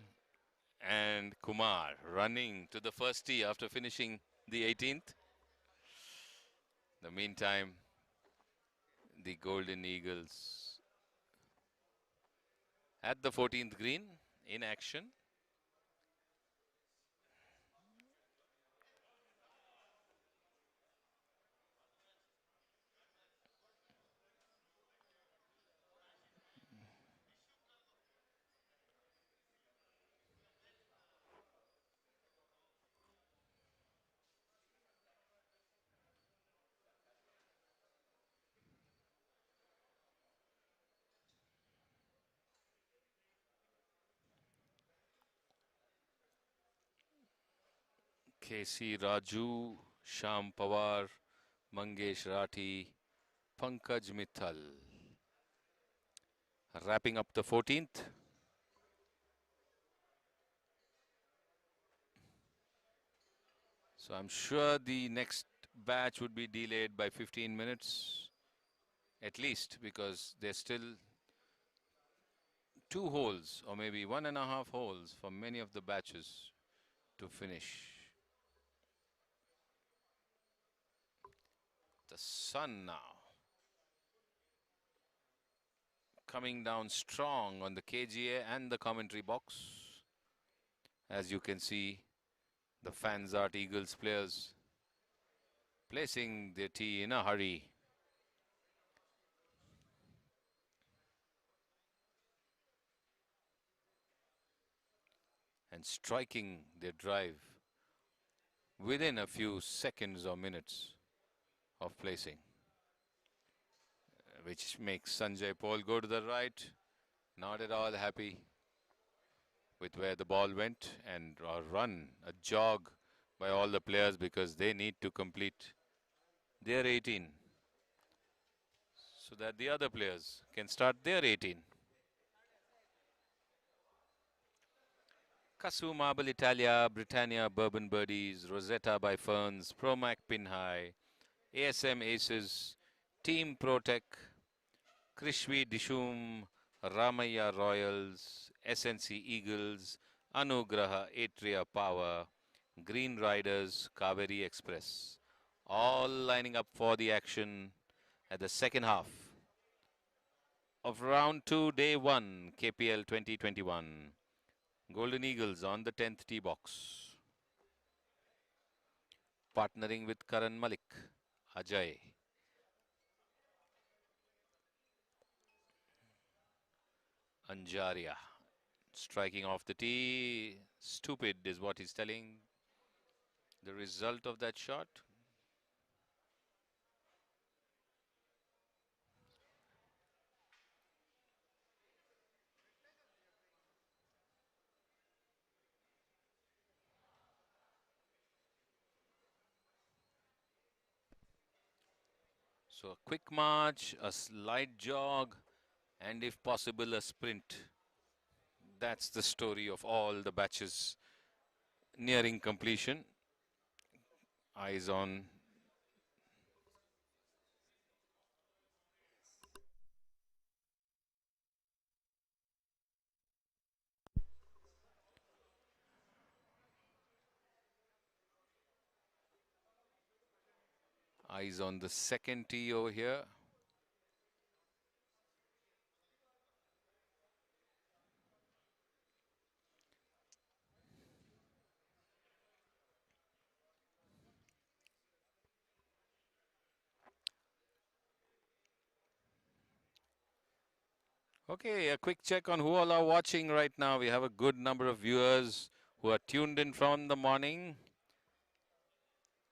and Kumar running to the first tee after finishing the 18th. In the meantime, the Golden Eagles at the 14th green in action. KC Raju, Sham Pawar, Mangesh Rathi, Pankaj Mithal. Wrapping up the 14th. So I'm sure the next batch would be delayed by 15 minutes at least, because there's still 2 holes or maybe 1.5 holes for many of the batches to finish. The sun now coming down strong on the KGA and the commentary box. As you can see, the Fanzart Eagles players placing their tee in a hurry. And striking their drive within a few seconds or minutes of placing, which makes Sanjay Paul go to the right, not at all happy with where the ball went, and a run, a jog by all the players because they need to complete their 18 so that the other players can start their 18. Casu Marble Italia, Britannia Bourbon Birdies, Rosetta by Ferns, Promac Pin High, ASM Aces, Team Protec, Krishvi Dishum, Ramaya Royals, SNC Eagles, Anugraha Atria Power, Green Riders, Kaveri Express. All lining up for the action at the second half of round 2, day 1, KPL 2021. Golden Eagles on the 10th tee box. Partnering with Karan Malik, Ajay. Anjaria striking off the tee. Stupid is what he's telling. The result of that shot. So a quick march, a slight jog, and if possible a sprint. That's the story of all the batches nearing completion. Eyes on the second tee over here. Okay, a quick check on who all are watching right now. We have a good number of viewers who are tuned in from the morning.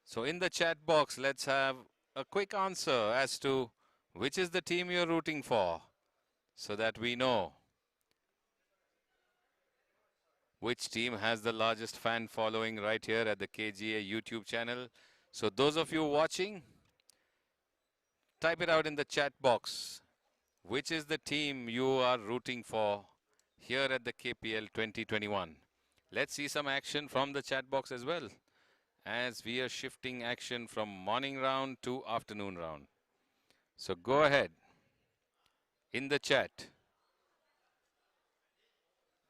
So in the chat box, let's have a quick answer as to which is the team you're rooting for, so that we know which team has the largest fan following right here at the KGA YouTube channel. So those of you watching, type it out in the chat box. Which is the team you are rooting for here at the KPL 2021? Let's see some action from the chat box as well, as we are shifting action from morning round to afternoon round. So go ahead in the chat.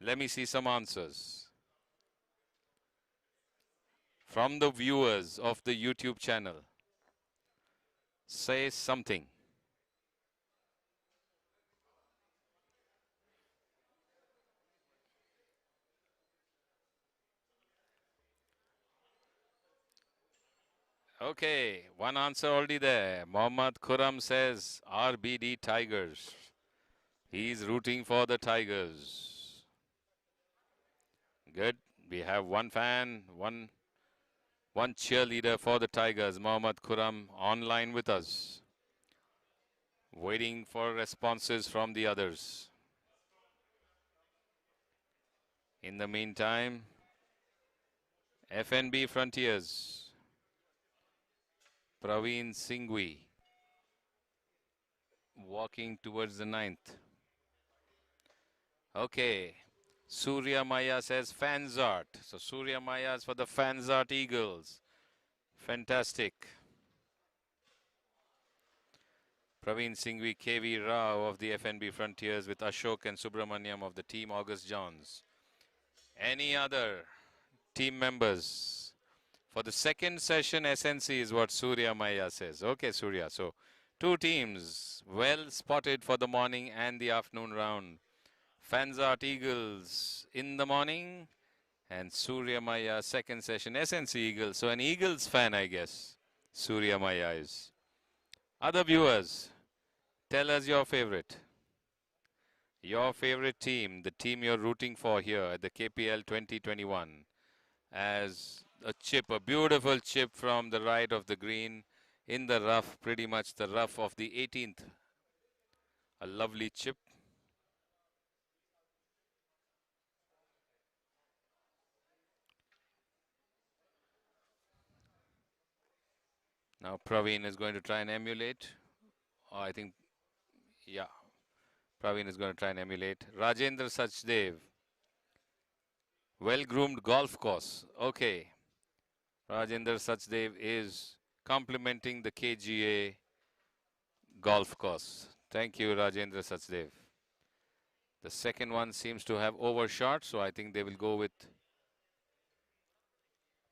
Let me see some answers. from the viewers of the YouTube channel? Say something. Okay, one answer already there. Mohammad Khurram says RBD Tigers. He's rooting for the Tigers. Good. We have one fan, one cheerleader for the Tigers. Mohammad Khurram online with us, waiting for responses from the others. In the meantime, FNB Frontiers, Praveen Singhvi walking towards the ninth. Okay, Surya Maya says Fanzart. So Surya Maya is for the Fanzart Eagles. Fantastic. Praveen Singhvi, KV Rao of the FNB Frontiers with Ashok and Subramaniam of the team August Johns. Any other team members? For the second session, SNC is what Surya Maya says. Okay, Surya. So, two teams well spotted for the morning and the afternoon round. Fanzart Eagles in the morning and Surya Maya second session, SNC Eagles. So, an Eagles fan, I guess, Surya Maya is. Other viewers, tell us your favorite. Your favorite team, the team you're rooting for here at the KPL 2021. As a chip, a beautiful chip from the right of the green in the rough, pretty much the rough of the 18th. A lovely chip. Now Praveen is going to try and emulate. Oh, I think, yeah, Praveen is going to try and emulate. Rajendra Sachdev. Well-groomed golf course. Okay. Rajendra Sachdev is complimenting the KGA golf course. Thank you, Rajendra Sachdev. The second one seems to have overshot, so I think they will go with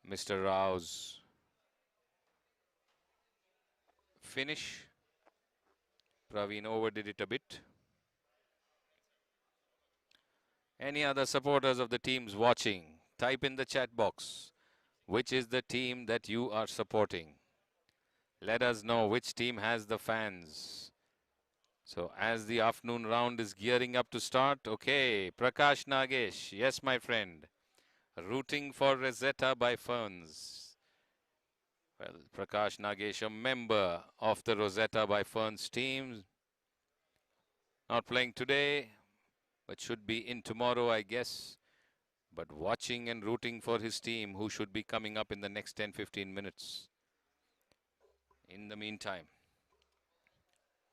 Mr. Rao's finish. Praveen overdid it a bit. Any other supporters of the teams watching? Type in the chat box. Which is the team that you are supporting? Let us know which team has the fans. So as the afternoon round is gearing up to start, okay, Prakash Nagesh, yes my friend, rooting for Rosetta by Ferns. Well, Prakash Nagesh, a member of the Rosetta by Ferns team, not playing today, but should be in tomorrow, I guess. But watching and rooting for his team, who should be coming up in the next 10-15 minutes. In the meantime,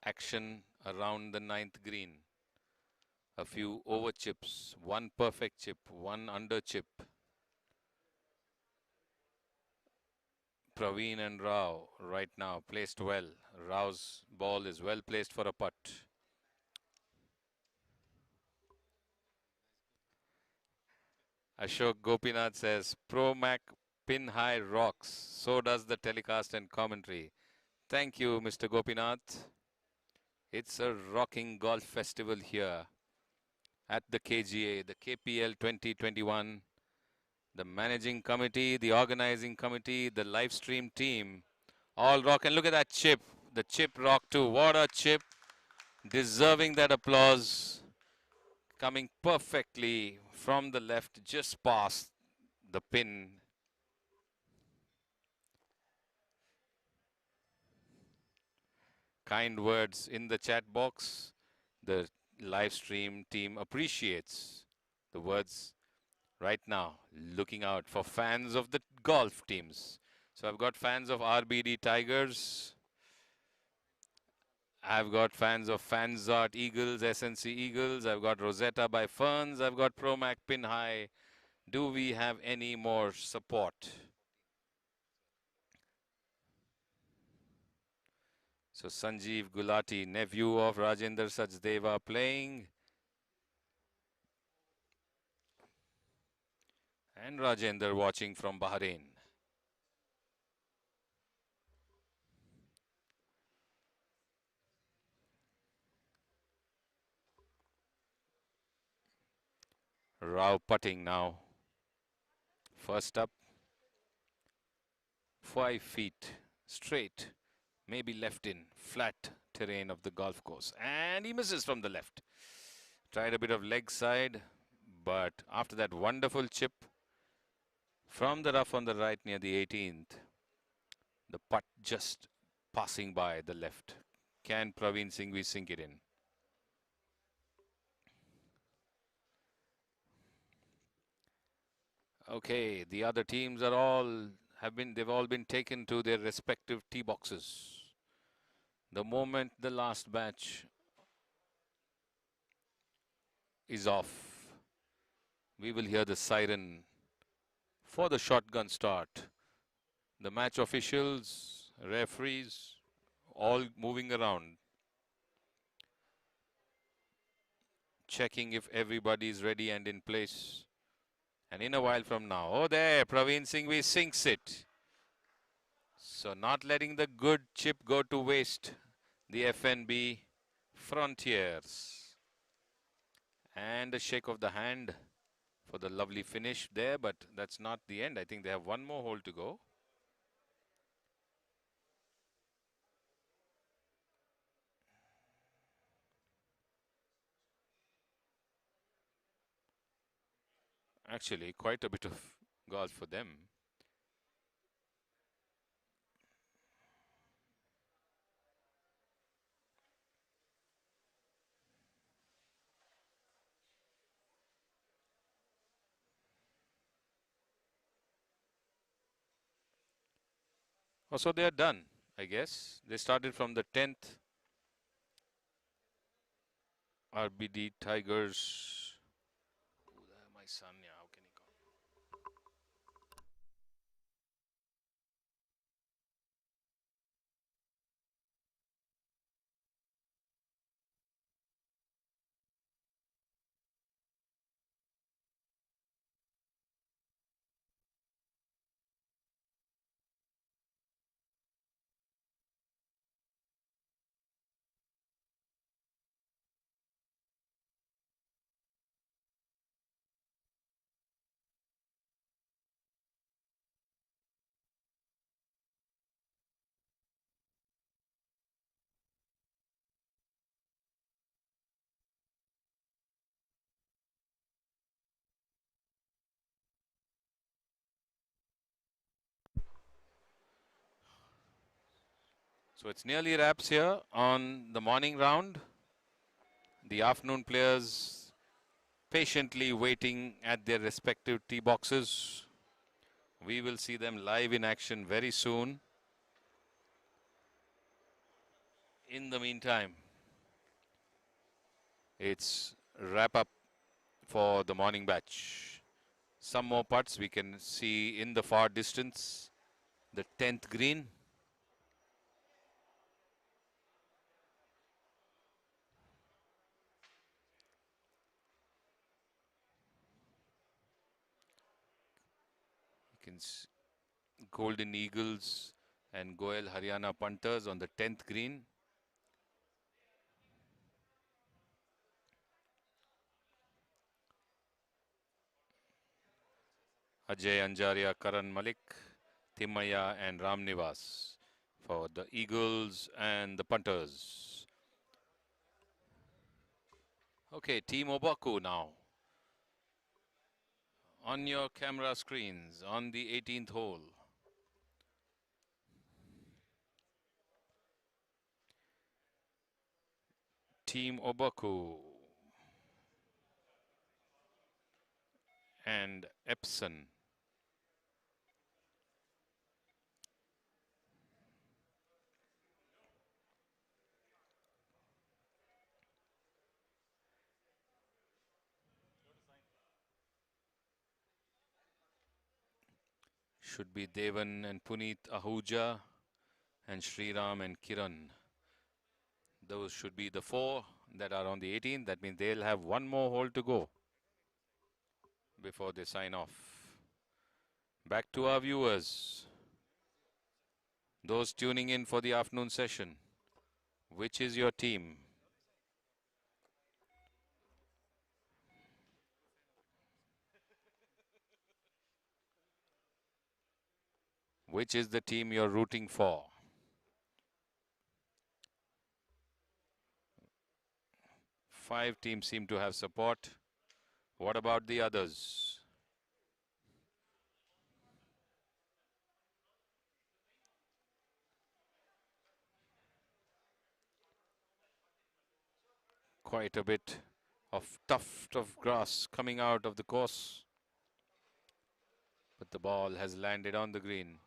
action around the ninth green. A few over chips, one perfect chip, one under chip. Praveen and Rao right now placed well. Rao's ball is well placed for a putt. Ashok Gopinath says, Pro Mac pin high rocks. So does the telecast and commentary. Thank you, Mr. Gopinath. It's a rocking golf festival here at the KGA, the KPL 2021. The managing committee, the organizing committee, the live stream team, all rock. And look at that chip. The chip rock too. What a chip. Deserving that applause. Coming perfectly from the left, just past the pin. Kind words in the chat box. The live stream team appreciates the words right now, looking out for fans of the golf teams. So I've got fans of RBD Tigers. I've got fans of Fanzart Eagles, SNC Eagles. I've got Rosetta by Ferns. I've got Promac Pin High. Do we have any more support? So Sanjeev Gulati, nephew of Rajendra Sachdeva, playing. And Rajendra watching from Bahrain. Rao putting now. First up, 5 feet straight, maybe left in, flat terrain of the golf course. And he misses from the left. Tried a bit of leg side, but after that wonderful chip from the rough on the right near the 18th, the putt just passing by the left. Can Praveen Singhvi sink it in? Okay, the other teams are all they've all been taken to their respective tee boxes. The moment the last batch is off, we will hear the siren for the shotgun start. The match officials, referees, all moving around, checking if everybody is ready and in place. And in a while from now, oh there, Praveen Singhvi sinks it. So not letting the good chip go to waste. The FNB Frontiers. And a shake of the hand for the lovely finish there, but that's not the end. I think they have one more hole to go. Actually, quite a bit of golf for them. Oh, so they are done, I guess. They started from the 10th. RBD Tigers. My son, yeah, how can he come? So it's nearly wraps here on the morning round. The afternoon players patiently waiting at their respective tee boxes. We will see them live in action very soon. In the meantime, it's wrap up for the morning batch. Some more putts we can see in the far distance. The 10th green. You can see Golden Eagles and Goel Haryana punters on the 10th green. Ajay Anjaria, Karan Malik, Timaya and Ram Nivas for the Eagles and the punters. Okay, Team Obaku now. On your camera screens on the 18th hole. Team Obaku and Epson. Should be Devan and Puneet Ahuja and Sriram and Kiran. Those should be the 4 that are on the 18th. That means they'll have one more hole to go before they sign off. Back to our viewers. Those tuning in for the afternoon session. Which is your team? Which is the team you're rooting for? Five teams seem to have support. What about the others? Quite a bit of tuft of grass coming out of the course. But the ball has landed on the green.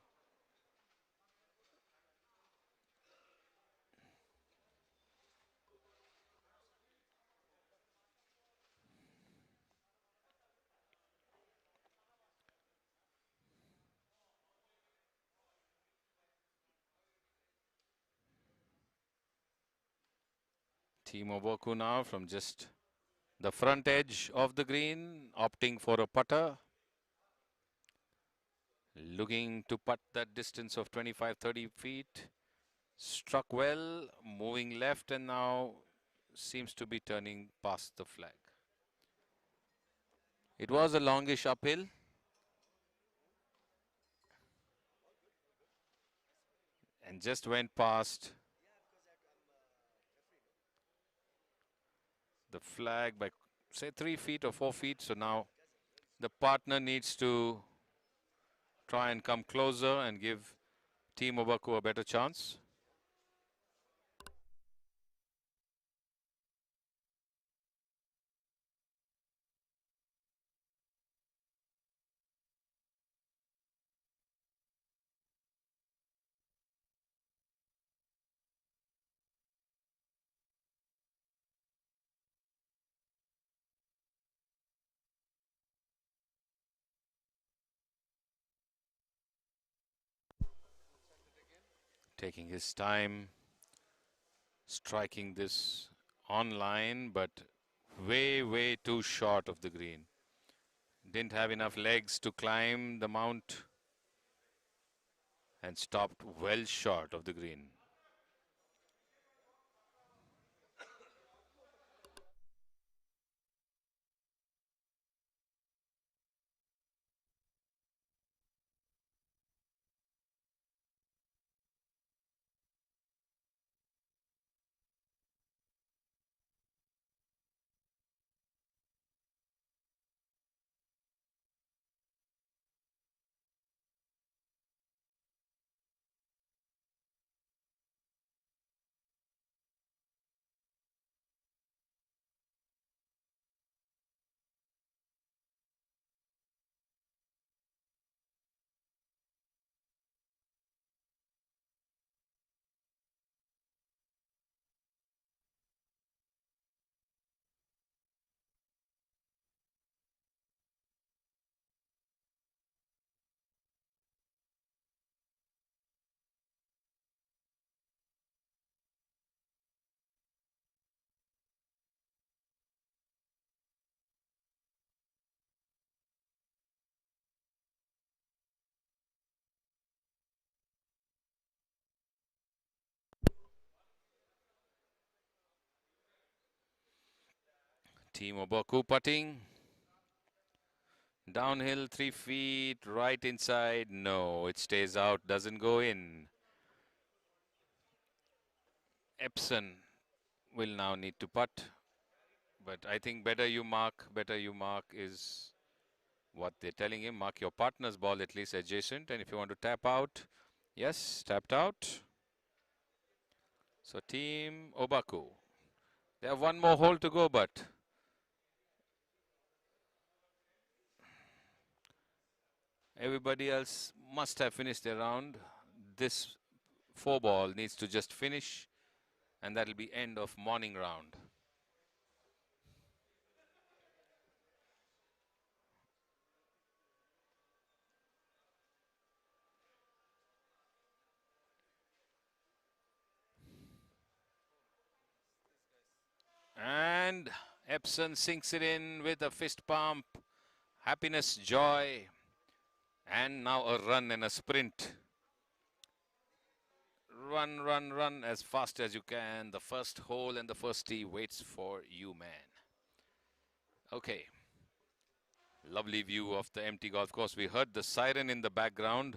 Team Oboku now from just the front edge of the green, opting for a putter. Looking to putt that distance of 25-30 feet. Struck well, moving left, and now seems to be turning past the flag. It was a longish uphill. And just went past the flag by, say, 3 feet or 4 feet. So now the partner needs to try and come closer and give Team Obaku a better chance. Taking his time, striking this online, but way too short of the green. Didn't have enough legs to climb the mount and stopped well short of the green. Team Oboku putting. Downhill 3 feet, right inside. No, it stays out, doesn't go in. Epson will now need to putt. But I think better you mark is what they're telling him. Mark your partner's ball at least adjacent. And if you want to tap out, yes, tapped out. So Team Obaku, they have one more hole to go, but everybody else must have finished their round. This 4-ball needs to just finish, and that'll be end of morning round. And Epson sinks it in with a fist pump. Happiness, joy, and now a run and a sprint. Run, run, run as fast as you can. The first hole and the first tee waits for you, man. Okay. Lovely view of the empty golf course. We heard the siren in the background.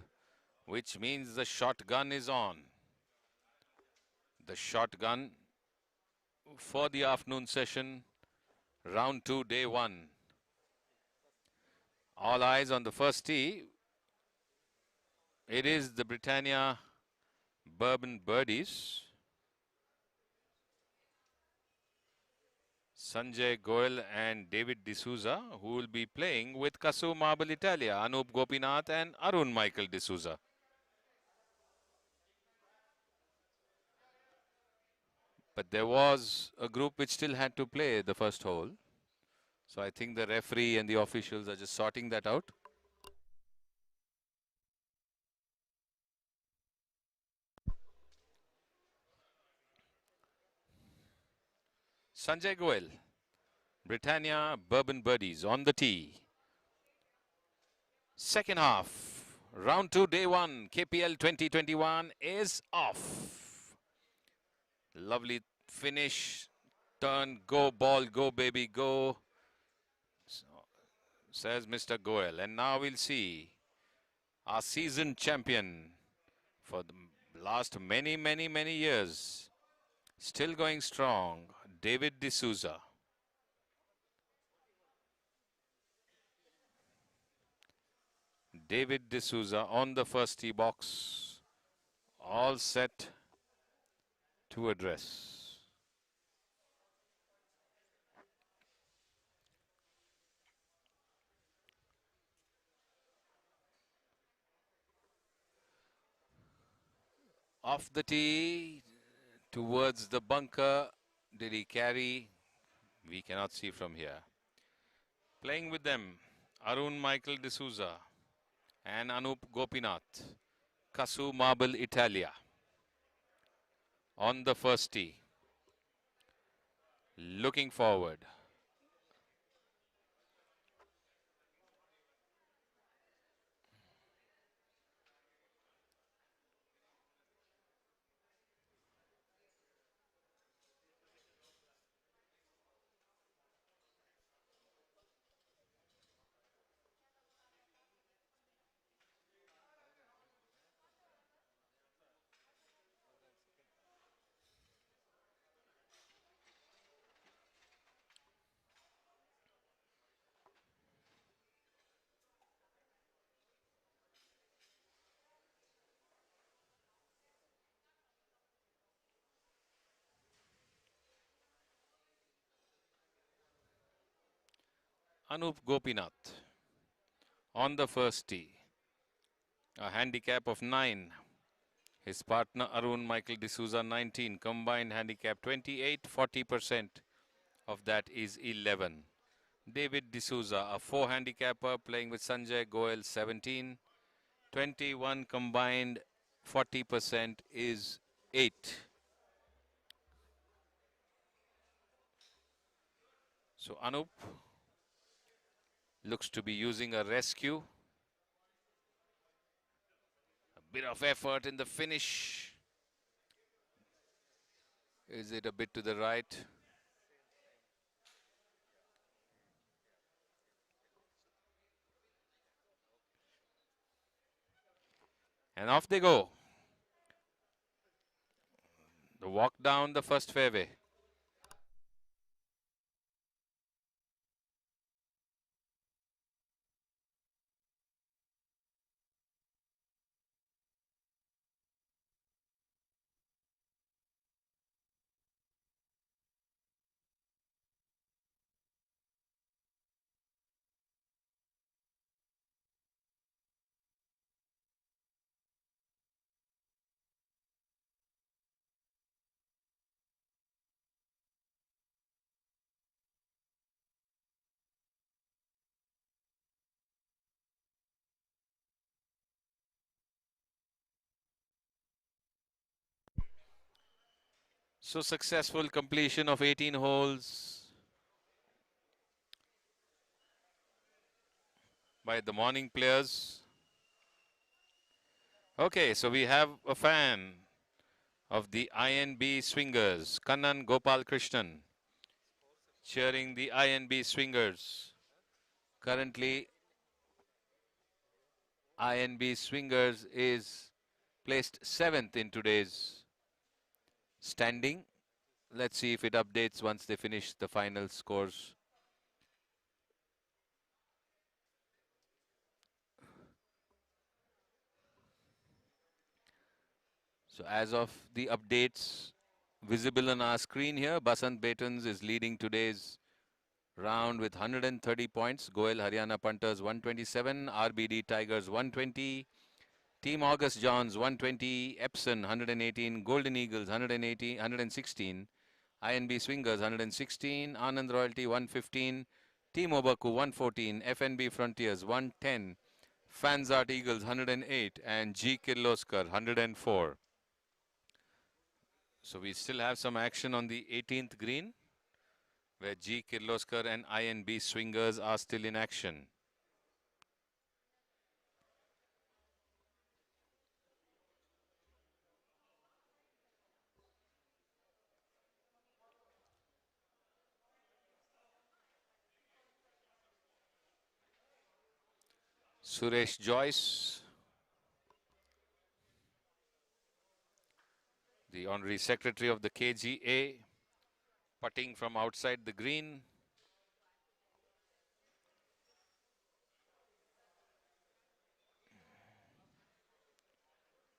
which means the shotgun is on. The shotgun for the afternoon session, round 2, day 1. All eyes on the first tee. It is the Britannia Bourbon Birdies. Sanjay Goel and David D'Souza, who will be playing with Kasu Marble Italia, Anup Gopinath and Arun Michael D'Souza. But there was a group which still had to play the first hole. So I think the referee and the officials are just sorting that out. Sanjay Goel, Britannia Bourbon Birdies on the tee. Second half, round 2, day 1, KPL 2021 is off. Lovely finish, turn, go ball, go baby, go, says Mr. Goel. And now we'll see our seasoned champion for the last many years, still going strong, David D'Souza. David D'Souza on the first tee box, all set to address. Off the tee, towards the bunker. Did he carry? We cannot see from here. Playing with them, Arun Michael D'Souza and Anup Gopinath. Kasu Marble Italia on the first tee. Looking forward. Anup Gopinath on the first tee. A handicap of 9. His partner Arun Michael D'Souza 19. Combined handicap 28. 40% of that is 11. David D'Souza, a 4 handicapper, playing with Sanjay Goel 17. 21 combined, 40% is 8. So Anup looks to be using a rescue. A bit of effort in the finish. Is it a bit to the right? And off they go. The walk down the first fairway. So successful completion of 18 holes by the morning players. Okay, so we have a fan of the INB Swingers, Kannan Gopal Krishnan, cheering the INB Swingers. Currently, INB Swingers is placed 7th in today's standing. Let's see if it updates once they finish the final scores. So as of the updates visible on our screen here, Basant Betons is leading today's round with 130 points. Goel Haryana Punters 127, RBD Tigers 120, Team August Johns 120, Epson 118, Golden Eagles 180, 116, INB Swingers 116, Anand Royalty 115, Team Obaku 114, FNB Frontiers 110, Fanzart Eagles 108, and G Kirloskar 104. So we still have some action on the 18th green, where G Kirloskar and INB Swingers are still in action. Suresh Joyce, the Honorary Secretary of the KGA, putting from outside the green.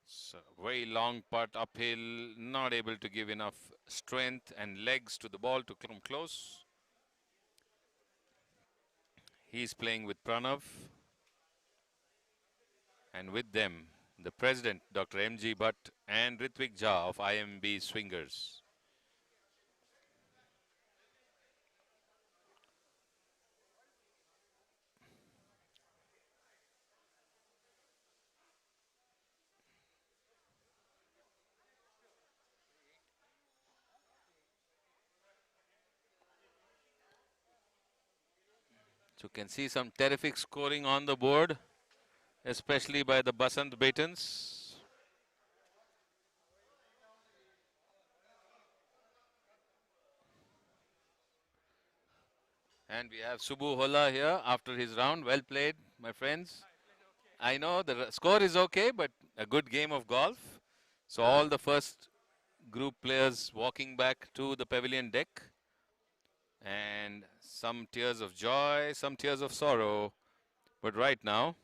So very long putt uphill, not able to give enough strength and legs to the ball to come close. He's playing with Pranav. And with them, the President, Dr. M.G. Bhatt, and Ritvik Jha of IMB Swingers. So you can see some terrific scoring on the board, especially by the Basant Betons. And we have Subbu Holla here after his round. Well played, my friends. I know the score is okay, but a good game of golf. So all the first group players walking back to the pavilion deck. And some tears of joy, some tears of sorrow. But right now,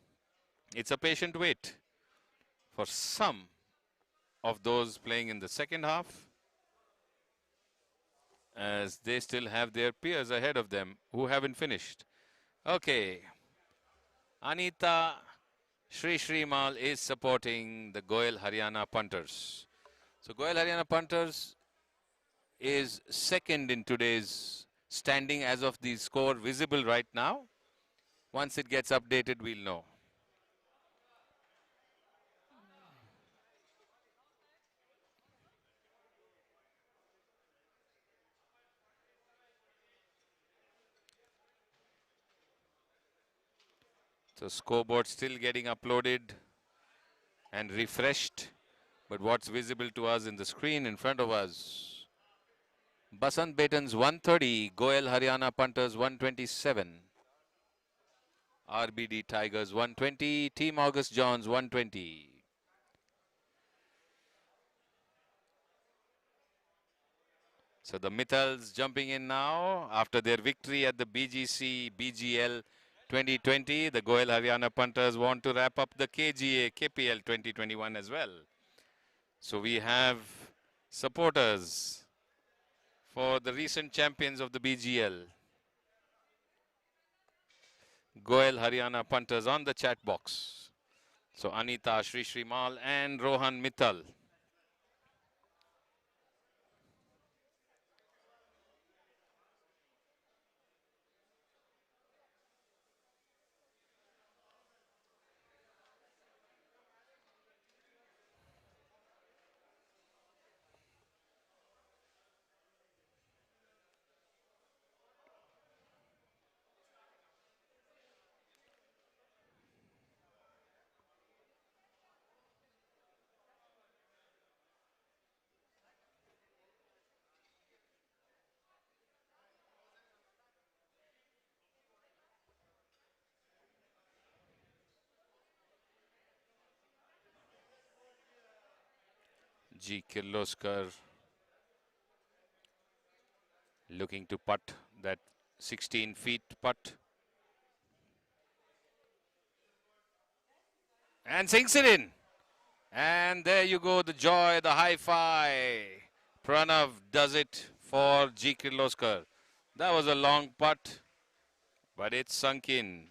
it's a patient wait for some of those playing in the second half, as they still have their peers ahead of them who haven't finished. Okay. Anita Shrimal is supporting the Goel Haryana Punters. So Goel Haryana Punters is second in today's standing as of the score visible right now. Once it gets updated, we'll know. So scoreboard still getting uploaded and refreshed. But what's visible to us in the screen in front of us? Basant Betons 130, Goel Haryana Punters 127. RBD Tigers 120, Team August Johns 120. So the Mithals jumping in now after their victory at the BGC BGL 2020. The Goel Haryana Punters want to wrap up the KGA KPL 2021 as well. So we have supporters for the recent champions of the BGL. Goel Haryana Punters on the chat box. So Anita Shrimal and Rohan Mithal. G. Kirloskar looking to putt that 16 feet putt. And sinks it in. And there you go, the joy, the high-fi. Pranav does it for G. Kirloskar. That was a long putt, but it sunk in.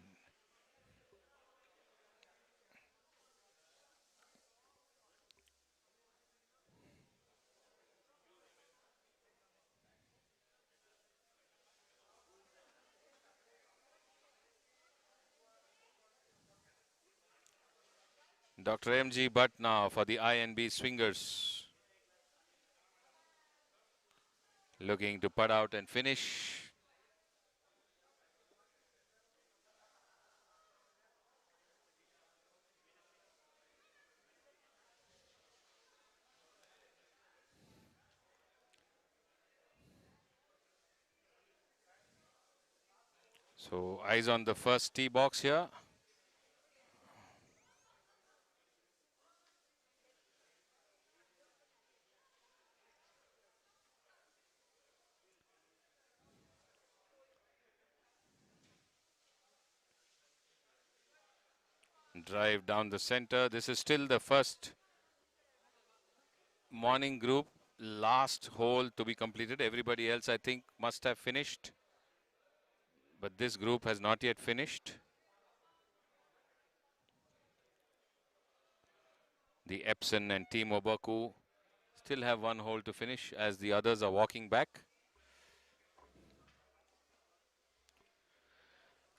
Dr. M.G. Bhatt now for the INB Swingers. Looking to putt out and finish. So eyes on the first tee box here. Drive down the center. This is still the first morning group. Last hole to be completed. Everybody else, I think, must have finished. But this group has not yet finished. The Epson and Team Obaku still have one hole to finish as the others are walking back.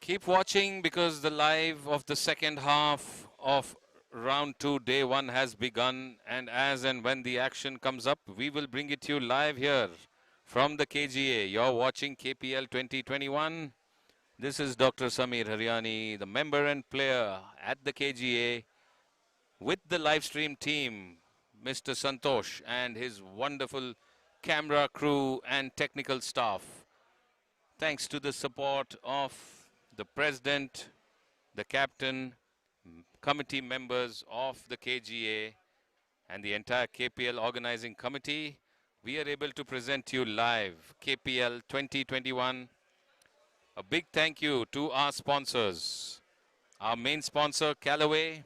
Keep watching because the live of the second half of round 2, day 1 has begun. And as and when the action comes up, we will bring it to you live here from the KGA. You're watching KPL 2021. This is Dr. Samir Haryani, the member and player at the KGA with the live stream team, Mr. Santosh and his wonderful camera crew and technical staff. Thanks to the support of the president, the captain, committee members of the KGA and the entire KPL organizing committee, we are able to present to you live KPL 2021. A big thank you to our sponsors. Our main sponsor, Callaway,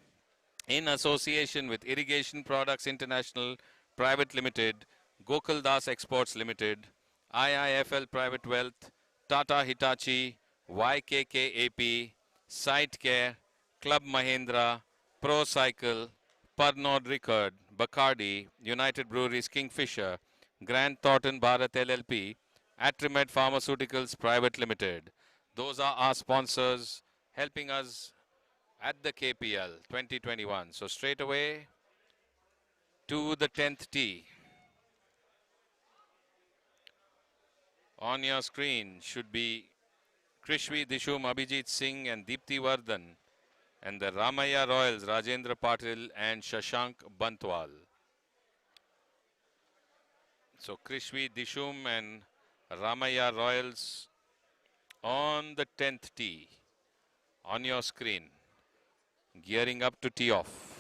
in association with Irrigation Products International Private Limited, Gokul Das Exports Limited, IIFL Private Wealth, Tata Hitachi, YKKAP, SiteCare, Club Mahindra, Pro Cycle, Pernod Ricard, Bacardi, United Breweries Kingfisher, Grant Thornton Bharat LLP, Atrimed Pharmaceuticals Private Limited. Those are our sponsors helping us at the KPL 2021. So straight away to the 10th tee. On your screen should be Krishvi Dishum, Abhijit Singh and Deepti Vardhan, and the Ramaya Royals, Rajendra Patil and Shashank Bantwal. So Krishvi Dishum and Ramaya Royals on the 10th tee. On your screen, gearing up to tee off.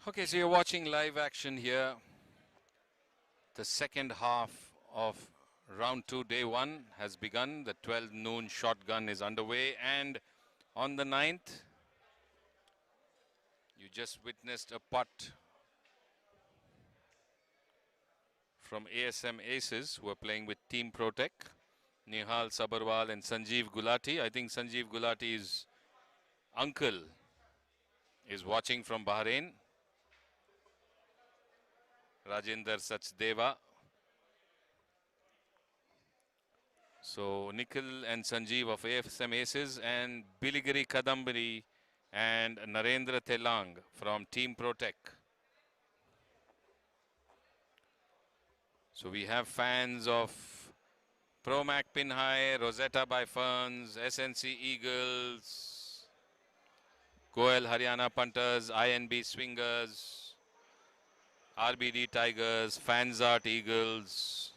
Okay, so you're watching live action here. The second half of round 2, day 1 has begun. The 12 noon shotgun is underway, and on the 9th, you just witnessed a putt from ASM Aces, who are playing with Team Protec. Nihal Sabarwal and Sanjeev Gulati. I think Sanjeev Gulati's uncle is watching from Bahrain. Rajinder Sachdeva. So Nikhil and Sanjeev of ASM Aces, and Biligiri Kadambari and Narendra Telang from Team Protec. So we have fans of Promac Pinhai, Rosetta by Ferns, SNC Eagles, Goel Haryana Punters, INB Swingers, RBD Tigers, Fanzart Eagles,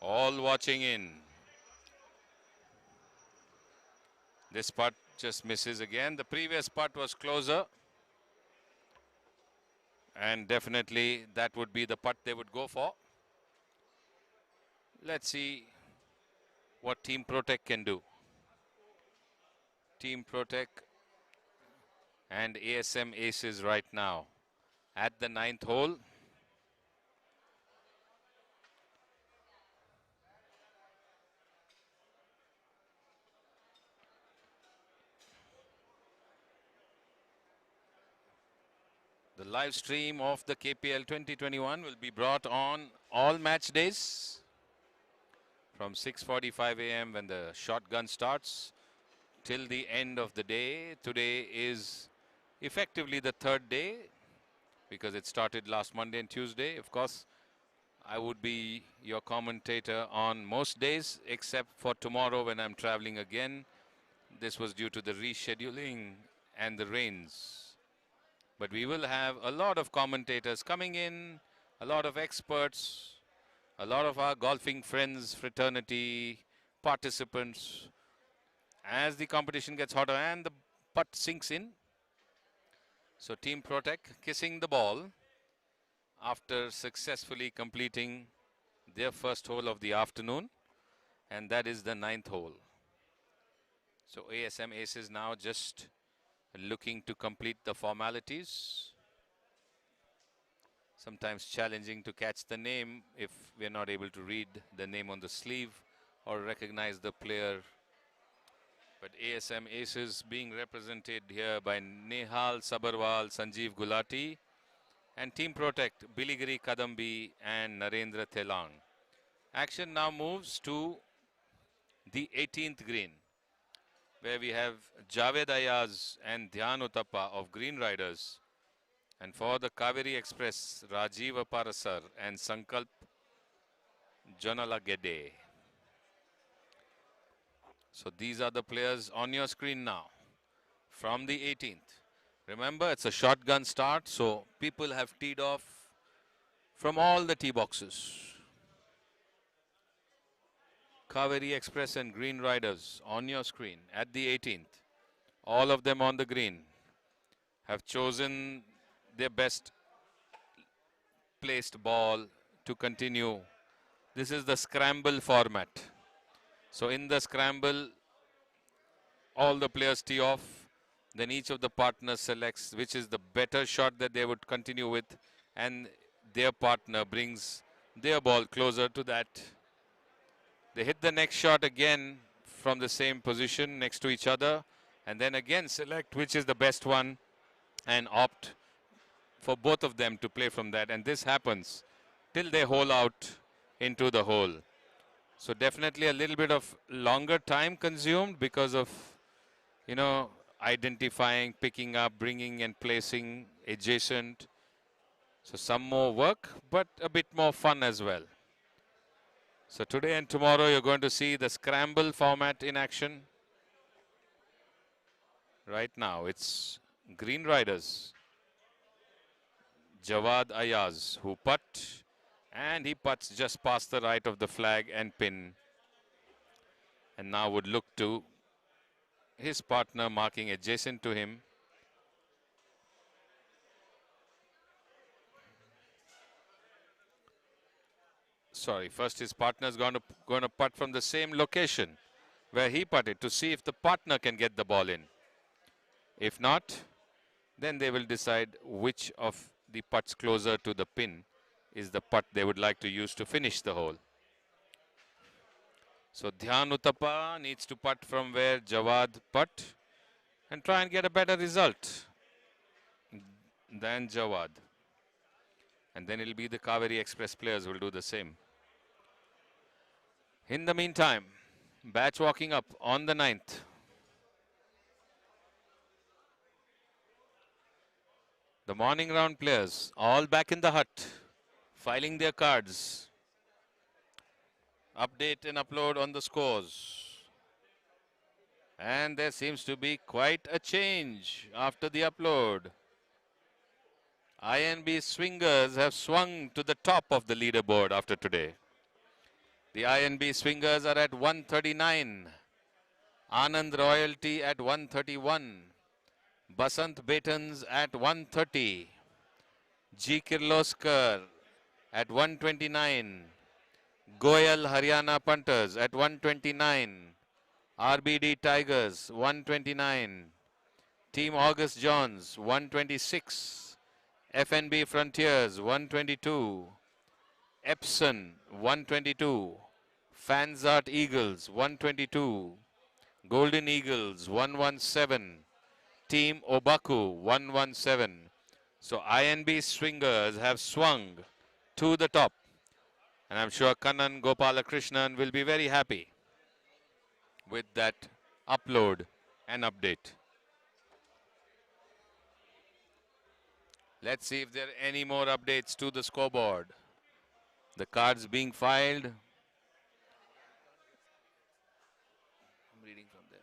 all watching in. This putt just misses again. The previous putt was closer, and definitely that would be the putt they would go for. Let's see what Team Protec can do. Team Protec and ASM Aces right now at the 9th hole. The live stream of the KPL 2021 will be brought on all match days from 6:45 a.m. when the shotgun starts till the end of the day. Today is effectively the 3rd day because it started last Monday and Tuesday. Of course, I would be your commentator on most days except for tomorrow when I'm traveling again. This was due to the rescheduling and the rains. But we will have a lot of commentators coming in, a lot of experts, a lot of our golfing friends, fraternity, participants. As the competition gets hotter and the putt sinks in. So Team Protec kissing the ball after successfully completing their first hole of the afternoon. And that is the 9th hole. So ASM Aces now just looking to complete the formalities. Sometimes challenging to catch the name if we're not able to read the name on the sleeve or recognize the player. But ASM Aces being represented here by Nehal Sabarwal, Sanjeev Gulati, and Team Protec, Biligiri Kadambi and Narendra Telang. Action now moves to the 18th green, where we have Javed Ayaz and Dhyan Uttappa of Green Riders. And for the Kaveri Express, Rajiv Parasar and Sankalp Janalagede. So these are the players on your screen now from the 18th. Remember, it's a shotgun start, so people have teed off from all the tee boxes. Kaveri Express and Green Riders on your screen at the 18th. All of them on the green have chosen their best placed ball to continue. This is the scramble format. So in the scramble, all the players tee off. Then each of the partners selects which is the better shot that they would continue with, and their partner brings their ball closer to that. They hit the next shot again from the same position next to each other, and then again select which is the best one and opt for both of them to play from that. And this happens till they hole out into the hole. So definitely a little bit of longer time consumed because of, you know, identifying, picking up, bringing and placing adjacent. So some more work, but a bit more fun as well. So today and tomorrow you're going to see the scramble format in action. Right now it's Green Riders. Jawad Ayaz who putt, and he putts just past the right of the flag and pin. And now would look to his partner marking adjacent to him. sorry, first his partner's going to putt from the same location where he putted to see if the partner can get the ball in. If not, then they will decide which of the putts closer to the pin is the putt they would like to use to finish the hole. So Dhyan Uttapa needs to putt from where Jawad putt and try and get a better result than Jawad. And then it'll be the Kaveri Express players who will do the same. In the meantime, batch walking up on the 9th. The morning round players all back in the hut, filing their cards. Update and upload on the scores. And there seems to be quite a change after the upload. INB Swingers have swung to the top of the leaderboard after today. The INB Swingers are at 139. Anand Royalty at 131. Basant Betans at 130. G. Kirloskar at 129. Goyal Haryana Punters at 129. RBD Tigers 129. Team August Johns 126. FNB Frontiers 122. Epson 122. Fanzart Eagles 122. Golden Eagles 117. Team Obaku 117. So INB Swingers have swung to the top. And I'm sure Kannan Gopalakrishnan will be very happy with that upload and update. Let's see if there are any more updates to the scoreboard. The cards being filed. I'm reading from there.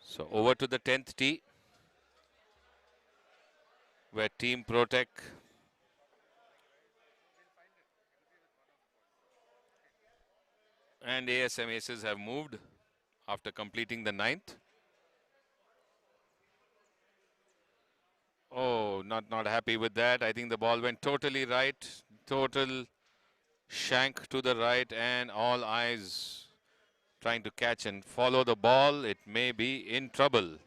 So over to the 10th tee, where Team Protec and ASM Aces have moved after completing the 9th. Oh, not happy with that. I think the ball went totally right. Total shank to the right, and all eyes trying to catch and follow the ball. It may be in trouble.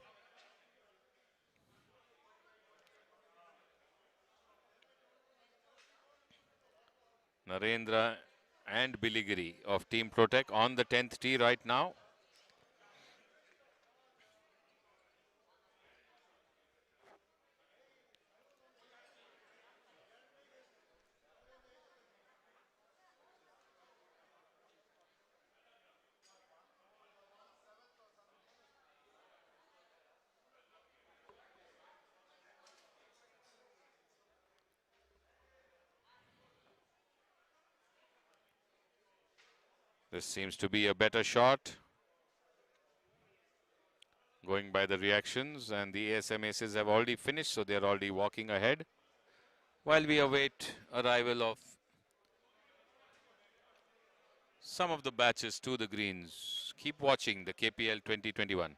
Narendra and Biligiri of Team Protec on the 10th tee right now. This seems to be a better shot. Going by the reactions, and the ASM Aces have already finished, so they're already walking ahead. While we await arrival of some of the batches to the greens. Keep watching the KPL 2021.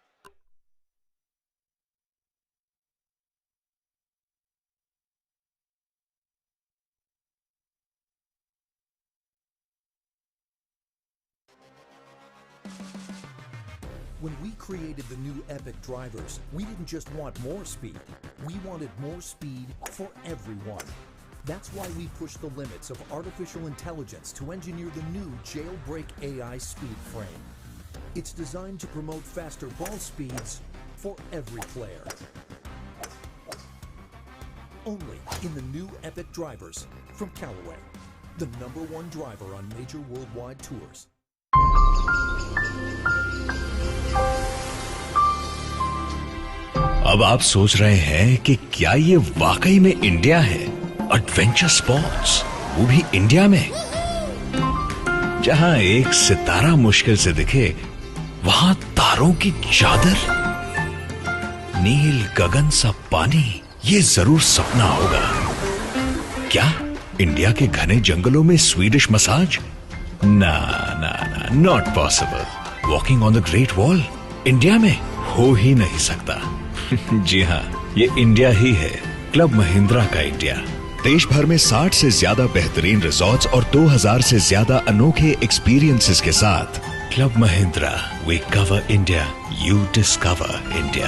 When we created the new Epic drivers, we didn't just want more speed. We wanted more speed for everyone. That's why we pushed the limits of artificial intelligence to engineer the new Jailbreak AI speed frame. It's designed to promote faster ball speeds for every player. Only in the new Epic drivers from Callaway, the #1 driver on major worldwide tours. अब आप सोच रहे हैं कि क्या ये वाकई में इंडिया है? एडवेंचर स्पोर्ट्स, वो भी इंडिया में, जहां एक सितारा मुश्किल से दिखे, वहां तारों की चादर, नील गगन सा पानी, ये जरूर सपना होगा। क्या इंडिया के घने जंगलों में स्वीडिश मसाज? ना ना ना, not possible. Walking on the great wall India में हो ही नहीं सकता। जी हाँ, ये इंडिया ही है, क्लब महिंद्रा का इंडिया। देश भर में 60 से ज्यादा बेहतरीन रिजॉर्ट्स और 2000 से ज्यादा अनोखे एक्सपीरियंसेस के साथ club Mahindra, we cover India, you discover India.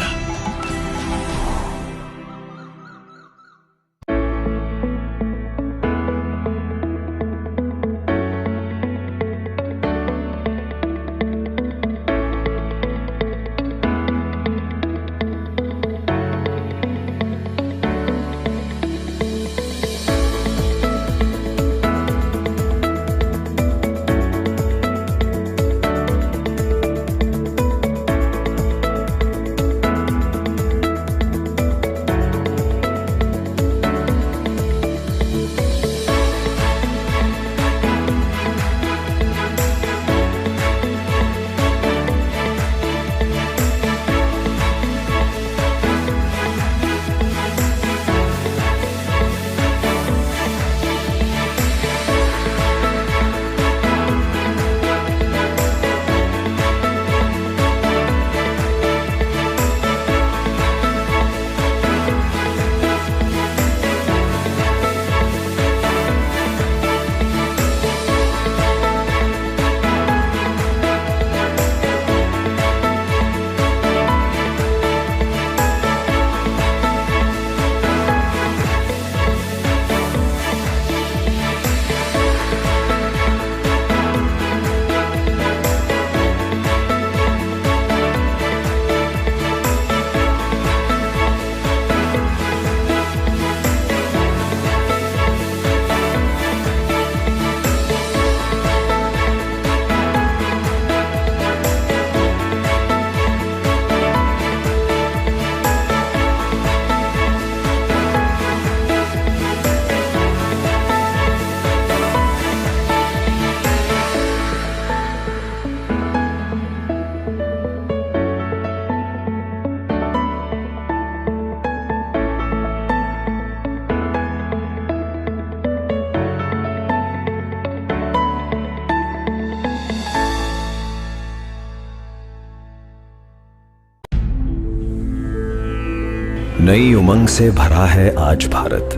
नई उमंग से भरा है आज भारत।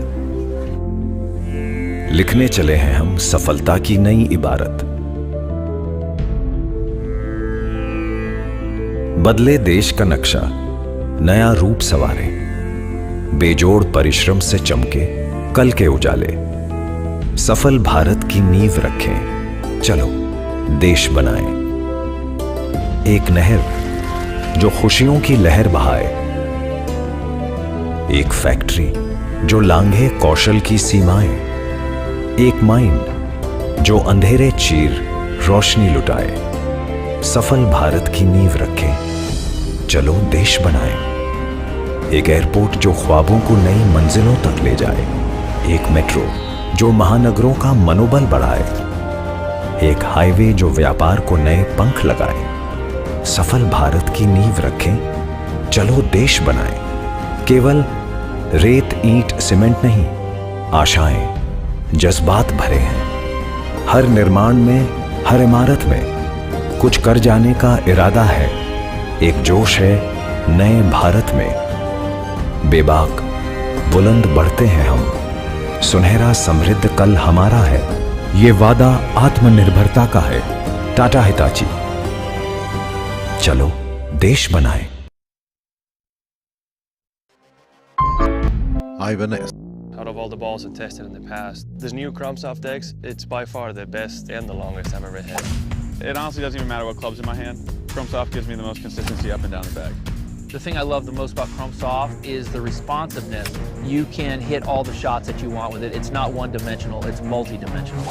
लिखने चले हैं हम सफलता की नई इबारत। बदले देश का नक्शा, नया रूप संवारे, बेजोड़ परिश्रम से चमके कल के उजाले। सफल भारत की नींव रखें, चलो देश बनाएं। एक नहर जो खुशियों की लहर बहाए, एक फैक्ट्री जो लांघे कौशल की सीमाएं, एक माइंड जो अंधेरे चीर रोशनी लुटाए। सफल भारत की नींव रखें, चलो देश बनाएं। एक एयरपोर्ट जो ख्वाबों को नई मंजिलों तक ले जाए, एक मेट्रो जो महानगरों का मनोबल बढ़ाए, एक हाईवे जो व्यापार को नए पंख लगाए। सफल भारत की नींव रखें, चलो देश बनाएं। केवल रेत ईंट सीमेंट नहीं, आशाएं जज्बात भरे हैं। हर निर्माण में, हर इमारत में कुछ कर जाने का इरादा है। एक जोश है नए भारत में। बेबाक बुलंद बढ़ते हैं हम, सुनहरा समृद्ध कल हमारा है। ये वादा आत्मनिर्भरता का है। टाटा हिताची, चलो देश बनाएं। Out of all the balls I've tested in the past, this new Chromsoft X, it's by far the best and the longest I've ever hit. It honestly doesn't even matter what club's in my hand. Chrome Soft gives me the most consistency up and down the bag. The thing I love the most about Chrome Soft is the responsiveness. You can hit all the shots that you want with it. It's not one-dimensional, it's multi-dimensional.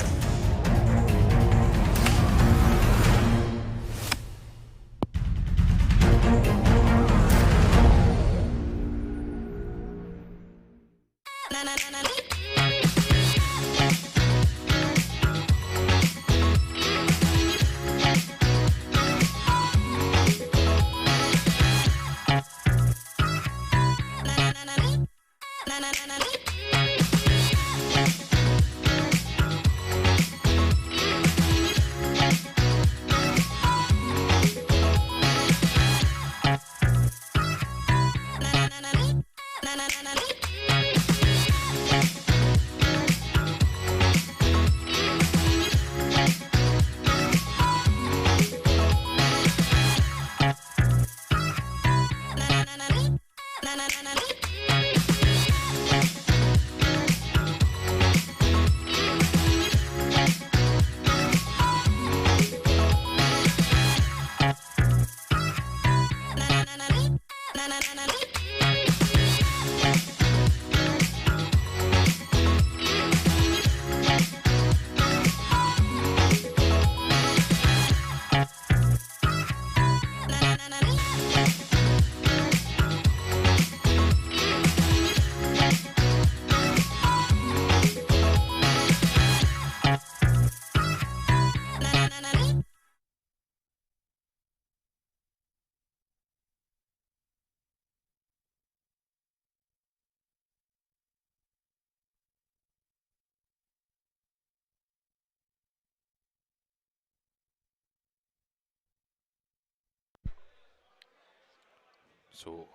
So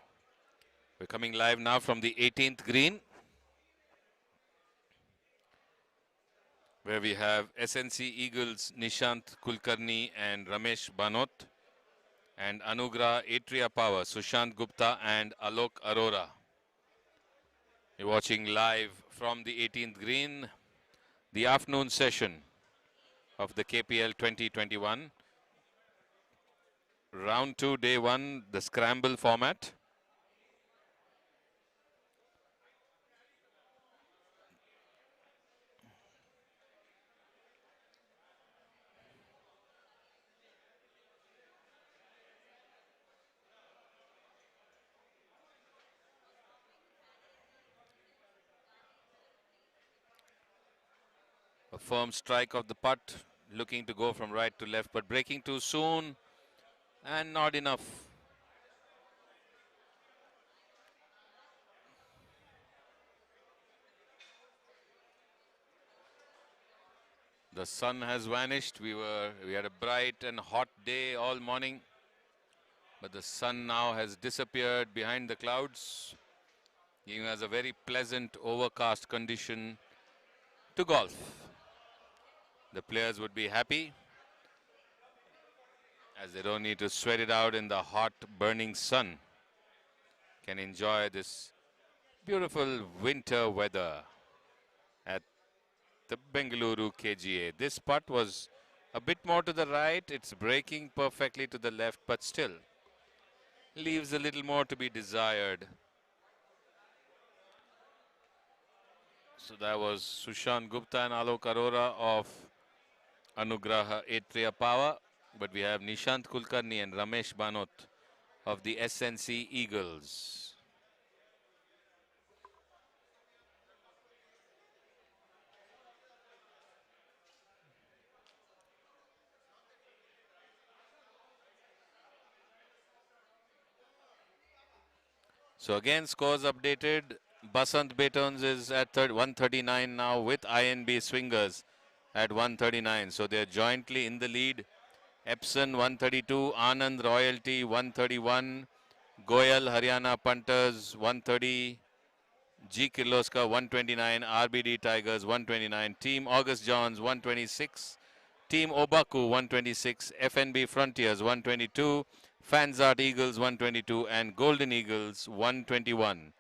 we're coming live now from the 18th green, where we have SNC Eagles Nishant Kulkarni and Ramesh Banot, and Anugrah Atria Power, Sushant Gupta and Alok Arora. You're watching live from the 18th green, the afternoon session of the KPL 2021. Round 2, day 1, the scramble format. A firm strike of the putt, looking to go from right to left, but breaking too soon and not enough. The sun has vanished. We had a bright and hot day all morning, but the sun now has disappeared behind the clouds, giving us a very pleasant overcast condition to golf. The players would be happy, as they don't need to sweat it out in the hot, burning sun. Can enjoy this beautiful winter weather at the Bengaluru KGA. This putt was a bit more to the right. It's breaking perfectly to the left, but still leaves a little more to be desired. So that was Sushant Gupta and Alok Arora of Anugraha Atria Power. But we have Nishant Kulkarni and Ramesh Banot of the SNC Eagles. So again, scores updated. Basant Betons is at 139 now with INB Swingers at 139. So they're jointly in the lead. Epson 132, Anand Royalty 131, Goyal Haryana Punters 130, G Kirloskar 129, RBD Tigers 129, Team August Johns 126, Team Obaku 126, FNB Frontiers 122, Fanzart Eagles 122 and Golden Eagles 121.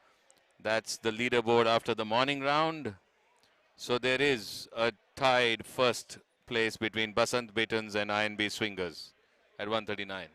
That's the leaderboard after the morning round. So there is a tied first place between Basant Betons and INB Swingers at 139.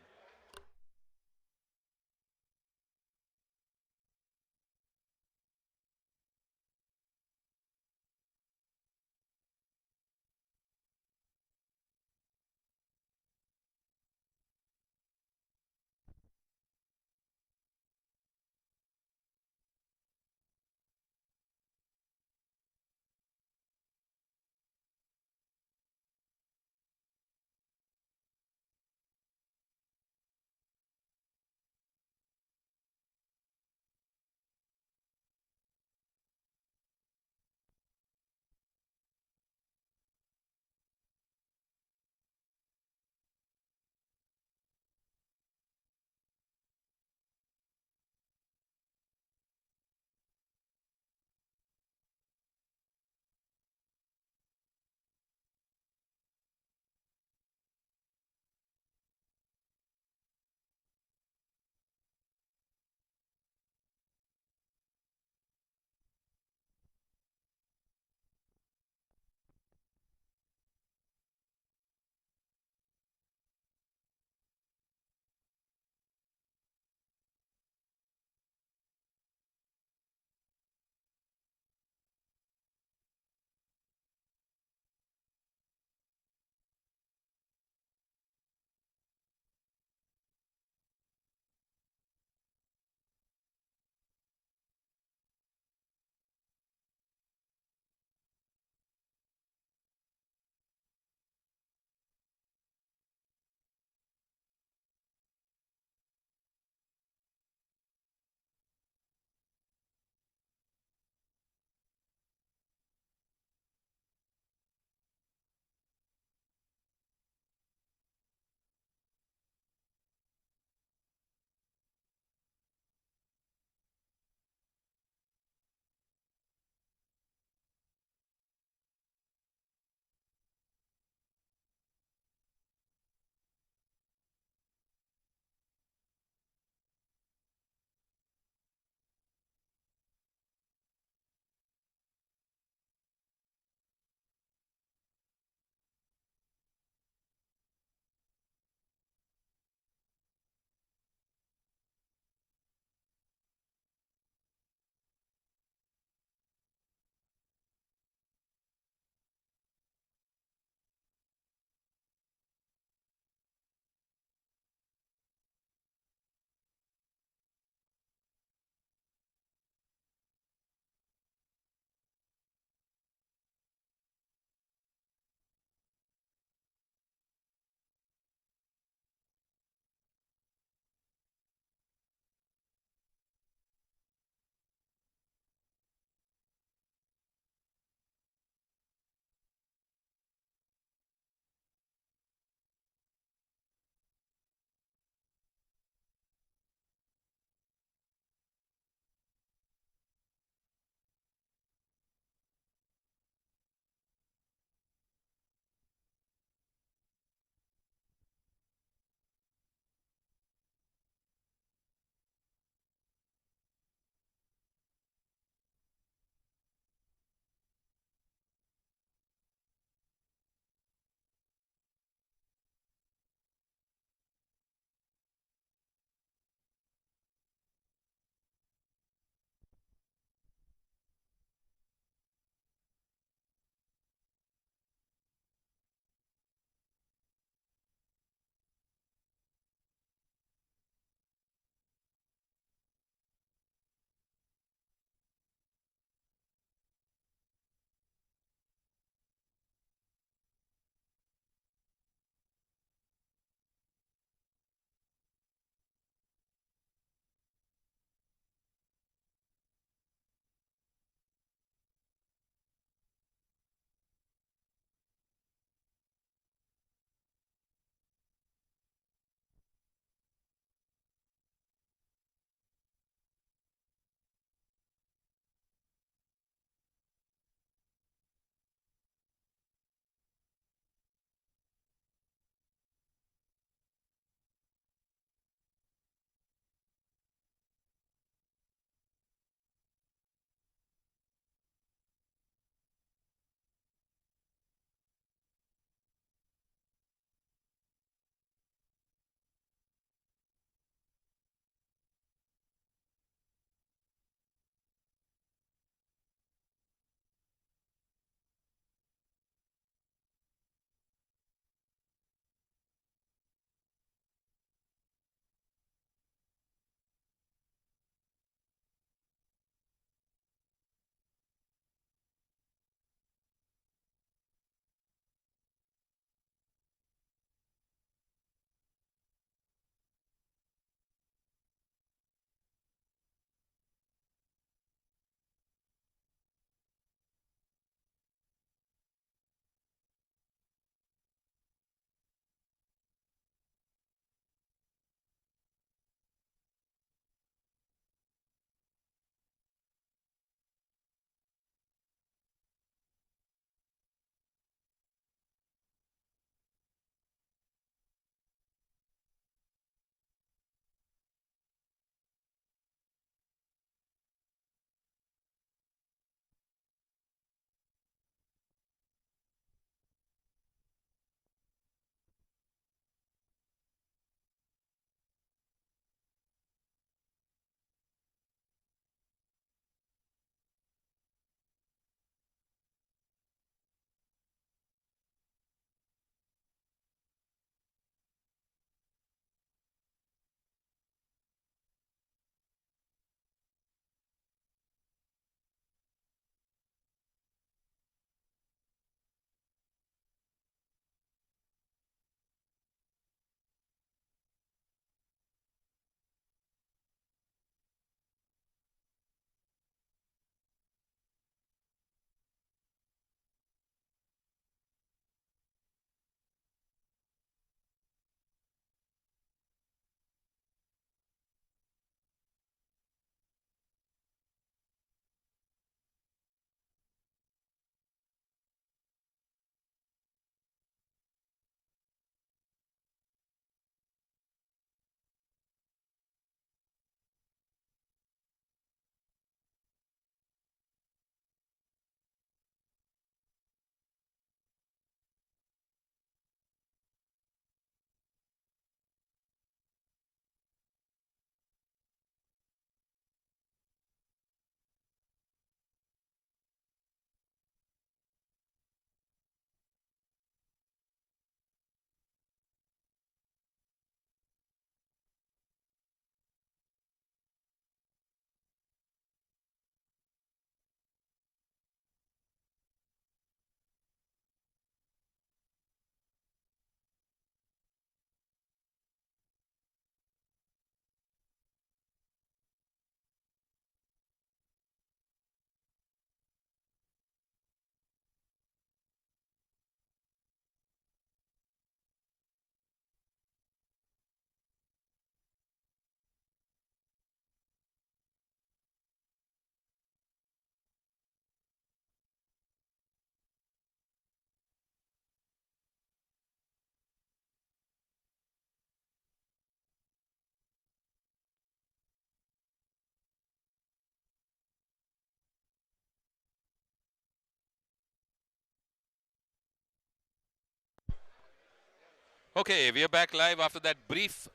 Okay, we are back live after that brief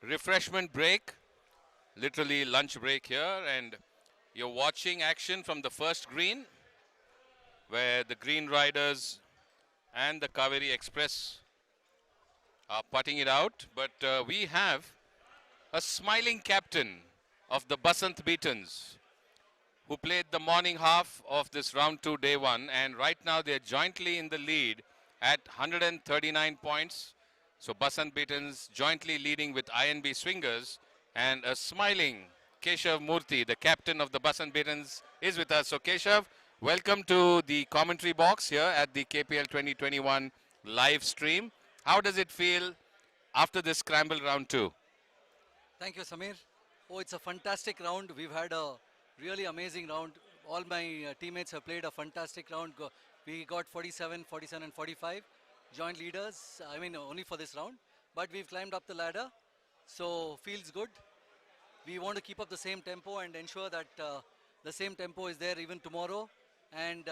refreshment break, literally lunch break here, and you're watching action from the first green, where the Green Riders and the Kaveri Express are putting it out. But we have a smiling captain of the Basant Beatons, who played the morning half of this round 2 day 1, and right now they're jointly in the lead at 139 points. So Basant Beatons jointly leading with INB Swingers, and a smiling Keshav Murthy, the captain of the Basant Beatons, is with us. So Keshav, welcome to the commentary box here at the KPL 2021 live stream. How does it feel after this scramble round 2? Thank you, Samir. Oh, it's a fantastic round. We've had a really amazing round. All my teammates have played a fantastic round. We got 47, 47 and 45 joint leaders. I mean, only for this round. But we've climbed up the ladder. So, feels good. We want to keep up the same tempo and ensure that the same tempo is there even tomorrow. And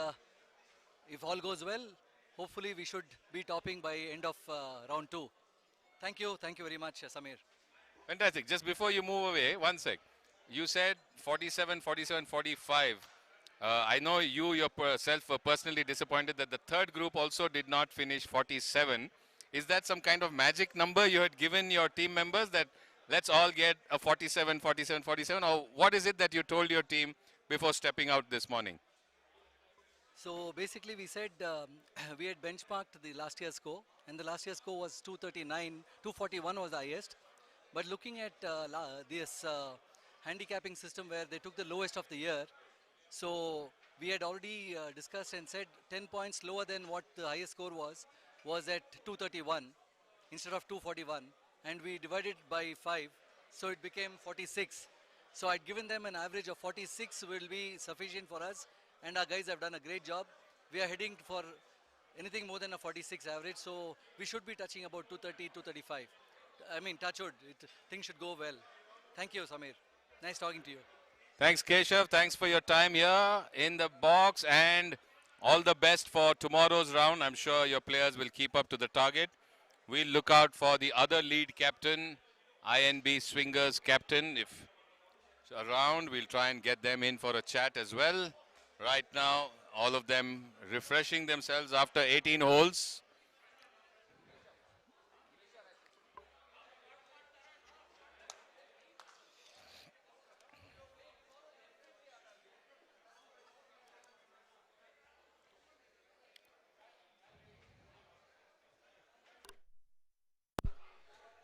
if all goes well, hopefully we should be topping by end of round 2. Thank you. Thank you very much, Samir. Fantastic. Just before you move away, one sec. You said 47, 47, 45. I know you yourself were personally disappointed that the third group also did not finish 47. Is that some kind of magic number you had given your team members, that let's all get a 47, 47, 47? Or what is it that you told your team before stepping out this morning? So basically we said we had benchmarked the last year's score, and the last year's score was 239, 241 was the highest. But looking at this handicapping system where they took the lowest of the year, so we had already discussed and said 10 points lower than what the highest score was at 231 instead of 241, and we divided by 5, so it became 46. So I'd given them an average of 46 will be sufficient for us, and our guys have done a great job. We are heading for anything more than a 46 average, so we should be touching about 230, 235. I mean, touch wood, things should go well. Thank you, Samir. Nice talking to you. Thanks, Keshav. Thanks for your time here in the box, and all the best for tomorrow's round. I'm sure your players will keep up to the target. We'll look out for the other lead captain, INB Swingers captain. If around, we'll try and get them in for a chat as well. Right now, all of them refreshing themselves after 18 holes.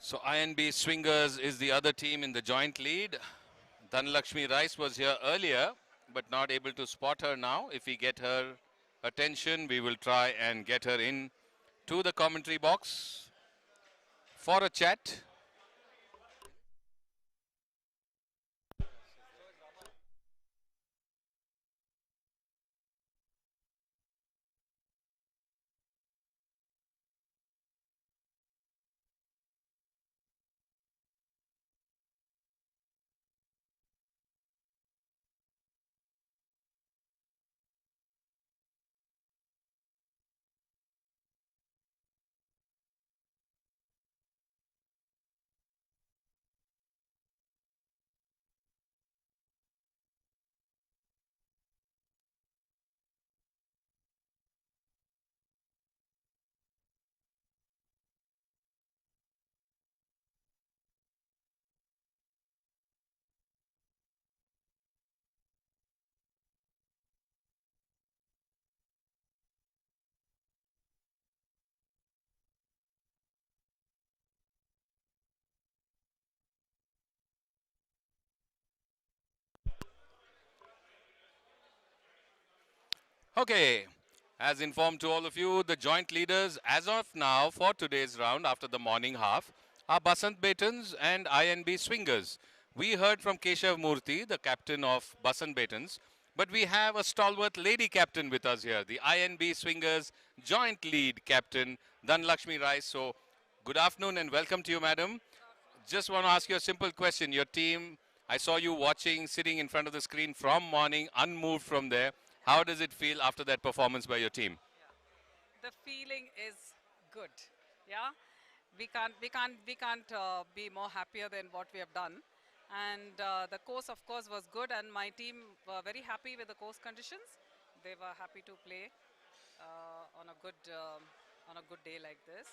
So INB Swingers is the other team in the joint lead. Dhanlakshmi Rice was here earlier, but not able to spot her now. If we get her attention, we will try and get her in to the commentary box for a chat. Okay, as informed to all of you, the joint leaders as of now for today's round after the morning half are Basant Betons and INB Swingers. We heard from Keshav Murthy, the captain of Basant Betons, but we have a stalwart lady captain with us here, the INB Swingers joint lead captain, Dhanlakshmi Rice. So, good afternoon and welcome to you, madam. Just want to ask you a simple question. Your team, I saw you watching, sitting in front of the screen from morning, unmoved from there. How does it feel after that performance by your team? The feeling is good. Yeah. we can't be more happier than what we have done. And the course, of course, was good, and my team were very happy with the course conditions. They were happy to play on a good day like this.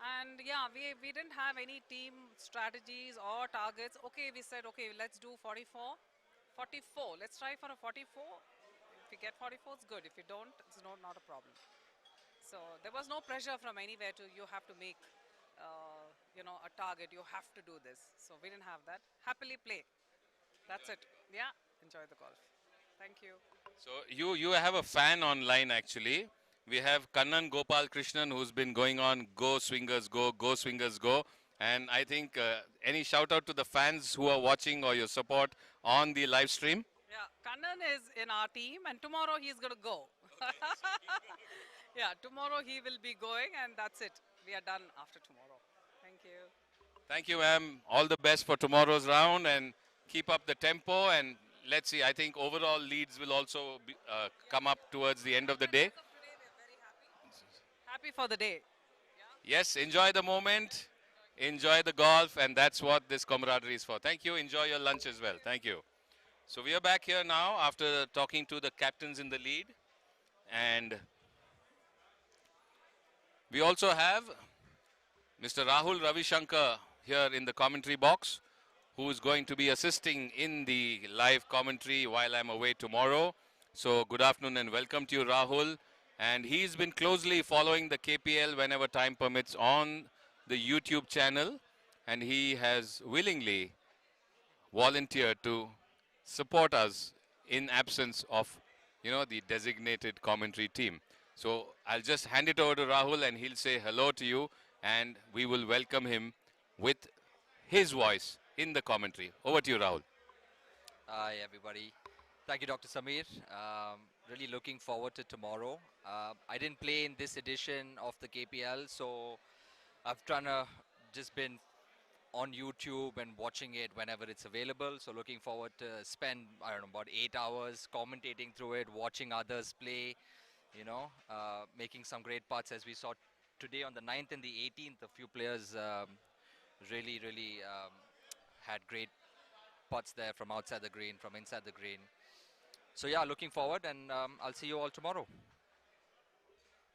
And yeah, we didn't have any team strategies or targets. Okay, we said, okay, let's do 44. 44, let's try for a 44. If we get 44, it's good. If we don't, it's not a problem. So there was no pressure from anywhere to you have to make, a target. You have to do this. So we didn't have that. Happily play. That's it. Yeah, enjoy the golf. Thank you. So you have a fan online actually. We have Kannan Gopal Krishnan who's been going on go swingers go swingers go. And I think any shout out to the fans who are watching or your support on the live stream? Yeah, Kannan is in our team, and tomorrow he's going to go. Yeah, tomorrow he will be going, and that's it. We are done after tomorrow. Thank you. Thank you, ma'am. All the best for tomorrow's round and keep up the tempo. And let's see, I think overall leads will also be, come up towards the end of the day. Happy for the day. Yes, enjoy the moment, enjoy the golf, and that's what this camaraderie is for. Thank you. Enjoy your lunch as well. Thank you. So we are back here now after talking to the captains in the lead. And we also have Mr. Rahul Ravishankar here in the commentary box, who is going to be assisting in the live commentary while I'm away tomorrow. So good afternoon and welcome to you, Rahul. And he's been closely following the KPL whenever time permits on the YouTube channel. And he has willingly volunteered to support us in absence of, the designated commentary team. So I'll just hand it over to Rahul and he'll say hello to you and we will welcome him with his voice in the commentary. Over to you, Rahul. Hi, everybody. Thank you, Dr. Samir. Really looking forward to tomorrow. I didn't play in this edition of the KPL, so I've just been on YouTube and watching it whenever it's available. So looking forward to spend, I don't know, about 8 hours commentating through it, watching others play, making some great putts as we saw today on the 9th and the 18th. A few players really had great putts there from outside the green, from inside the green. So yeah, looking forward, and I'll see you all tomorrow.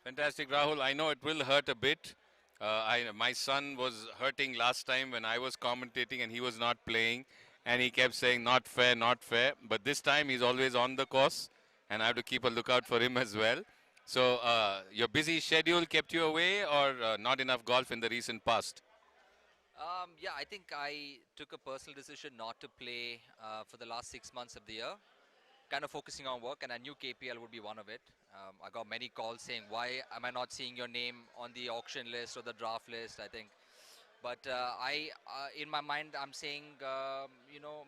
Fantastic, Rahul. I know it will hurt a bit. My son was hurting last time when I was commentating and he was not playing, and he kept saying not fair, not fair. But this time he's always on the course and I have to keep a lookout for him as well. So your busy schedule kept you away, or not enough golf in the recent past? Yeah, I think I took a personal decision not to play for the last 6 months of the year, kind of focusing on work, and I knew KPL would be one of it. I got many calls saying, why am I not seeing your name on the auction list or the draft list, I think. But in my mind, I'm saying,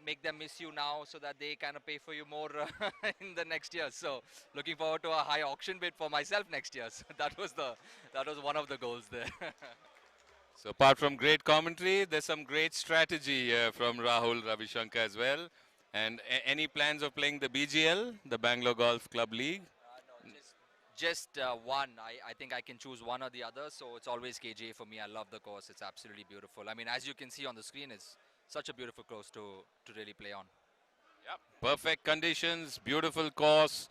make them miss you now so that they kind of pay for you more in the next year. So looking forward to a high auction bid for myself next year. So that was one of the goals there. So apart from great commentary, there's some great strategy from Rahul Ravishankar as well. And any plans of playing the BGL, the Bangalore Golf Club League? No, just one. I think I can choose one or the other. So it's always KGA for me. I love the course. It's absolutely beautiful. I mean, as you can see on the screen, it's such a beautiful course to really play on. Yep. Perfect conditions, beautiful course.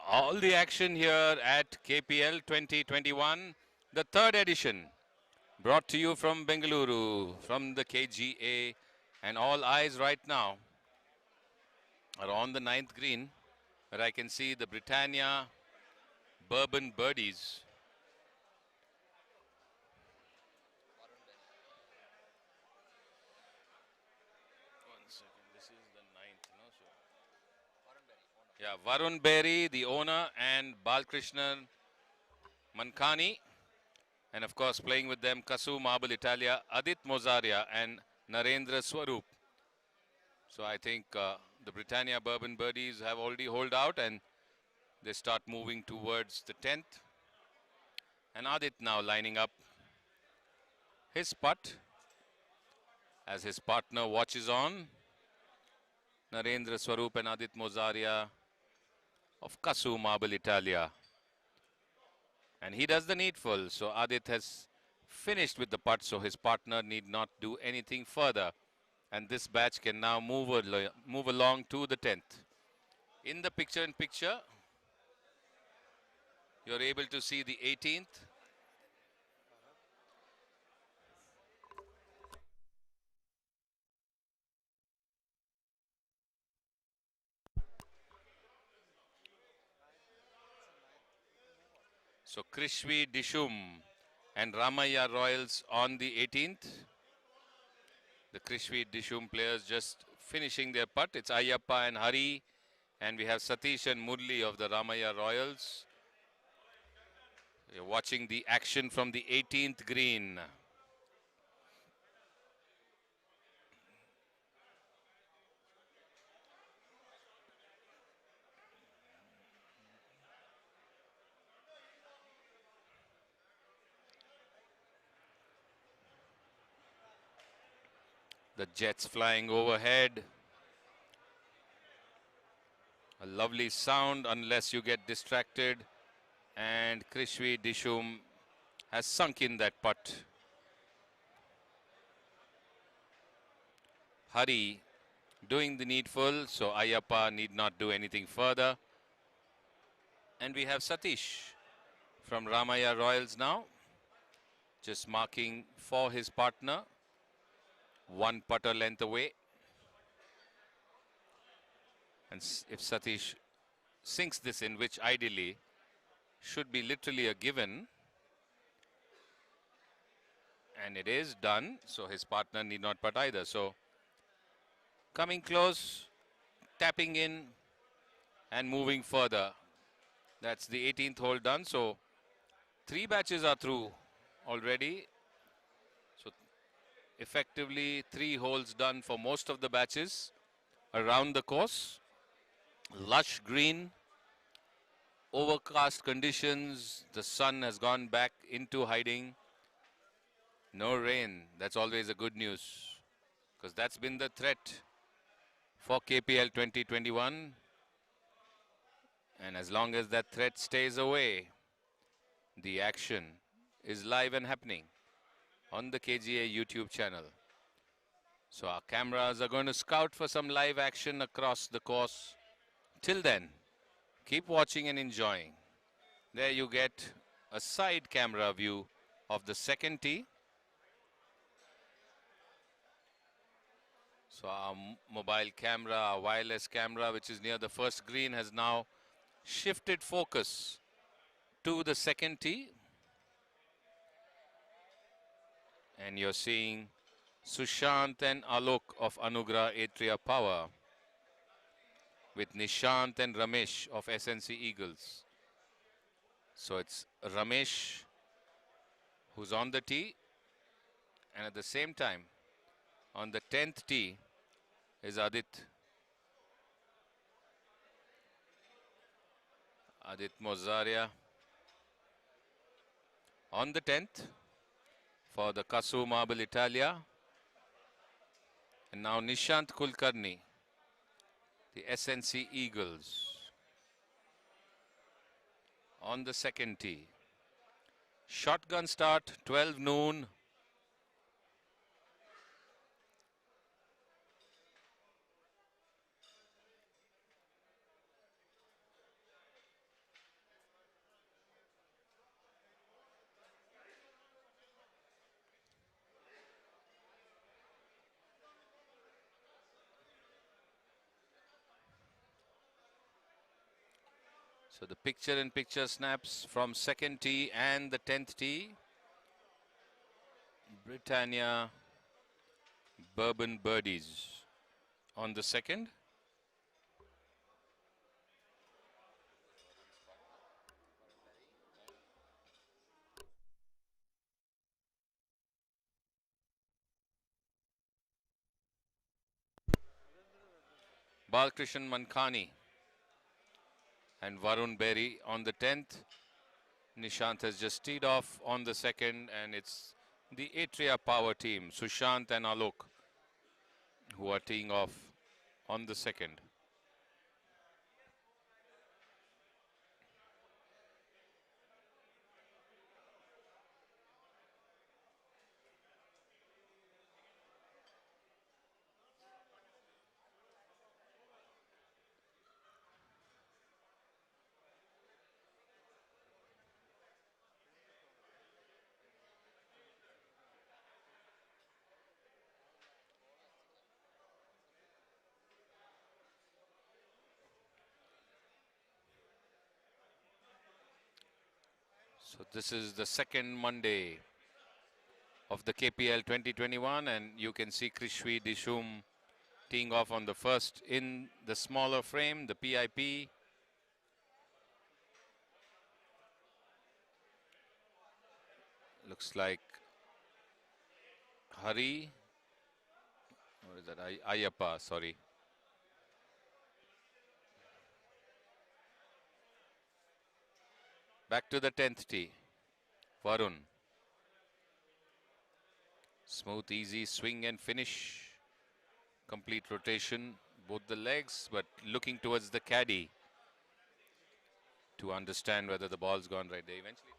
All the action here at KPL 2021, the third edition. Brought to you from Bengaluru, from the KGA, and all eyes right now are on the 9th green, where I can see the Britannia Bourbon Birdies. One second, this is the 9th, no? So yeah, Varun Berry, the owner, and Balkrishnan Mankani. And of course, playing with them, Kasu Marble Italia, Adit Mozaria, and Narendra Swarup. So I think the Britannia Bourbon Birdies have already holed out and they start moving towards the 10th. And Adit now lining up his putt as his partner watches on. Narendra Swarup and Adit Mozaria of Kasu Marble Italia. And he does the needful. So Adit has finished with the putt, so his partner need not do anything further. And this batch can now move along to the 10th. In the picture-in-picture, you're able to see the 18th. So Krishvi Dishum and Ramaya Royals on the 18th. The Krishvi Dishum players just finishing their putt. It's Ayyappa and Hari. And we have Satish and Murli of the Ramaya Royals. You're watching the action from the 18th green. The jets flying overhead. A lovely sound unless you get distracted. And Krishvi Dishum has sunk in that putt. Hari doing the needful, so Ayyappa need not do anything further. And we have Satish from Ramaya Royals now, just marking for his partner, one putter length away. And if Satish sinks this in, which ideally should be literally a given, and it is done, so his partner need not putt either. So coming close, tapping in and moving further. That's the 18th hole done. So 3 batches are through already. So effectively 3 holes done for most of the batches around the course. Lush green, overcast conditions. The sun has gone back into hiding. No rain. That's always a good news, because that's been the threat for KPL 2021. And as long as that threat stays away, the action is live and happening on the KGA YouTube channel. So our cameras are going to scout for some live action across the course. Till then, keep watching and enjoying. There you get a side camera view of the second tee. So our mobile camera, our wireless camera, which is near the first green, has now shifted focus to the second tee. And you're seeing Sushant and Alok of Anugrah Atria Power with Nishant and Ramesh of SNC Eagles. So it's Ramesh who's on the tee, and at the same time on the 10th tee is Adit Mozaria on the 10th for the Kasu Marble Italia. And now Nishant Kulkarni, the SNC Eagles, on the second tee. Shotgun start, 12 noon. So the picture-in-picture snaps from second tee and the 10th tee. Britannia Bourbon Birdies on the second. Balkrishan Mankani and Varun Berry on the 10th. Nishant has just teed off on the second, and it's the Atria Power team, Sushant and Alok, who are teeing off on the second. So this is the second Monday of the KPL 2021, and you can see Krishvi Dishum teeing off on the first in the smaller frame, the PIP. Looks like Hari, or is that Ayappa, sorry. Back to the 10th tee, Varun. Smooth, easy swing and finish. Complete rotation, both the legs, but looking towards the caddy to understand whether the ball's gone right there eventually.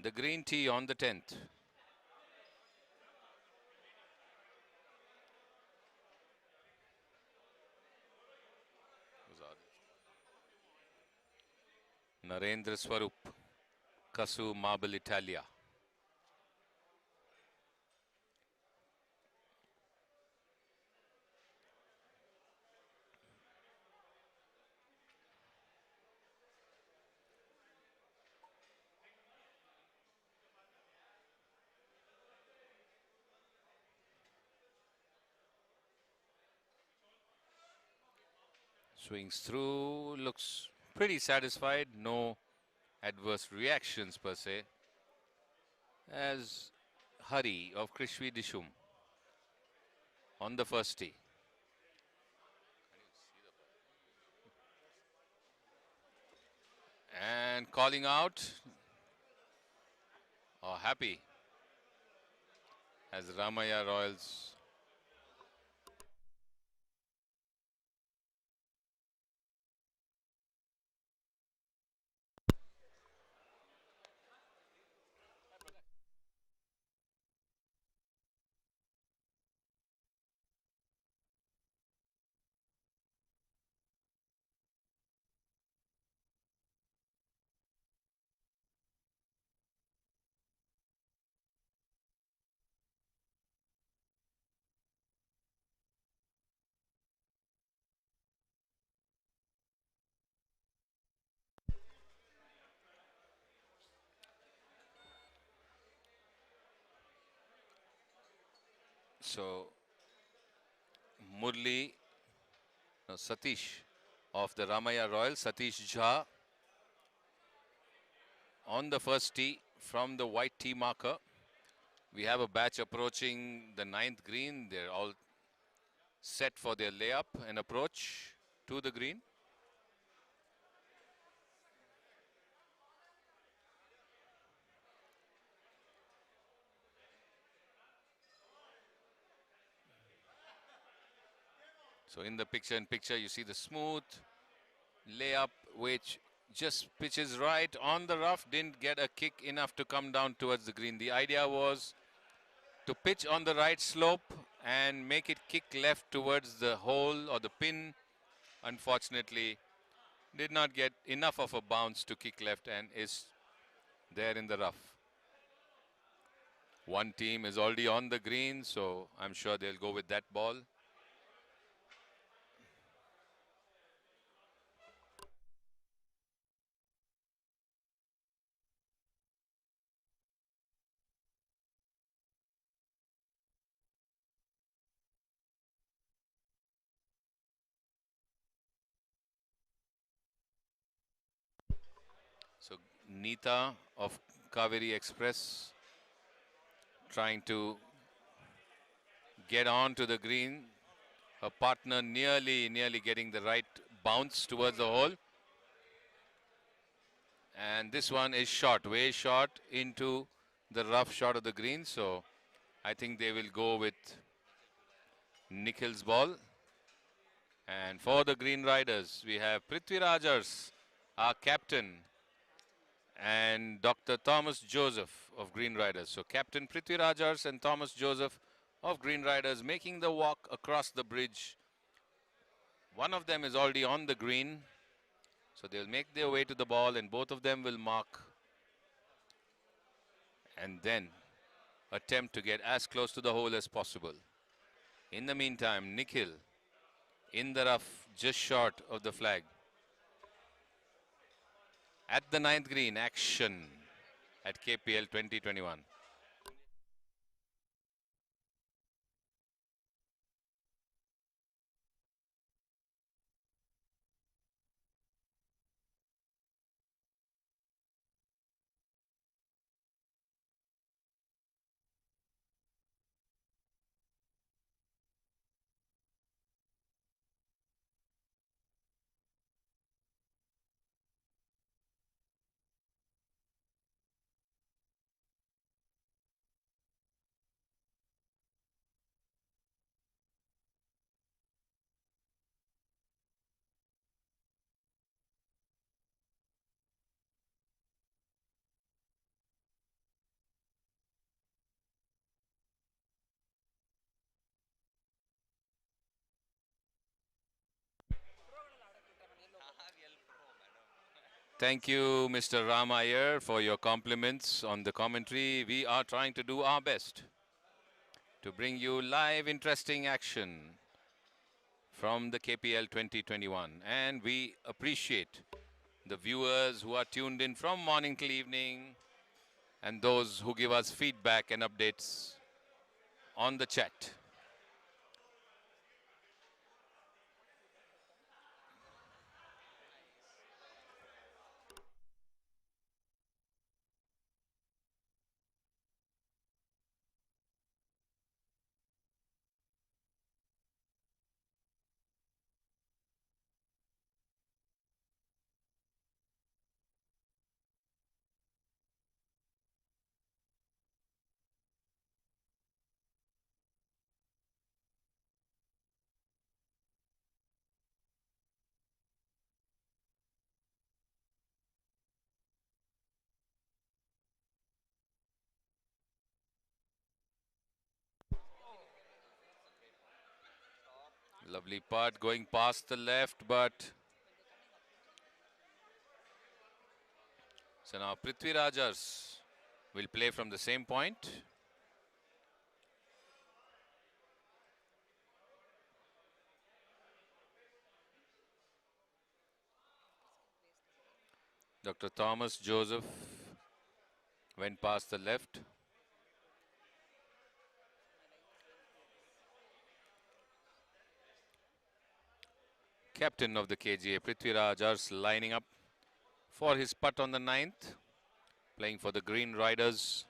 The green tee on the 10th. Narendra Swarup, Kasu Marble Italia. Swings through, looks pretty satisfied, no adverse reactions per se, as Hari of Krishvi Dishum on the first tee. And calling out, or happy, as Ramaya Royals So Murli, no, Satish of the Ramaya Royal, Satish Jha on the first tee from the white tee marker. We have a batch approaching the 9th green. They're all set for their layup and approach to the green. So in the picture you see the smooth layup, which just pitches right on the rough, didn't get a kick enough to come down towards the green. The idea was to pitch on the right slope and make it kick left towards the hole or the pin. Unfortunately, did not get enough of a bounce to kick left and is there in the rough. One team is already on the green, so I'm sure they'll go with that ball. So Neeta of Kaveri Express trying to get on to the green. Her partner nearly getting the right bounce towards the hole. And this one is short, way short into the rough shot of the green. So I think they will go with Nikhil's ball. And for the Green Riders, we have Prithvi Rajars, our captain, and Dr. Thomas Joseph of Green Riders. So Captain Prithvi Rajars and Thomas Joseph of Green Riders making the walk across the bridge. One of them is already on the green. So they'll make their way to the ball and both of them will mark. And then attempt to get as close to the hole as possible. In the meantime, Nikhil in the rough, just short of the flag. At the ninth green, action at KPL 2021. Thank you, Mr. Ram Iyer, for your compliments on the commentary. We are trying to do our best to bring you live, interesting action from the KPL 2021. And we appreciate the viewers who are tuned in from morning till evening and those who give us feedback and updates on the chat. Lovely putt going past the left, but so now Prithvi Rajars will play from the same point. Dr. Thomas Joseph went past the left. Captain of the KGA, Prithvi Rajars, lining up for his putt on the ninth, playing for the Green Riders.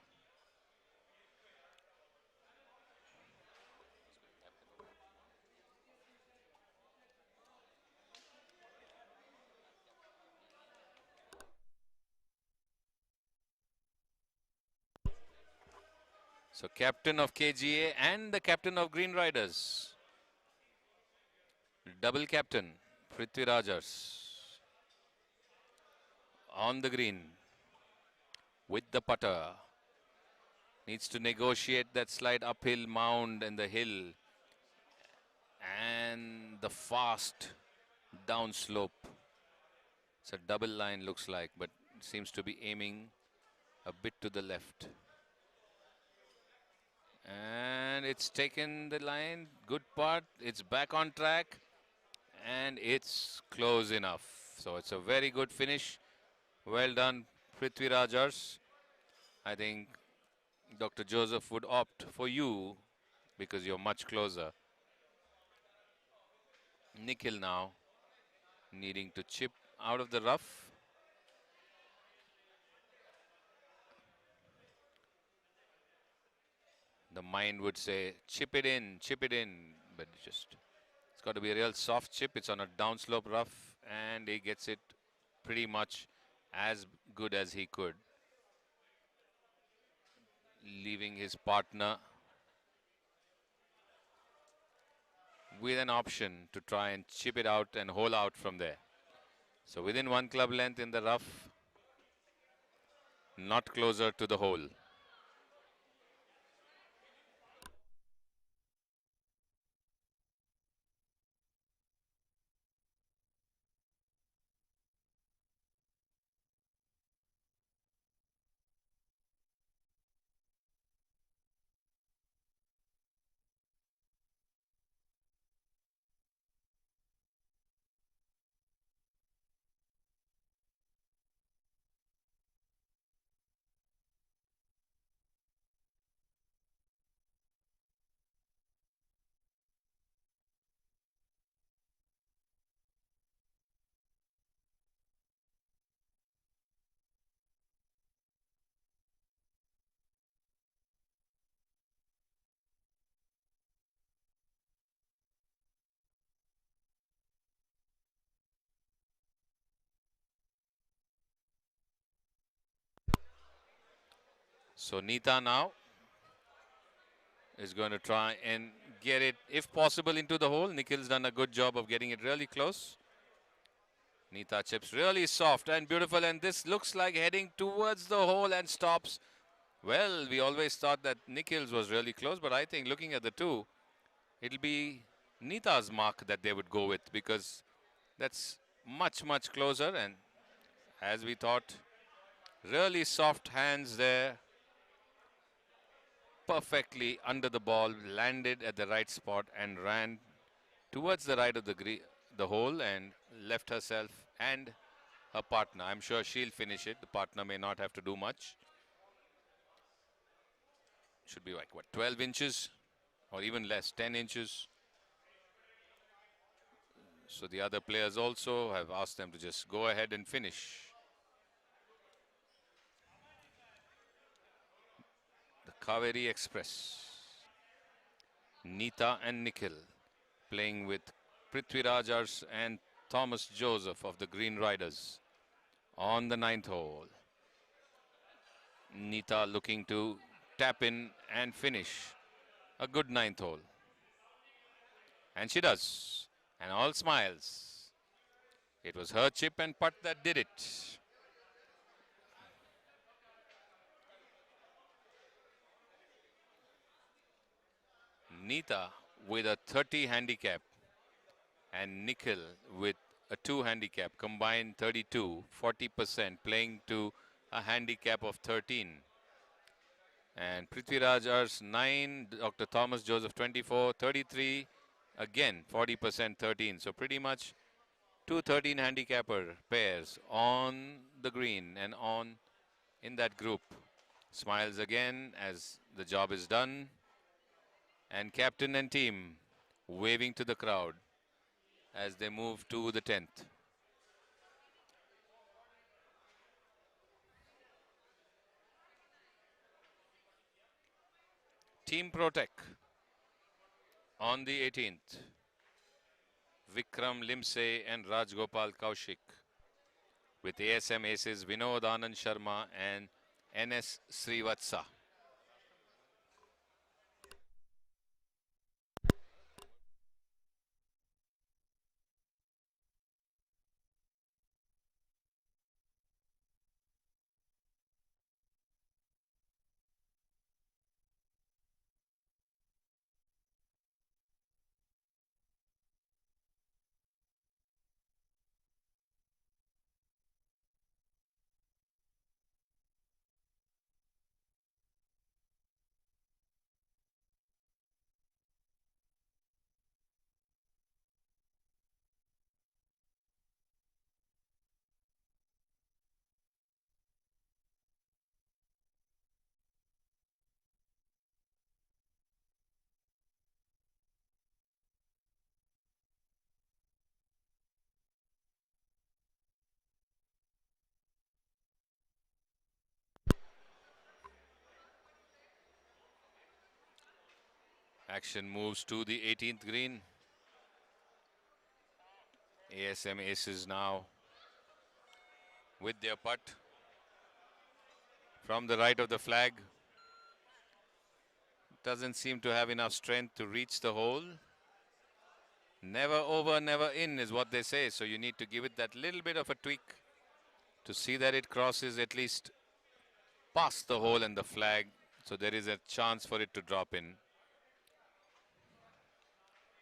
So captain of KGA and the captain of Green Riders. Double captain, Prithvi Rajars. On the green with the putter. Needs to negotiate that slight uphill mound and the hill. And the fast downslope. It's a double line looks like, but seems to be aiming a bit to the left. And it's taken the line. Good putt. It's back on track. And it's close enough. So it's a very good finish. Well done, Prithvi Rajars. I think Dr. Joseph would opt for you because you're much closer. Nikhil now needing to chip out of the rough. The mind would say, chip it in, but it's got to be a real soft chip. It's on a downslope rough, and he gets it pretty much as good as he could, leaving his partner with an option to try and chip it out and hole out from there. So within one club length in the rough, not closer to the hole. So Neeta now is going to try and get it, if possible, into the hole. Nikhil's done a good job of getting it really close. Neeta chips really soft and beautiful, and this looks like heading towards the hole and stops. Well, we always thought that Nikhil's was really close, but I think looking at the two, it'll be Neeta's mark that they would go with, because that's much, much closer. And as we thought, really soft hands there. Perfectly under the ball, landed at the right spot and ran towards the right of the hole and left herself and her partner. I'm sure she'll finish it. The partner may not have to do much. Should be like, what, 12 inches or even less, 10 inches. So the other players also have asked them to just go ahead and finish. The Kaveri Express. Neeta and Nikhil playing with Prithviraj and Thomas Joseph of the Green Riders on the 9th hole. Neeta looking to tap in and finish a good 9th hole. And she does. And all smiles. It was her chip and putt that did it. Neeta with a 30 handicap and Nikhil with a 2 handicap, combined 32, 40%, playing to a handicap of 13. And Prithviraj 9, Dr. Thomas Joseph 24, 33, again 40%, 13. So pretty much two 13 handicapper pairs on the green and on in that group. Smiles again as the job is done. And captain and team waving to the crowd as they move to the 10th. Team Protect on the 18th. Vikram Limse and Rajgopal Kaushik with ASM aces Vinod Anand Sharma and NS Srivatsa. Action moves to the 18th green. ASM aces now with their putt from the right of the flag. Doesn't seem to have enough strength to reach the hole. Never over, never in is what they say. So you need to give it that little bit of a tweak to see that it crosses at least past the hole and the flag. So there is a chance for it to drop in.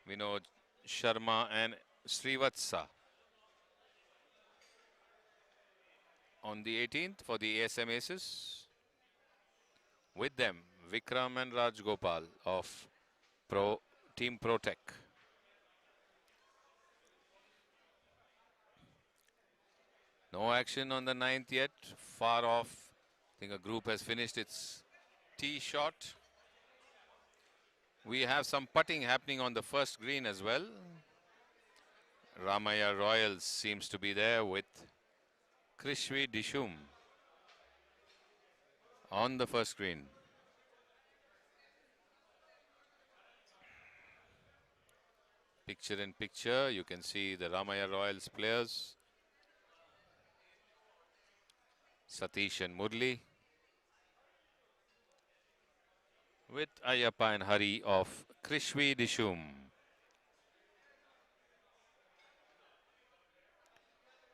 Vinod Sharma and Srivatsa on the 18th for the ASM aces. With them, Vikram and Rajgopal of Team Protect. No action on the 9th yet. Far off. I think a group has finished its tee shot. We have some putting happening on the first green as well. Ramaya Royals seems to be there with Krishvi Dishum on the first green. Picture in picture, you can see the Ramaya Royals players. Satish and Murli. with Ayappa and Hari of Krishvi Dishum.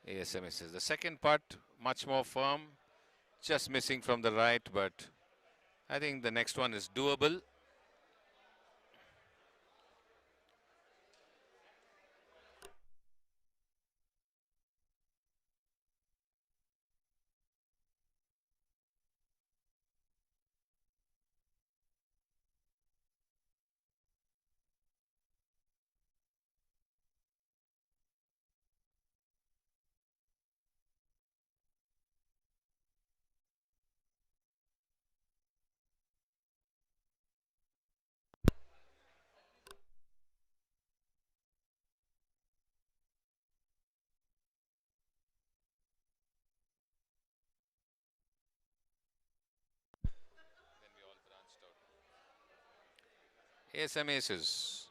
ASM misses. The second putt, much more firm, just missing from the right, but I think the next one is doable. ASM aces,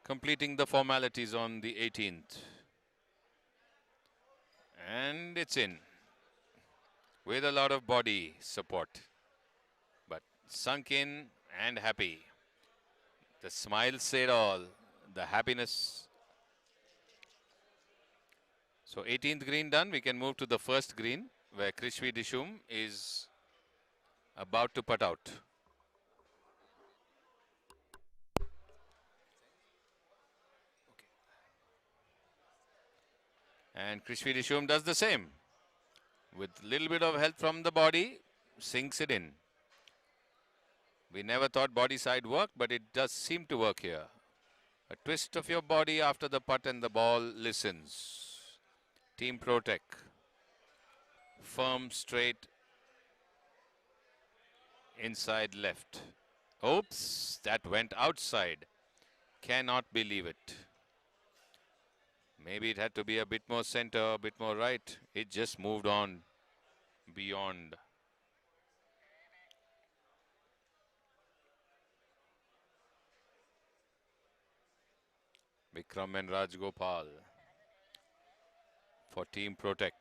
completing the formalities on the 18th. And it's in, with a lot of body support, but sunk in and happy. The smile said all, the happiness. So 18th green done, we can move to the first green, where Krishvi Dishum is about to putt out. And Krishvi Dishum does the same. With little bit of help from the body, sinks it in. We never thought body side worked, but it does seem to work here. A twist of your body after the putt and the ball listens. Team Protec. Firm, straight, inside left. Oops, that went outside. Cannot believe it. Maybe it had to be a bit more center, a bit more right. It just moved on beyond. Vikram and Rajgopal for Team Protec.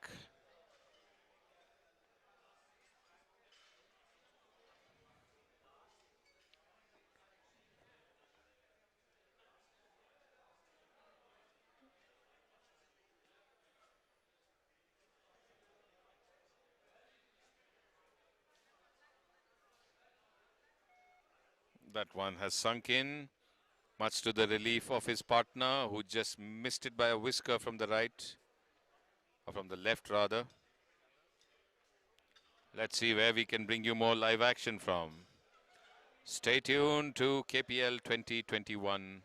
That one has sunk in, much to the relief of his partner, who just missed it by a whisker from the right, or from the left rather. Let's see where we can bring you more live action from. Stay tuned to KPL 2021.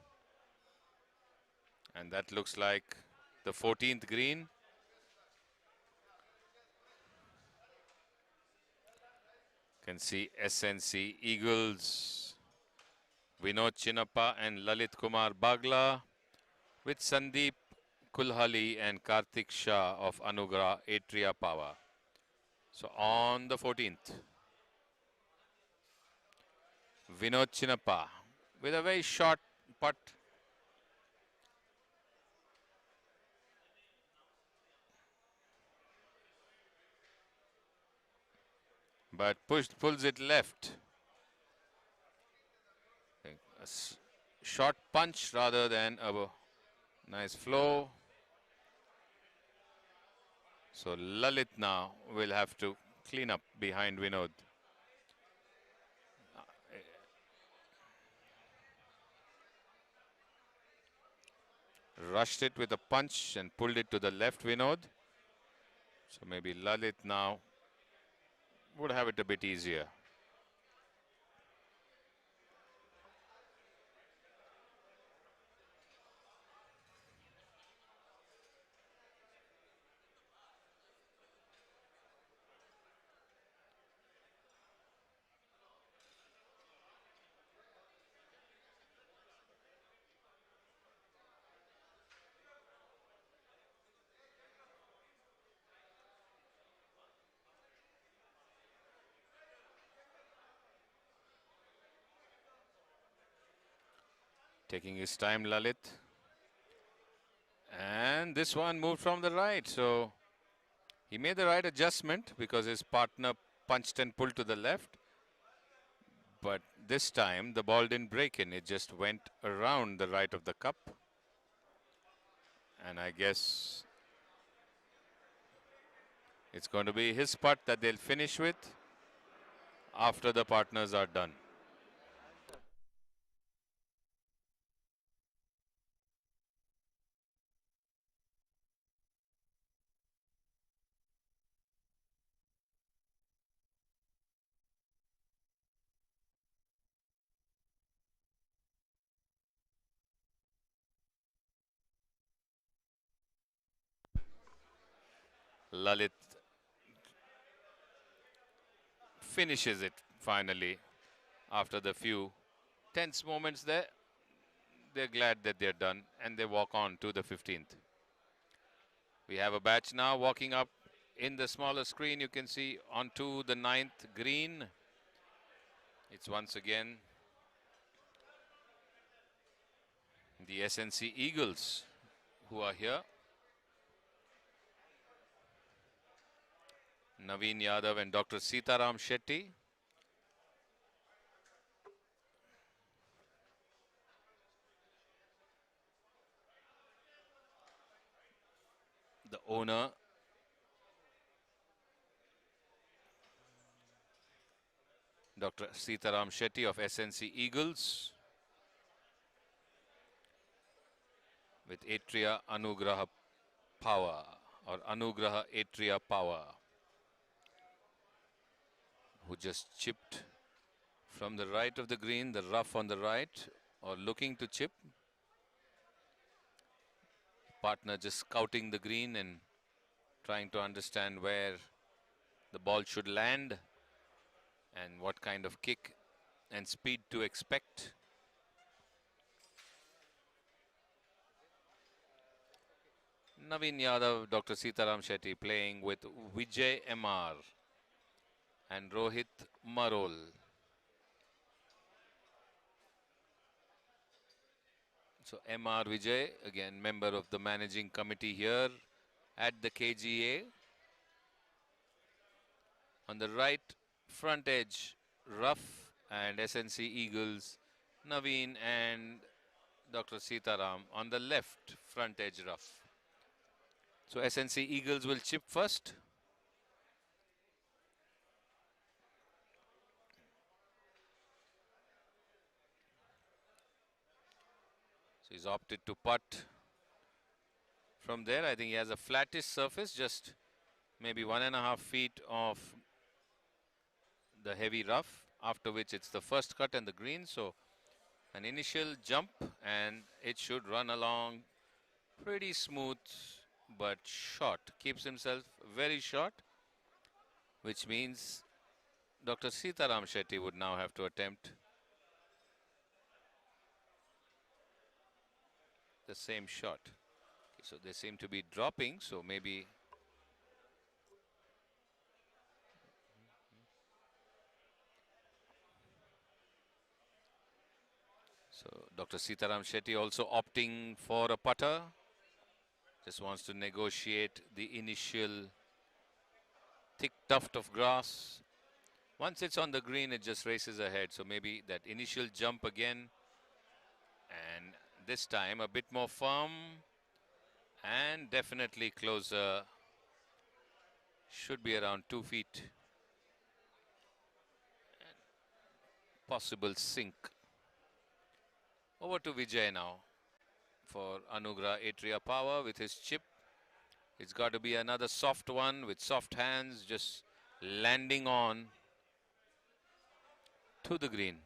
And that looks like the 14th green. Can see SNC Eagles, Vinod Chinnappa and Lalit Kumar Bagla, with Sandeep Kulhali and Karthik Shah of Anugrah Atria Power. So on the 14th, Vinod Chinnappa with a very short putt. But pulls it left. A short punch rather than a nice flow. So Lalit now will have to clean up behind Vinod. Rushed it with a punch and pulled it to the left, Vinod. So maybe Lalit now would have it a bit easier. Taking his time, Lalit. And this one moved from the right. So he made the right adjustment because his partner punched and pulled to the left. But this time the ball didn't break in, it just went around the right of the cup. And I guess it's going to be his putt that they'll finish with after the partners are done. Lalit finishes it finally after the few tense moments there. They're glad that they're done and they walk on to the 15th. We have a batch now walking up in the smaller screen. You can see onto the 9th green. It's once again the SNC Eagles who are here. Naveen Yadav and Dr. Sitaram Shetty. The owner, Dr. Sitaram Shetty of SNC Eagles, with Atria Anugraha Power or Anugraha Atria Power, who just chipped from the right of the green, the rough on the right, or looking to chip. Partner just scouting the green and trying to understand where the ball should land and what kind of kick and speed to expect. Naveen Yadav, Dr. Sitaram Shetty playing with Vijay MR and Rohit Marol. So MR Vijay, again member of the managing committee here at the KGA. On the right front edge, rough, and SNC Eagles, Naveen and Dr. Sitaram on the left front edge, rough. So SNC Eagles will chip first. So he's opted to putt from there. I think he has a flattish surface, just maybe 1.5 feet of the heavy rough, after which it's the first cut and the green. So an initial jump and it should run along pretty smooth but short. Keeps himself very short, which means Dr. Sitaram Shetty would now have to attempt the same shot. Okay, so they seem to be dropping, so maybe so Dr. Sitaram Shetty also opting for a putter. Just wants to negotiate the initial thick tuft of grass. Once it's on the green, it just races ahead. So maybe that initial jump again, and this time a bit more firm and definitely closer. Should be around 2 feet. Possible sink. Over to Vijay now for Anugraha Atria Power with his chip. It's got to be another soft one with soft hands, just landing on to the green.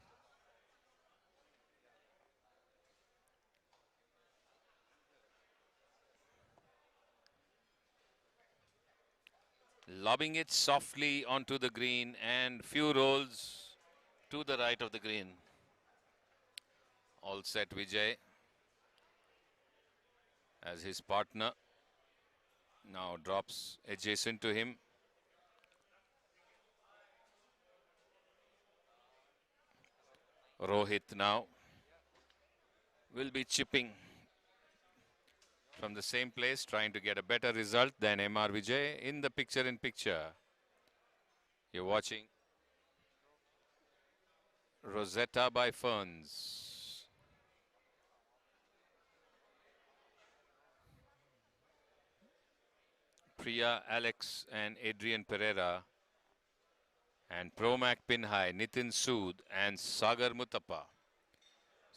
Lobbing it softly onto the green and few rolls to the right of the green. All set Vijay as his partner now drops adjacent to him. Rohit now will be chipping from the same place, trying to get a better result than MR Vijay in the picture-in-picture. You're watching Rosetta by Ferns. Priya, Alex and Adrian Pereira. And Promac Pinhai, Nitin Sood and Sagar Muthappa.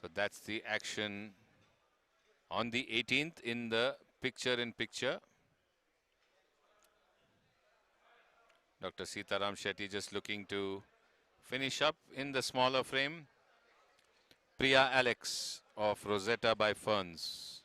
So that's the action on the 18th in the picture-in-picture. Dr. Sitaram Shetty just looking to finish up in the smaller frame. Priya Alex of Rosetta by Ferns.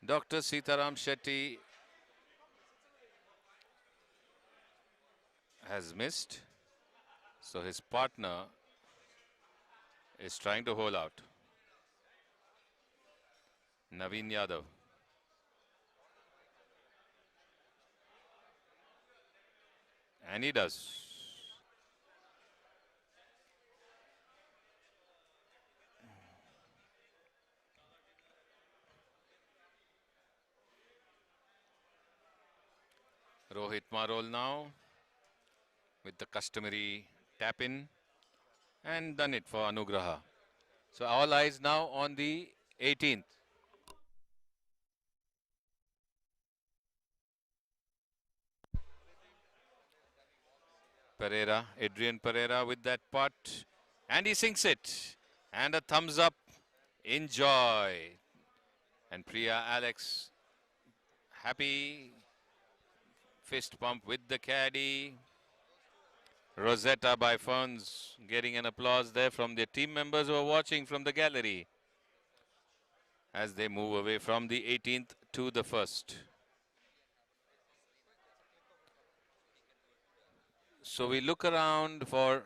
Dr. Sitaram Shetty has missed, so his partner is trying to hold out. Naveen Yadav. And he does. Rohit Marol now with the customary tap in and done it for Anugraha. So all eyes now on the 18th. Pereira, Adrian Pereira with that putt and he sinks it. And a thumbs up, enjoy. And Priya Alex happy. Fist pump with the caddy. Rosetta by Ferns getting an applause there from their team members who are watching from the gallery as they move away from the 18th to the 1st. So we look around for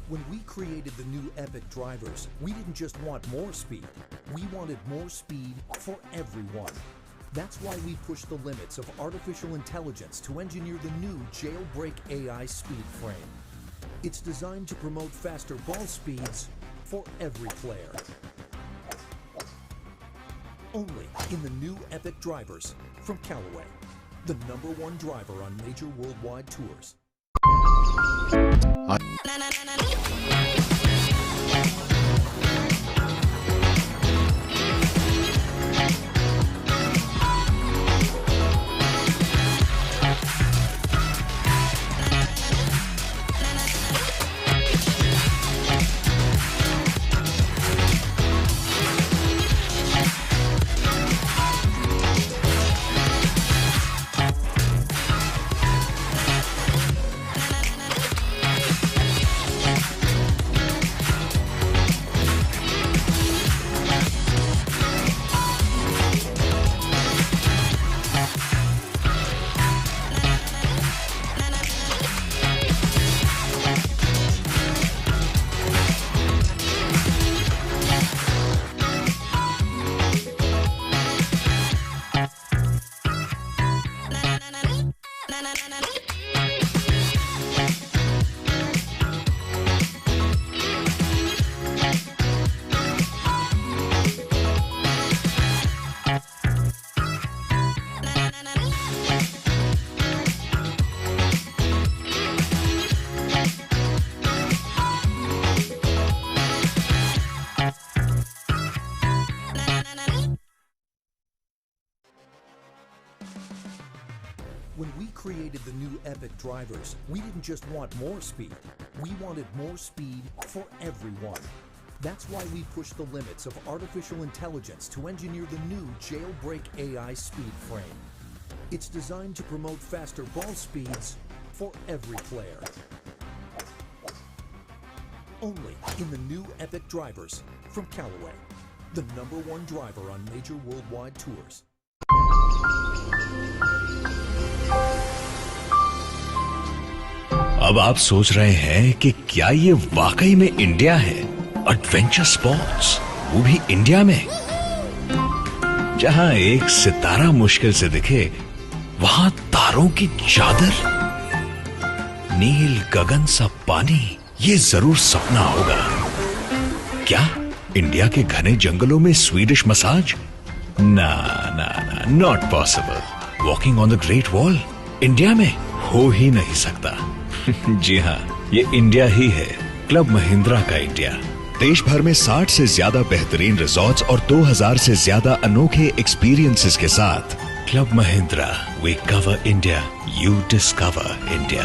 When we created the new Epic drivers, we didn't just want more speed. We wanted more speed for everyone. That's why we pushed the limits of artificial intelligence to engineer the new Jailbreak AI speed frame. It's designed to promote faster ball speeds for every player. Only in the new Epic drivers from Callaway, the #1 driver on major worldwide tours. created the new Epic drivers, we didn't just want more speed, we wanted more speed for everyone. That's why we pushed the limits of artificial intelligence to engineer the new Jailbreak AI speed frame. It's designed to promote faster ball speeds for every player. Only in the new Epic drivers from Callaway, the #1 driver on major worldwide tours. अब आप सोच रहे हैं कि क्या ये वाकई में इंडिया है? एडवेंचर स्पोर्ट्स, वो भी इंडिया में, जहां एक सितारा मुश्किल से दिखे, वहां तारों की चादर, नील गगन सा पानी, ये जरूर सपना होगा। क्या इंडिया के घने जंगलों में स्वीडिश मसाज? ना ना ना, not possible. Walking on the great wall India में हो ही नहीं सकता। जी हाँ, ये इंडिया ही है, क्लब महिंद्रा का इंडिया। देश भर में 60 से ज्यादा बेहतरीन रिजॉर्ट्स और 2000 से ज्यादा अनोखे एक्सपीरियंसेस के साथ club Mahindra, we cover India, you discover India.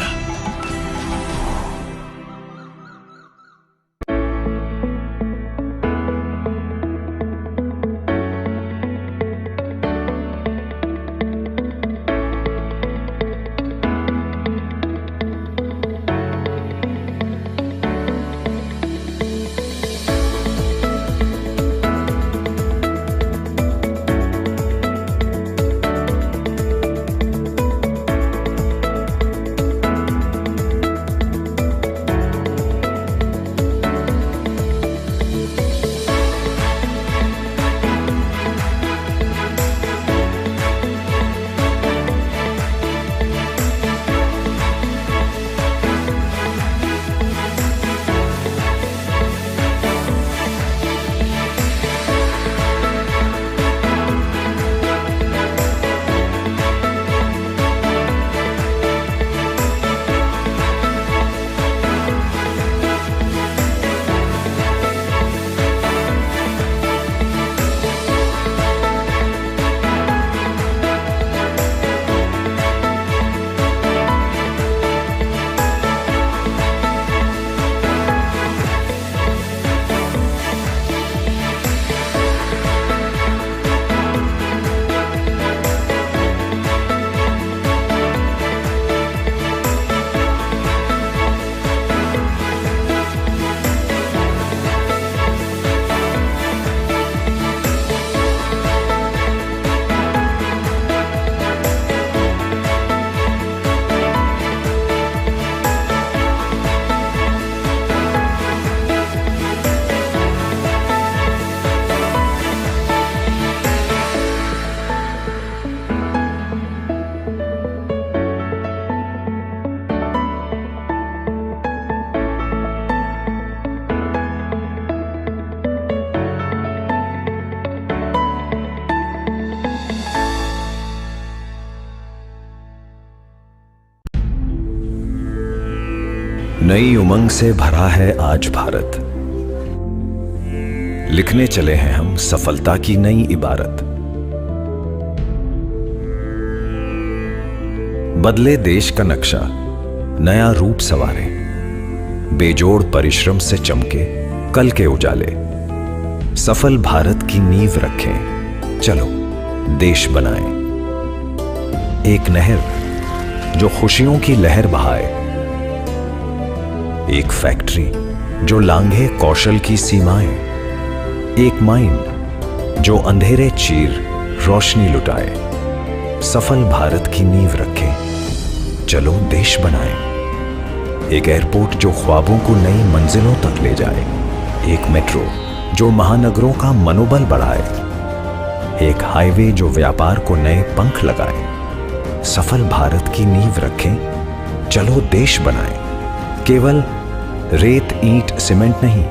नई उमंग से भरा है आज भारत। लिखने चले हैं हम सफलता की नई इबारत। बदले देश का नक्शा, नया रूप संवारे, बेजोड़ परिश्रम से चमके कल के उजाले। सफल भारत की नींव रखें, चलो देश बनाएं। एक नहर जो खुशियों की लहर बहाए, एक फैक्ट्री जो लांघे कौशल की सीमाएं, एक माइंड जो अंधेरे चीर रोशनी लुटाए। सफल भारत की नींव रखें, चलो देश बनाएं। एक एयरपोर्ट जो ख्वाबों को नई मंजिलों तक ले जाए, एक मेट्रो जो महानगरों का मनोबल बढ़ाए, एक हाईवे जो व्यापार को नए पंख लगाए। सफल भारत की नींव रखें, चलो देश बनाएं। केवल रेत ईंट सीमेंट नहीं,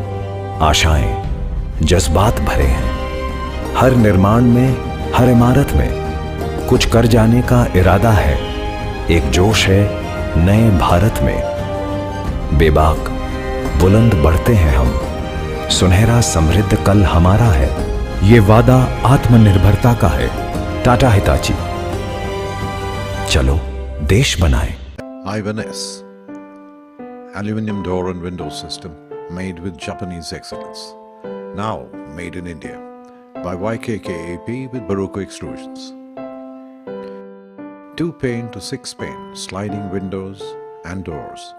आशाएं जज्बात भरे हैं। हर निर्माण में, हर इमारत में कुछ कर जाने का इरादा है। एक जोश है नए भारत में। बेबाक बुलंद बढ़ते हैं हम, सुनहरा समृद्ध कल हमारा है। ये वादा आत्मनिर्भरता का है। टाटा हिताची। चलो देश बनाए। I1S, aluminum door and window system made with Japanese excellence. Now made in India by YKKAP with Baruco extrusions. 2-pane to 6-pane sliding windows and doors,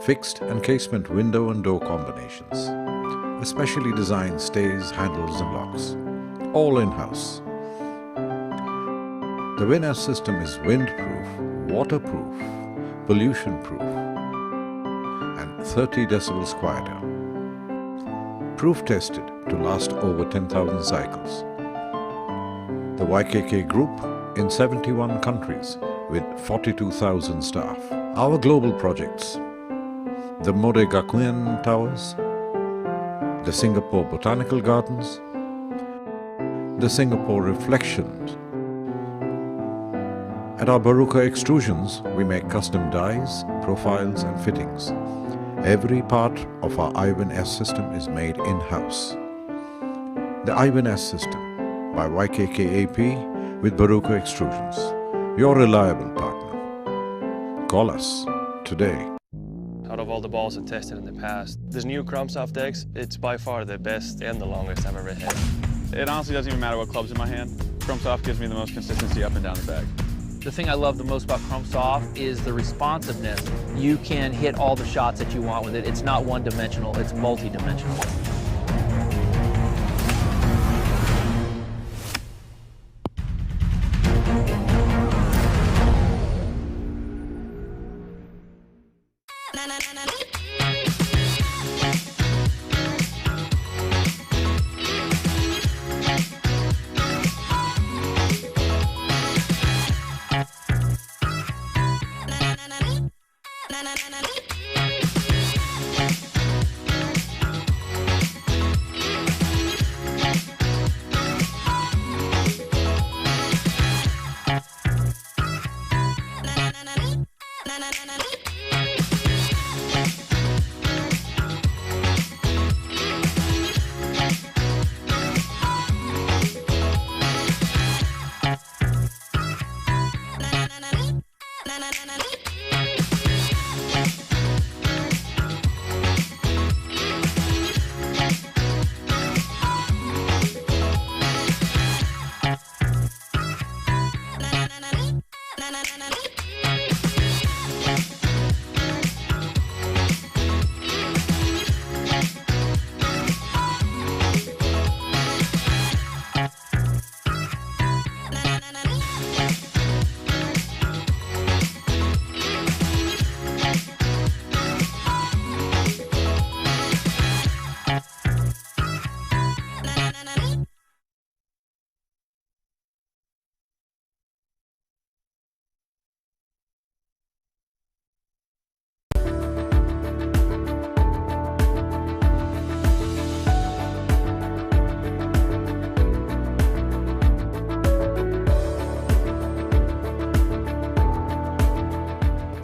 fixed and casement window and door combinations, especially designed stays, handles and locks, all in-house. The WinS system is windproof, waterproof, pollution-proof and 30 decibels quieter. Proof-tested to last over 10,000 cycles. The YKK Group in 71 countries with 42,000 staff. Our global projects: the Mode Gakuen Towers, the Singapore Botanical Gardens, the Singapore Reflections. At our Baruco extrusions, we make custom dies, profiles and fittings. Every part of our I1S system is made in-house. The I1S system by YKKAP with Baruco extrusions. Your reliable partner. Call us today. Out of all the balls I've tested in the past, this new Chromsoft X, it's by far the best and the longest I've ever hit. It honestly doesn't even matter what club's in my hand. Chromsoft gives me the most consistency up and down the bag. The thing I love the most about Chromsoft is the responsiveness. You can hit all the shots that you want with it. It's not one-dimensional, it's multi-dimensional.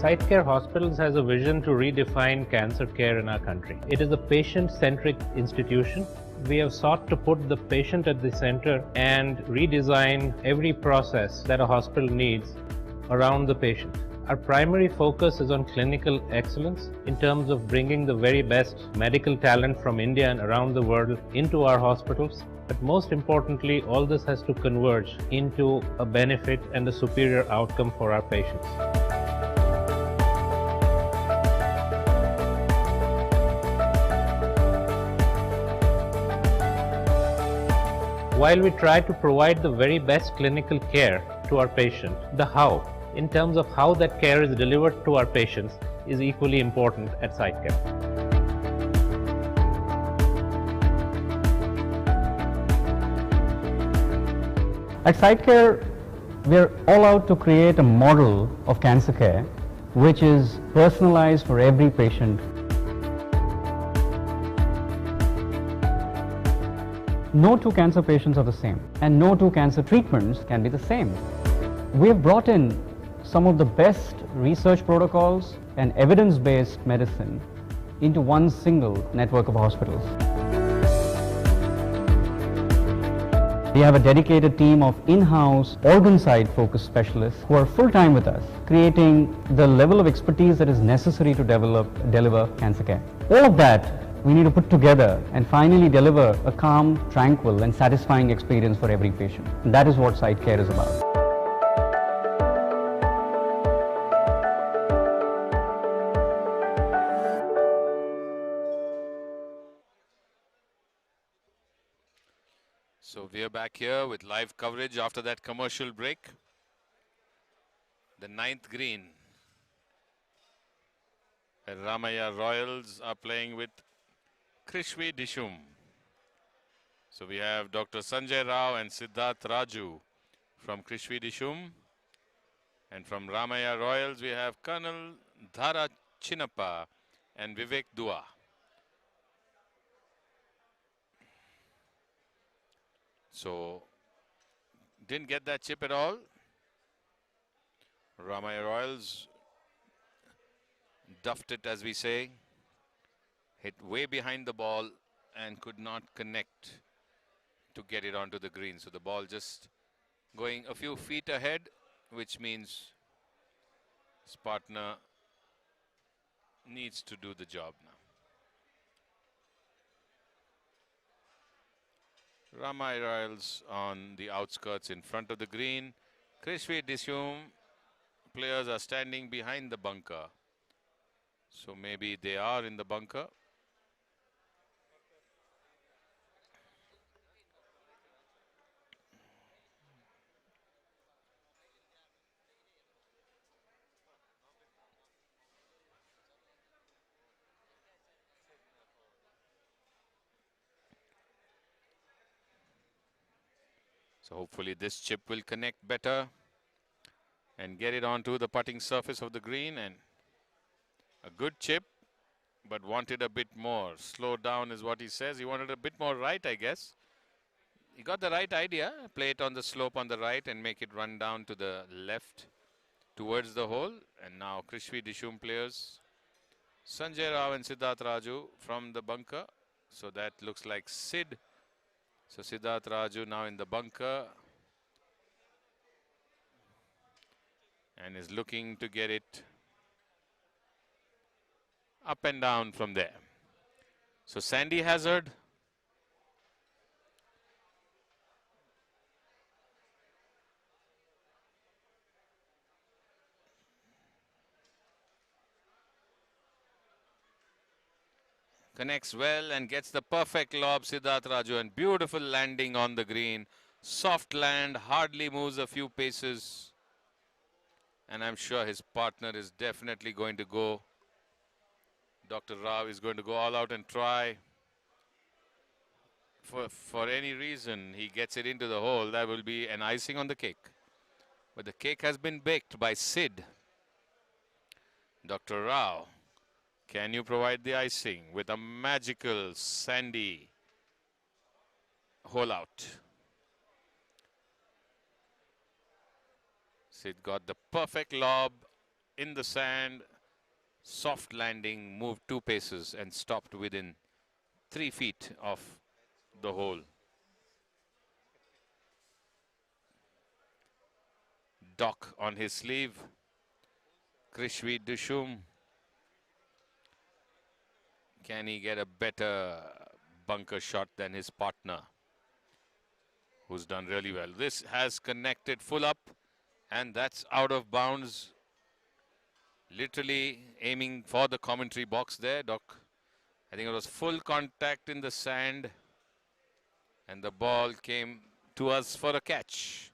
SiteCare Hospitals has a vision to redefine cancer care in our country. It is a patient-centric institution. We have sought to put the patient at the center and redesign every process that a hospital needs around the patient. Our primary focus is on clinical excellence in terms of bringing the very best medical talent from India and around the world into our hospitals. But most importantly, all this has to converge into a benefit and a superior outcome for our patients. While we try to provide the very best clinical care to our patient, the how, in terms of how that care is delivered to our patients, is equally important at SiteCare. At SiteCare, we are all out to create a model of cancer care which is personalized for every patient. No two cancer patients are the same, and no two cancer treatments can be the same. We have brought in some of the best research protocols and evidence-based medicine into one single network of hospitals. We have a dedicated team of in-house organ side focused specialists who are full-time with us, creating the level of expertise that is necessary to deliver cancer care. All of that we need to put together and finally deliver a calm, tranquil and satisfying experience for every patient. And that is what site care is about. So we are back here with live coverage after that commercial break. The 9th green. Ramaya Royals are playing with Krishvi Dishum. So we have Dr. Sanjay Rao and Siddharth Raju from Krishvi Dishum. And from Ramaya Royals we have Colonel Dhara Chinappa and Vivek Dua. So didn't get that chip at all. Ramaya Royals duffed it, as we say, hit way behind the ball and could not connect to get it onto the green. So the ball just going a few feet ahead, which means his partner needs to do the job now. Ramaya Royals on the outskirts in front of the green. Krishvi Dishum players are standing behind the bunker. So maybe they are in the bunker. So hopefully this chip will connect better and get it onto the putting surface of the green. And a good chip, but wanted a bit more. Slow down is what he says. He wanted a bit more right, I guess. He got the right idea. Play it on the slope on the right and make it run down to the left towards the hole. And now Krishvi Dishum players, Sanjay Rao and Siddharth Raju from the bunker. So that looks like Sid. So Siddharth Raju now in the bunker and is looking to get it up and down from there. So Sandy Hazard. Connects well and gets the perfect lob, Siddharth Raju, and beautiful landing on the green. Soft land, hardly moves a few paces. And I'm sure his partner is definitely going to go. Dr. Rao is going to go all out and try. For any reason he gets it into the hole, that will be an icing on the cake. But the cake has been baked by Sid. Dr. Rao, can you provide the icing with a magical sandy hole out? Sid got the perfect lob in the sand. Soft landing, moved 2 paces and stopped within 3 feet of the hole. Doc on his sleeve. Krishvi Dishum. Can he get a better bunker shot than his partner, who's done really well? This has connected full up, and that's out of bounds. Literally aiming for the commentary box there, Doc. I think it was full contact in the sand, and the ball came to us for a catch.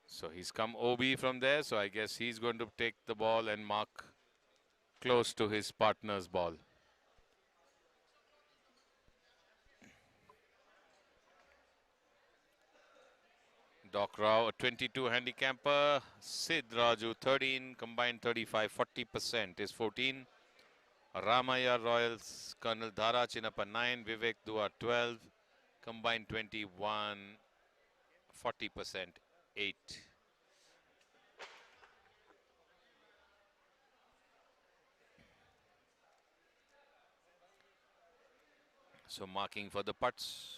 So he's come OB from there, so I guess he's going to take the ball and mark close to his partner's ball. Doc Rao, a 22 handicapper. Sid Raju, 13, combined 35, 40% is 14. Ramaya Royals, Colonel Dhara Chinappa, 9, Vivek Dua, 12, combined 21, 40%, 8. So marking for the putts.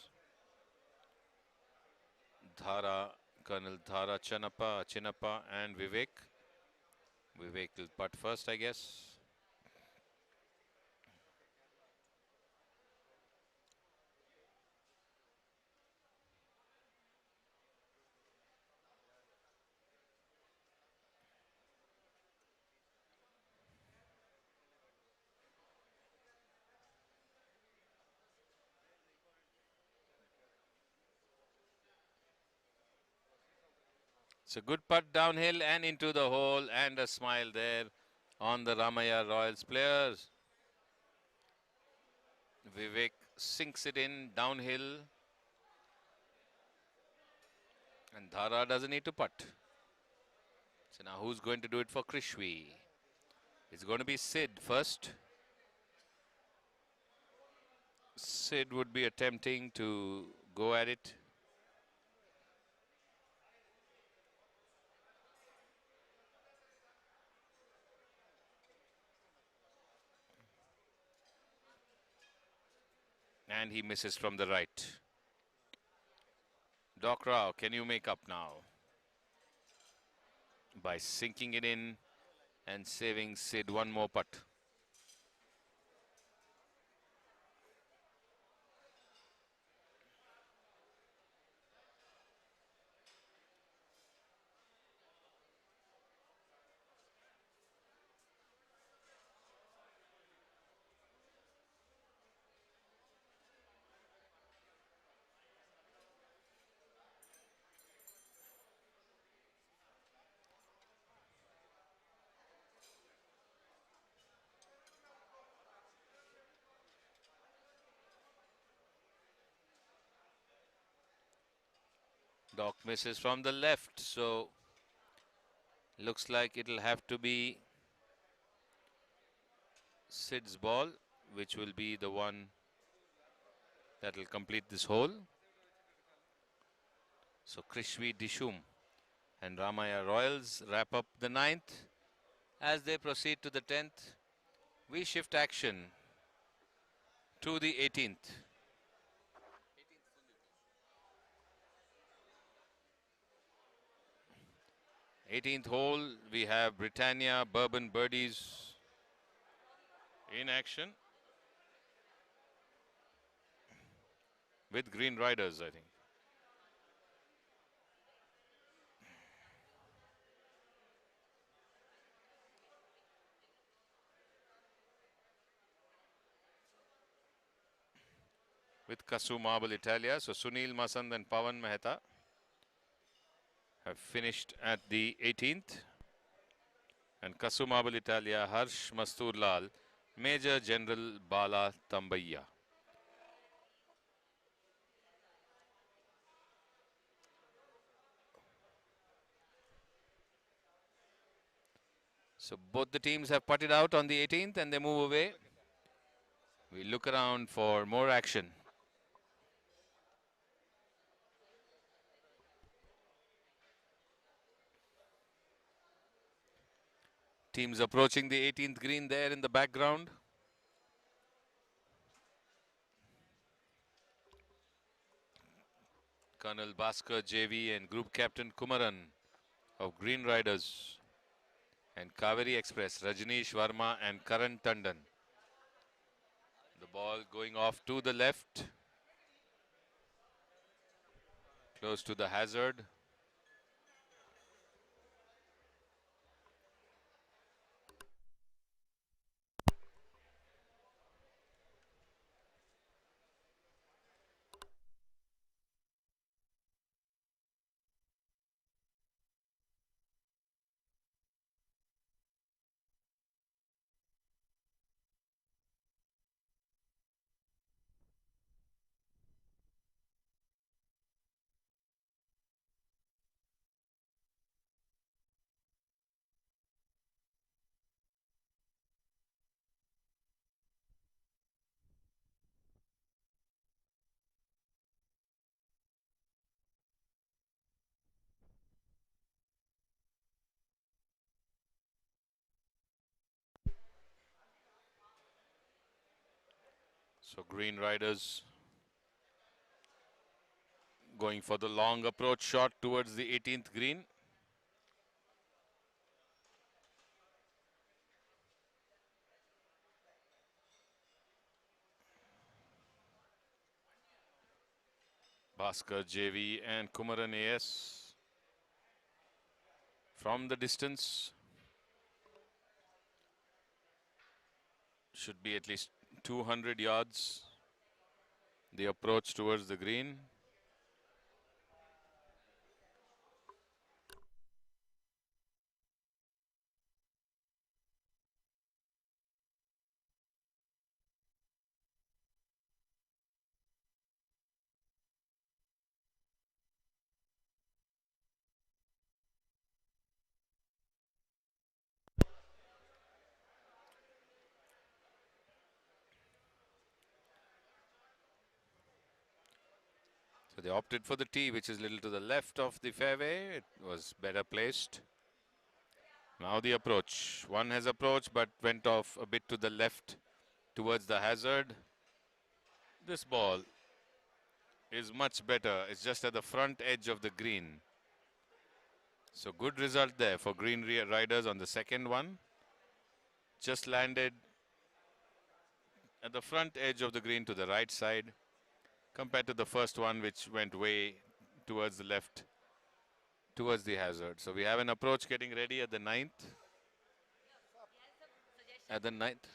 Thara, Colonel Thara Chinnappa and Vivek. Vivek will putt first, I guess. It's a good putt downhill and into the hole, and a smile there on the Ramaya Royals players. Vivek sinks it in downhill, and Dhara doesn't need to putt. So now who's going to do it for Krishwi? It's going to be Sid first. Sid would be attempting to go at it. And he misses from the right. Doc Rao, can you make up now? By sinking it in and saving Sid one more putt. Doc misses from the left, so looks like it'll have to be Sid's ball, which will be the one that will complete this hole. So Krishvi Dishum and Ramaya Royals wrap up the 9th. As they proceed to the 10th, we shift action to the 18th. 18th hole, we have Britannia Bourbon Birdies in action with Green Riders, I think. With Kasu Marble Italia. So Sunil Masand and Pawan Mehta have finished at the 18th. And Kasu Marble Italia, Harsh Mastur Lal, Major General Bala Tambaya. So both the teams have putted out on the 18th and they move away. We look around for more action. Teams approaching the 18th green there in the background. Colonel Bhaskar JV and Group Captain Kumaran of Green Riders and Kaveri Express, Rajneesh Verma and Karan Tandon. The ball going off to the left, close to the hazard. So Green Riders going for the long approach shot towards the 18th green. Bhaskar JV and Kumaran AS from the distance. Should be at least 200 yards. The approach towards the green. So they opted for the tee, which is a little to the left of the fairway. It was better placed. Now the approach. One has approached but went off a bit to the left towards the hazard. This ball is much better. It's just at the front edge of the green. So good result there for green riders on the second one. Just landed at the front edge of the green to the right side compared to the first one, which went way towards the left, towards the hazard. So we have an approach getting ready at the 9th. At the 9th.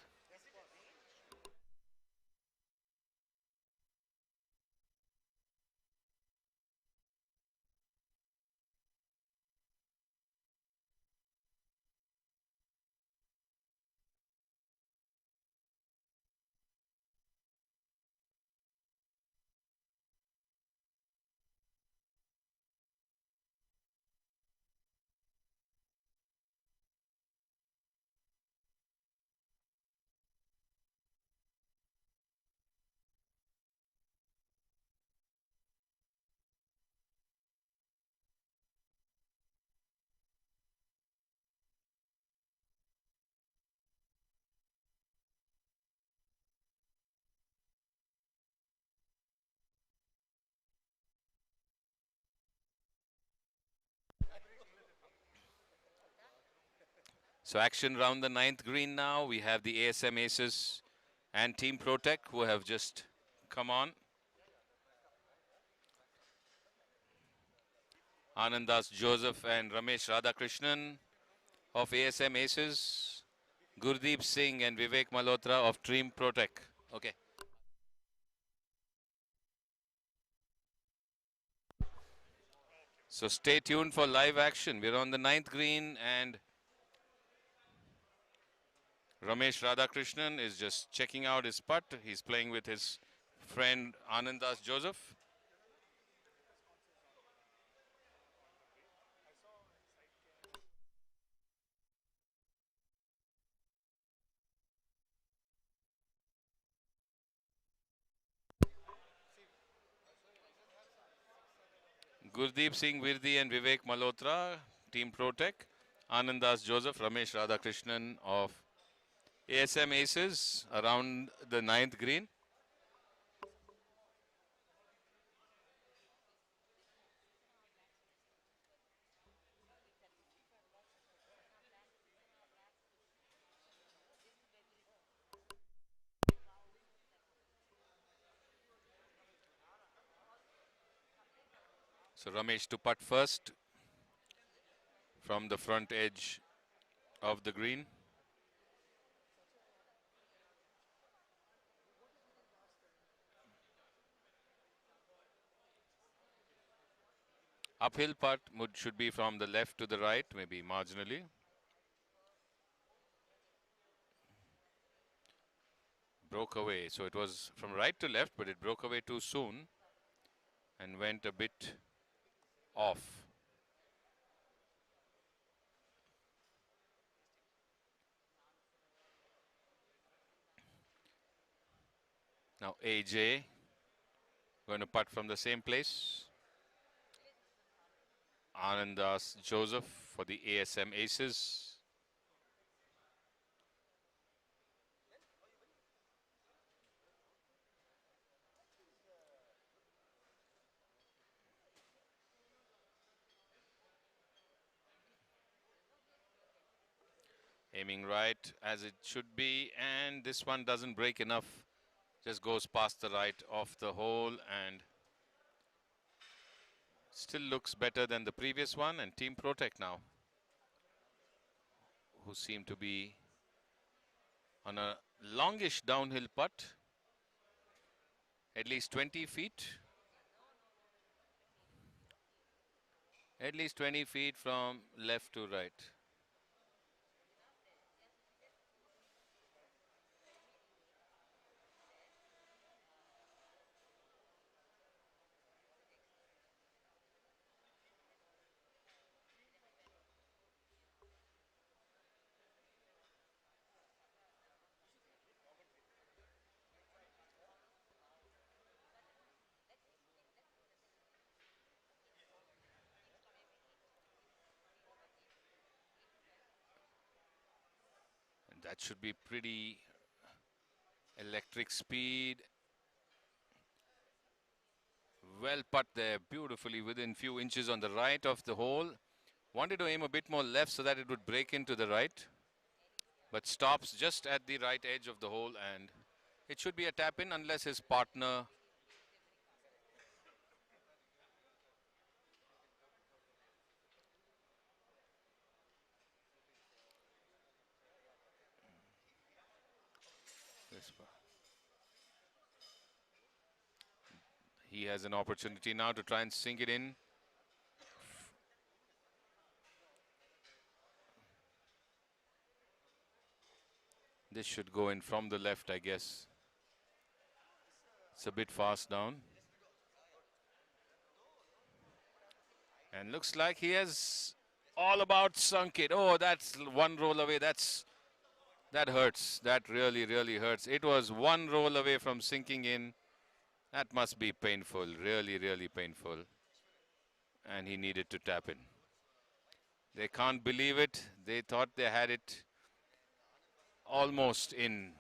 So action round the 9th green now. We have the ASM Aces and Team Protec who have just come on. Anandas Joseph and Ramesh Radhakrishnan of ASM Aces. Gurdeep Singh and Vivek Malhotra of Team Protec. Okay. So stay tuned for live action. We're on the 9th green and Ramesh Radhakrishnan is just checking out his putt. He's playing with his friend Anandas Joseph. Gurdeep Singh Virdi and Vivek Malhotra, Team Protec. Anandas Joseph, Ramesh Radhakrishnan of ASM Aces around the 9th green. So Ramesh to putt first from the front edge of the green. Uphill putt should be from the left to the right, maybe marginally. Broke away, so it was from right to left, but it broke away too soon and went a bit off. Now AJ going to putt from the same place. Anandas Joseph for the ASM Aces. Aiming right as it should be, and this one doesn't break enough. Just goes past the right of the hole and still looks better than the previous one. And Team Protect now, who seem to be on a longish downhill putt, at least 20 feet. At least 20 feet from left to right. And that should be pretty electric speed. Well put there, beautifully within few inches on the right of the hole. Wanted to aim a bit more left so that it would break into the right, but stops just at the right edge of the hole, and it should be a tap in unless his partner he has an opportunity now to try and sink it in. This should go in from the left, I guess. It's a bit fast down. And looks like he has all about sunk it. Oh, that's one roll away. That hurts. That really, really hurts. It was one roll away from sinking in. That must be painful. Really, really painful. And he needed to tap in. They can't believe it. They thought they had it almost in.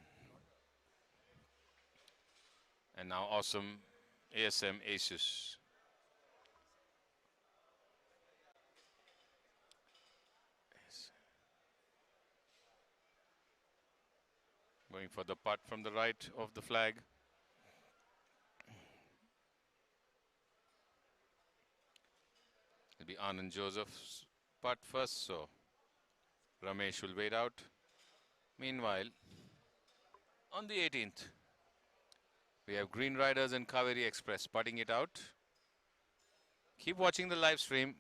And now awesome ASM aces. Going for the putt from the right of the flag. It'll be Anand Joseph's putt first, so Ramesh will wait out. Meanwhile, on the 18th, we have Green Riders and Kaveri Express putting it out. Keep watching the live stream.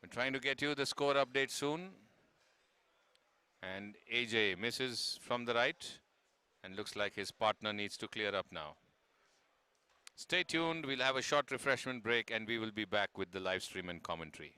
We're trying to get you the score update soon. And AJ misses from the right and looks like his partner needs to clear up now. Stay tuned. We'll have a short refreshment break and we will be back with the live stream and commentary.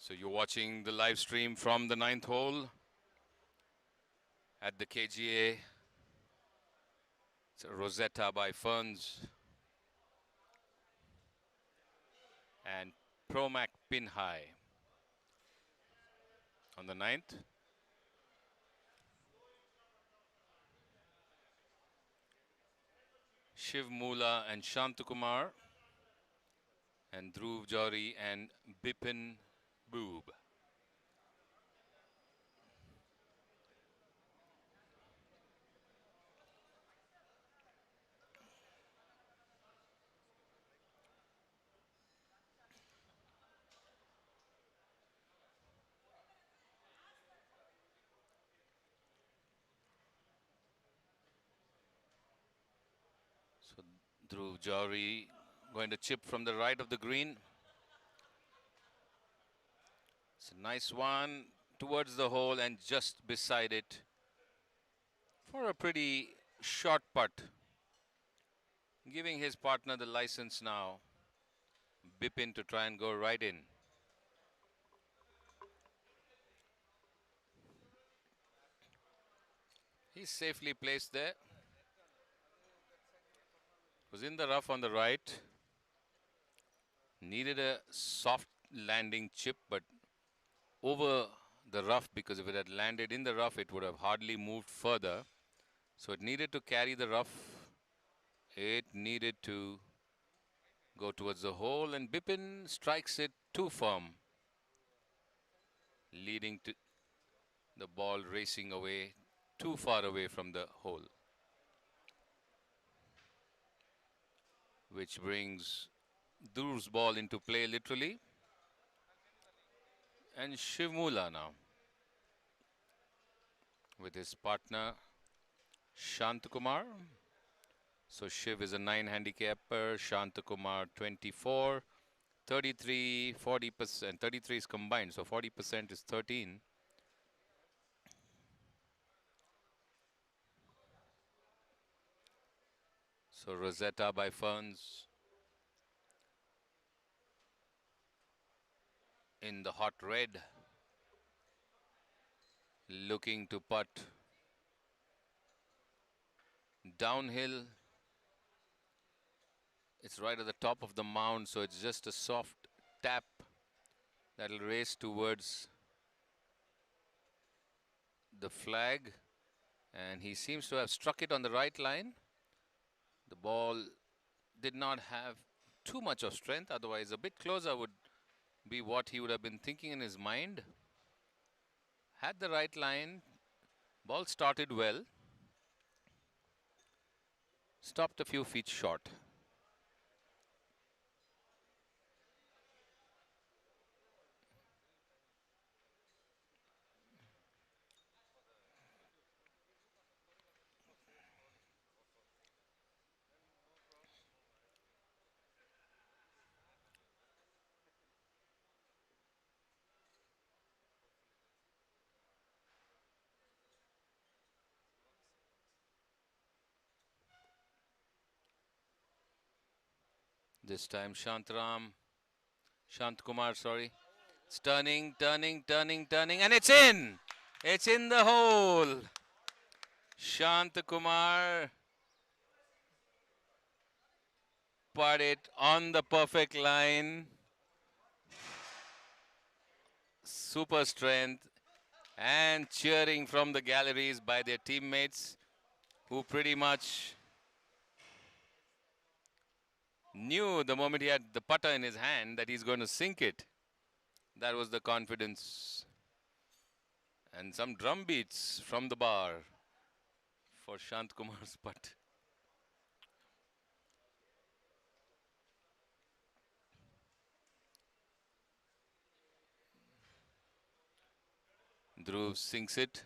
So you're watching the live stream from the 9th hole at the KGA. It's a Rosetta by Ferns and Promac Pin High on the 9th. Shiv Moola and Shantakumar and Dhruv Jari and Bipin Boob. So Dhruv Jari going to chip from the right of the green. It's a nice one towards the hole and just beside it for a pretty short putt. Giving his partner the license now, Bipin, to try and go right in. He's safely placed there. Was in the rough on the right. Needed a soft landing chip, but over the rough, because if it had landed in the rough, it would have hardly moved further. So it needed to carry the rough. It needed to go towards the hole, and Bipin strikes it too firm, leading to the ball racing away, too far away from the hole. Which brings Dhur's ball into play literally. And Shiv Moola now with his partner Shantakumar. So Shiv is a 9 handicapper, Shantakumar 24, 33, 40%. 33 is combined, so 40% is 13. So Rosetta by Ferns in the hot red, looking to putt downhill. It's right at the top of the mound, so it's just a soft tap that'll race towards the flag. And he seems to have struck it on the right line. The ball did not have too much of strength, otherwise a bit closer would be what he would have been thinking in his mind. Had the right line, ball started well, stopped a few feet short. This time Shantkumar, sorry. It's turning, and it's in! It's in the hole! Shantkumar put it on the perfect line. Super strength and cheering from the galleries by their teammates who pretty much knew the moment he had the putter in his hand that he's going to sink it. That was the confidence. And some drum beats from the bar for Shantkumar's putt. Dhruv sinks it.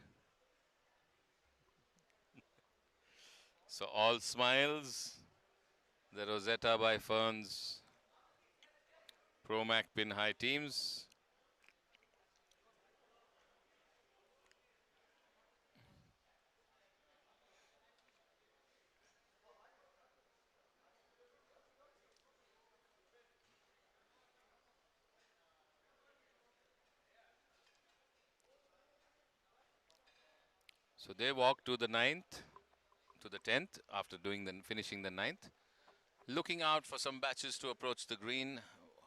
So all smiles. The Rosetta by Ferns Promac Pin High teams. So they walk to the 9th, to the 10th after finishing the 9th. Looking out for some batches to approach the green.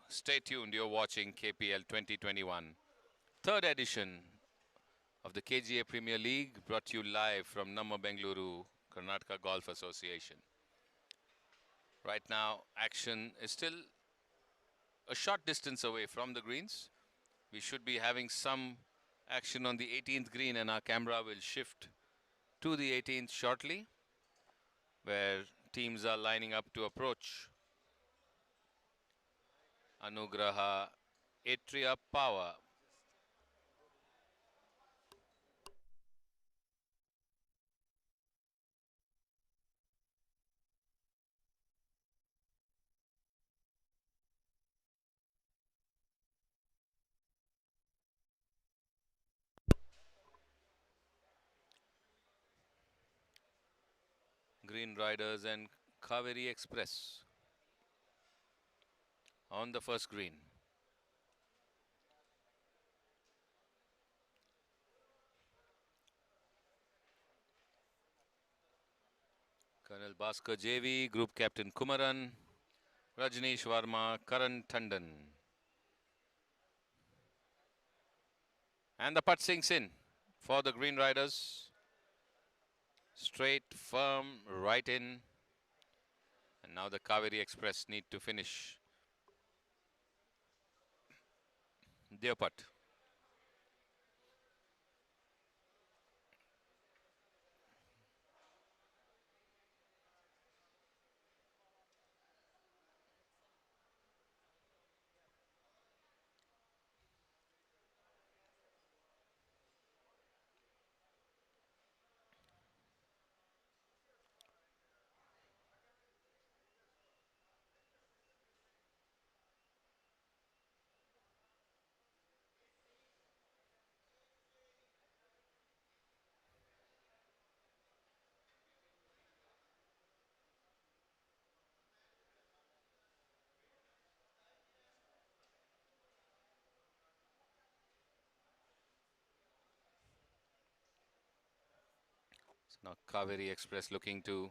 Stay tuned, you're watching KPL 2021. Third edition of the KGA Premier League, brought to you live from Namma Bengaluru, Karnataka Golf Association. Right now, action is still a short distance away from the greens. We should be having some action on the 18th green, and our camera will shift to the 18th shortly, where teams are lining up to approach. Anugraha Atria Power. Green Riders and Kaveri Express on the first green. Colonel Bhaskar JV, Group Captain Kumaran, Rajneesh Varma, Karan Tandon. And the putt sinks in for the Green Riders. Straight, firm, right in. And now the Kaveri Express need to finish their putt. Now Kaveri Express looking to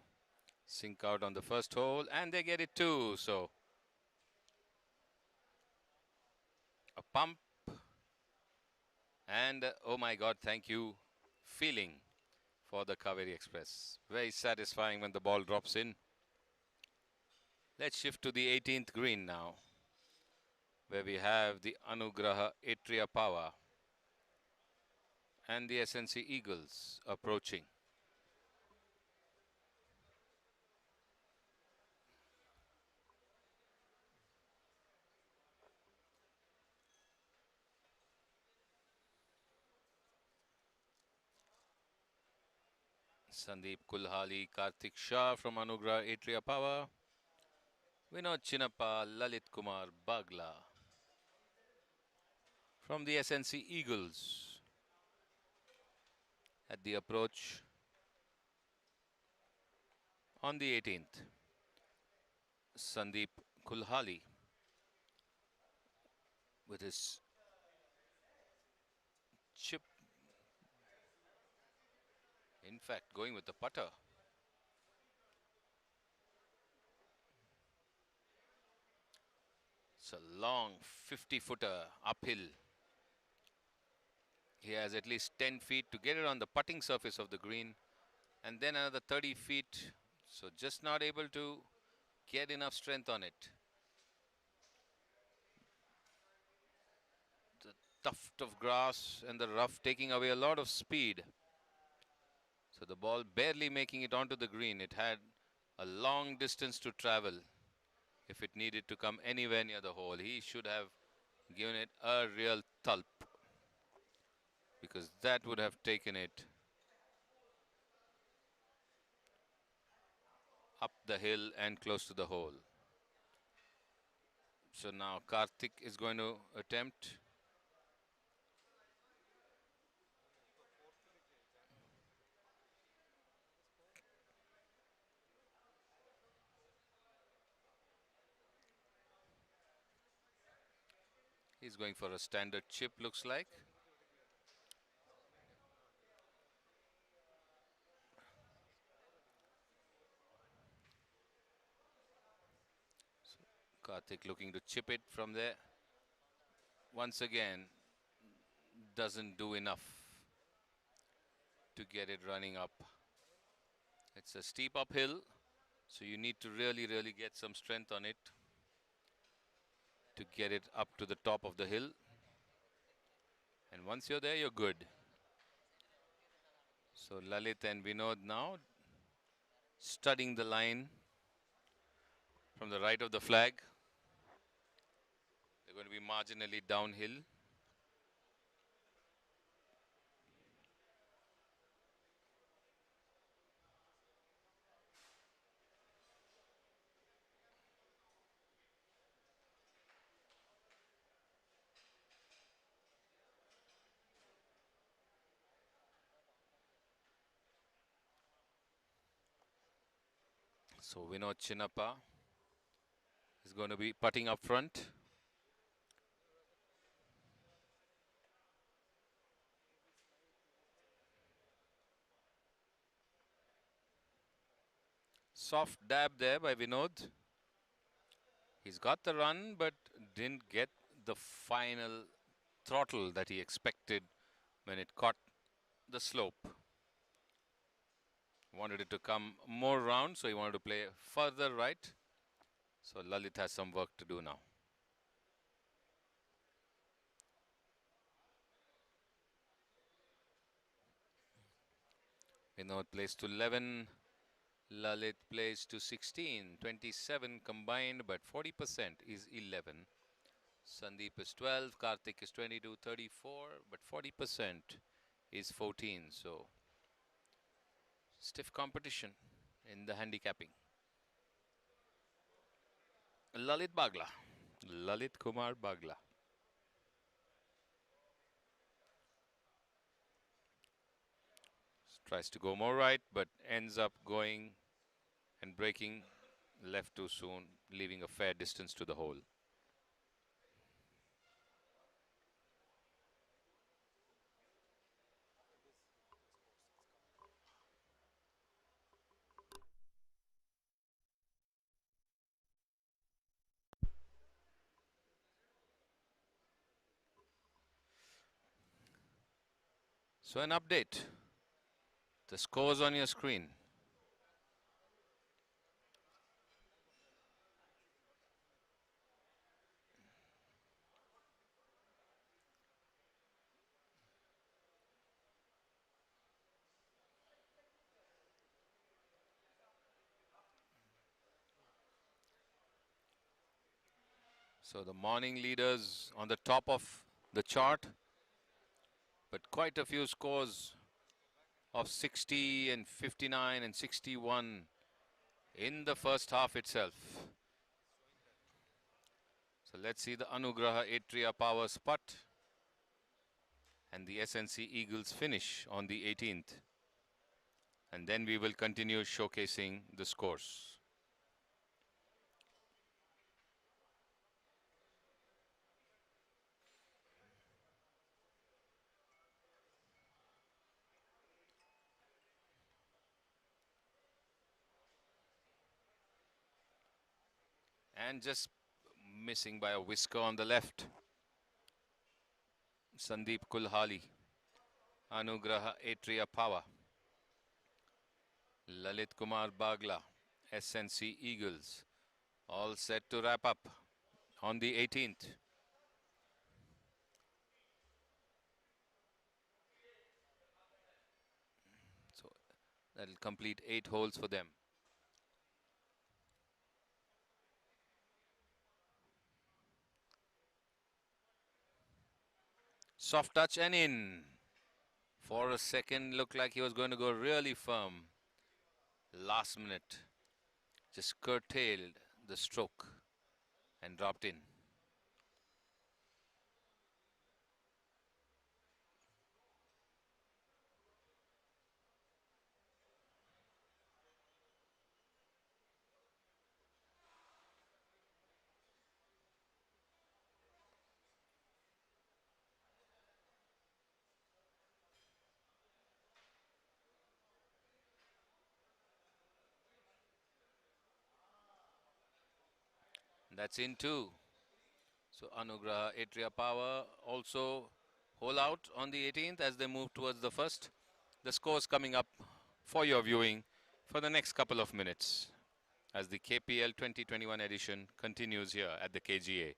sink out on the first hole, and they get it too. So a pump and oh my God, thank you, feeling for the Kaveri Express. Very satisfying when the ball drops in. Let's shift to the 18th green now, where we have the Anugraha Atria Power and the SNC Eagles approaching. Sandeep Kulhali, Karthik Shah from Anugraha Atria Power, Vinod Chinnappa, Lalit Kumar Bagla from the SNC Eagles at the approach on the 18th. Sandeep Kulhali with his chip, in fact going with the putter. It's a long 50-footer uphill. He has at least 10 feet to get it on the putting surface of the green, and then another 30 feet. So just not able to get enough strength on it. The tuft of grass and the rough taking away a lot of speed. So the ball barely making it onto the green. It had a long distance to travel if it needed to come anywhere near the hole. He should have given it a real thulp, because that would have taken it up the hill and close to the hole. So now Karthik is going to attempt. He's going for a standard chip, looks like. Karthik looking to chip it from there. Once again, doesn't do enough to get it running up. It's a steep uphill, so you need to really get some strength on it to get it up to the top of the hill. And once you're there, you're good. So Lalit and Vinod now studying the line from the right of the flag. They're going to be marginally downhill. So Vinod Chinnappa is going to be putting up front. Soft dab there by Vinod. He's got the run, but didn't get the final throttle that he expected when it caught the slope. Wanted it to come more round, so he wanted to play further right. So Lalit has some work to do now. Vinod plays to 11. Lalit plays to 16. 27 combined, but 40% is 11. Sandeep is 12. Karthik is 22, 34, but 40% is 14. So stiff competition in the handicapping. Lalit Bagla. Lalit Kumar Bagla. Tries to go more right, but ends up going and breaking left too soon, leaving a fair distance to the hole. So an update. The scores on your screen. So the morning leaders on the top of the chart, but quite a few scores of 60 and 59 and 61 in the first half itself. So let's see the Anugraha Atria Power Putt and the SNC Eagles finish on the 18th. And then we will continue showcasing the scores. And just missing by a whisker on the left. Sandeep Kulhali, Anugraha Atria Power, Lalit Kumar Bagla, SNC Eagles, all set to wrap up on the 18th. So that'll complete 8 holes for them. Soft touch and in. For a second, looked like he was going to go really firm. Last minute, just curtailed the stroke and dropped in. That's in two. So Anugrah, Atria Power also hole out on the 18th as they move towards the first. The scores coming up for your viewing for the next couple of minutes as the KPL 2021 edition continues here at the KGA.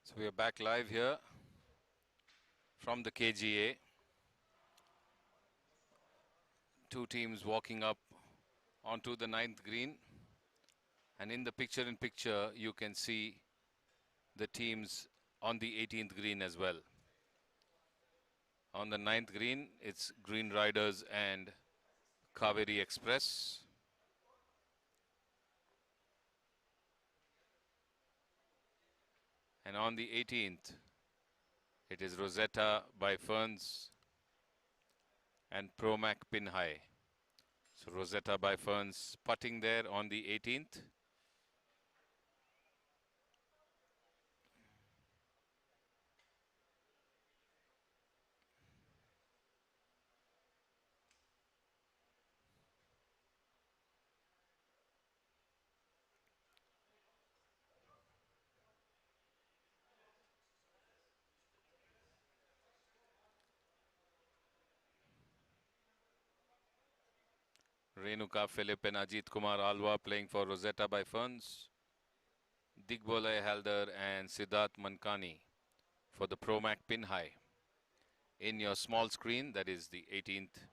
So we are back live here from the KGA. Two teams walking up onto the 9th green. And in the picture-in-picture, you can see the teams on the 18th green as well. On the 9th green, it's Green Riders and Kaveri Express. And on the 18th, it is Rosetta by Ferns and Promac Pin High. So Rosetta by Ferns putting there on the 18th. Renuka Philip and Ajit Kumar Alwa playing for Rosetta by Ferns. Digbolay Halder and Siddharth Mankani for the Promac Pin High. In your small screen, that is the 18th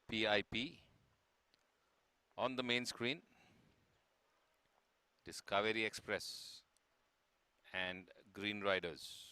PIP. On the main screen, Discovery Express and Green Riders.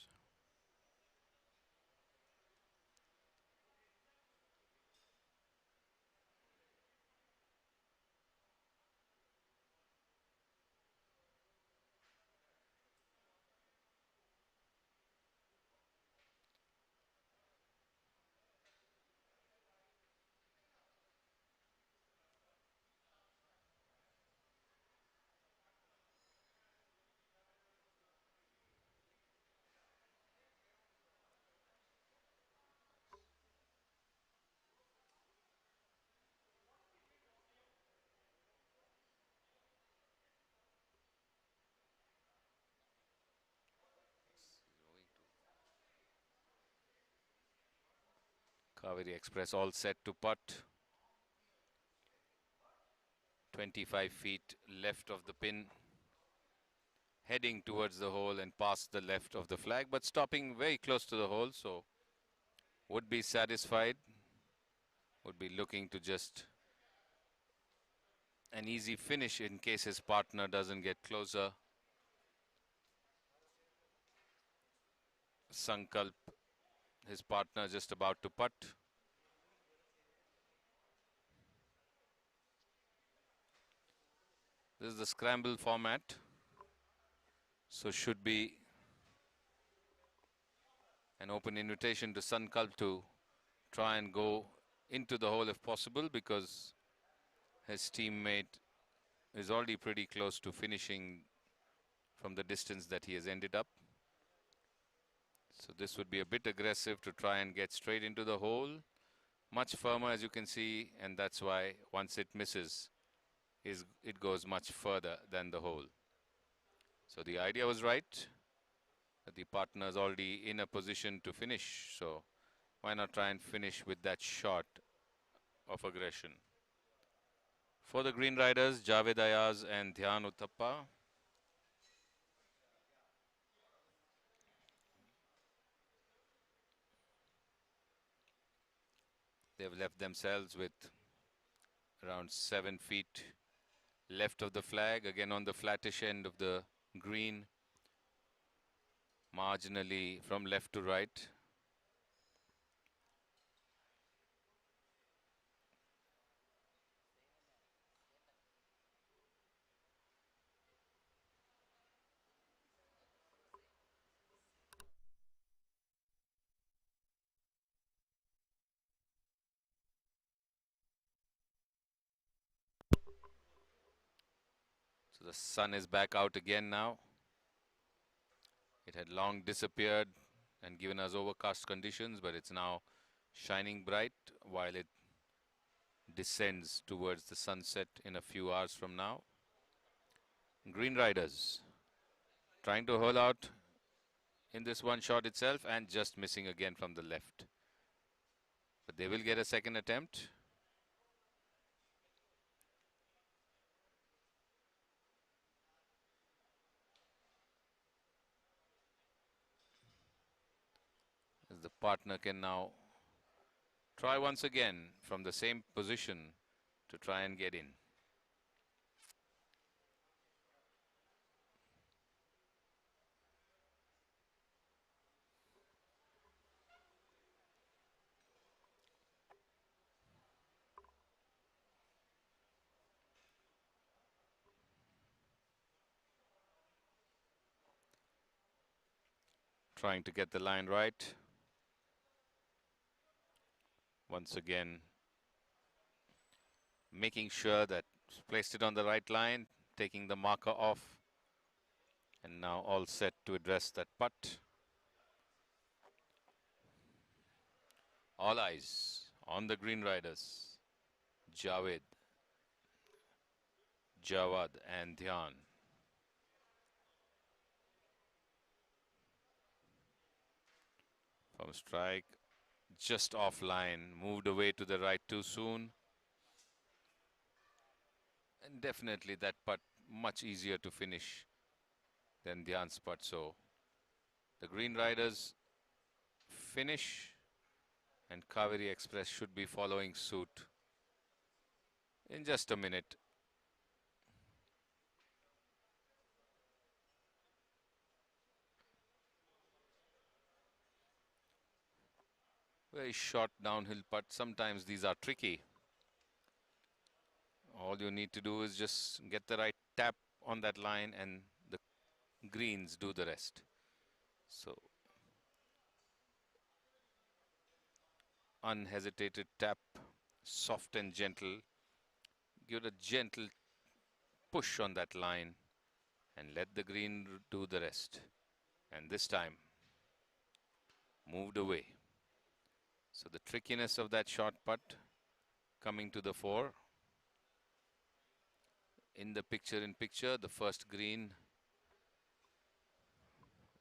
Kaveri Express all set to putt. 25 feet left of the pin. Heading towards the hole and past the left of the flag, but stopping very close to the hole, so would be satisfied. Would be looking to just an easy finish in case his partner doesn't get closer. Sankalp, his partner, just about to putt. This is the scramble format, so should be an open invitation to Sankalp to try and go into the hole if possible, because his teammate is already pretty close to finishing from the distance that he has ended up. So this would be a bit aggressive to try and get straight into the hole. Much firmer, as you can see, and that's why once it misses, it goes much further than the hole. So the idea was right, that the partner is already in a position to finish, so why not try and finish with that shot of aggression. For the Green Riders, Javed Ayaz and Dhyan Uthappa. They've left themselves with around 7 feet left of the flag, again on the flattish end of the green, marginally from left to right. So the sun is back out again now. It had long disappeared and given us overcast conditions, but it's now shining bright while it descends towards the sunset in a few hours from now. Green Riders trying to hole out in this one shot itself and just missing again from the left. But they will get a second attempt. partner can now try once again from the same position to try and get in. Trying to get the line right. Once again, making sure that placed it on the right line, taking the marker off, and now all set to address that putt. All eyes on the Green Riders. Javed, Jawad and Dhyan. From strike, just offline, moved away to the right too soon. And definitely that putt much easier to finish than Dhyan's putt. So the Green Riders finish and Kaveri Express should be following suit in just a minute. Very short downhill putt. Sometimes these are tricky. All you need to do is just get the right tap on that line and the greens do the rest. So unhesitated tap, soft and gentle. Give it a gentle push on that line and let the green do the rest. And this time moved away. So the trickiness of that short putt coming to the fore. In the picture, the first green,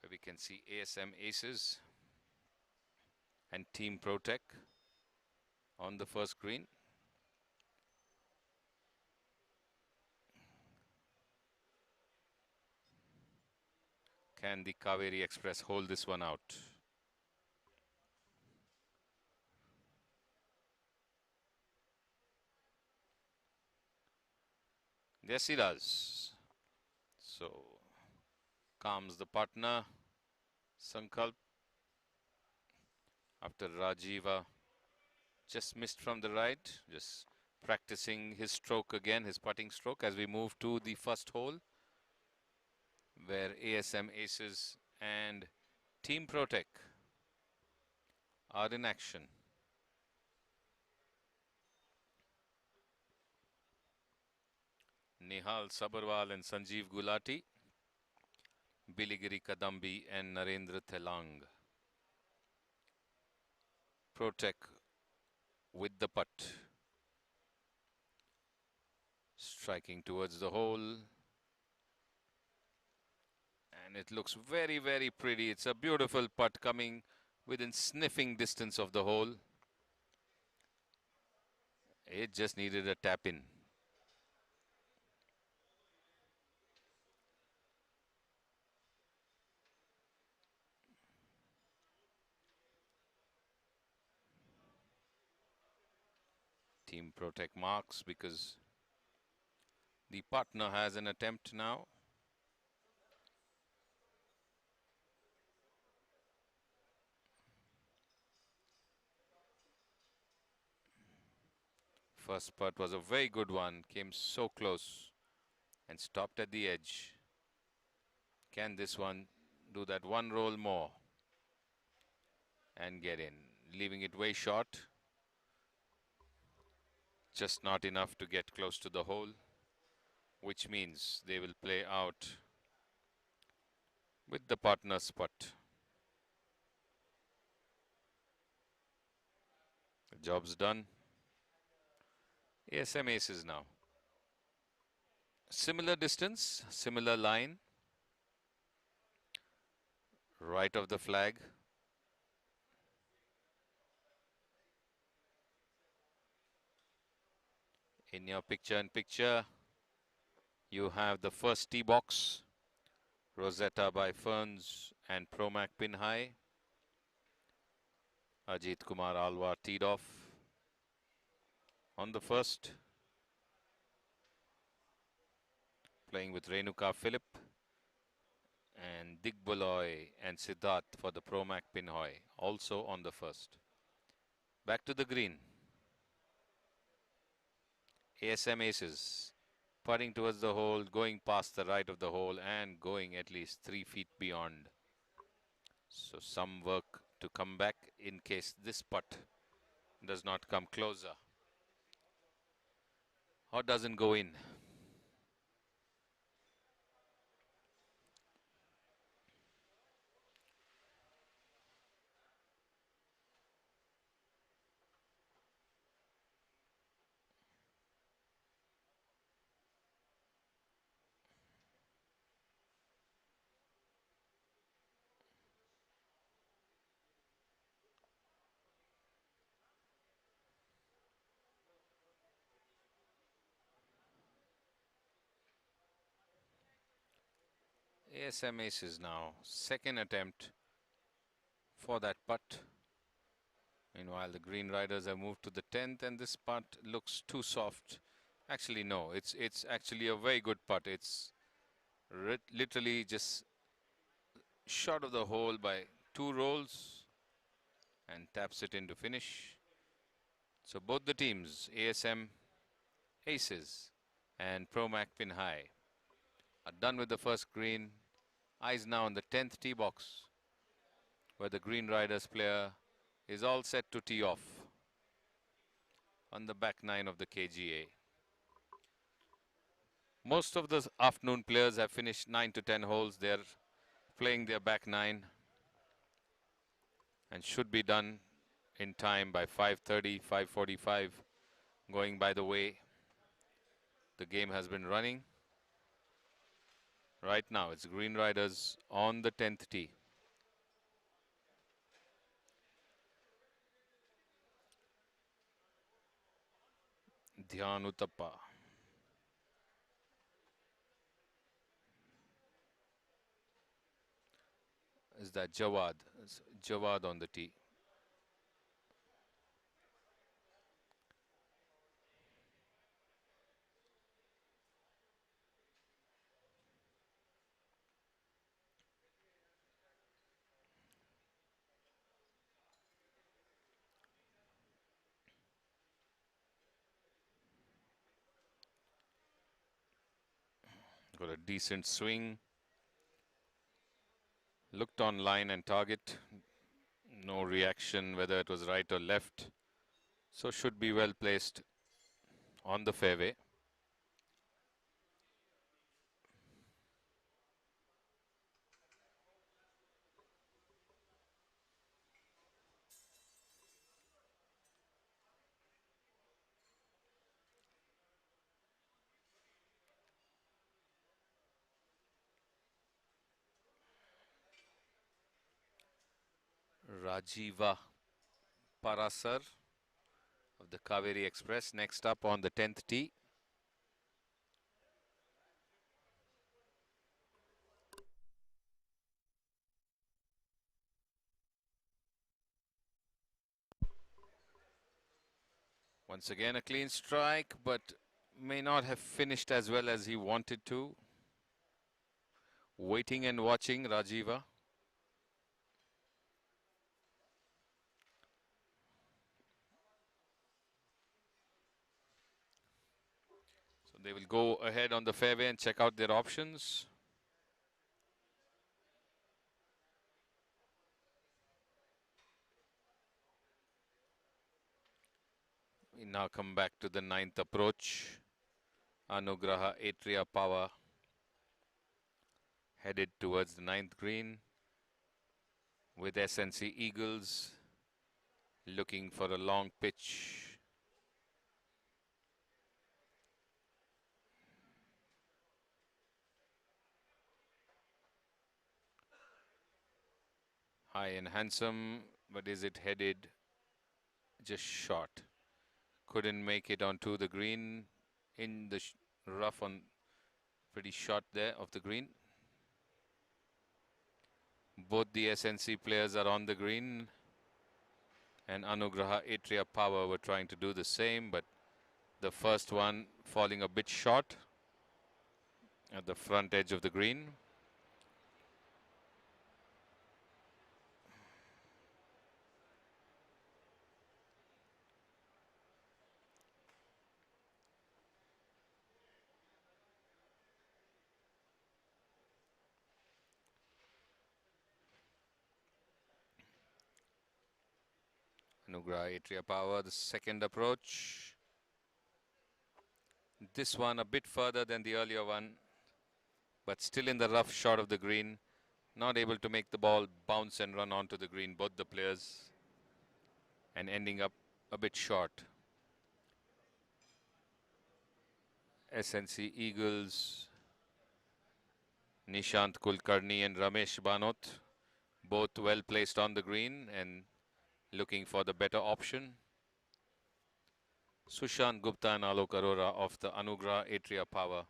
where we can see ASM Aces and Team Protec on the first green. Can the Kaveri Express hold this one out? Yes, he does. So, calms the partner, Sankalp, after Rajiva just missed from the right, just practicing his stroke again, his putting stroke, as we move to the first hole, where ASM Aces and Team Protec are in action. Nihal Sabarwal and Sanjeev Gulati, Biligiri Kadambi and Narendra Thelang. Protec with the putt. Striking towards the hole. And it looks very, very pretty. It's a beautiful putt coming within sniffing distance of the hole. It just needed a tap in. Team Protec marks because the partner has an attempt now. First putt was a very good one, came so close and stopped at the edge. Can this one do that one roll more and get in? Leaving it way short. Just not enough to get close to the hole, which means they will play out with the partner's putt. The job's done. ASM Aces now. Similar distance, similar line. Right of the flag. In your picture-in-picture, you have the first tee box, Rosetta by Ferns and Promac pin high. Ajit Kumar Alwar teed off on the first, playing with Renuka Philip and Digboloy and Siddharth for the Promac Pinhoy, also on the first. Back to the green. ASM Aces putting towards the hole, going past the right of the hole and going at least 3 feet beyond. So some work to come back in case this putt does not come closer or doesn't go in. ASM Aces now, second attempt for that putt. Meanwhile, the Green Riders have moved to the 10th and this putt looks too soft. Actually, no, it's actually a very good putt. It's literally just short of the hole by 2 rolls and taps it into finish. So both the teams, ASM Aces and Promac Pinhai, are done with the first green. Eyes now on the 10th tee box, where the Green Riders player is all set to tee off on the back 9 of the KGA. Most of the afternoon players have finished 9 to 10 holes. They're playing their back 9 and should be done in time by 5:30, 5:45. Going by the way the game has been running. Right now it's Green Riders on the 10th tee. Dhyan Uttappa. Is that Jawad? Jawad on the tee. Got a decent swing. Looked on line and target. No reaction whether it was right or left. So should be well placed on the fairway. Rajiva Parasar of the Kaveri Express next up on the 10th tee. Once again a clean strike, but may not have finished as well as he wanted to. Waiting and watching Rajiva. So they will go ahead on the fairway and check out their options. We now come back to the 9th approach. Anugraha Atria Power headed towards the 9th green with SNC Eagles looking for a long pitch. High and handsome, but is it headed just short? Couldn't make it onto the green, in the rough on pretty short there of the green. Both the SNC players are on the green. and Anugraha Atria Power were trying to do the same, but the first one falling a bit short at the front edge of the green. Anugraha Atria Power, the second approach. This one a bit further than the earlier one, but still in the rough short of the green. Not able to make the ball bounce and run onto the green, both the players, and ending up a bit short. SNC Eagles, Nishant Kulkarni and Ramesh Banot, both well placed on the green and looking for the better option. Sushant Gupta and Alok Arora of the Anugraha Atria Power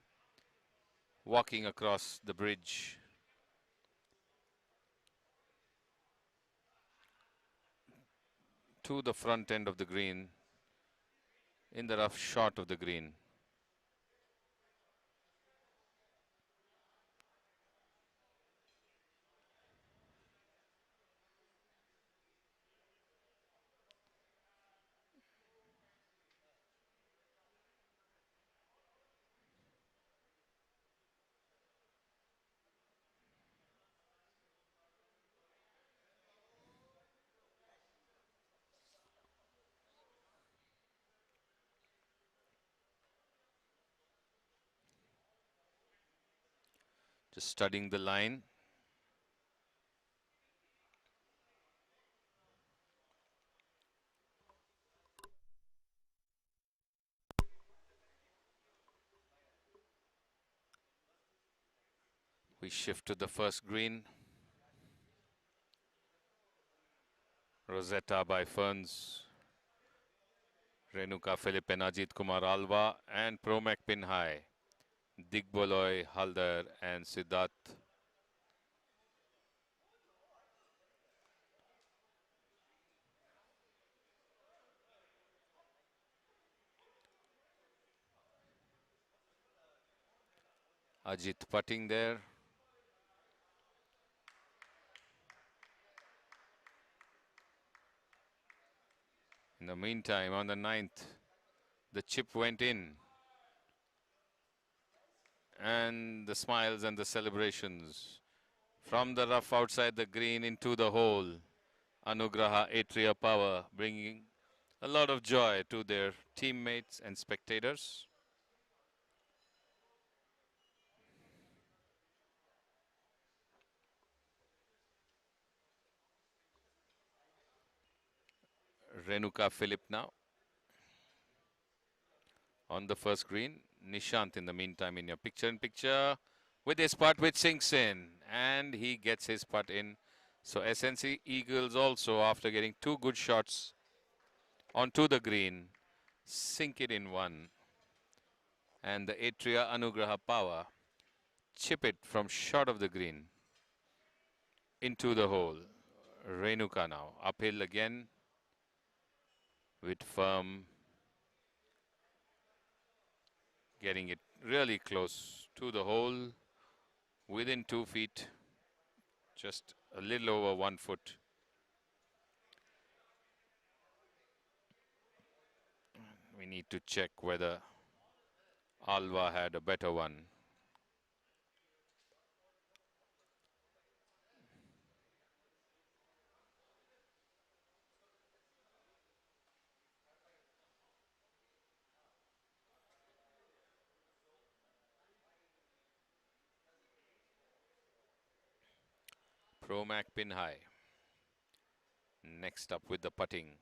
walking across the bridge. To the front end of the green, in the rough short of the green. Just studying the line. We shift to the first green. Rosetta by Ferns, Renuka Philip and Ajit Kumar Alva, and Promac Pinhai, Digboloy Haldar and Siddharth. Ajit putting there. In the meantime, on the ninth, the chip went in. And the smiles and the celebrations. From the rough outside the green into the hole. Anugraha Atria Power bringing a lot of joy to their teammates and spectators. Renuka Philip now on the first green. Nishant in the meantime in your picture-in-picture with his putt, which sinks in, and he gets his putt in. So SNC Eagles also, after getting two good shots onto the green, sink it in one. And the Atria Anugraha Power chip it from short of the green into the hole. Renuka now uphill again with firm, getting it really close to the hole, within 2 feet, just a little over 1 foot. We need to check whether Alva had a better one. Promac Pinhai next up with the putting.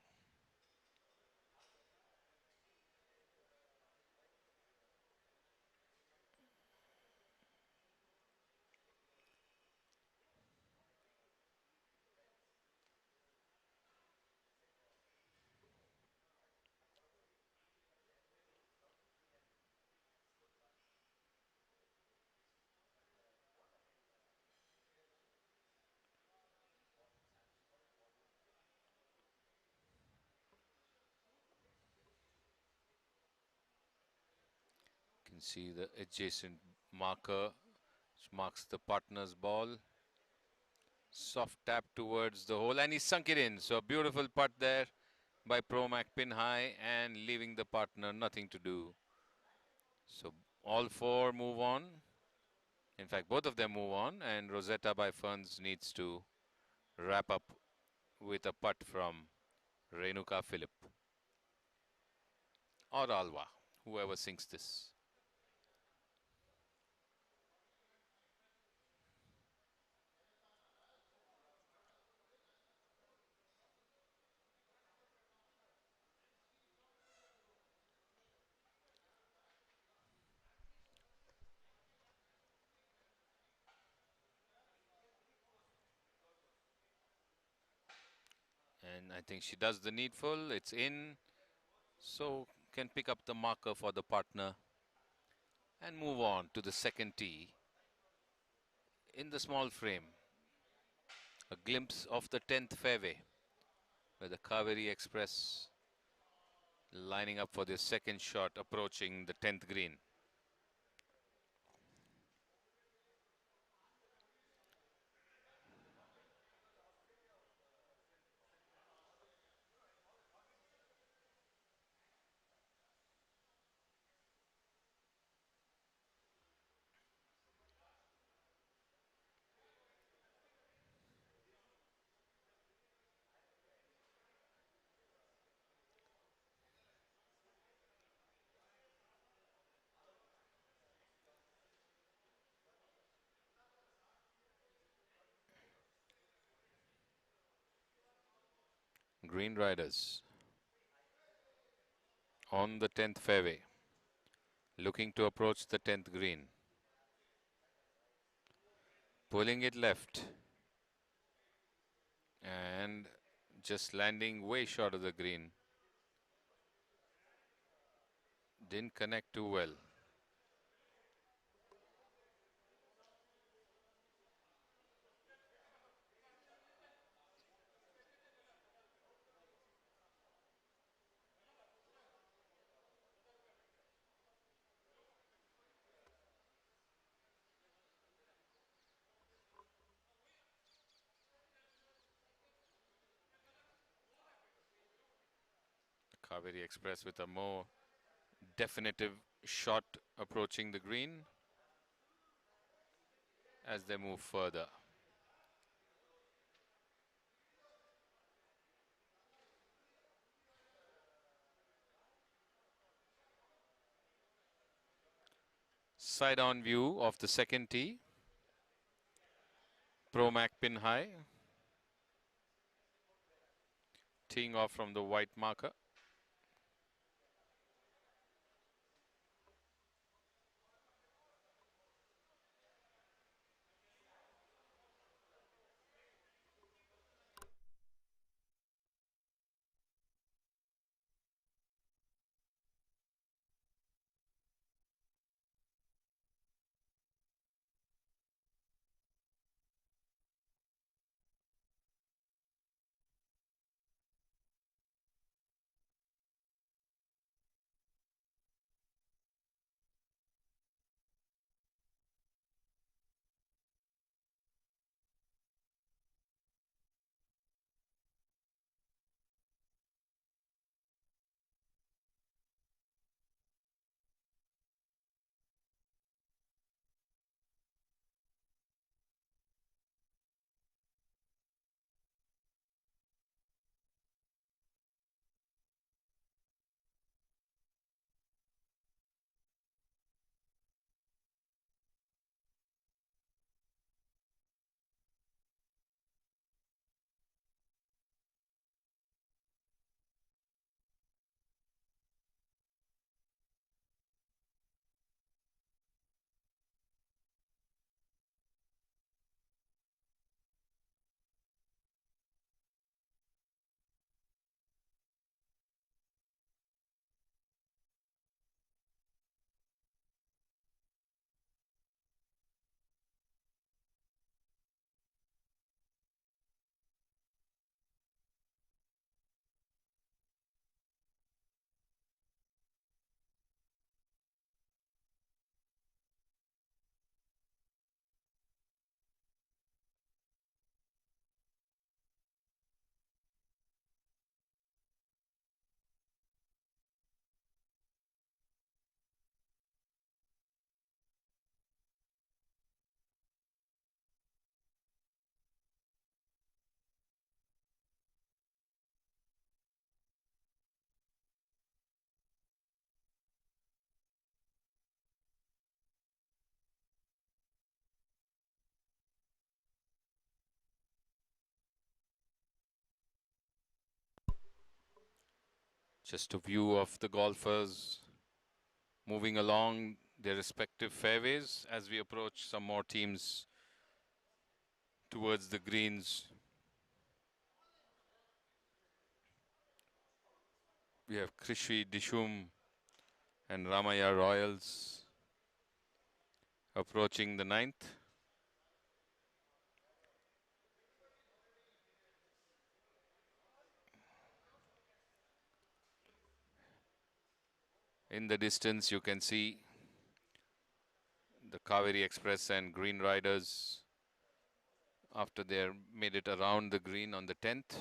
can see the adjacent marker which marks the partner's ball. Soft tap towards the hole and he sunk it in. So a beautiful putt there by Promac pin high and leaving the partner nothing to do. So all four move on. In fact, both of them move on, and Rosetta by Ferns needs to wrap up with a putt from Renuka Philip or Alva, whoever sinks this. And I think she does the needful. It's in, so can pick up the marker for the partner and move on to the second tee in the small frame. A glimpse of the 10th fairway where the Kaveri Express lining up for their second shot approaching the 10th green. Green Riders on the 10th fairway, looking to approach the 10th green. Pulling it left and just landing way short of the green. Didn't connect too well. Kaveri Express with a more definitive shot approaching the green as they move further. Side on view of the second tee. Promac pin high. Teeing off from the white marker. Just a view of the golfers moving along their respective fairways as we approach some more teams towards the greens. We have Krishvi Dishum and Ramaya Royals approaching the 9th. In the distance, you can see the Kaveri Express and Green Riders after they made it around the green on the 10th.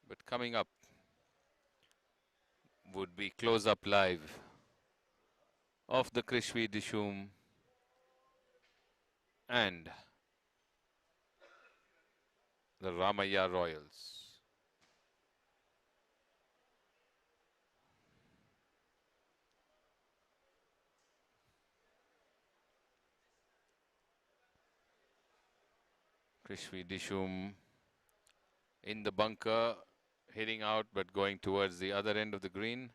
But coming up would be close-up live of the Krishvi Dishum and the Ramaya Royals. Krishvi Dishum in the bunker, hitting out but going towards the other end of the green.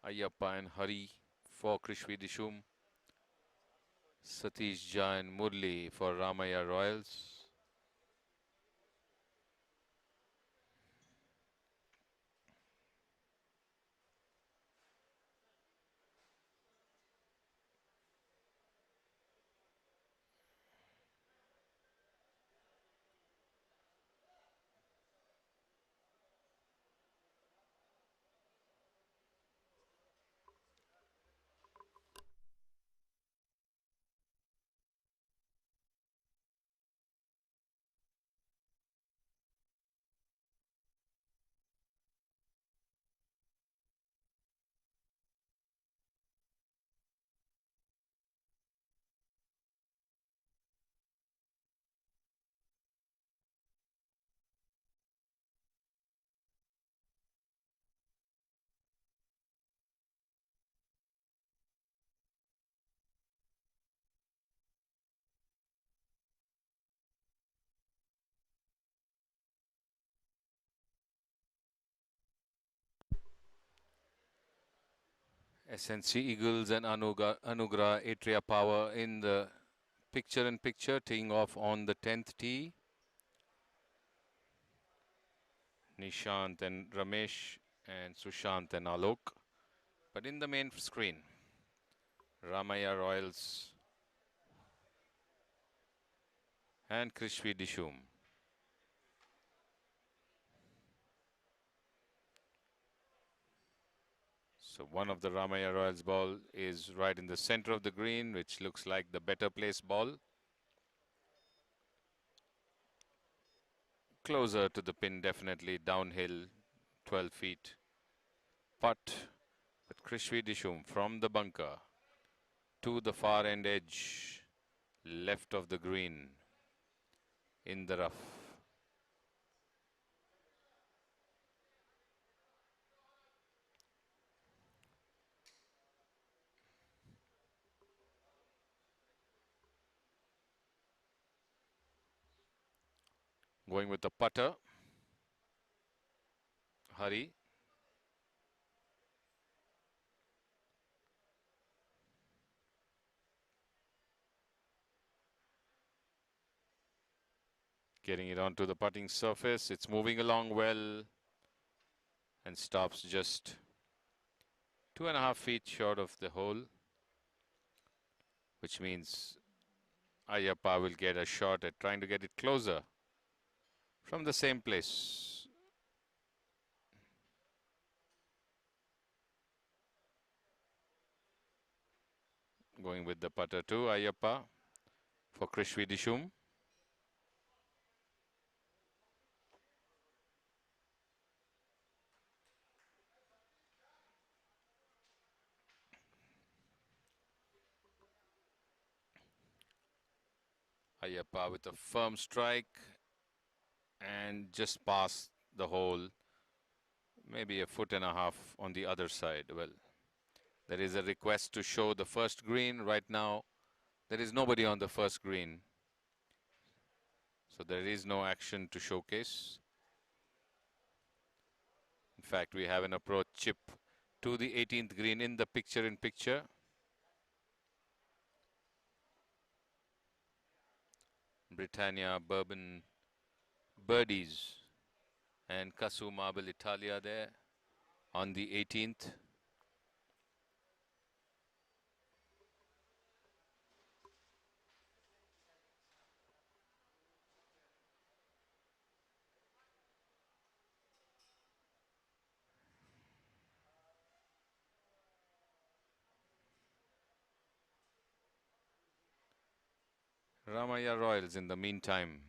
Ayyappa and Hari for Krishvi Dishum. Satish Jha and Murli for Ramaya Royals. SNC Eagles and Anugrah Atria Power in the picture-in-picture, teeing off on the 10th tee. Nishant and Ramesh and Sushant and Alok. But in the main screen, Ramaya Royals and Krishvi Dishum. So one of the Ramaya Royals ball is right in the center of the green, which looks like the better placed ball. Closer to the pin, definitely downhill, 12 feet. Putt, but Krishvi Dishum from the bunker to the far end edge, left of the green, in the rough. Going with the putter, Hari. Getting it onto the putting surface. It's moving along well and stops just 2.5 feet short of the hole, which means Ayyappa will get a shot at trying to get it closer from the same place. Going with the putter too, Ayyappa for Krishvi Dishum. Ayyappa with a firm strike and just past the hole maybe a foot and a half on the other side. Well, there is a request to show the first green. Right now, there is nobody on the first green. So there is no action to showcase. In fact, we have an approach chip to the 18th green in the picture-in-picture. Britannia, Bourbon, Birdies and Casu Marble Italia there on the 18th. Ramaya Royals in the meantime,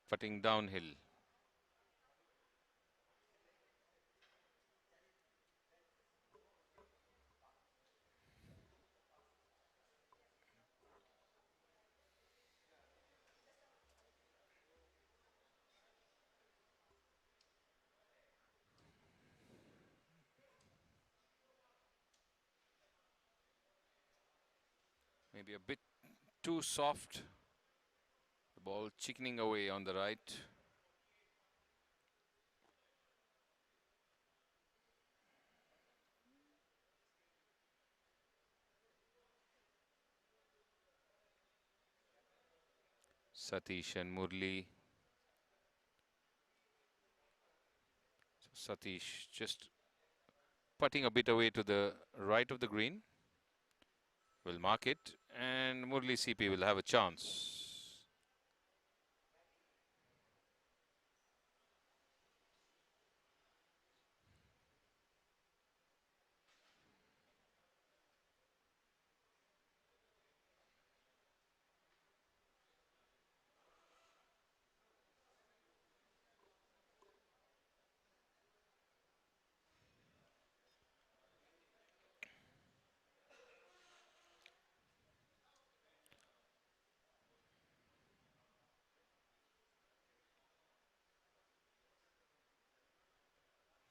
putting downhill. Maybe a bit too soft. The ball chickening away on the right. Satish and Murli. So Satish just putting a bit away to the right of the green. Will mark it, and Murli CP will have a chance.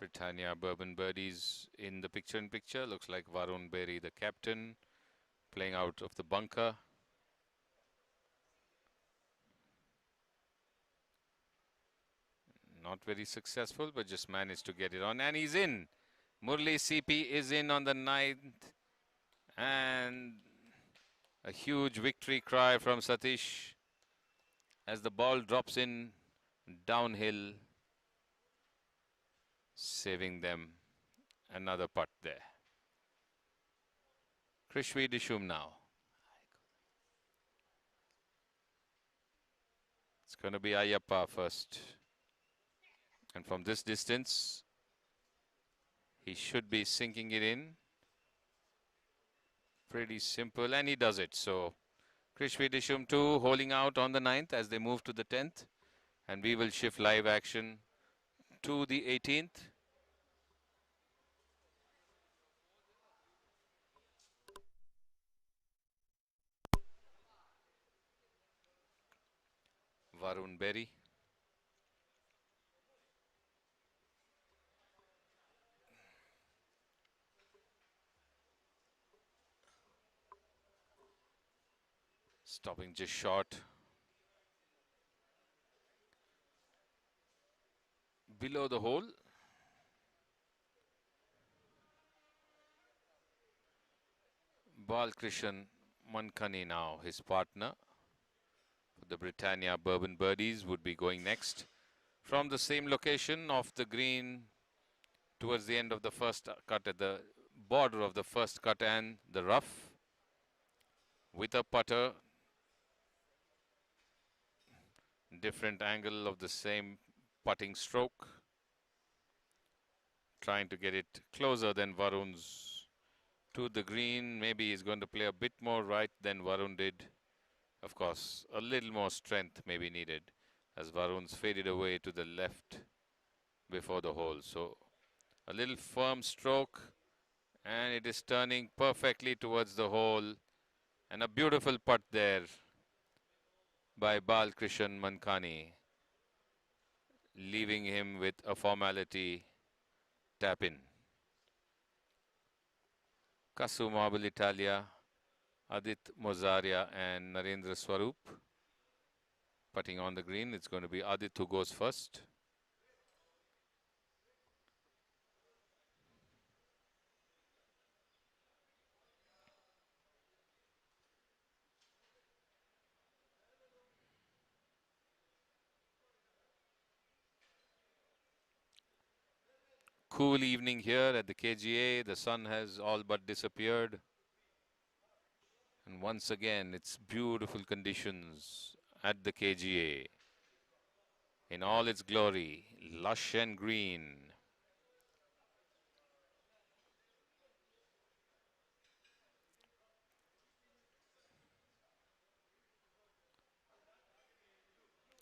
Britannia Bourbon Birdies in the picture-in-picture. Looks like Varun Berry, the captain, playing out of the bunker. Not very successful, but just managed to get it on. And he's in. Murli CP is in on the 9th. And a huge victory cry from Satish as the ball drops in downhill, saving them another putt there. Krishvi Dishum now. It's going to be Ayyappa first. And from this distance, he should be sinking it in. Pretty simple, and he does it. So Krishvi Dishum 2 holding out on the 9th as they move to the 10th. And we will shift live action to the 18th. Varun Berry. Stopping just short. Below the hole. Balkrishan Mankani now, his partner. The Britannia Bourbon Birdies would be going next. From the same location off the green towards the end of the first cut, at the border of the first cut and the rough, with a putter. Different angle of the same putting stroke. Trying to get it closer than Varun's to the green. Maybe he's going to play a bit more right than Varun did. Of course, a little more strength may be needed as Varun's faded away to the left before the hole. So a little firm stroke, and it is turning perfectly towards the hole. And a beautiful putt there by Balkrishan Mankani. leaving him with a formality tap in. Kasu Marble Italia, Adit Mozaria and Narendra Swarup putting on the green. It's going to be Adit who goes first. Cool evening here at the KGA. The sun has all but disappeared. And once again, it's beautiful conditions at the KGA. In all its glory, lush and green.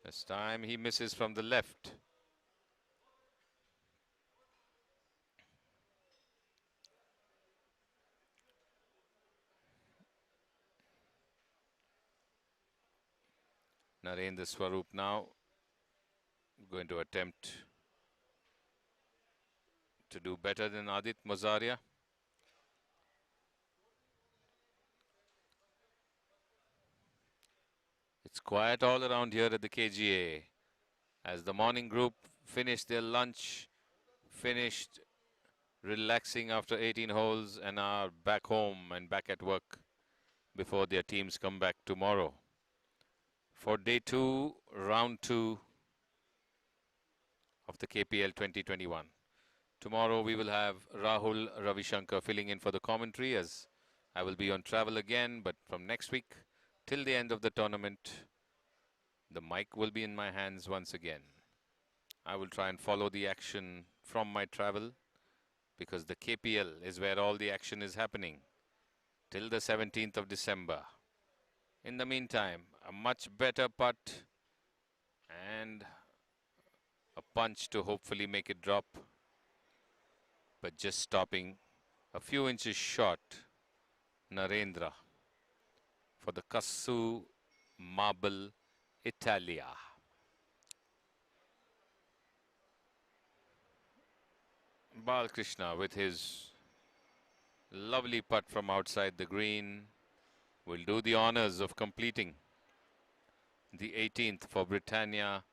This time he misses from the left. Narendra Swarup now going to attempt to do better than Adit Mozaria. It's quiet all around here at the KGA as the morning group finished their lunch, finished relaxing after 18 holes and are back home and back at work before their teams come back tomorrow. For day 2, round 2 of the KPL 2021. Tomorrow we will have Rahul Ravishankar filling in for the commentary as I will be on travel again, but from next week till the end of the tournament, the mic will be in my hands once again. I will try and follow the action from my travel because the KPL is where all the action is happening till the 17th of December. In the meantime, a much better putt and a punch to hopefully make it drop, but just stopping a few inches short. Narendra for the Kasu Marble Italia. Balkrishna with his lovely putt from outside the green will do the honors of completing the 18th for Britannia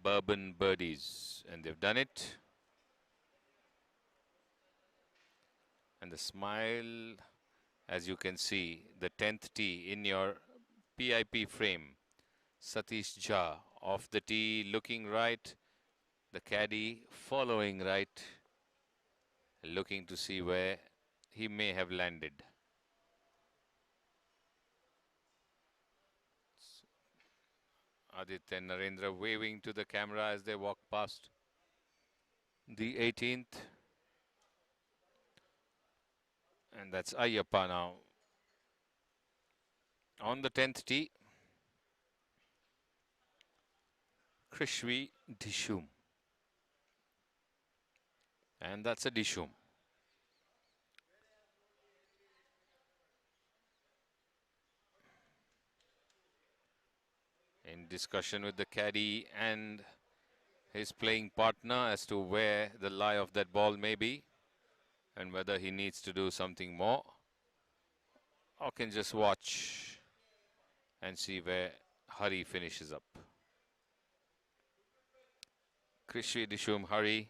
Bourbon Birdies, and they've done it. And the smile, as you can see, the 10th tee in your PIP frame. Satish Jha off the tee, looking right. The caddy following right, looking to see where he may have landed. Aditya and Narendra waving to the camera as they walk past the 18th. And that's Ayyappa now on the 10th tee. Krishvi Dishum. And that's a Dishum. In discussion with the caddy and his playing partner as to where the lie of that ball may be and whether he needs to do something more or can just watch and see where Hari finishes up. Krishvi Dishum Hari.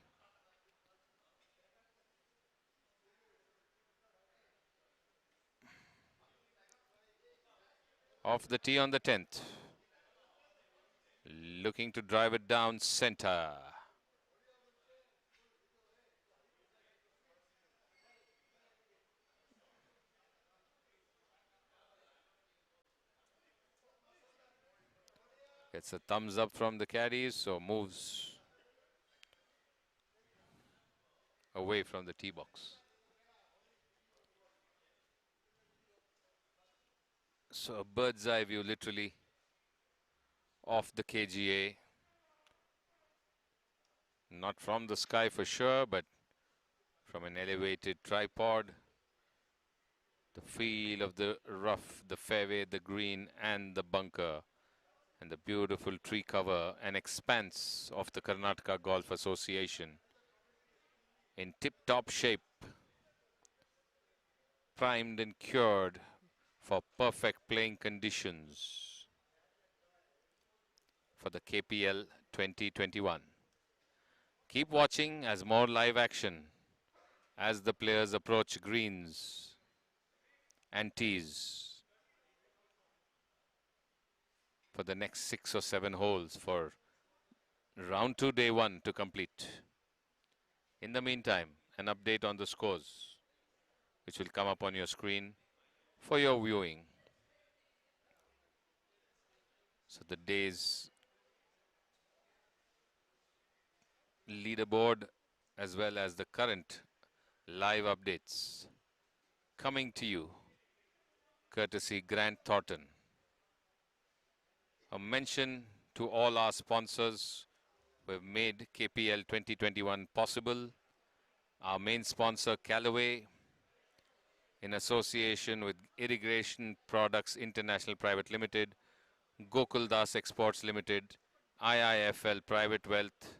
Off the tee on the 10th. Looking to drive it down center. Gets a thumbs up from the caddies, so moves away from the tee box. So a bird's eye view literally of the KGA. Not from the sky for sure, but from an elevated tripod. The feel of the rough, the fairway, the green and the bunker and the beautiful tree cover and expanse of the Karnataka Golf Association in tip-top shape, primed and cured for perfect playing conditions for the KPL 2021. Keep watching as more live action as the players approach greens and tees for the next 6 or 7 holes for round 2 day 1 to complete. In the meantime, an update on the scores which will come up on your screen for your viewing. So the day's leaderboard as well as the current live updates coming to you courtesy Grant Thornton. A mention to all our sponsors who have made KPL 2021 possible. Our main sponsor Callaway in association with Irrigation Products International Private Limited, Gokuldas Exports Limited, IIFL Private Wealth,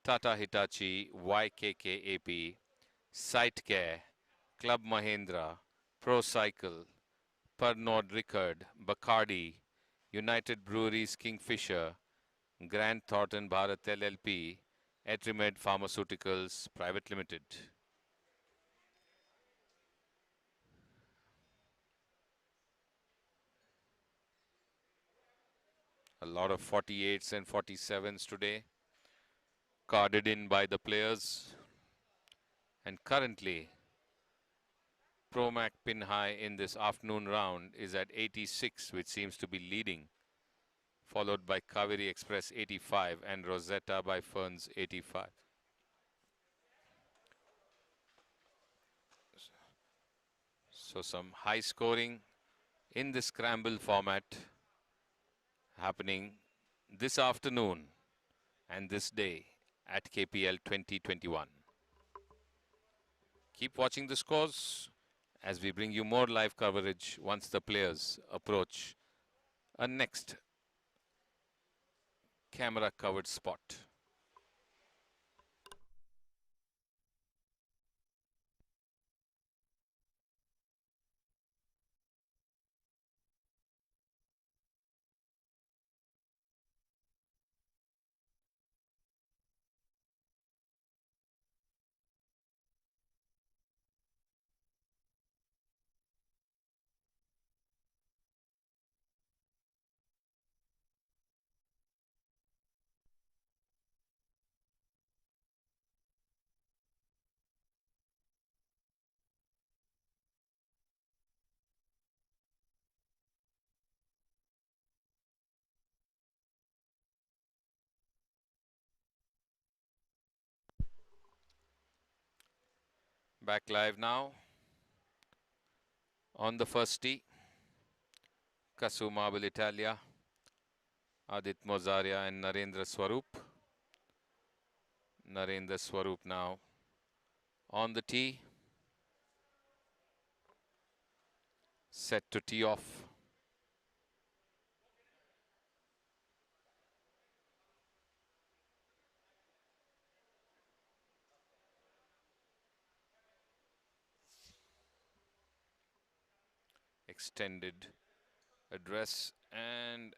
Tata Hitachi, YKKAP, SiteCare, Club Mahindra, ProCycle, Pernod Ricard, Bacardi, United Breweries Kingfisher, Grant Thornton Bharat LLP, Etrimed Pharmaceuticals Private Limited. A lot of 48s and 47s today, carded in by the players. And currently, Promac pin high in this afternoon round is at 86, which seems to be leading, followed by Kaveri Express 85 and Rosetta by Ferns 85. So some high scoring in the scramble format happening this afternoon and this day at KPL 2021. Keep watching the scores as we bring you more live coverage once the players approach a next camera covered spot. Back live now on the first tee. Kasuma Italia, Adit Mozaria and Narendra Swarup. Narendra Swarup now on the tee, set to tee off. Extended address and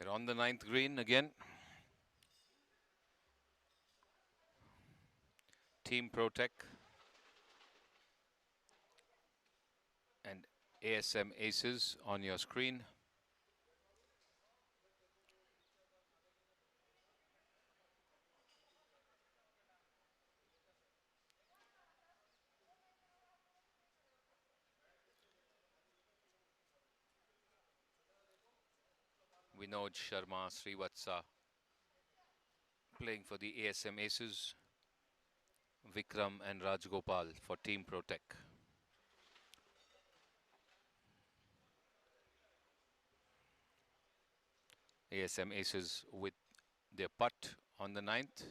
We're on the 9th green again. Team Protec and ASM Aces on your screen. Vinod Sharma, Srivatsa playing for the ASM Aces. Vikram and Rajgopal for Team Protec. ASM Aces with their putt on the 9th.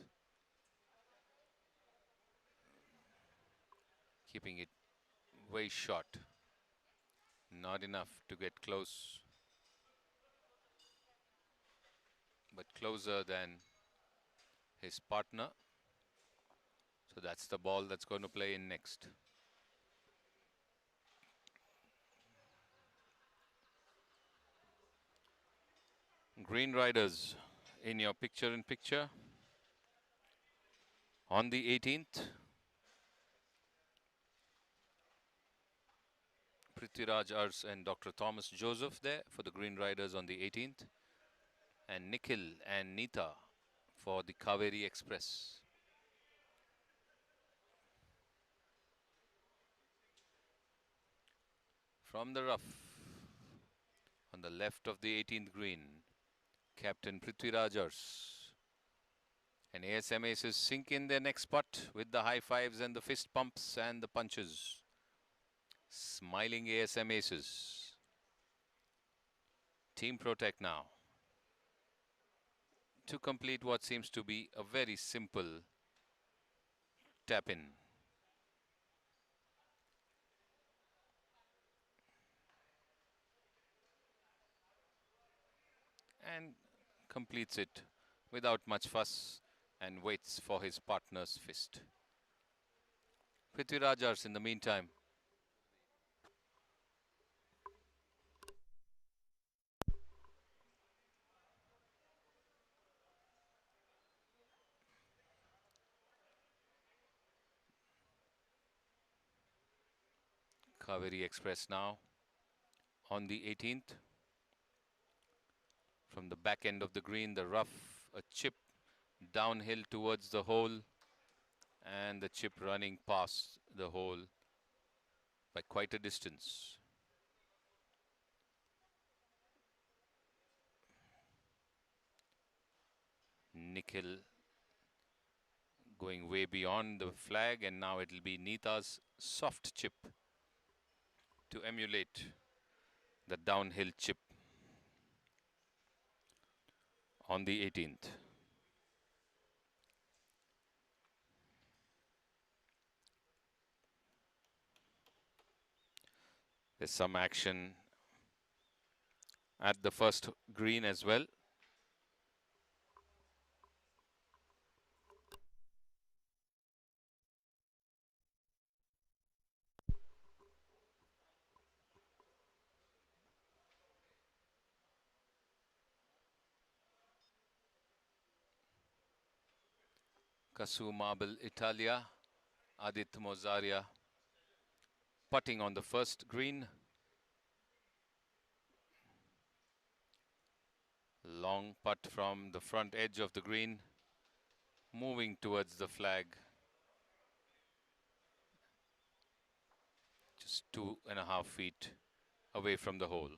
Keeping it way short. Not enough to get close. But closer than his partner. So that's the ball that's going to play in next. Green Riders in your picture-in-picture. On the 18th, Prithviraj Ars and Dr. Thomas Joseph there for the Green Riders on the 18th. And Nikhil and Neeta for the Kaveri Express. From the rough, on the left of the 18th green, Captain Prithviraj Ars. And ASM Aces sink in their next putt with the high fives and the fist pumps and the punches. Smiling ASM Aces. Team Protec now. To complete what seems to be a very simple tap-in. And completes it without much fuss and waits for his partner's fist. Prithviraj Ars in the meantime. Kaveri Express now on the 18th. From the back end of the green, the rough, a chip downhill towards the hole, and the chip running past the hole by quite a distance. Nikhil going way beyond the flag, and now it'll be Neeta's soft chip to emulate the downhill chip on the 18th. There's some action at the first green as well. Kasu Marble Italia, Adit Mozaria putting on the first green. Long putt from the front edge of the green, moving towards the flag. Just 2.5 feet away from the hole.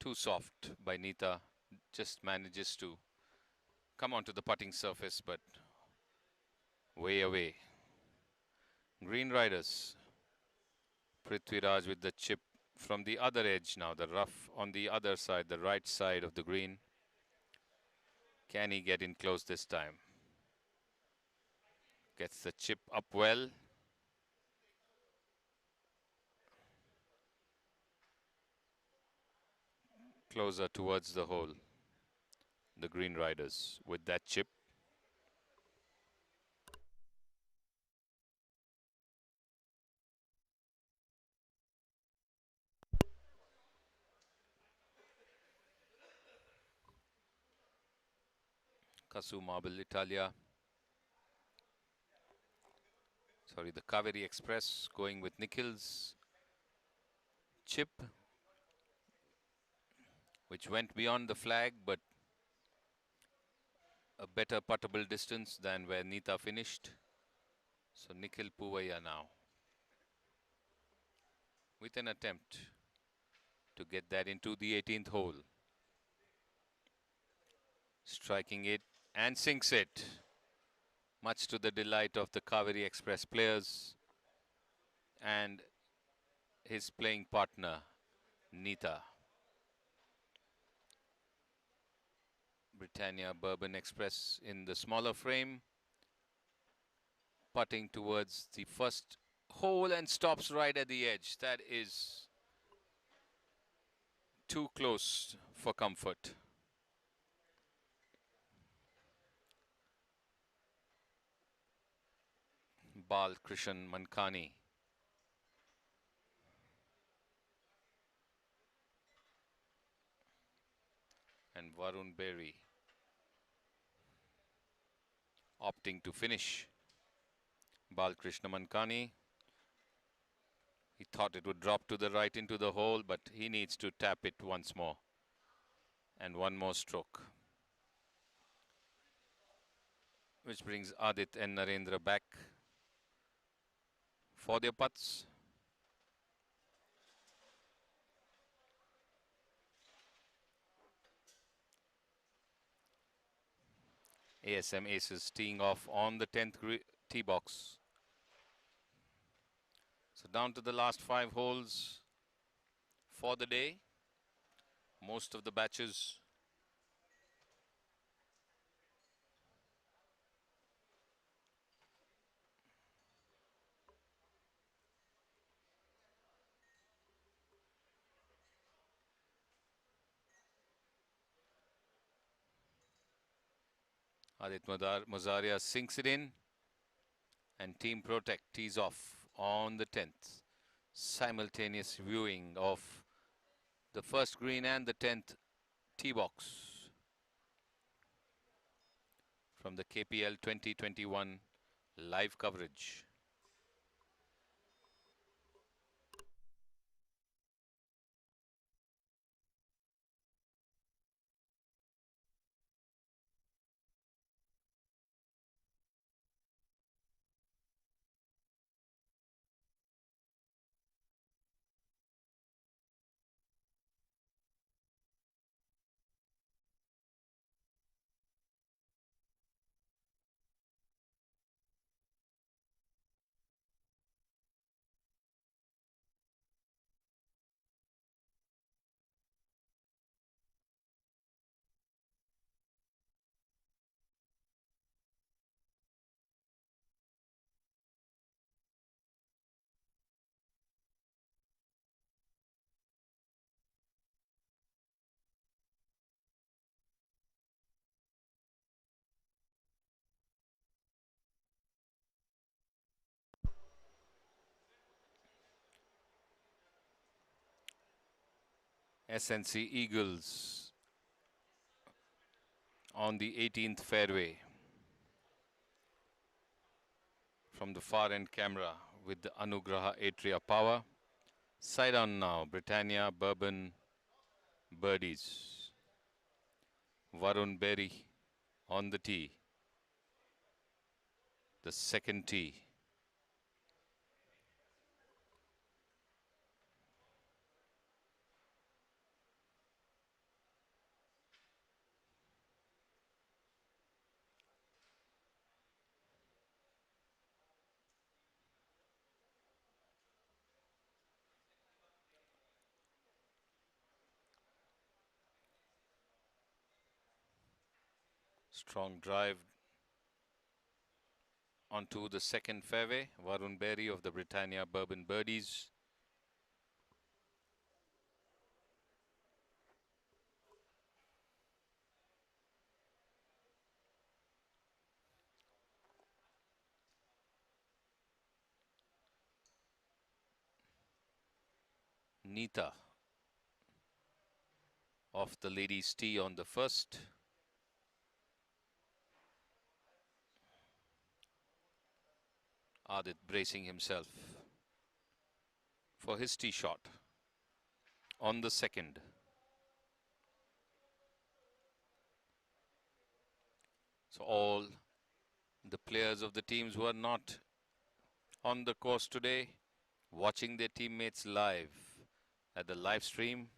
Too soft by Neeta, just manages to come onto the putting surface, but way away. Green Riders, Prithviraj with the chip from the other edge now, the rough on the other side, the right side of the green. Can he get in close this time? Gets the chip up well. Closer towards the hole. The Green Riders with that chip. Kasu Marble Italia. Sorry, the Kaveri Express going with Nikhil's chip, which went beyond the flag, but a better puttable distance than where Neeta finished. So Nikhil Puvaya now with an attempt to get that into the 18th hole. Striking it and sinks it, much to the delight of the Kaveri Express players and his playing partner, Neeta. Britannia Bourbon Express in the smaller frame, putting towards the first hole and stops right at the edge. That is too close for comfort. Bal Krishan Mankani. And Varun Berry opting to finish. Bal Krishna Mankani. He thought it would drop to the right into the hole, but he needs to tap it once more. And one more stroke. Which brings Adit and Narendra back for their putts. ASM Aces teeing off on the 10th tee box. So down to the last 5 holes for the day. Most of the batches Adit Mozaria sinks it in, and Team Protect tees off on the 10th. Simultaneous viewing of the first green and the 10th tee box from the KPL 2021 live coverage. SNC Eagles on the 18th fairway from the far end camera with the Anugraha Atria power. Side on now, Britannia Bourbon Birdies. Varun Berry on the tee. The second tee. Strong drive onto the second fairway. Varun Berry of the Britannia Bourbon Birdies. Neeta off the ladies' tee on the first. Adit bracing himself for his tee shot on the second. So all the players of the teams who are not on the course today, watching their teammates live at the live stream,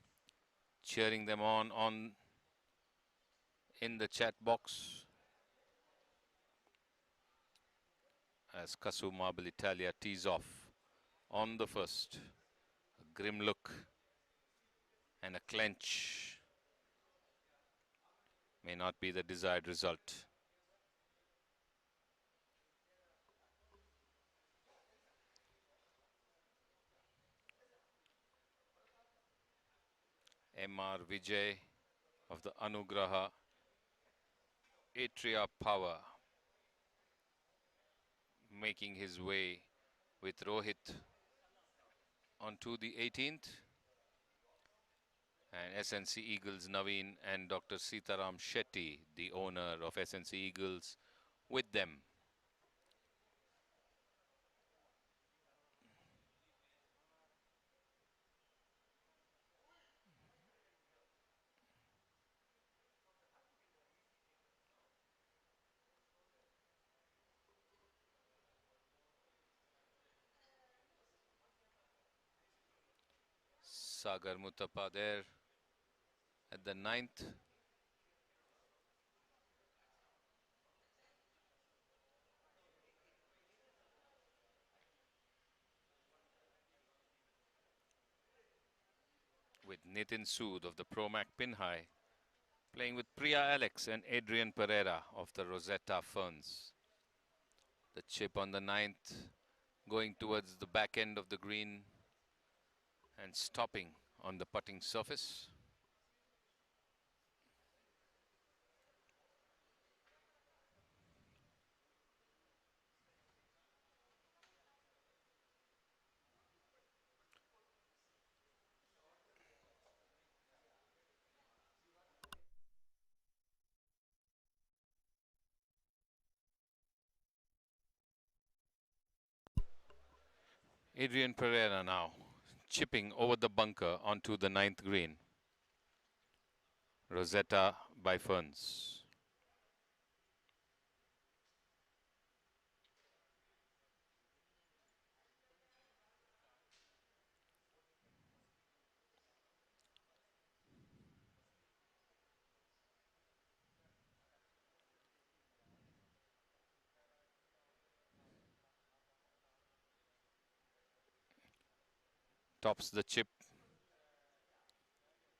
cheering them on in the chat box as Kasu Marble Italia tees off on the first. A grim look and a clench may not be the desired result. M.R. Vijay of the Anugraha Atria Power making his way with Rohit onto the 18th, and SNC Eagles Naveen and Dr. Sitaram Shetty, the owner of SNC Eagles, with them. Sagar Muthappa there at the 9th. With Nitin Sood of the Promac Pinhai playing with Priya Alex and Adrian Pereira of the Rosetta Ferns. The chip on the 9th going towards the back end of the green and stopping on the putting surface. Adrian Pereira now chipping over the bunker onto the 9th green. Rosetta by Ferns. Tops the chip.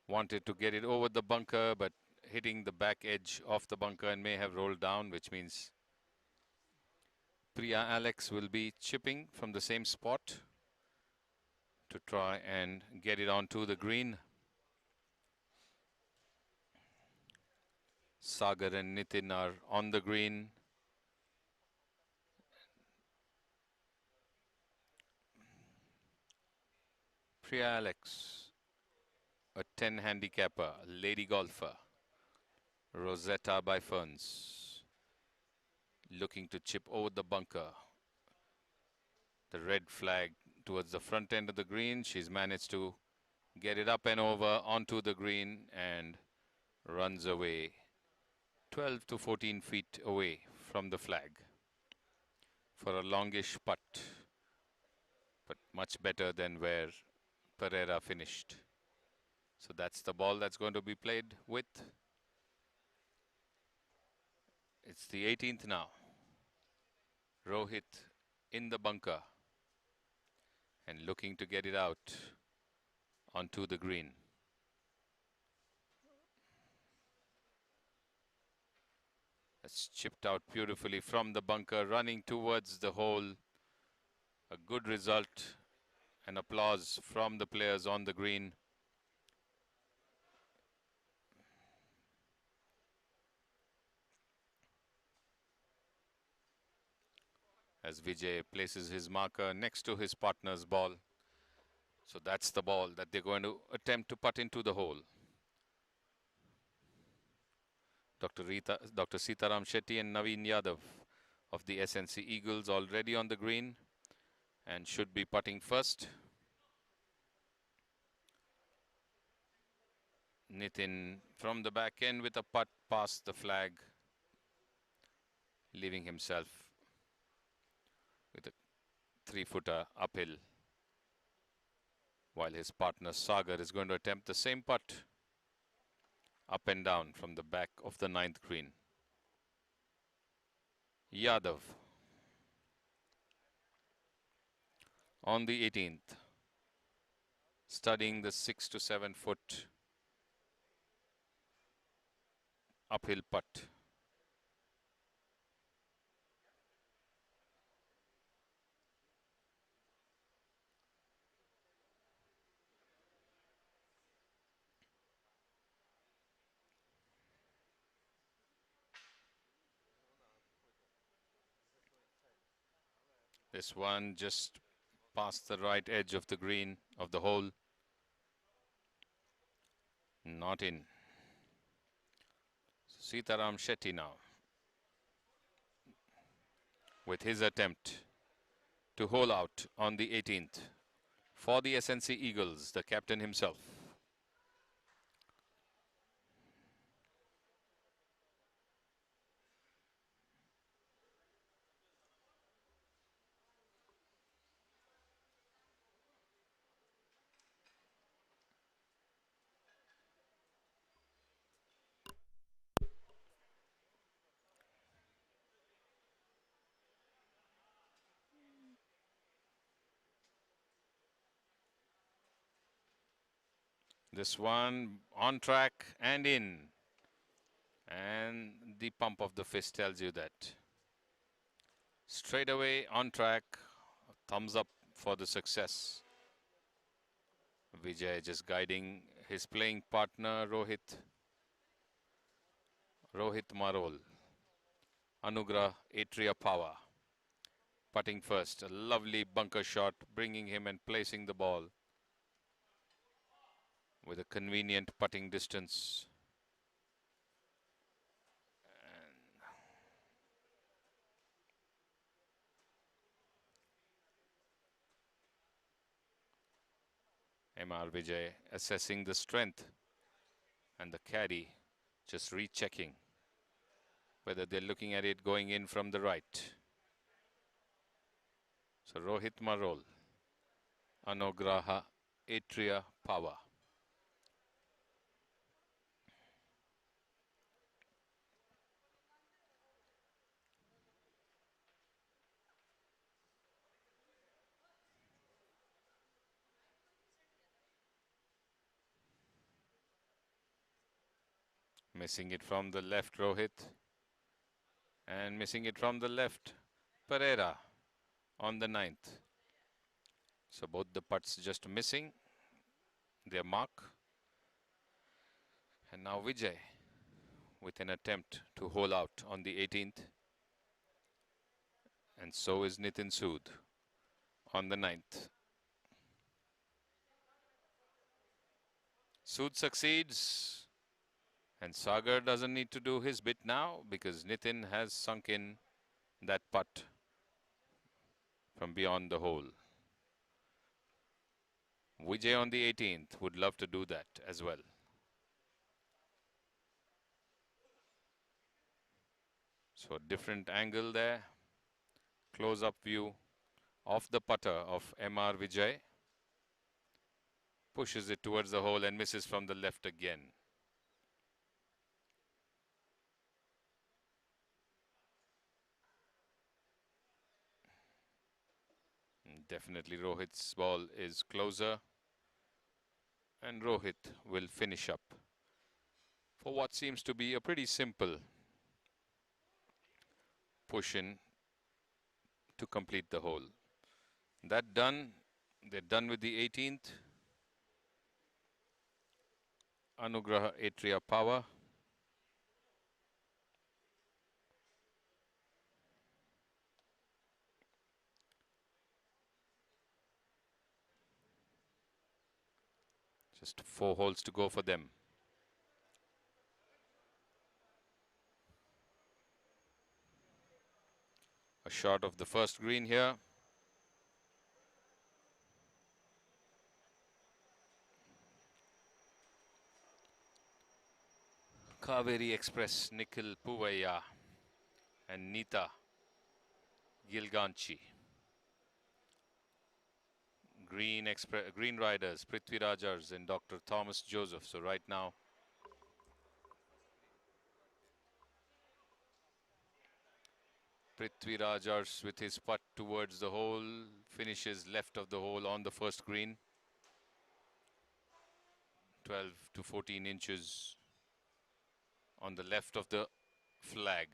Wanted to get it over the bunker, but hitting the back edge of the bunker and may have rolled down, which means Priya Alex will be chipping from the same spot to try and get it onto the green. Sagar and Nitin are on the green. Priya Alex, a 10 handicapper, lady golfer. Rosetta by Ferns, looking to chip over the bunker. The red flag towards the front end of the green. She's managed to get it up and over onto the green and runs away 12 to 14 feet away from the flag for a longish putt, but much better than where Pereira finished. So that's the ball that's going to be played with. It's the 18th now. Rohit in the bunker and looking to get it out onto the green. That's chipped out beautifully from the bunker, running towards the hole. A good result and applause from the players on the green. As Vijay places his marker next to his partner's ball. So that's the ball that they're going to attempt to putt into the hole. Dr. Sitaram Shetty and Naveen Yadav of the SNC Eagles already on the green and should be putting first. Nitin from the back end with a putt past the flag, leaving himself with a 3-footer uphill, while his partner Sagar is going to attempt the same putt up and down from the back of the 9th green. Yadav on the 18th, studying the 6 to 7 foot uphill putt. This one just past the right edge of the green of the hole. Not in. Sitaram Shetty now with his attempt to hole out on the 18th for the SNC Eagles, the captain himself. This one on track and in. And the pump of the fist tells you that. Straight away on track. Thumbs up for the success. Vijay just guiding his playing partner Rohit Marol. Anugrah Atria Power putting first. A lovely bunker shot, bringing him and placing the ball with a convenient putting distance. MR Vijay assessing the strength, and the caddy just rechecking whether they're looking at it going in from the right. So Rohit Marol, Anugraha Atria Power. Missing it from the left, Rohit. And missing it from the left, Pereira on the 9th. So both the putts just missing their mark. And now Vijay with an attempt to hole out on the 18th. And so is Nitin Sood on the 9th. Sood succeeds. And Sagar doesn't need to do his bit now because Nitin has sunk in that putt from beyond the hole. Vijay on the 18th would love to do that as well. So a different angle there. Close-up view of the putter of MR Vijay. Pushes it towards the hole and misses from the left again. Definitely Rohit's ball is closer, and Rohit will finish up for what seems to be a pretty simple push in to complete the hole. That done, they're done with the 18th. Anugraha Atria Power. Just 4 holes to go for them. A shot of the first green here. Kaveri Express, Nikhil Puvaya and Nita Gilganchi. Green Riders, Prithvi Rajars and Dr. Thomas Joseph. So right now, Prithvi Rajars with his putt towards the hole, finishes left of the hole on the first green. 12 to 14 inches on the left of the flag.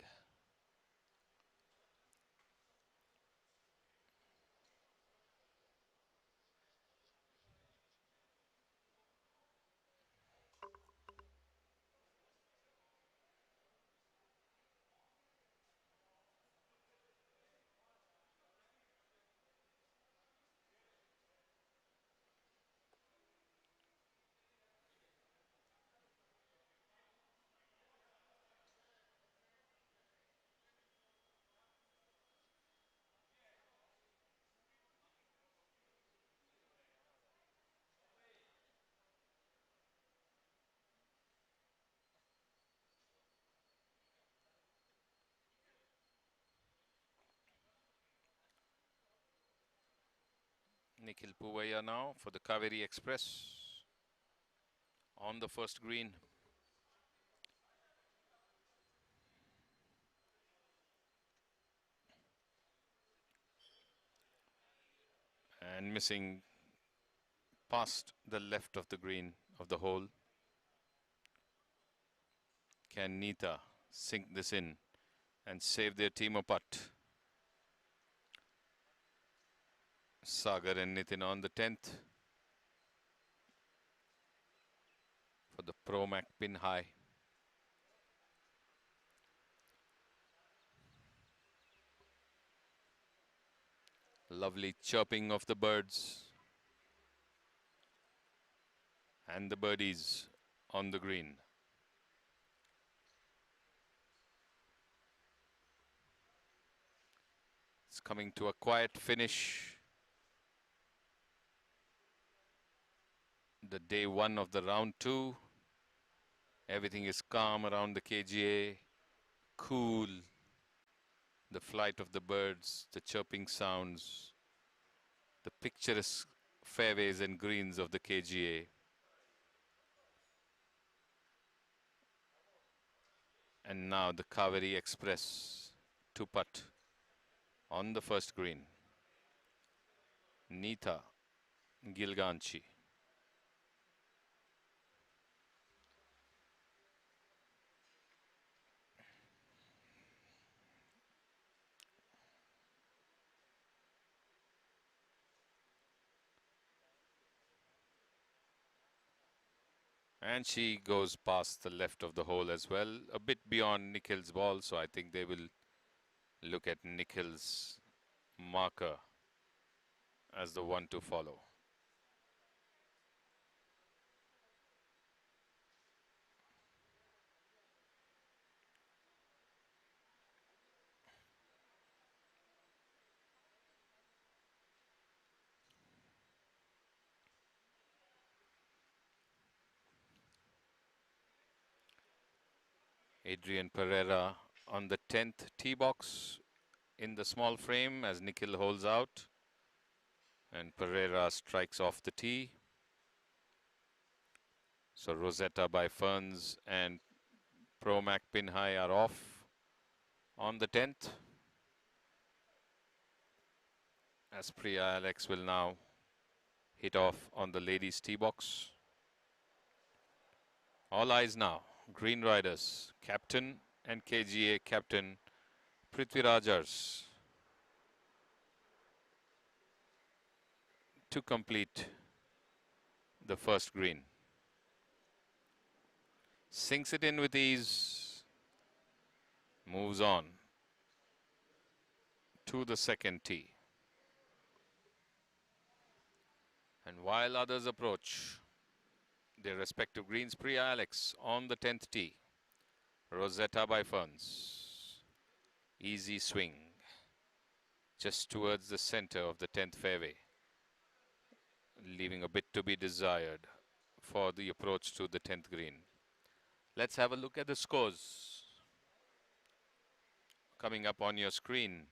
Nikhil Puvaya now for the Kaveri Express on the first green. And missing past the left of the green of the hole. Can Nita sink this in and save their team a putt? Sagar and Nitin on the 10th for the Pro Mac pin high. Lovely chirping of the birds and the birdies on the green. It's coming to a quiet finish. The day one of the round two. Everything is calm around the KGA. Cool. The flight of the birds, the chirping sounds, the picturesque fairways and greens of the KGA. And now the Kaveri Express, two putt on the first green. Nita Gilganchi. And she goes past the left of the hole as well, a bit beyond Nikhil's ball, so I think they will look at Nikhil's marker as the one to follow. Adrian Pereira on the 10th tee box in the small frame as Nikhil holds out. And Pereira strikes off the tee. So Rosetta by Ferns and Pro Mac pin high are off on the 10th. As Priya Alex will now hit off on the ladies tee box. All eyes now. Green Riders, captain and KGA captain Prithvi Rajars to complete the first green. Sinks it in with ease, moves on to the second tee. And while others approach their respective greens, Priya Alex on the 10th tee. Rosetta by Ferns. Easy swing. just towards the center of the 10th fairway, leaving a bit to be desired for the approach to the 10th green. Let's have a look at the scores coming up on your screen.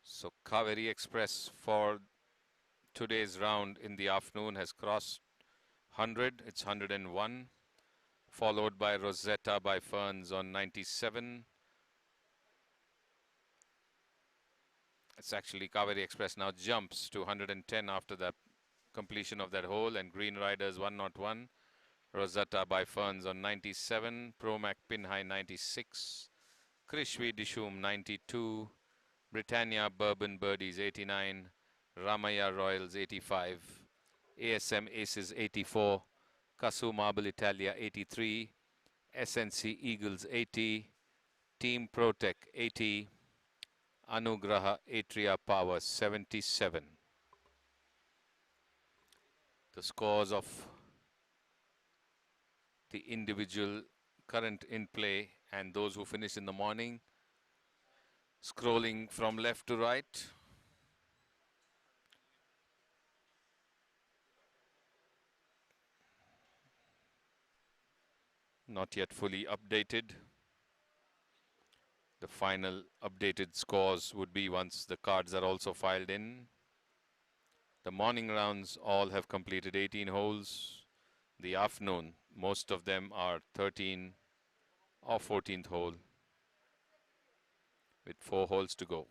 So Kaveri Express for today's round in the afternoon has crossed 100. It's 101, followed by Rosetta by Ferns on 97. It's actually Kaveri Express now jumps to 110 after the completion of that hole, and Green Riders 101. Rosetta by Ferns on 97. Promac Pinhai 96. Krishvi Dishum 92. Britannia Bourbon Birdies 89. Ramaya Royals 85. ASM Aces 84. Kasu Marble Italia 83. SNC Eagles 80. Team Protec 80. Anugraha Atria Power 77. The scores of the individual current in play and those who finish in the morning, scrolling from left to right. Not yet fully updated. The final updated scores would be once the cards are also filed in. The morning rounds all have completed 18 holes. The afternoon, most of them are 13 or 14th hole with 4 holes to go.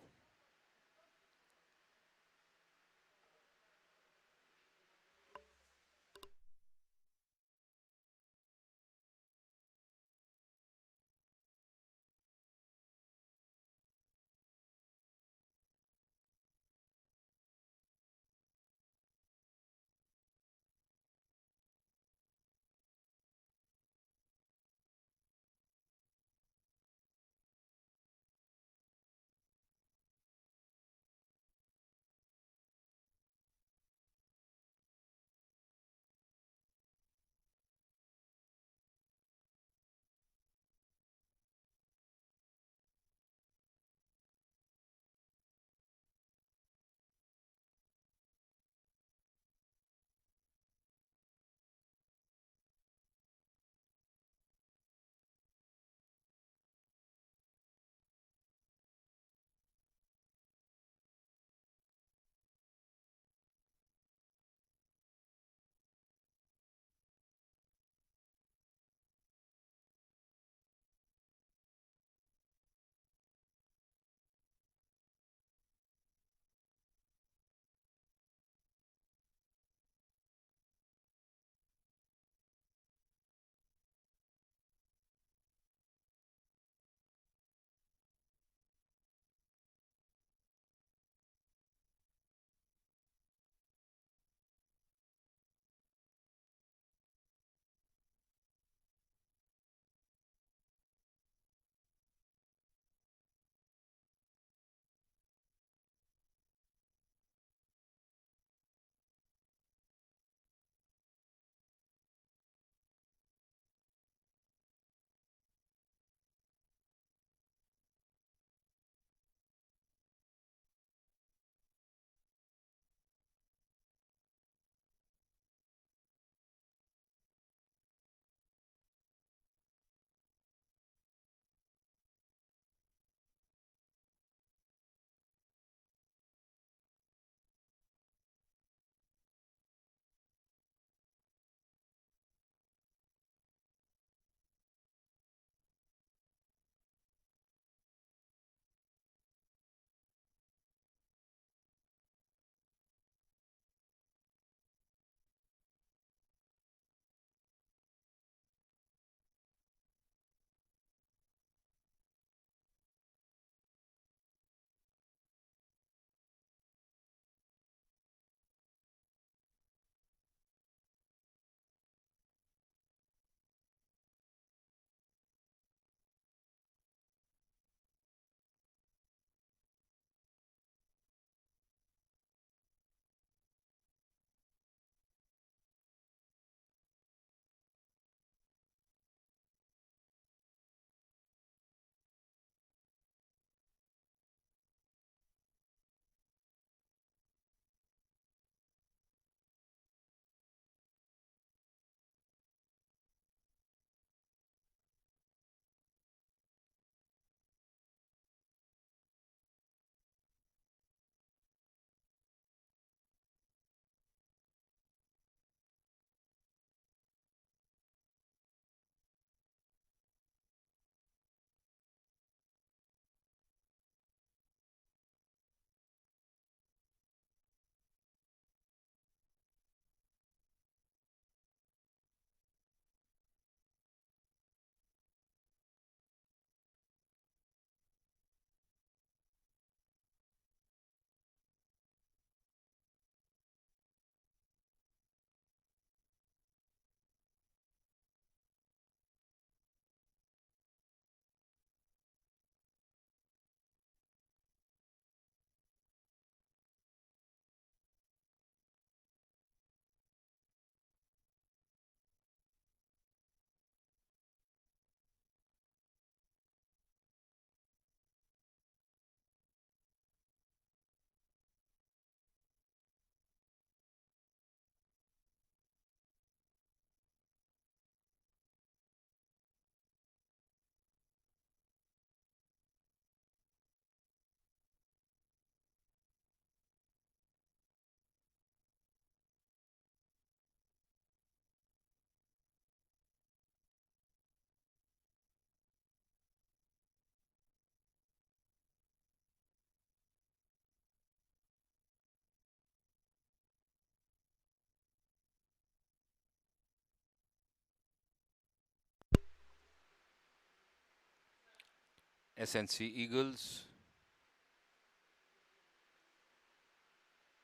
SNC Eagles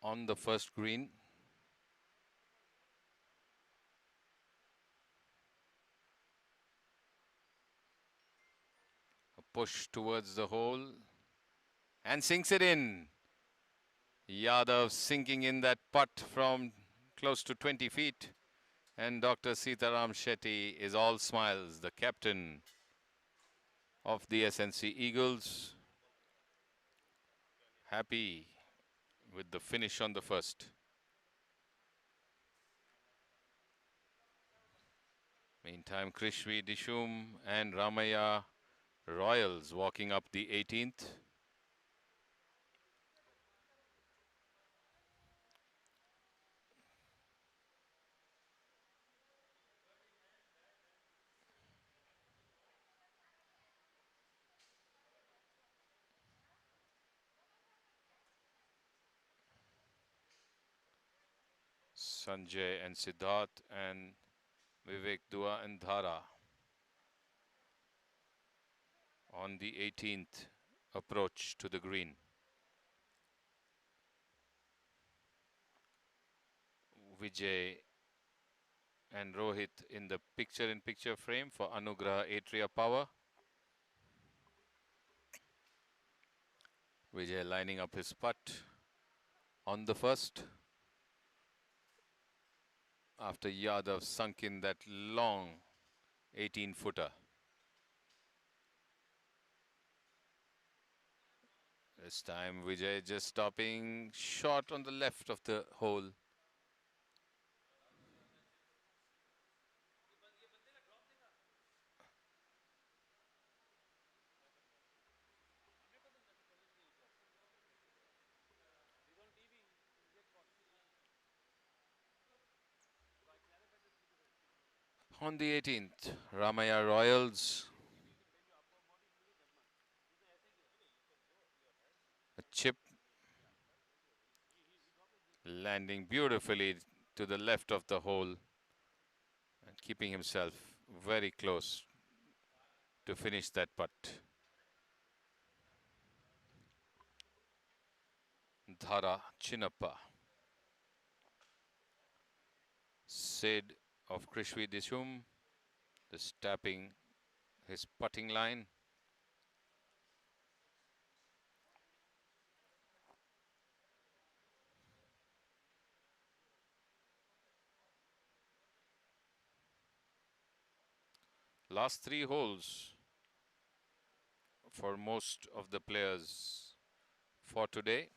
on the first green. A push towards the hole and sinks it in. Yadav sinking in that putt from close to 20 feet. And Dr. Sitaram Shetty is all smiles, the captain of the SNC Eagles. Happy with the finish on the first. Meantime, Krishvi Dishum and Ramaya Royals walking up the 18th. Sanjay and Siddharth and Vivek Dua and Dhara on the 18th approach to the green. Vijay and Rohit in the picture-in-picture frame for Anugrah Atria Power. Vijay lining up his putt on the first. After Yadav sunk in that long 18-footer. This time Vijay just stopping short on the left of the hole. On the 18th, Ramaya Royals. A chip landing beautifully to the left of the hole and keeping himself very close to finish that putt. Dhara Chinnappa. Sid of Krishvi Dishum is tapping his putting line. Last 3 holes for most of the players for today.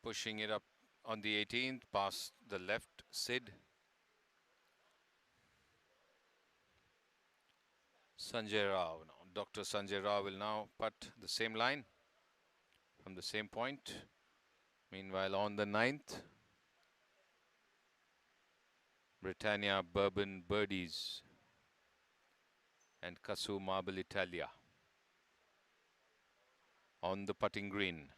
Pushing it up on the 18th past the left Sid. Sanjay Rao now. Dr. Sanjay Rao will now putt the same line from the same point. Meanwhile, on the 9th, Britannia Bourbon Birdies and Kasu Marble Italia on the putting green.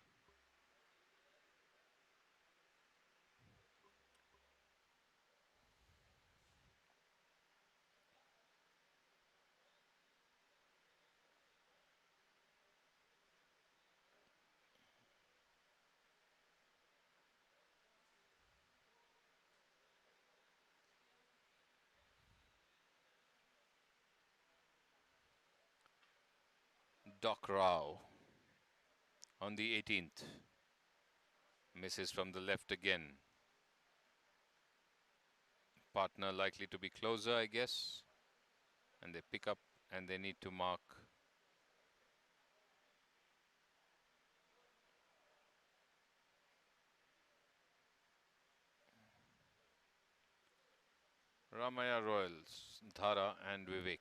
Doc Rao on the 18th. Misses from the left again. Partner likely to be closer, I guess. And they pick up and they need to mark. Ramaya Royals, Dhara and Vivek.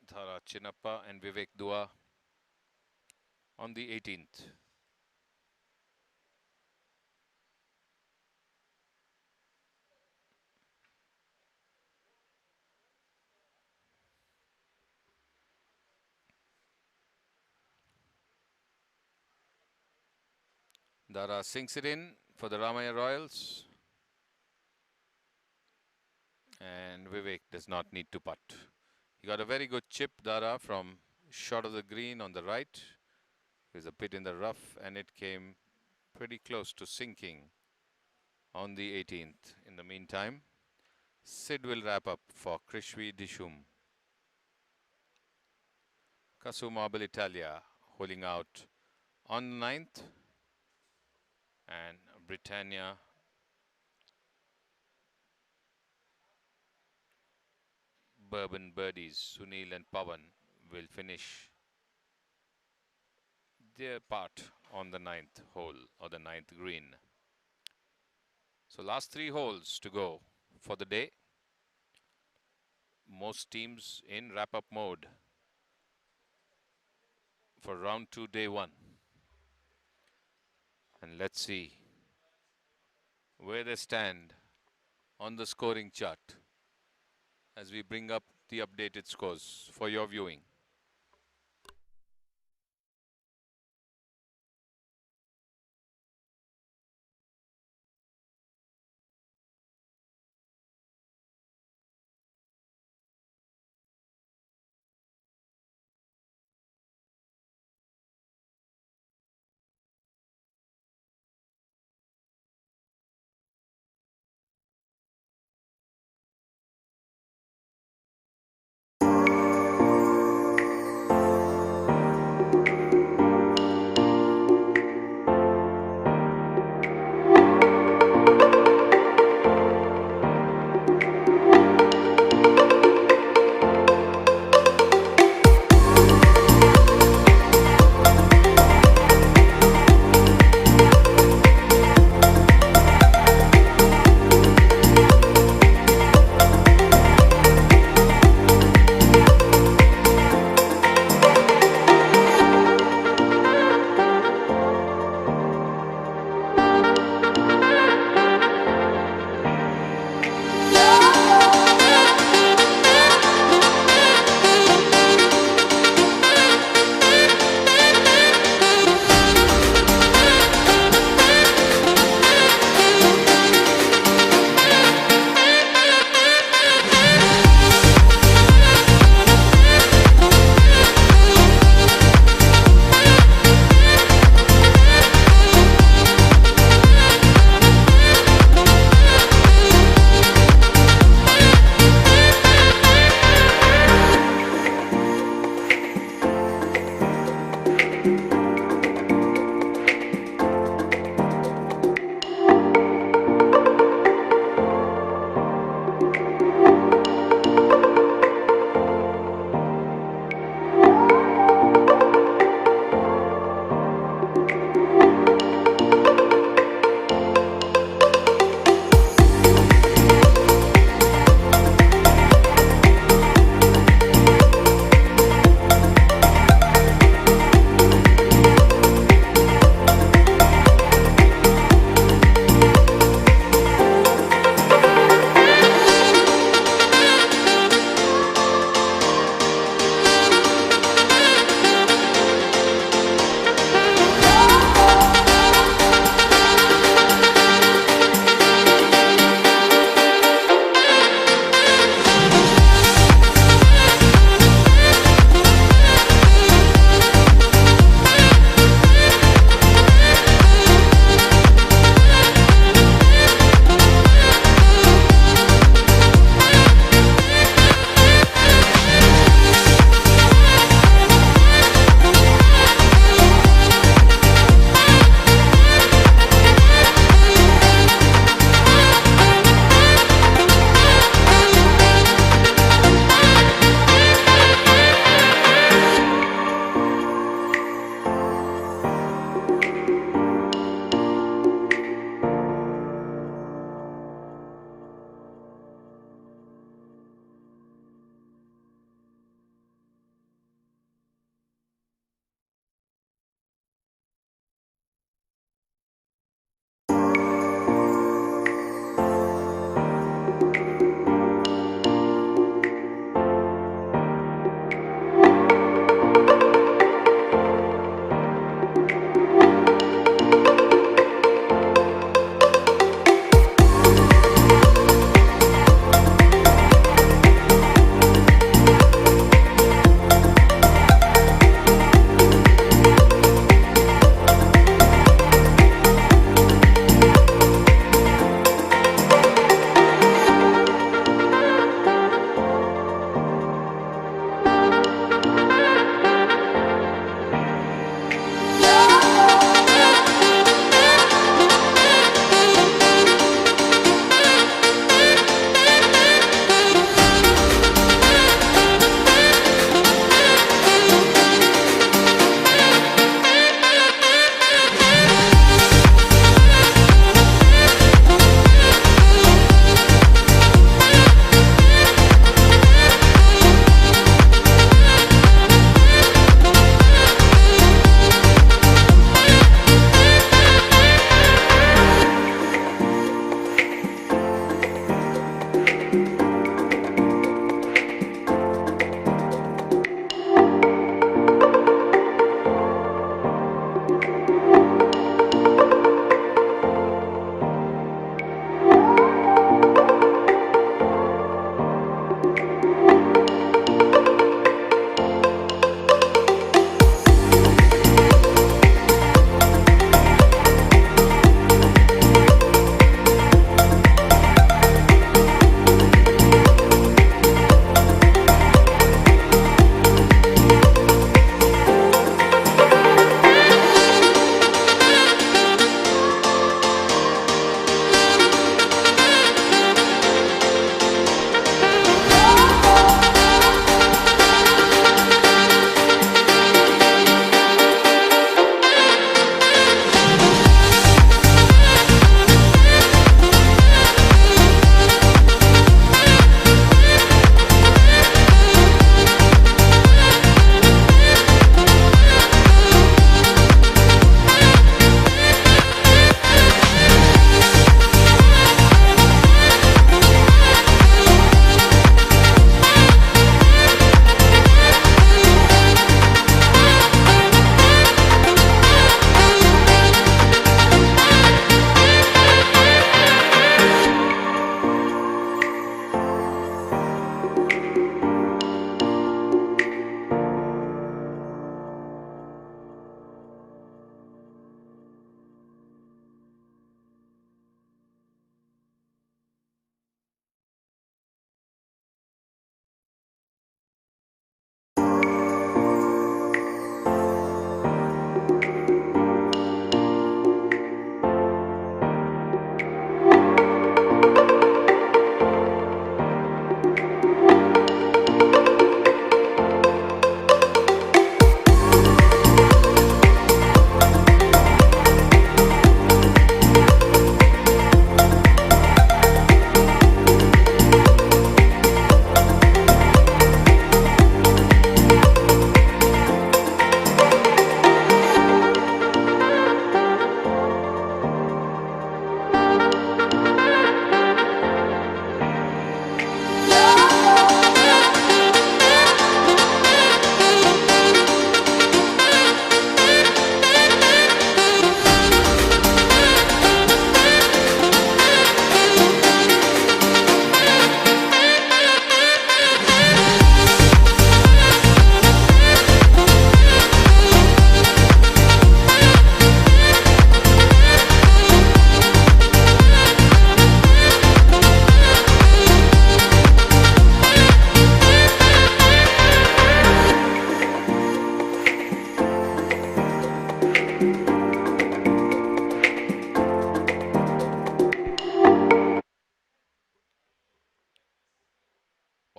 Dhara Chinnappa and Vivek Dua on the 18th. Dara sinks it in for the Ramaya Royals. And Vivek does not need to putt. He got a very good chip, Dara, from short of the green on the right. There's a bit in the rough and it came pretty close to sinking on the 18th. In the meantime, Sid will wrap up for Krishvi Dishum. Casu Marble Italia holding out on the 9th. And Britannia Bourbon Birdies, Sunil and Pawan, will finish their part on the 9th hole or the 9th green. So last 3 holes to go for the day. Most teams in wrap-up mode for round 2, day 1. And let's see where they stand on the scoring chart as we bring up the updated scores for your viewing.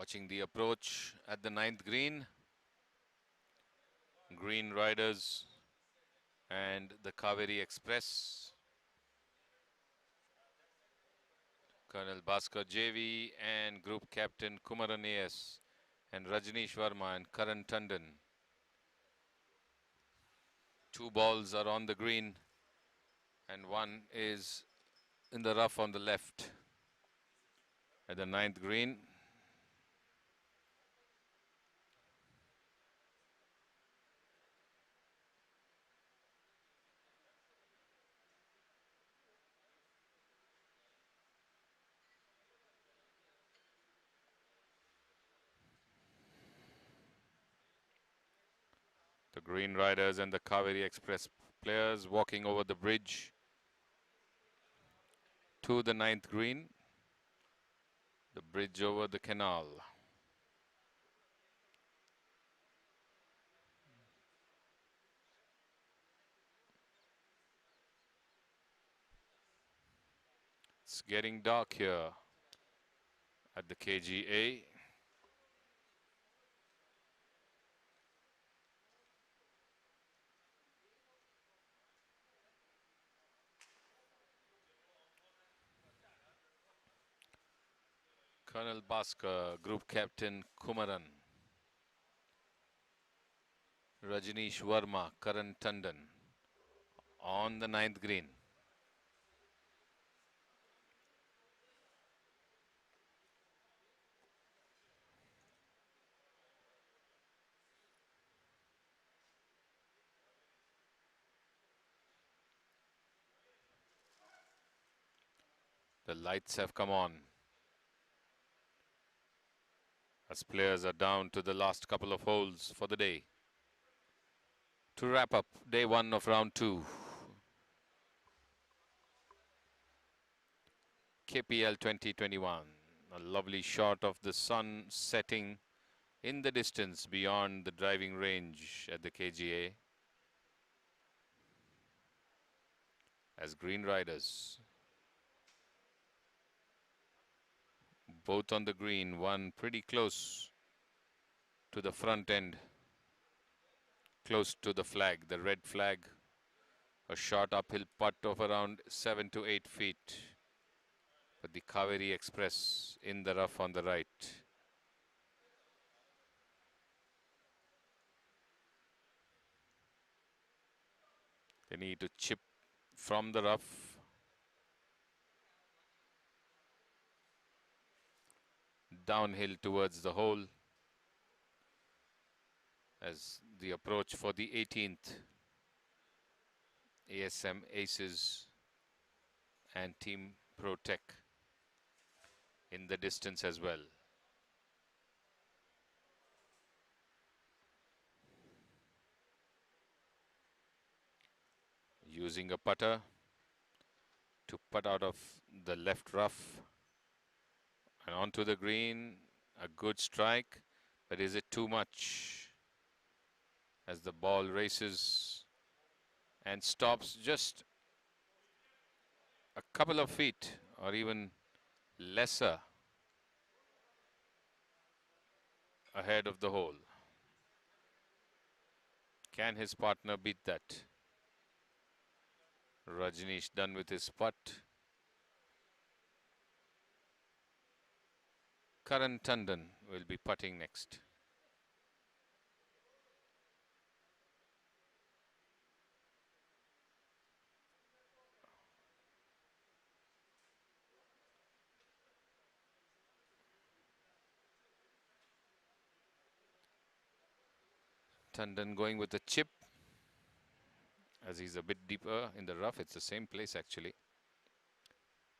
Watching the approach at the 9th green. Green Riders and the Kaveri Express. Colonel Bhaskar JV and Group Captain Kumaran AS and Rajneesh Verma and Karan Tandon. 2 balls are on the green and 1 is in the rough on the left at the 9th green. The Green Riders and the Kaveri Express players walking over the bridge to the 9th green. The bridge over the canal. It's getting dark here at the KGA. Colonel Bhaskar, Group Captain Kumaran, Rajneesh Verma, Karan Tandon on the 9th green. The lights have come on as players are down to the last couple of holes for the day to wrap up day 1 of round 2. KPL 2021. A lovely shot of the sun setting in the distance beyond the driving range at the KGA as Green Riders, both on the green, one pretty close to the front end, close to the flag, the red flag. A short uphill putt of around 7 to 8 feet. But the Kaveri Express in the rough on the right. They need to chip from the rough. Downhill towards the hole as the approach for the 18th ASM Aces and Team Pro Tech in the distance as well. Using a putter to putt out of the left rough and onto the green. A good strike, but is it too much as the ball races and stops just a couple of feet or even lesser ahead of the hole? Can his partner beat that? Rajneesh done with his putt. Karan Tandon will be putting next. Tandon going with a chip as he's a bit deeper in the rough. It's the same place actually.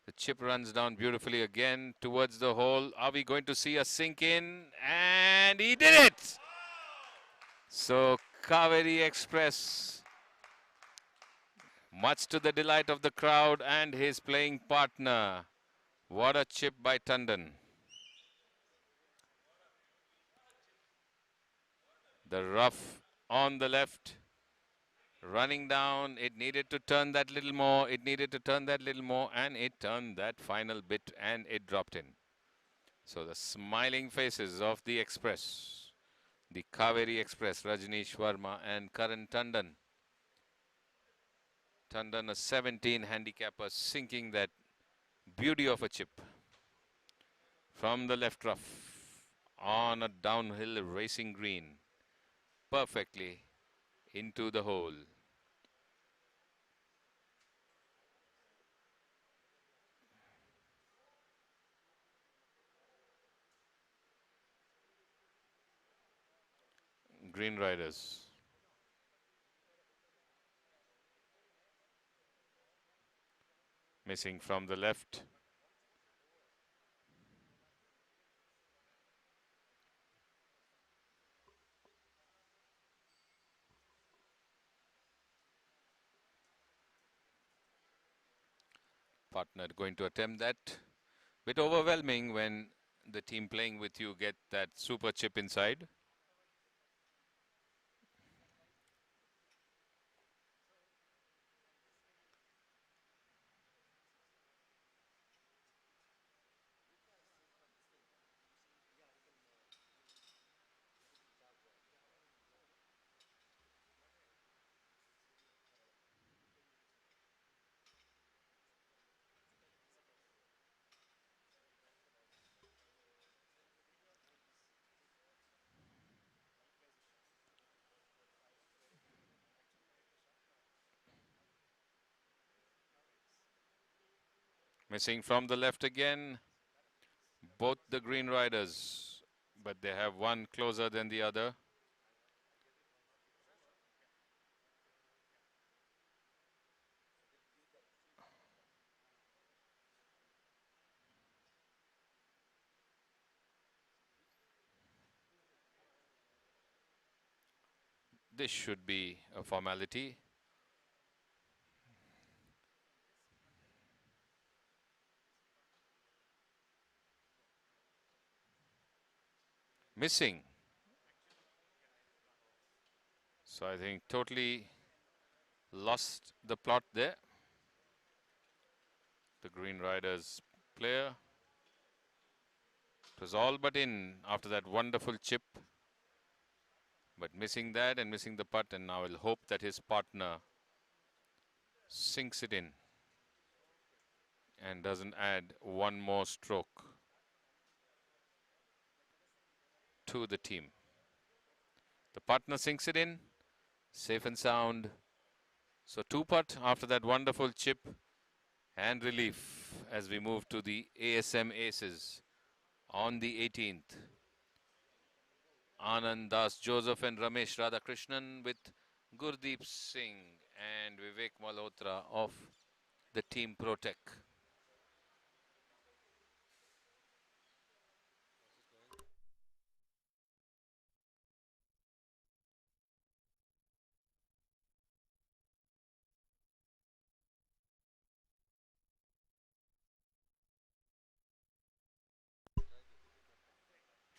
The chip runs down beautifully again towards the hole. Are we going to see a sink in? And he did it! So Kaveri Express, much to the delight of the crowd and his playing partner. What a chip by Tandon. The rough on the left, running down. It needed to turn that little more. It needed to turn that little more, and it turned that final bit and it dropped in. So the smiling faces of the Express, the Kaveri Express, Rajneesh Verma and Karan Tandon. Tandon, a 17 handicapper, sinking that beauty of a chip from the left rough on a downhill racing green, perfectly into the hole. Green Riders. Missing from the left. Partner going to attempt that. Bit overwhelming when the team playing with you get that super chip inside. Missing from the left again. Both the Green Riders, but they have one closer than the other. This should be a formality. Missing. So I think totally lost the plot there. The Green Riders player. It was all but in after that wonderful chip. But missing that and missing the putt, and now he'll hope that his partner sinks it in and doesn't add one more stroke to the team. The partner sinks it in, safe and sound. So 2-putt after that wonderful chip, and relief as we move to the ASM Aces on the 18th. Anand Das Joseph and Ramesh Radhakrishnan with Gurdeep Singh and Vivek Malhotra of the Team Protec.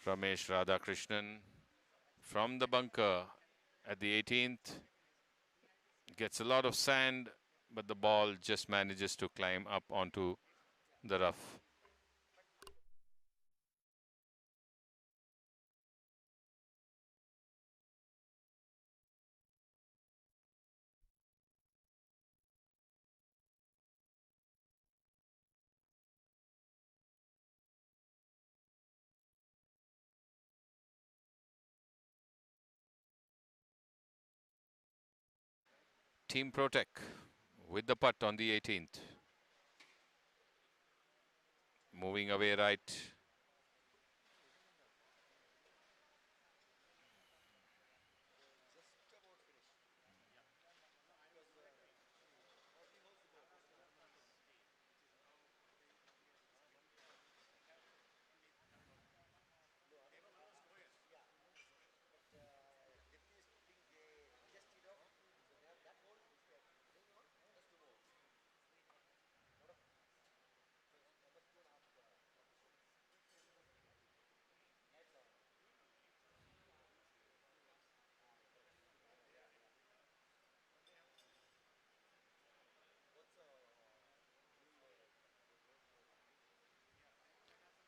Ramesh Radhakrishnan from the bunker at the 18th. Gets a lot of sand, but the ball just manages to climb up onto the rough. Team Protec with the putt on the 18th. Moving away right.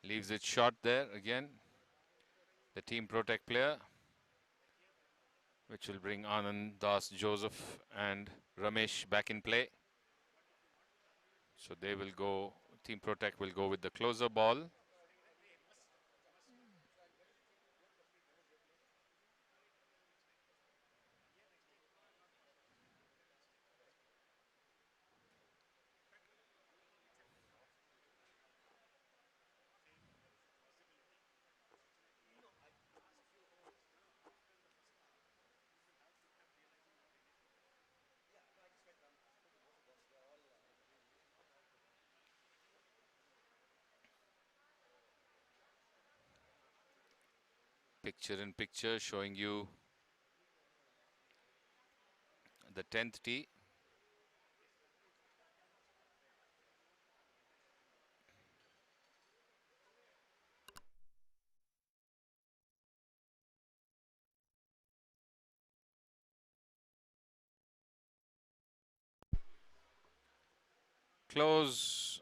Leaves it short there again. The Team Protect player, which will bring Anand, Das, Joseph and Ramesh back in play. So they will go, Team Protect will go with the closer ball. Picture in picture showing you the 10th tee. Close,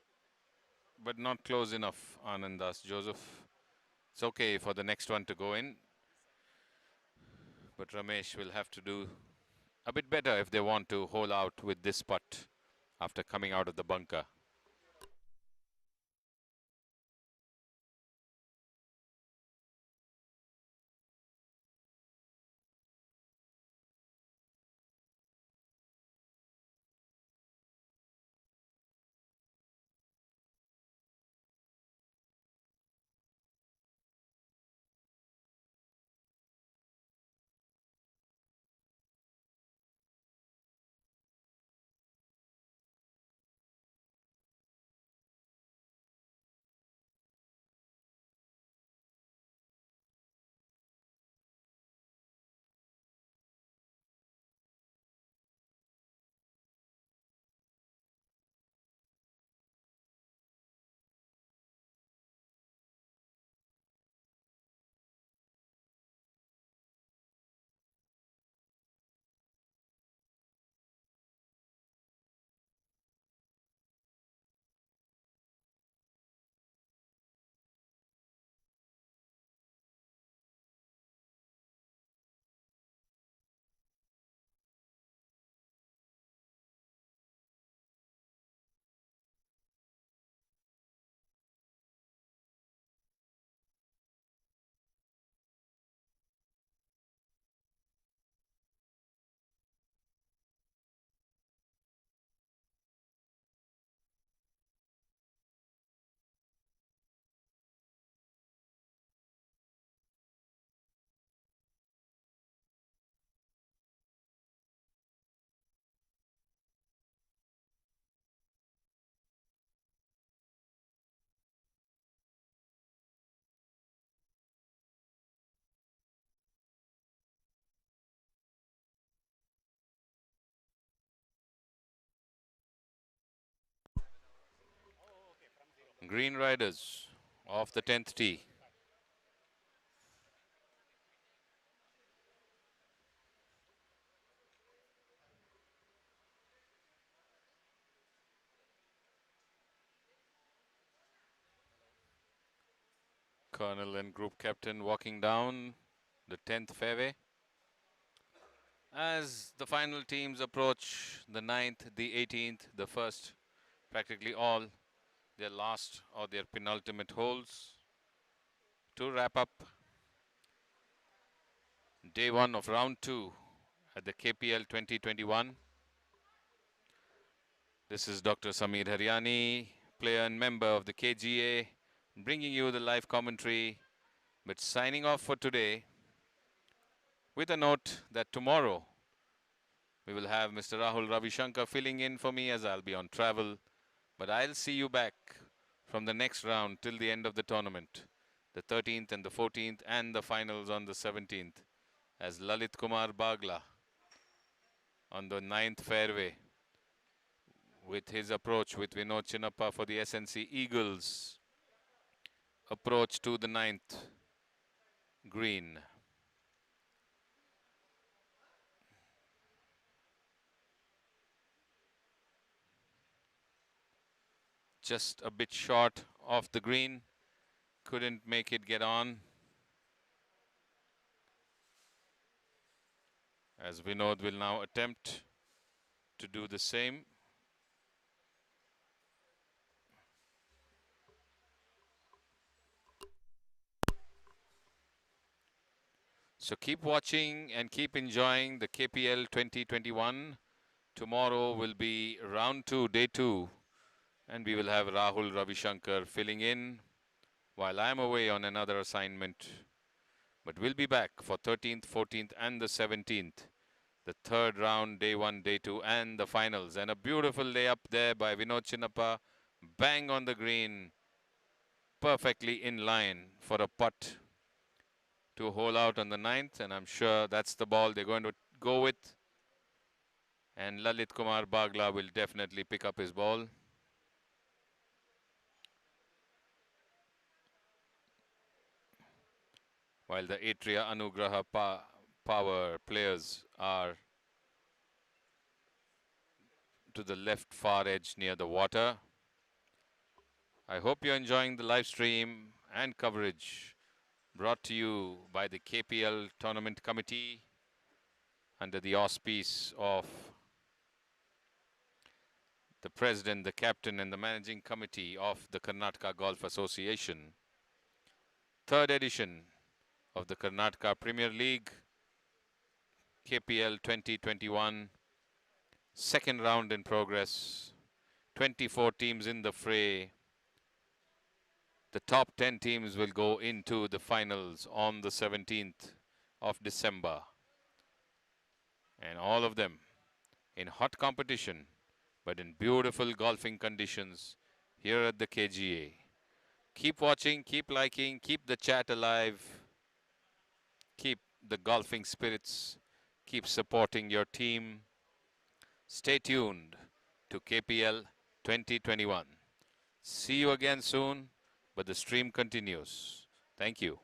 but not close enough, Anand, Das, Joseph. It's okay for the next one to go in, but Ramesh will have to do a bit better if they want to hole out with this putt after coming out of the bunker. Green Riders off the 10th tee. Colonel and group captain walking down the 10th fairway. As the final teams approach the 9th, the 18th, the first, practically all their last or their penultimate holes to wrap up day one of round 2 at the KPL 2021. This is Dr. Sameer Haryani, player and member of the KGA, bringing you the live commentary, but signing off for today with a note that tomorrow we will have Mr. Rahul Ravishankar filling in for me as I'll be on travel. But I'll see you back from the next round till the end of the tournament, the 13th and the 14th and the finals on the 17th, as Lalit Kumar Bagla on the 9th fairway with his approach with Vinod Chinnappa for the SNC Eagles. Approach to the 9th green. Just a bit short of the green. couldn't make it get on. As Vinod will now attempt to do the same. So keep watching and keep enjoying the KPL 2021. Tomorrow will be round 2, day 2. And we will have Rahul Ravishankar filling in while I'm away on another assignment. But we'll be back for 13th, 14th and the 17th. The third round, day 1, day 2 and the finals. And a beautiful layup there by Vinod Chinnappa. Bang on the green. Perfectly in line for a putt to hole out on the 9th. And I'm sure that's the ball they're going to go with. And Lalit Kumar Bagla will definitely pick up his ball. While the Atria Anugraha Power players are to the left far edge near the water. I hope you're enjoying the live stream and coverage brought to you by the KPL Tournament Committee under the auspice of the President, the Captain and the Managing Committee of the Karnataka Golf Association. Third edition of the Karnataka Premier League, KPL 2021. Second round in progress. 24 teams in the fray. The top 10 teams will go into the finals on the 17th of December. And all of them in hot competition, but in beautiful golfing conditions here at the KGA. Keep watching, keep liking, keep the chat alive. Keep the golfing spirits. Keep supporting your team. Stay tuned to KPL 2021. See you again soon, but the stream continues. Thank you.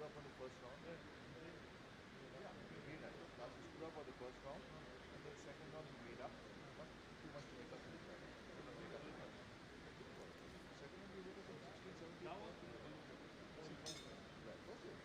screw up on the first round. Yeah, we made up. Last we screw up on the first round, and then second round we made up. Not too much to make up in the third. We could make up the third. Second round we made up in 16, 17. Right. Okay.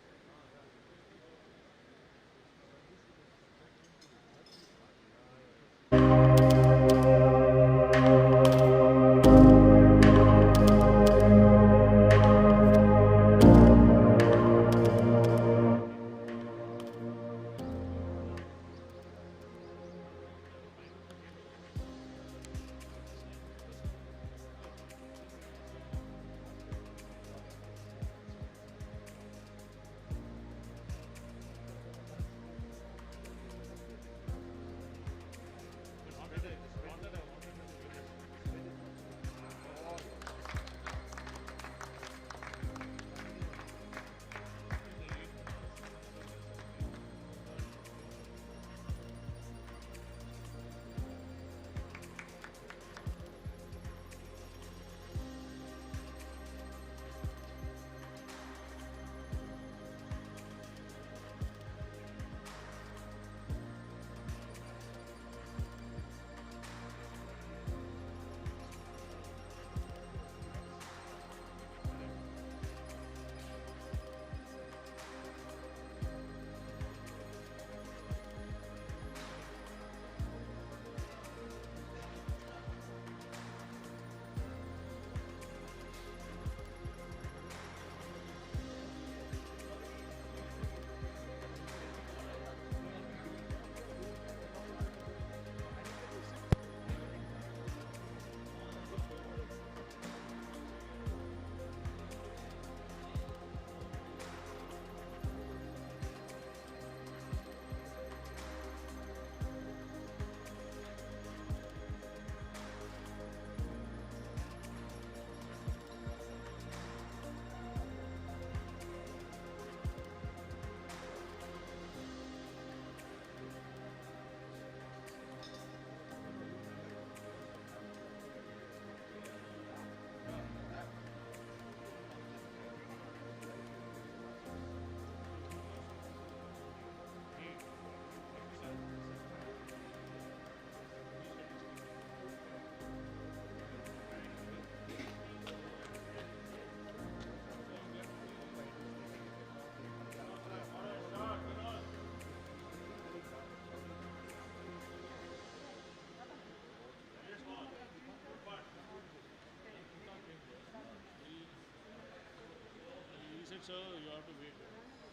said, sir, you have to wait.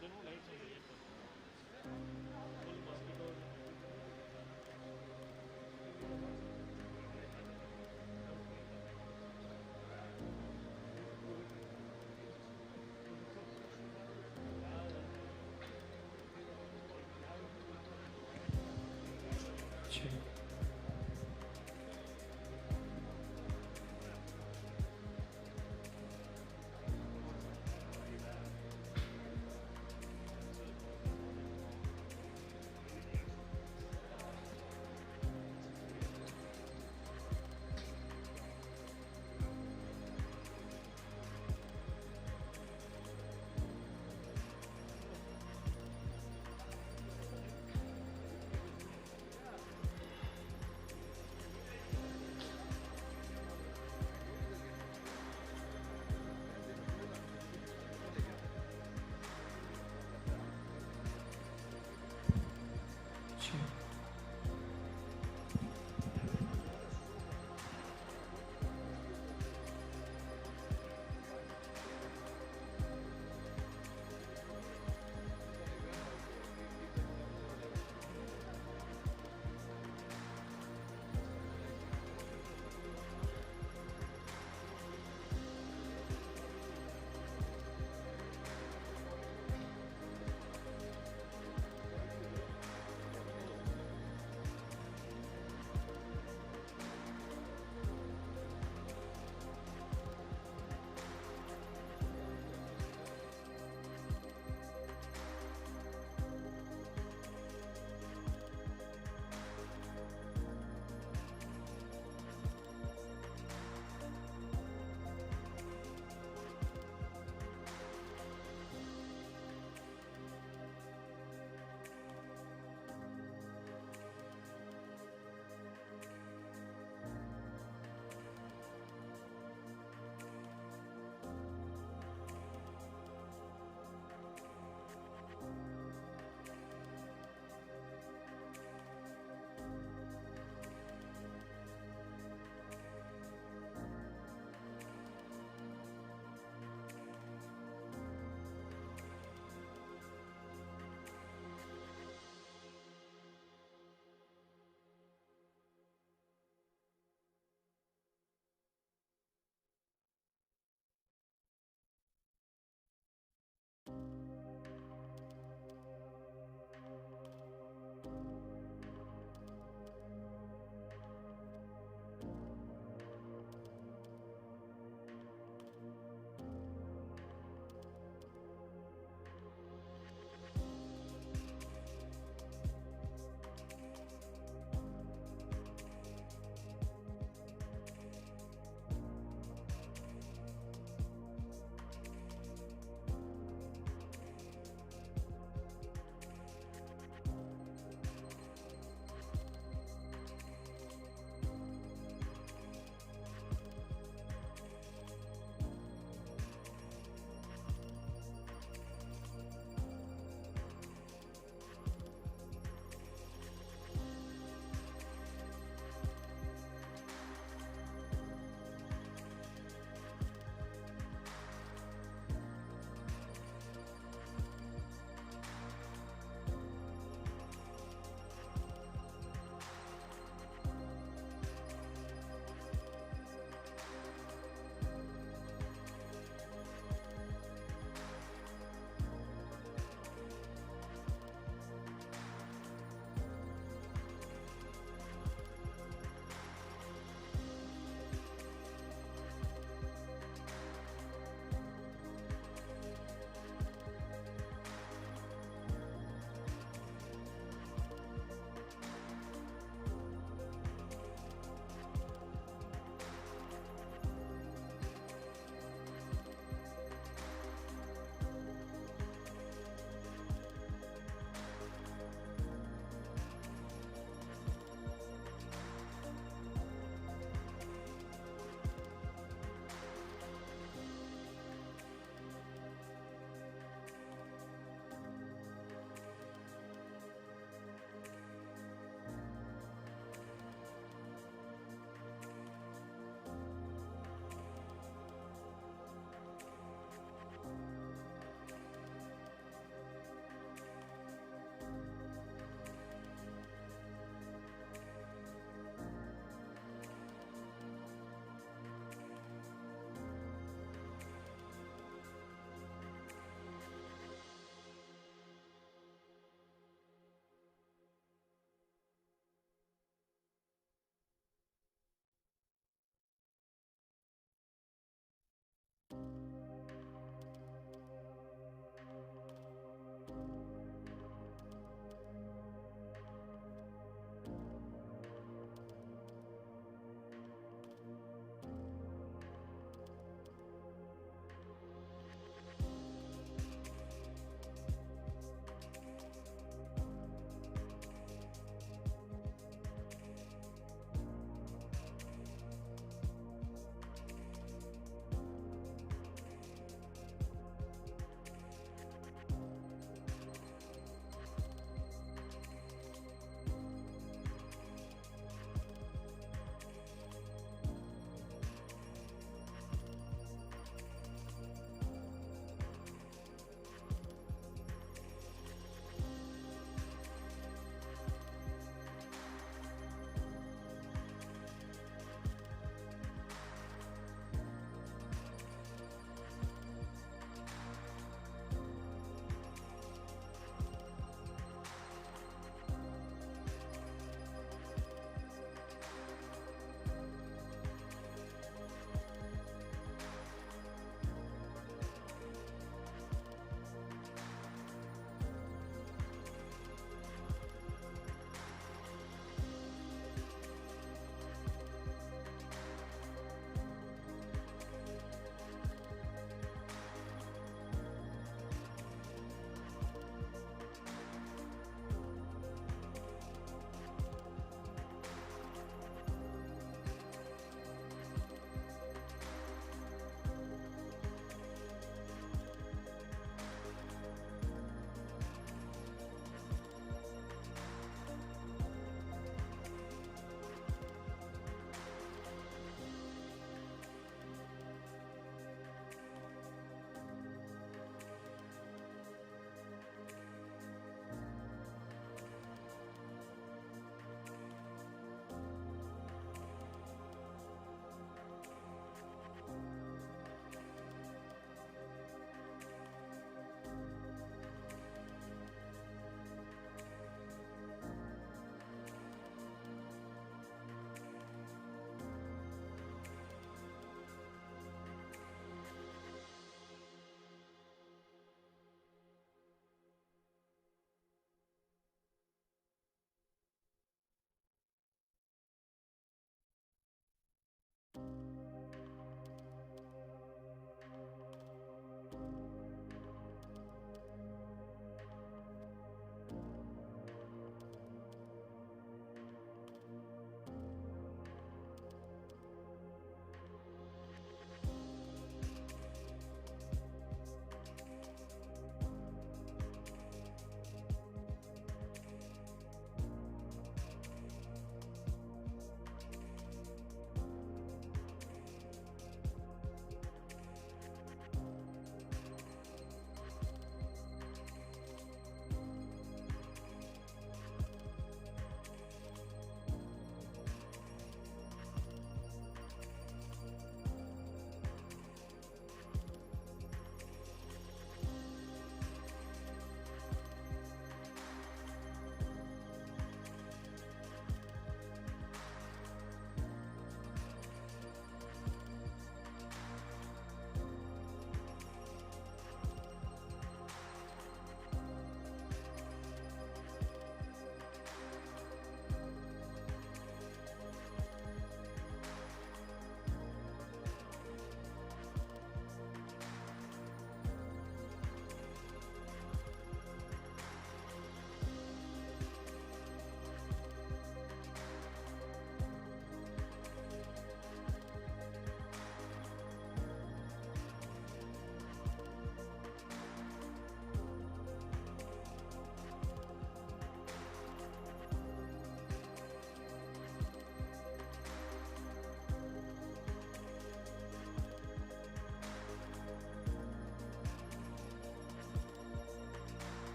There are no lights on the gate. Full mosquitoes.